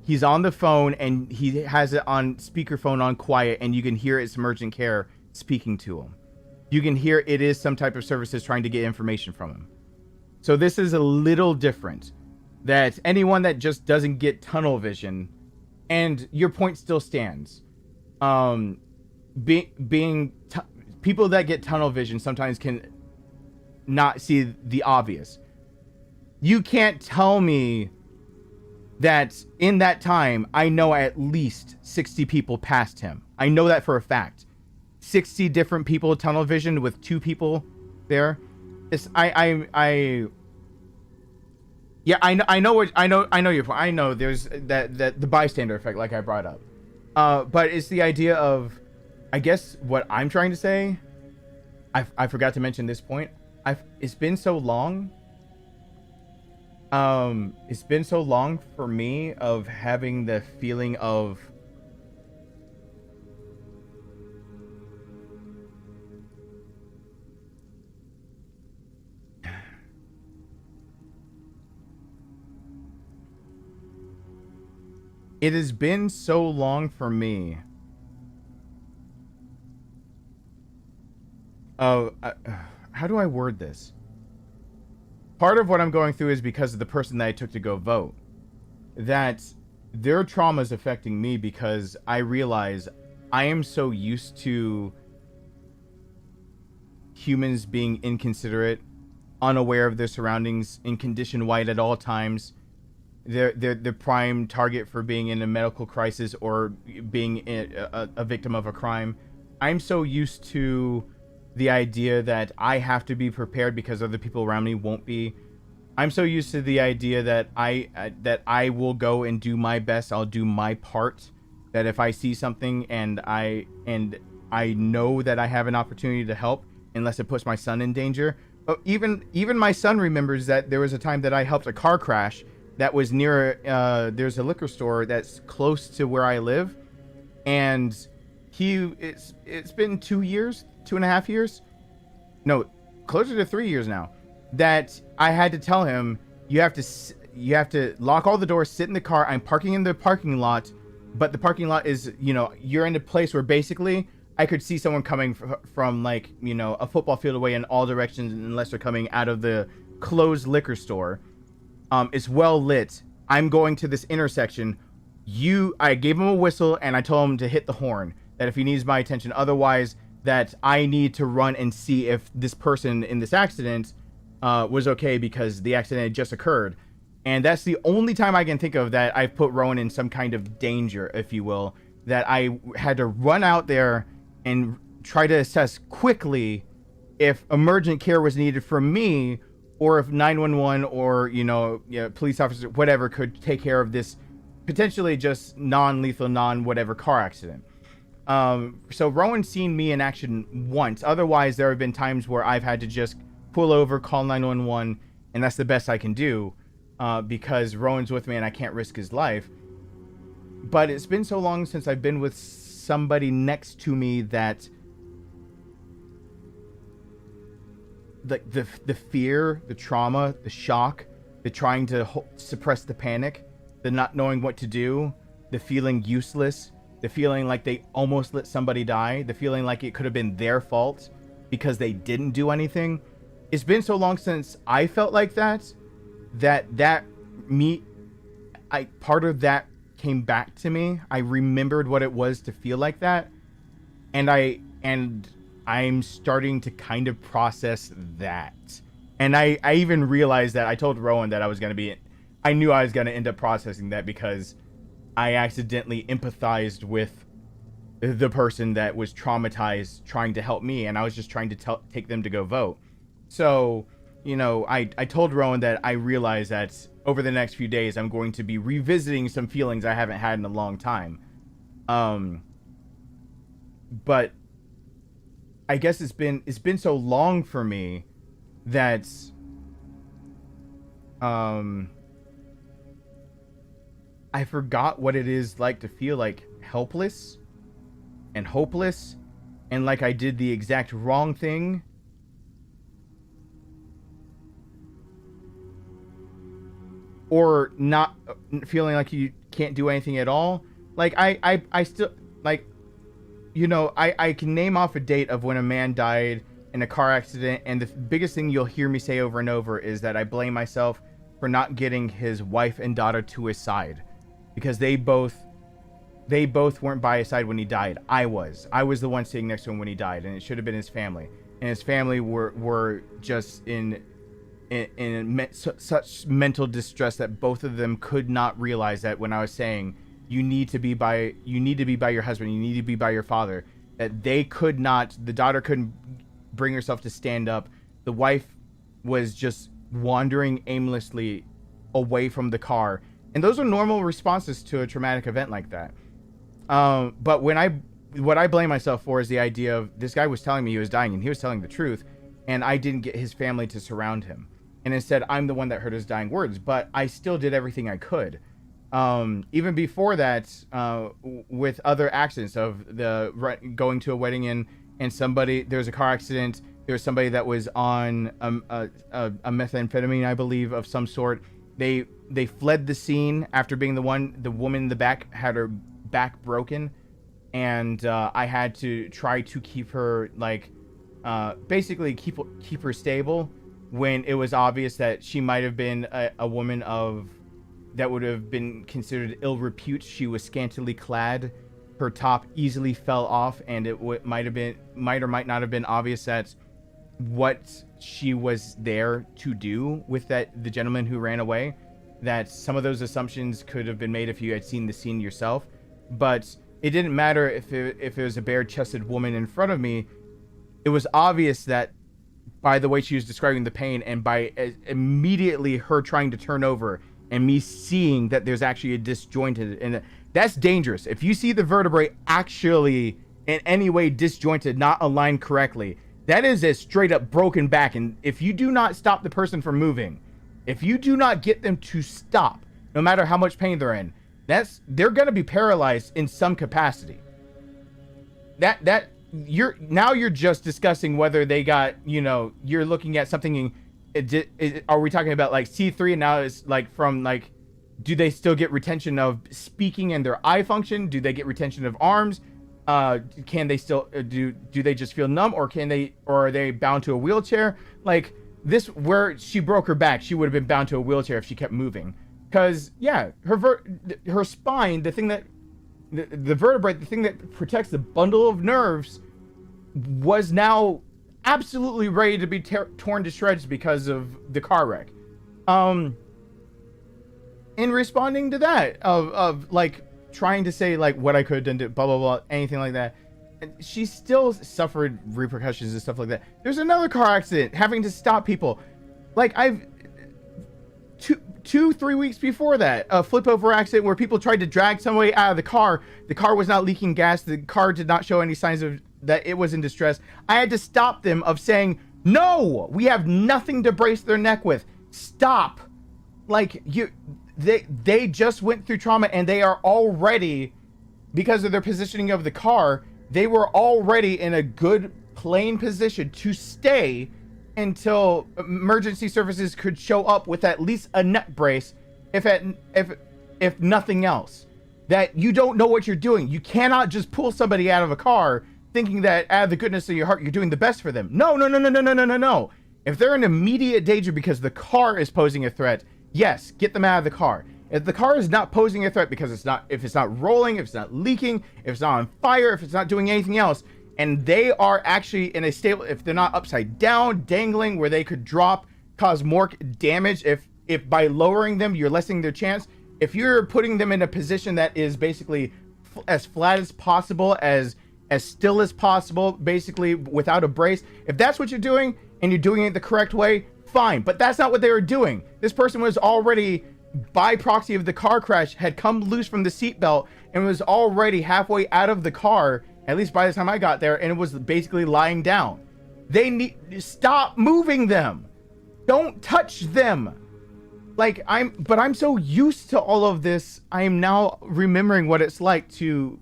He's on the phone, and he has it on speakerphone on quiet, and you can hear it's emergent care speaking to him. You can hear it is some type of services trying to get information from him. So this is a little different. That anyone that just doesn't get tunnel vision, and your point still stands. People that get tunnel vision sometimes can not see the obvious. You can't tell me that in that time, I know at least 60 people passed him. I know that for a fact. 60 different people tunnel vision with 2 people there. I know your point. I know there's that the bystander effect, like I brought up. But it's the idea of, I guess what I'm trying to say I forgot to mention this point. It's been so long. It's been so long for me of having the feeling of it has been so long for me of how do I word this? Part of what I'm going through is because of the person that I took to go vote. That their trauma is affecting me because I realize I am so used to humans being inconsiderate, unaware of their surroundings, in condition white at all times. They're the prime target for being in a medical crisis or being a victim of a crime. I'm so used to the idea that I have to be prepared because other people around me won't be. I'm so used to the idea that I will go and do my best. I'll do my part. That if I see something and I know that I have an opportunity to help, unless it puts my son in danger. But even my son remembers that there was a time that I helped a car crash that was near there's a liquor store that's close to where I live, and it's been 2.5 years, no, closer to 3 years now, that I had to tell him, you have to lock all the doors, sit in the car. I'm parking in the parking lot, but the parking lot is, you're in a place where basically I could see someone coming from like, a football field away in all directions unless they're coming out of the closed liquor store. It's well lit. I'm going to this intersection. I gave him a whistle and I told him to hit the horn, that if he needs my attention, otherwise that I need to run and see if this person in this accident was okay, because the accident had just occurred. And that's the only time I can think of that I've put Rowan in some kind of danger, if you will, that I had to run out there and try to assess quickly if emergent care was needed from me, or if 911 or, police officers, whatever, could take care of this potentially just non-lethal, non-whatever car accident. So Rowan's seen me in action once. Otherwise, there have been times where I've had to just pull over, call 911, and that's the best I can do, because Rowan's with me and I can't risk his life. But it's been so long since I've been with somebody next to me that the fear, the trauma, the shock, the trying to suppress the panic, the not knowing what to do, the feeling useless, the feeling like they almost let somebody die, the feeling like it could have been their fault because they didn't do anything. It's been so long since I felt like that part of that came back to me. I remembered what it was to feel like that, and I'm starting to kind of process that. And I even realized that I told Rowan that I knew I was going to end up processing that because I accidentally empathized with the person that was traumatized trying to help me, and I was just trying to take them to go vote. So, I told Rowan that I realized that over the next few days I'm going to be revisiting some feelings I haven't had in a long time. But I guess it's been so long for me that I forgot what it is like to feel like helpless and hopeless, and like I did the exact wrong thing. Or not feeling like you can't do anything at all. Like I still, like, I can name off a date of when a man died in a car accident, and the biggest thing you'll hear me say over and over is that I blame myself for not getting his wife and daughter to his side, because they both weren't by his side when he died. I was the one sitting next to him when he died, and it should have been his family. And his family were just in such mental distress that both of them could not realize that when I was saying you need to be by your husband, you need to be by your father, that the daughter couldn't bring herself to stand up. The wife was just wandering aimlessly away from the car, and those are normal responses to a traumatic event like that. But when what I blame myself for is the idea of this guy was telling me he was dying and he was telling the truth, and I didn't get his family to surround him. And instead, I'm the one that heard his dying words, but I still did everything I could. Even before that, with other accidents of going to a wedding and there was a car accident. There was somebody that was on a methamphetamine, I believe, of some sort. They fled the scene after being the woman in the back had her back broken, and I had to try to keep her basically keep her stable, when it was obvious that she might have been a woman that would have been considered ill repute. She was scantily clad, her top easily fell off, and it might or might not have been obvious that what she was there to do with the gentleman who ran away. That some of those assumptions could have been made if you had seen the scene yourself, but it didn't matter if it was a bare-chested woman in front of me. It was obvious that by the way she was describing the pain, and by immediately her trying to turn over and me seeing that there's actually a disjointed, and that's dangerous. If you see the vertebrae actually in any way disjointed, not aligned correctly, that is a straight up broken back. And if you do not stop the person from moving, if you do not get them to stop, no matter how much pain they're in, they're going to be paralyzed in some capacity. You're just discussing whether they got, you're looking at something. Are we talking about like C3, and now it's like from like, do they still get retention of speaking and their eye function? Do they get retention of arms? Can they still do they just feel numb, or are they bound to a wheelchair? Like this, where she broke her back, she would have been bound to a wheelchair if she kept moving. Because yeah, her spine, the thing that the vertebrae, the thing that protects the bundle of nerves, was now absolutely ready to be torn to shreds because of the car wreck. In responding to that, of like trying to say like what I could have done, blah blah blah, anything like that, she still suffered repercussions and stuff like that. There's another car accident, having to stop people. Like I've 2-3 weeks before that, a flip over accident where people tried to drag somebody out of the car. The car was not leaking gas. The car did not show any signs of that it was in distress. I had to stop them of saying, no, we have nothing to brace their neck with. Stop. Like they just went through trauma, and they are already, because of their positioning of the car, they were already in a good plane position to stay until emergency services could show up with at least a neck brace, if nothing else. That you don't know what you're doing. You cannot just pull somebody out of a car thinking that out of the goodness of your heart you're doing the best for them. No. If they're in immediate danger because the car is posing a threat, yes, get them out of the car. If the car is not posing a threat because if it's not rolling, if it's not leaking, if it's not on fire, if it's not doing anything else, and they are actually in a stable, if they're not upside down, dangling, where they could drop, cause more damage, if by lowering them, you're lessening their chance. If you're putting them in a position that is basically as flat as possible, as still as possible, basically without a brace, if that's what you're doing, and you're doing it the correct way, fine. But that's not what they were doing. This person was already, by proxy of the car crash, had come loose from the seatbelt and was already halfway out of the car, at least by the time I got there, and it was basically lying down. They need stop moving them. Don't touch them. Like I'm so used to all of this. I am now remembering what it's like to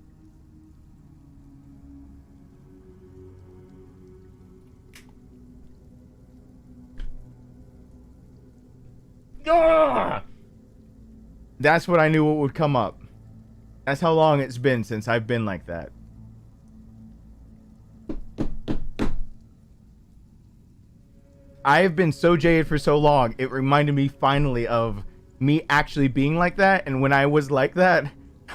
That's what I knew what would come up. That's how long it's been since I've been like that. I've been so jaded for so long, it reminded me finally of me actually being like that. And when I was like that,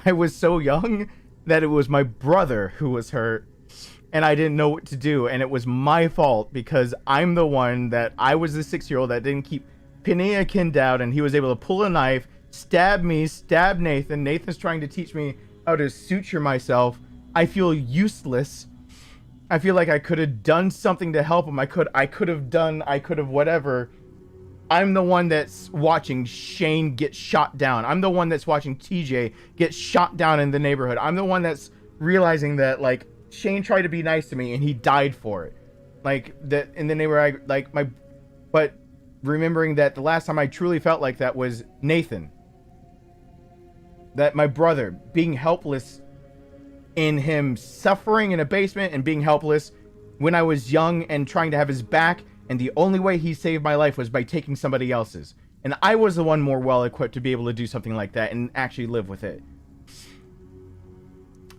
I was so young that it was my brother who was hurt and I didn't know what to do. And it was my fault because I'm the one that I was the 6-year-old that didn't keep pinning a kid down, and he was able to pull a knife, stab me, stab Nathan. Nathan's trying to teach me how to suture myself. I feel useless. I feel like I could have done something to help him. I could have whatever. I'm the one that's watching Shane get shot down. I'm the one that's watching TJ get shot down in the neighborhood. I'm the one that's realizing that like Shane tried to be nice to me and he died for it. Like that, and then they were like but remembering that the last time I truly felt like that was Nathan. That my brother being helpless in him suffering in a basement and being helpless when I was young and trying to have his back, and the only way he saved my life was by taking somebody else's. And I was the one more well equipped to be able to do something like that and actually live with it.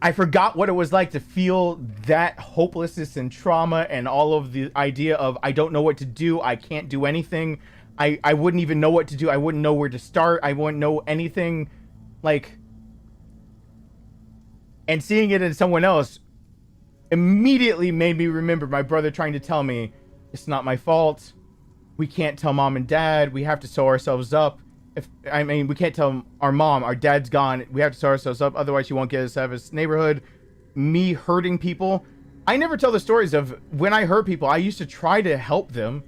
I forgot what it was like to feel that hopelessness and trauma and all of the idea of I don't know what to do, I can't do anything. I wouldn't even know what to do. I wouldn't know where to start. I wouldn't know anything. Like, and seeing it in someone else immediately made me remember my brother trying to tell me, it's not my fault. We can't tell mom and dad. We have to sew ourselves up. We can't tell our mom, our dad's gone. We have to sew ourselves up. Otherwise, she won't get us out of this neighborhood. Me hurting people. I never tell the stories of when I hurt people. I used to try to help them.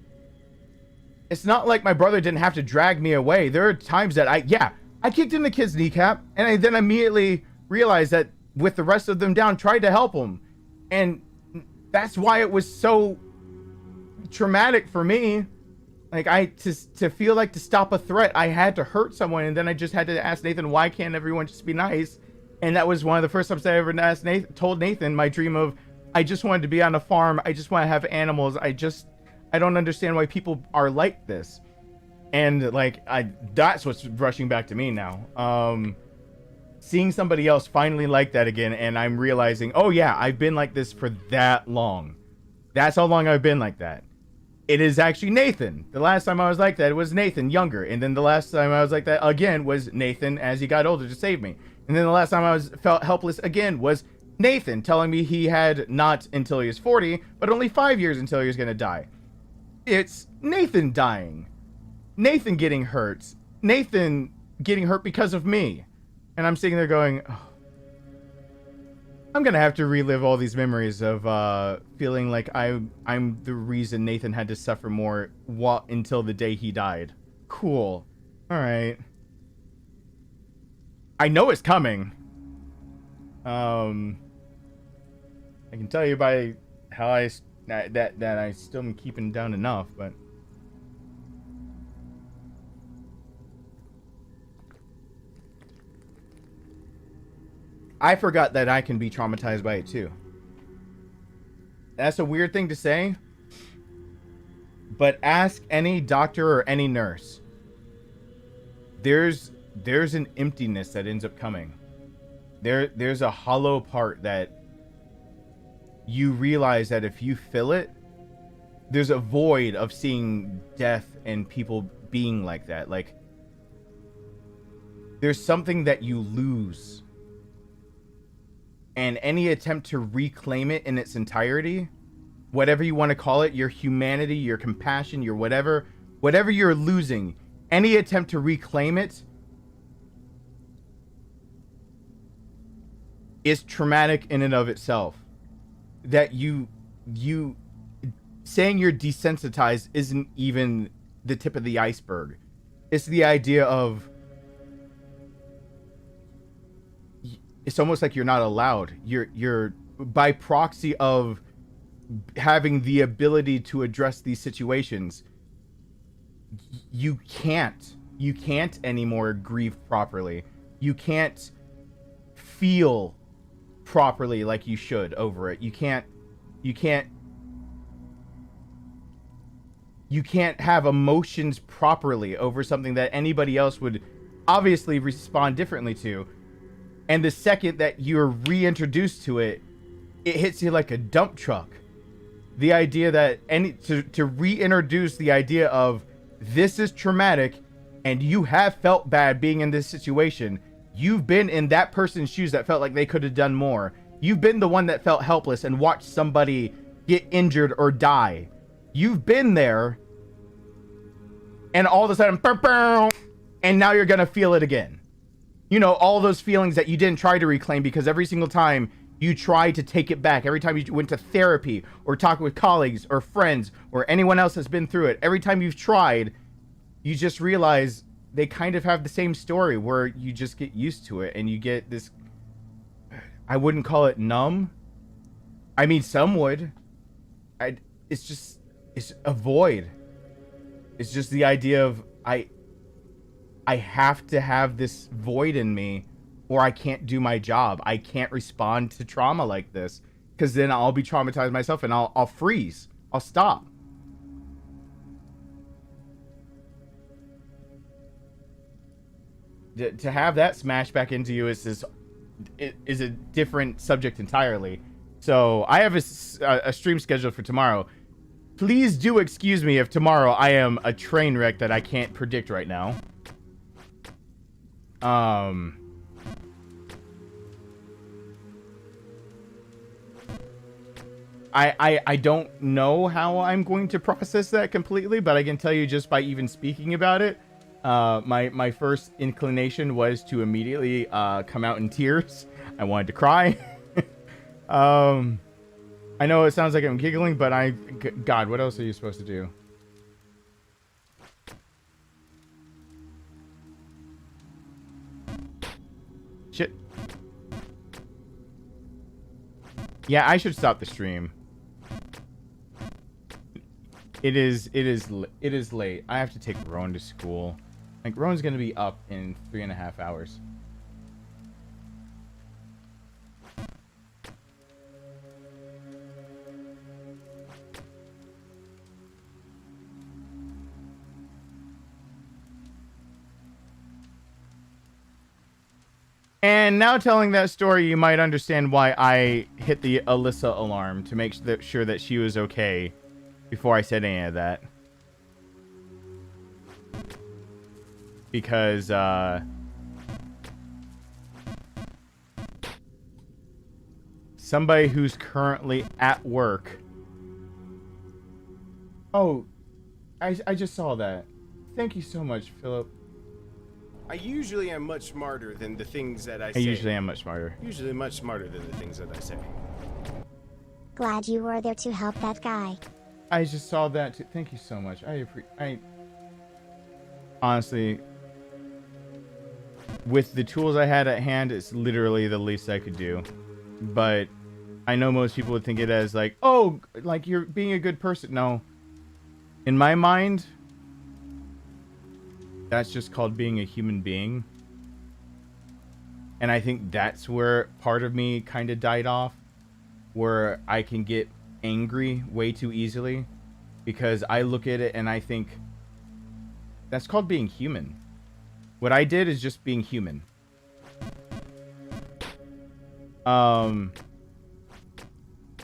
It's not like my brother didn't have to drag me away. There are times that I kicked in the kid's kneecap, and I then immediately realized that with the rest of them down, tried to help them. And that's why it was so traumatic for me. Like to feel like to stop a threat, I had to hurt someone, and then I just had to ask Nathan, why can't everyone just be nice? And that was one of the first times I ever told Nathan my dream of, I just wanted to be on a farm. I just want to have animals. I don't understand why people are like this. And like, that's what's rushing back to me now. Seeing somebody else finally like that again, and I'm realizing, oh yeah, I've been like this for that long. That's how long I've been like that. It is actually Nathan. The last time I was like that, it was Nathan younger. And then the last time I was like that again was Nathan as he got older to save me. And then the last time I felt helpless again was Nathan telling me he had not until he was 40, but only 5 years until he was going to die. It's Nathan dying. Nathan getting hurt. Nathan getting hurt because of me. And I'm sitting there going, oh, I'm going to have to relive all these memories of feeling like I'm the reason Nathan had to suffer more until the day he died. Cool. All right. I know it's coming. I can tell you by how that I still am keeping down enough, but I forgot that I can be traumatized by it too. That's a weird thing to say, but ask any doctor or any nurse. There's an emptiness that ends up coming. There's a hollow part that you realize that if you fill it, there's a void of seeing death and people being like that. Like, there's something that you lose. And any attempt to reclaim it in its entirety, whatever you want to call it, your humanity, your compassion, your whatever you're losing, any attempt to reclaim it is traumatic in and of itself. That you saying you're desensitized isn't even the tip of the iceberg. It's the idea of, it's almost like you're not allowed. You're by proxy of having the ability to address these situations. You can't anymore grieve properly. You can't feel properly like you should over it. You can't have emotions properly over something that anybody else would obviously respond differently to. And the second that you're reintroduced to it, it hits you like a dump truck. The idea that to reintroduce the idea of this is traumatic and you have felt bad being in this situation. You've been in that person's shoes that felt like they could have done more. You've been the one that felt helpless and watched somebody get injured or die. You've been there, and all of a sudden, and now you're going to feel it again. You know, all those feelings that you didn't try to reclaim because every single time you tried to take it back, every time you went to therapy or talked with colleagues or friends or anyone else that's been through it, every time you've tried, you just realize they kind of have the same story where you just get used to it and you get this I wouldn't call it numb. I mean, some would. It's a void. It's just the idea of I have to have this void in me or I can't do my job. I can't respond to trauma like this because then I'll be traumatized myself and I'll freeze. I'll stop. To have that smash back into you is a different subject entirely. So I have a stream scheduled for tomorrow. Please do excuse me if tomorrow I am a train wreck that I can't predict right now. I don't know how I'm going to process that completely, but I can tell you just by even speaking about it, my first inclination was to immediately come out in tears. I wanted to cry. I know it sounds like I'm giggling, but God, what else are you supposed to do? Shit. Yeah, I should stop the stream. It is late. I have to take Rowan to school. Like, Rowan's gonna be up in 3.5 hours. And now telling that story, you might understand why I hit the Alyssa alarm to make sure that she was okay before I said any of that. Because, somebody who's currently at work... Oh, I just saw that. Thank you so much, Philip. I usually am much smarter than the things that I say. I usually am much smarter. Usually much smarter than the things that I say. Glad you were there to help that guy. I just saw that too. Thank you so much. I honestly, with the tools I had at hand, it's literally the least I could do. But I know most people would think it as like, oh, like you're being a good person. No. In my mind, that's just called being a human being. And I think that's where part of me kind of died off, where I can get angry way too easily because I look at it and I think that's called being human. What I did is just being human.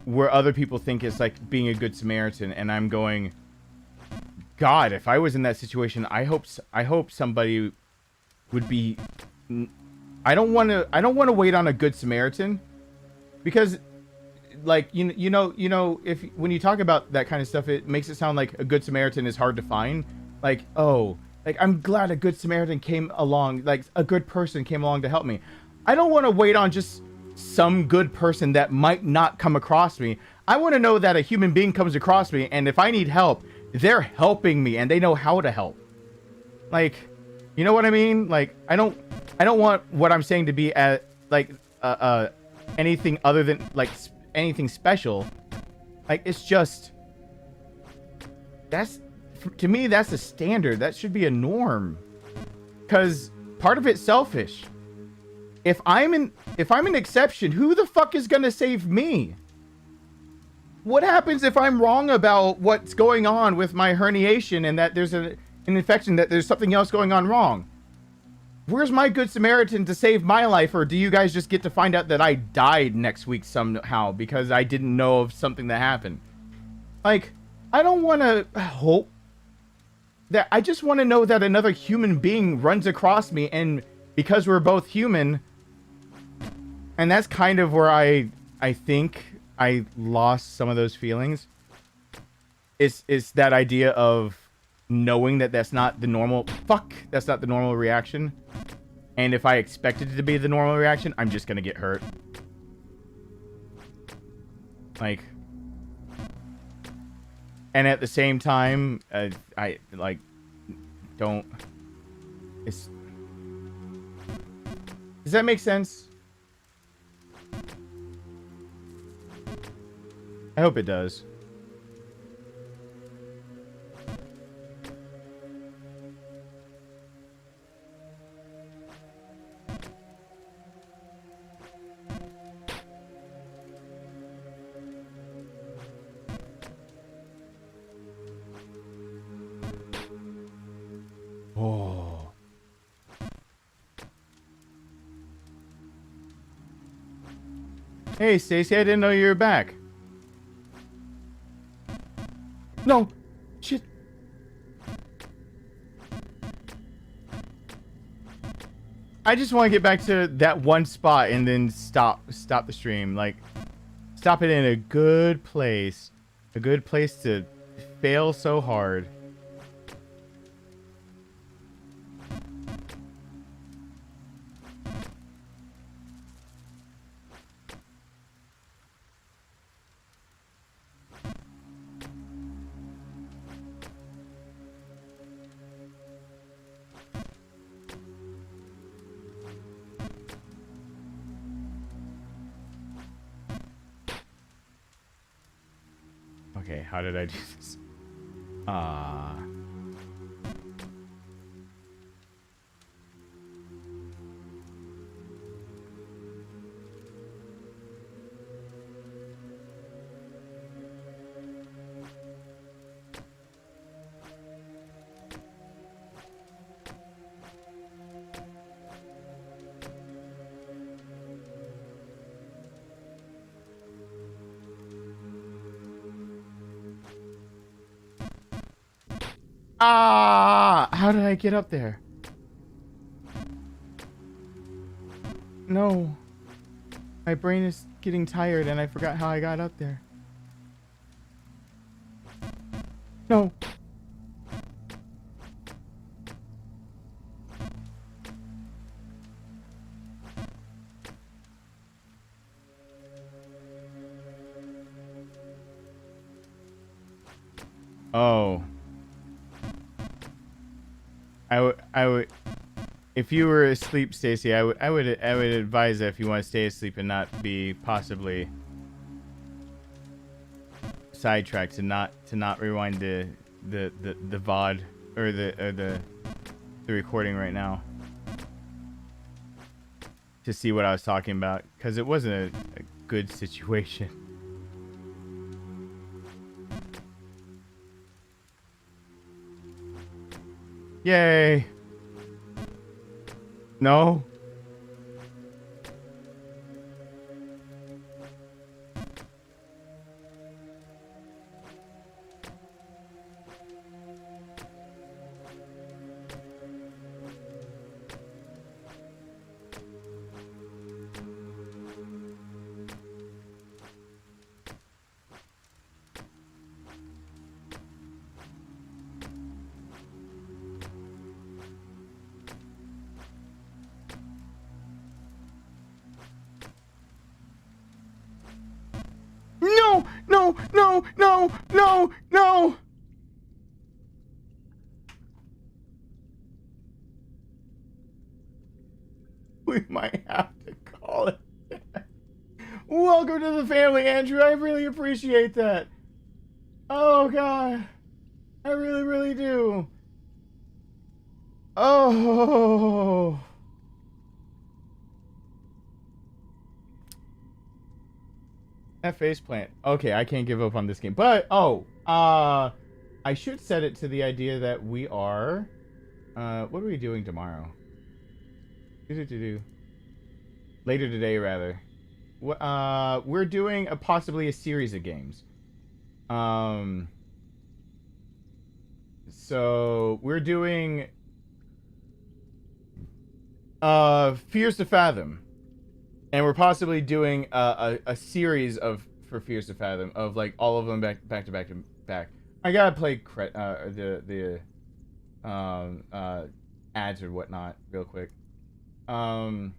Where other people think it's like being a good Samaritan, and I'm going, God, if I was in that situation, I hope somebody would be. I don't want to wait on a good Samaritan, because, like you know, if when you talk about that kind of stuff, it makes it sound like a good Samaritan is hard to find. Like, oh, like I'm glad a good Samaritan came along, like a good person came along to help me. I don't want to wait on just some good person that might not come across me. I want to know that a human being comes across me, and if I need help, they're helping me and they know how to help. Like, you know what I mean? Like, I don't want what I'm saying to be anything other than like anything special. Like, it's just, to me, that's a standard. That should be a norm, because part of it's selfish. If I'm an exception, who the fuck is gonna save me? What happens if I'm wrong about what's going on with my herniation and that there's an infection, that there's something else going on wrong? Where's my good Samaritan to save my life? Or do you guys just get to find out that I died next week somehow because I didn't know of something that happened? Like, I don't want to hope that. I just want to know that another human being runs across me, and because we're both human, and that's kind of where I think I lost some of those feelings. It's that idea of knowing that that's not the normal reaction. And if I expected it to be the normal reaction, I'm just gonna get hurt. Like, and at the same time, I like don't. Does that make sense? I hope it does. Oh. Hey, Stacy, I didn't know you were back. No. Shit. I just want to get back to that one spot and then stop the stream. Like, stop it in a good place. A good place to fail so hard. Okay, how did I do this? How did I get up there? No. My brain is getting tired and I forgot how I got up there. No. Oh. I would, if you were asleep, Stacy, I would advise that if you want to stay asleep and not be possibly sidetracked, to not rewind the VOD or the recording right now to see what I was talking about, because it wasn't a good situation. Yay! No. No! We might have to call it. Welcome to the family, Andrew. I really appreciate that. Oh, God. I really, really do. Oh. That faceplant. Okay, I can't give up on this game. But, I should set it to the idea that we are... what are we doing tomorrow? Later today, rather. We're doing possibly a series of games. So, we're doing... Fears to Fathom. And we're possibly doing a series for Fears to Fathom of like all of them back to back. I gotta play the ads or whatnot real quick. But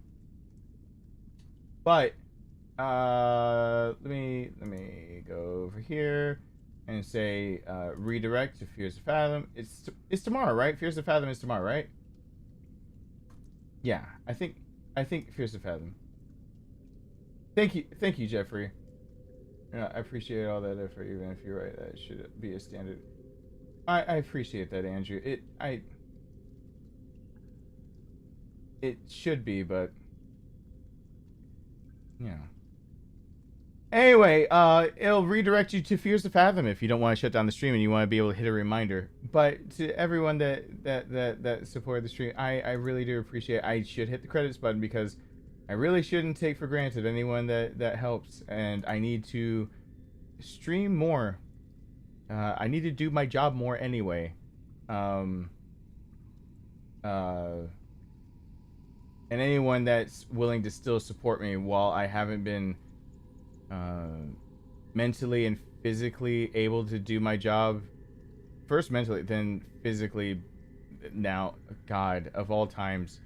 let me go over here and say redirect to Fears to Fathom. It's tomorrow, right? Fears to Fathom is tomorrow, right? Yeah, I think Fears to Fathom. Thank you, Jeffrey. Yeah, I appreciate all that effort, even if you're right. That should be a standard. I appreciate that, Andrew. It should be, but you know. Anyway, it'll redirect you to Fears to Fathom if you don't want to shut down the stream and you want to be able to hit a reminder. But to everyone that supported the stream, I really do appreciate it. I should hit the credits button because I really shouldn't take for granted anyone that helps, and I need to stream more. I need to do my job more anyway. And anyone that's willing to still support me while I haven't been mentally and physically able to do my job, first mentally, then physically, now, God, of all times,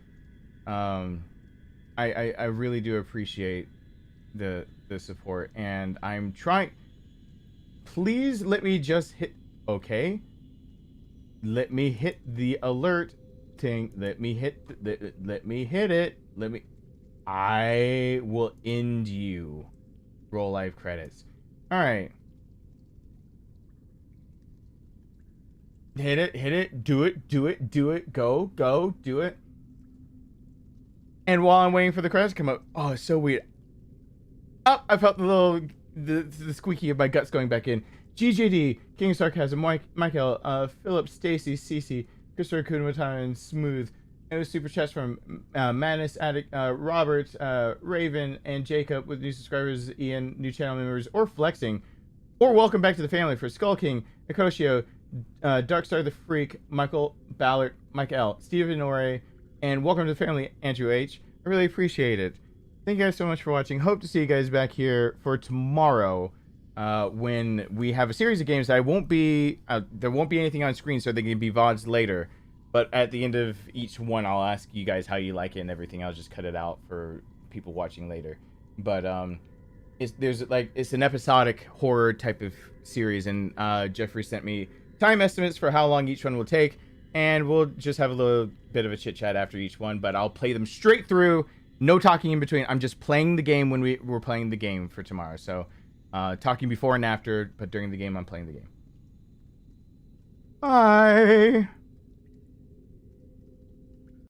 I really do appreciate the support, and I'm trying. Please let me just hit okay. Let me hit the alert thing. Let me hit it. I will end you. Roll live credits. All right. Hit it. Do it. Go, do it. And while I'm waiting for the credits to come up, oh, it's so weird. Oh, I felt the squeaky of my guts going back in. GJD, King of Sarcasm, Michael, Philip, Stacy, Cece, Christopher Kunamatana, and Smooth. It was super chats from Madness Addict, Robert, Raven, and Jacob with new subscribers, Ian, new channel members, or flexing, or welcome back to the family for Skull King, Ecoshio, Darkstar the Freak, Michael Ballard, Mike L, Steven Ore, and welcome to the family, Andrew H. I really appreciate it. Thank you guys so much for watching. Hope to see you guys back here for tomorrow, when we have a series of games that I won't be. There won't be anything on screen, so they can be VODs later. But at the end of each one, I'll ask you guys how you like it and everything. I'll just cut it out for people watching later. But it's an episodic horror type of series, and Jeffrey sent me time estimates for how long each one will take, and we'll just have a little bit of a chit chat after each one. But I'll play them straight through, no talking in between. I'm just playing the game when we're playing the game for tomorrow. So talking before and after, but during the game I'm playing the game. Bye.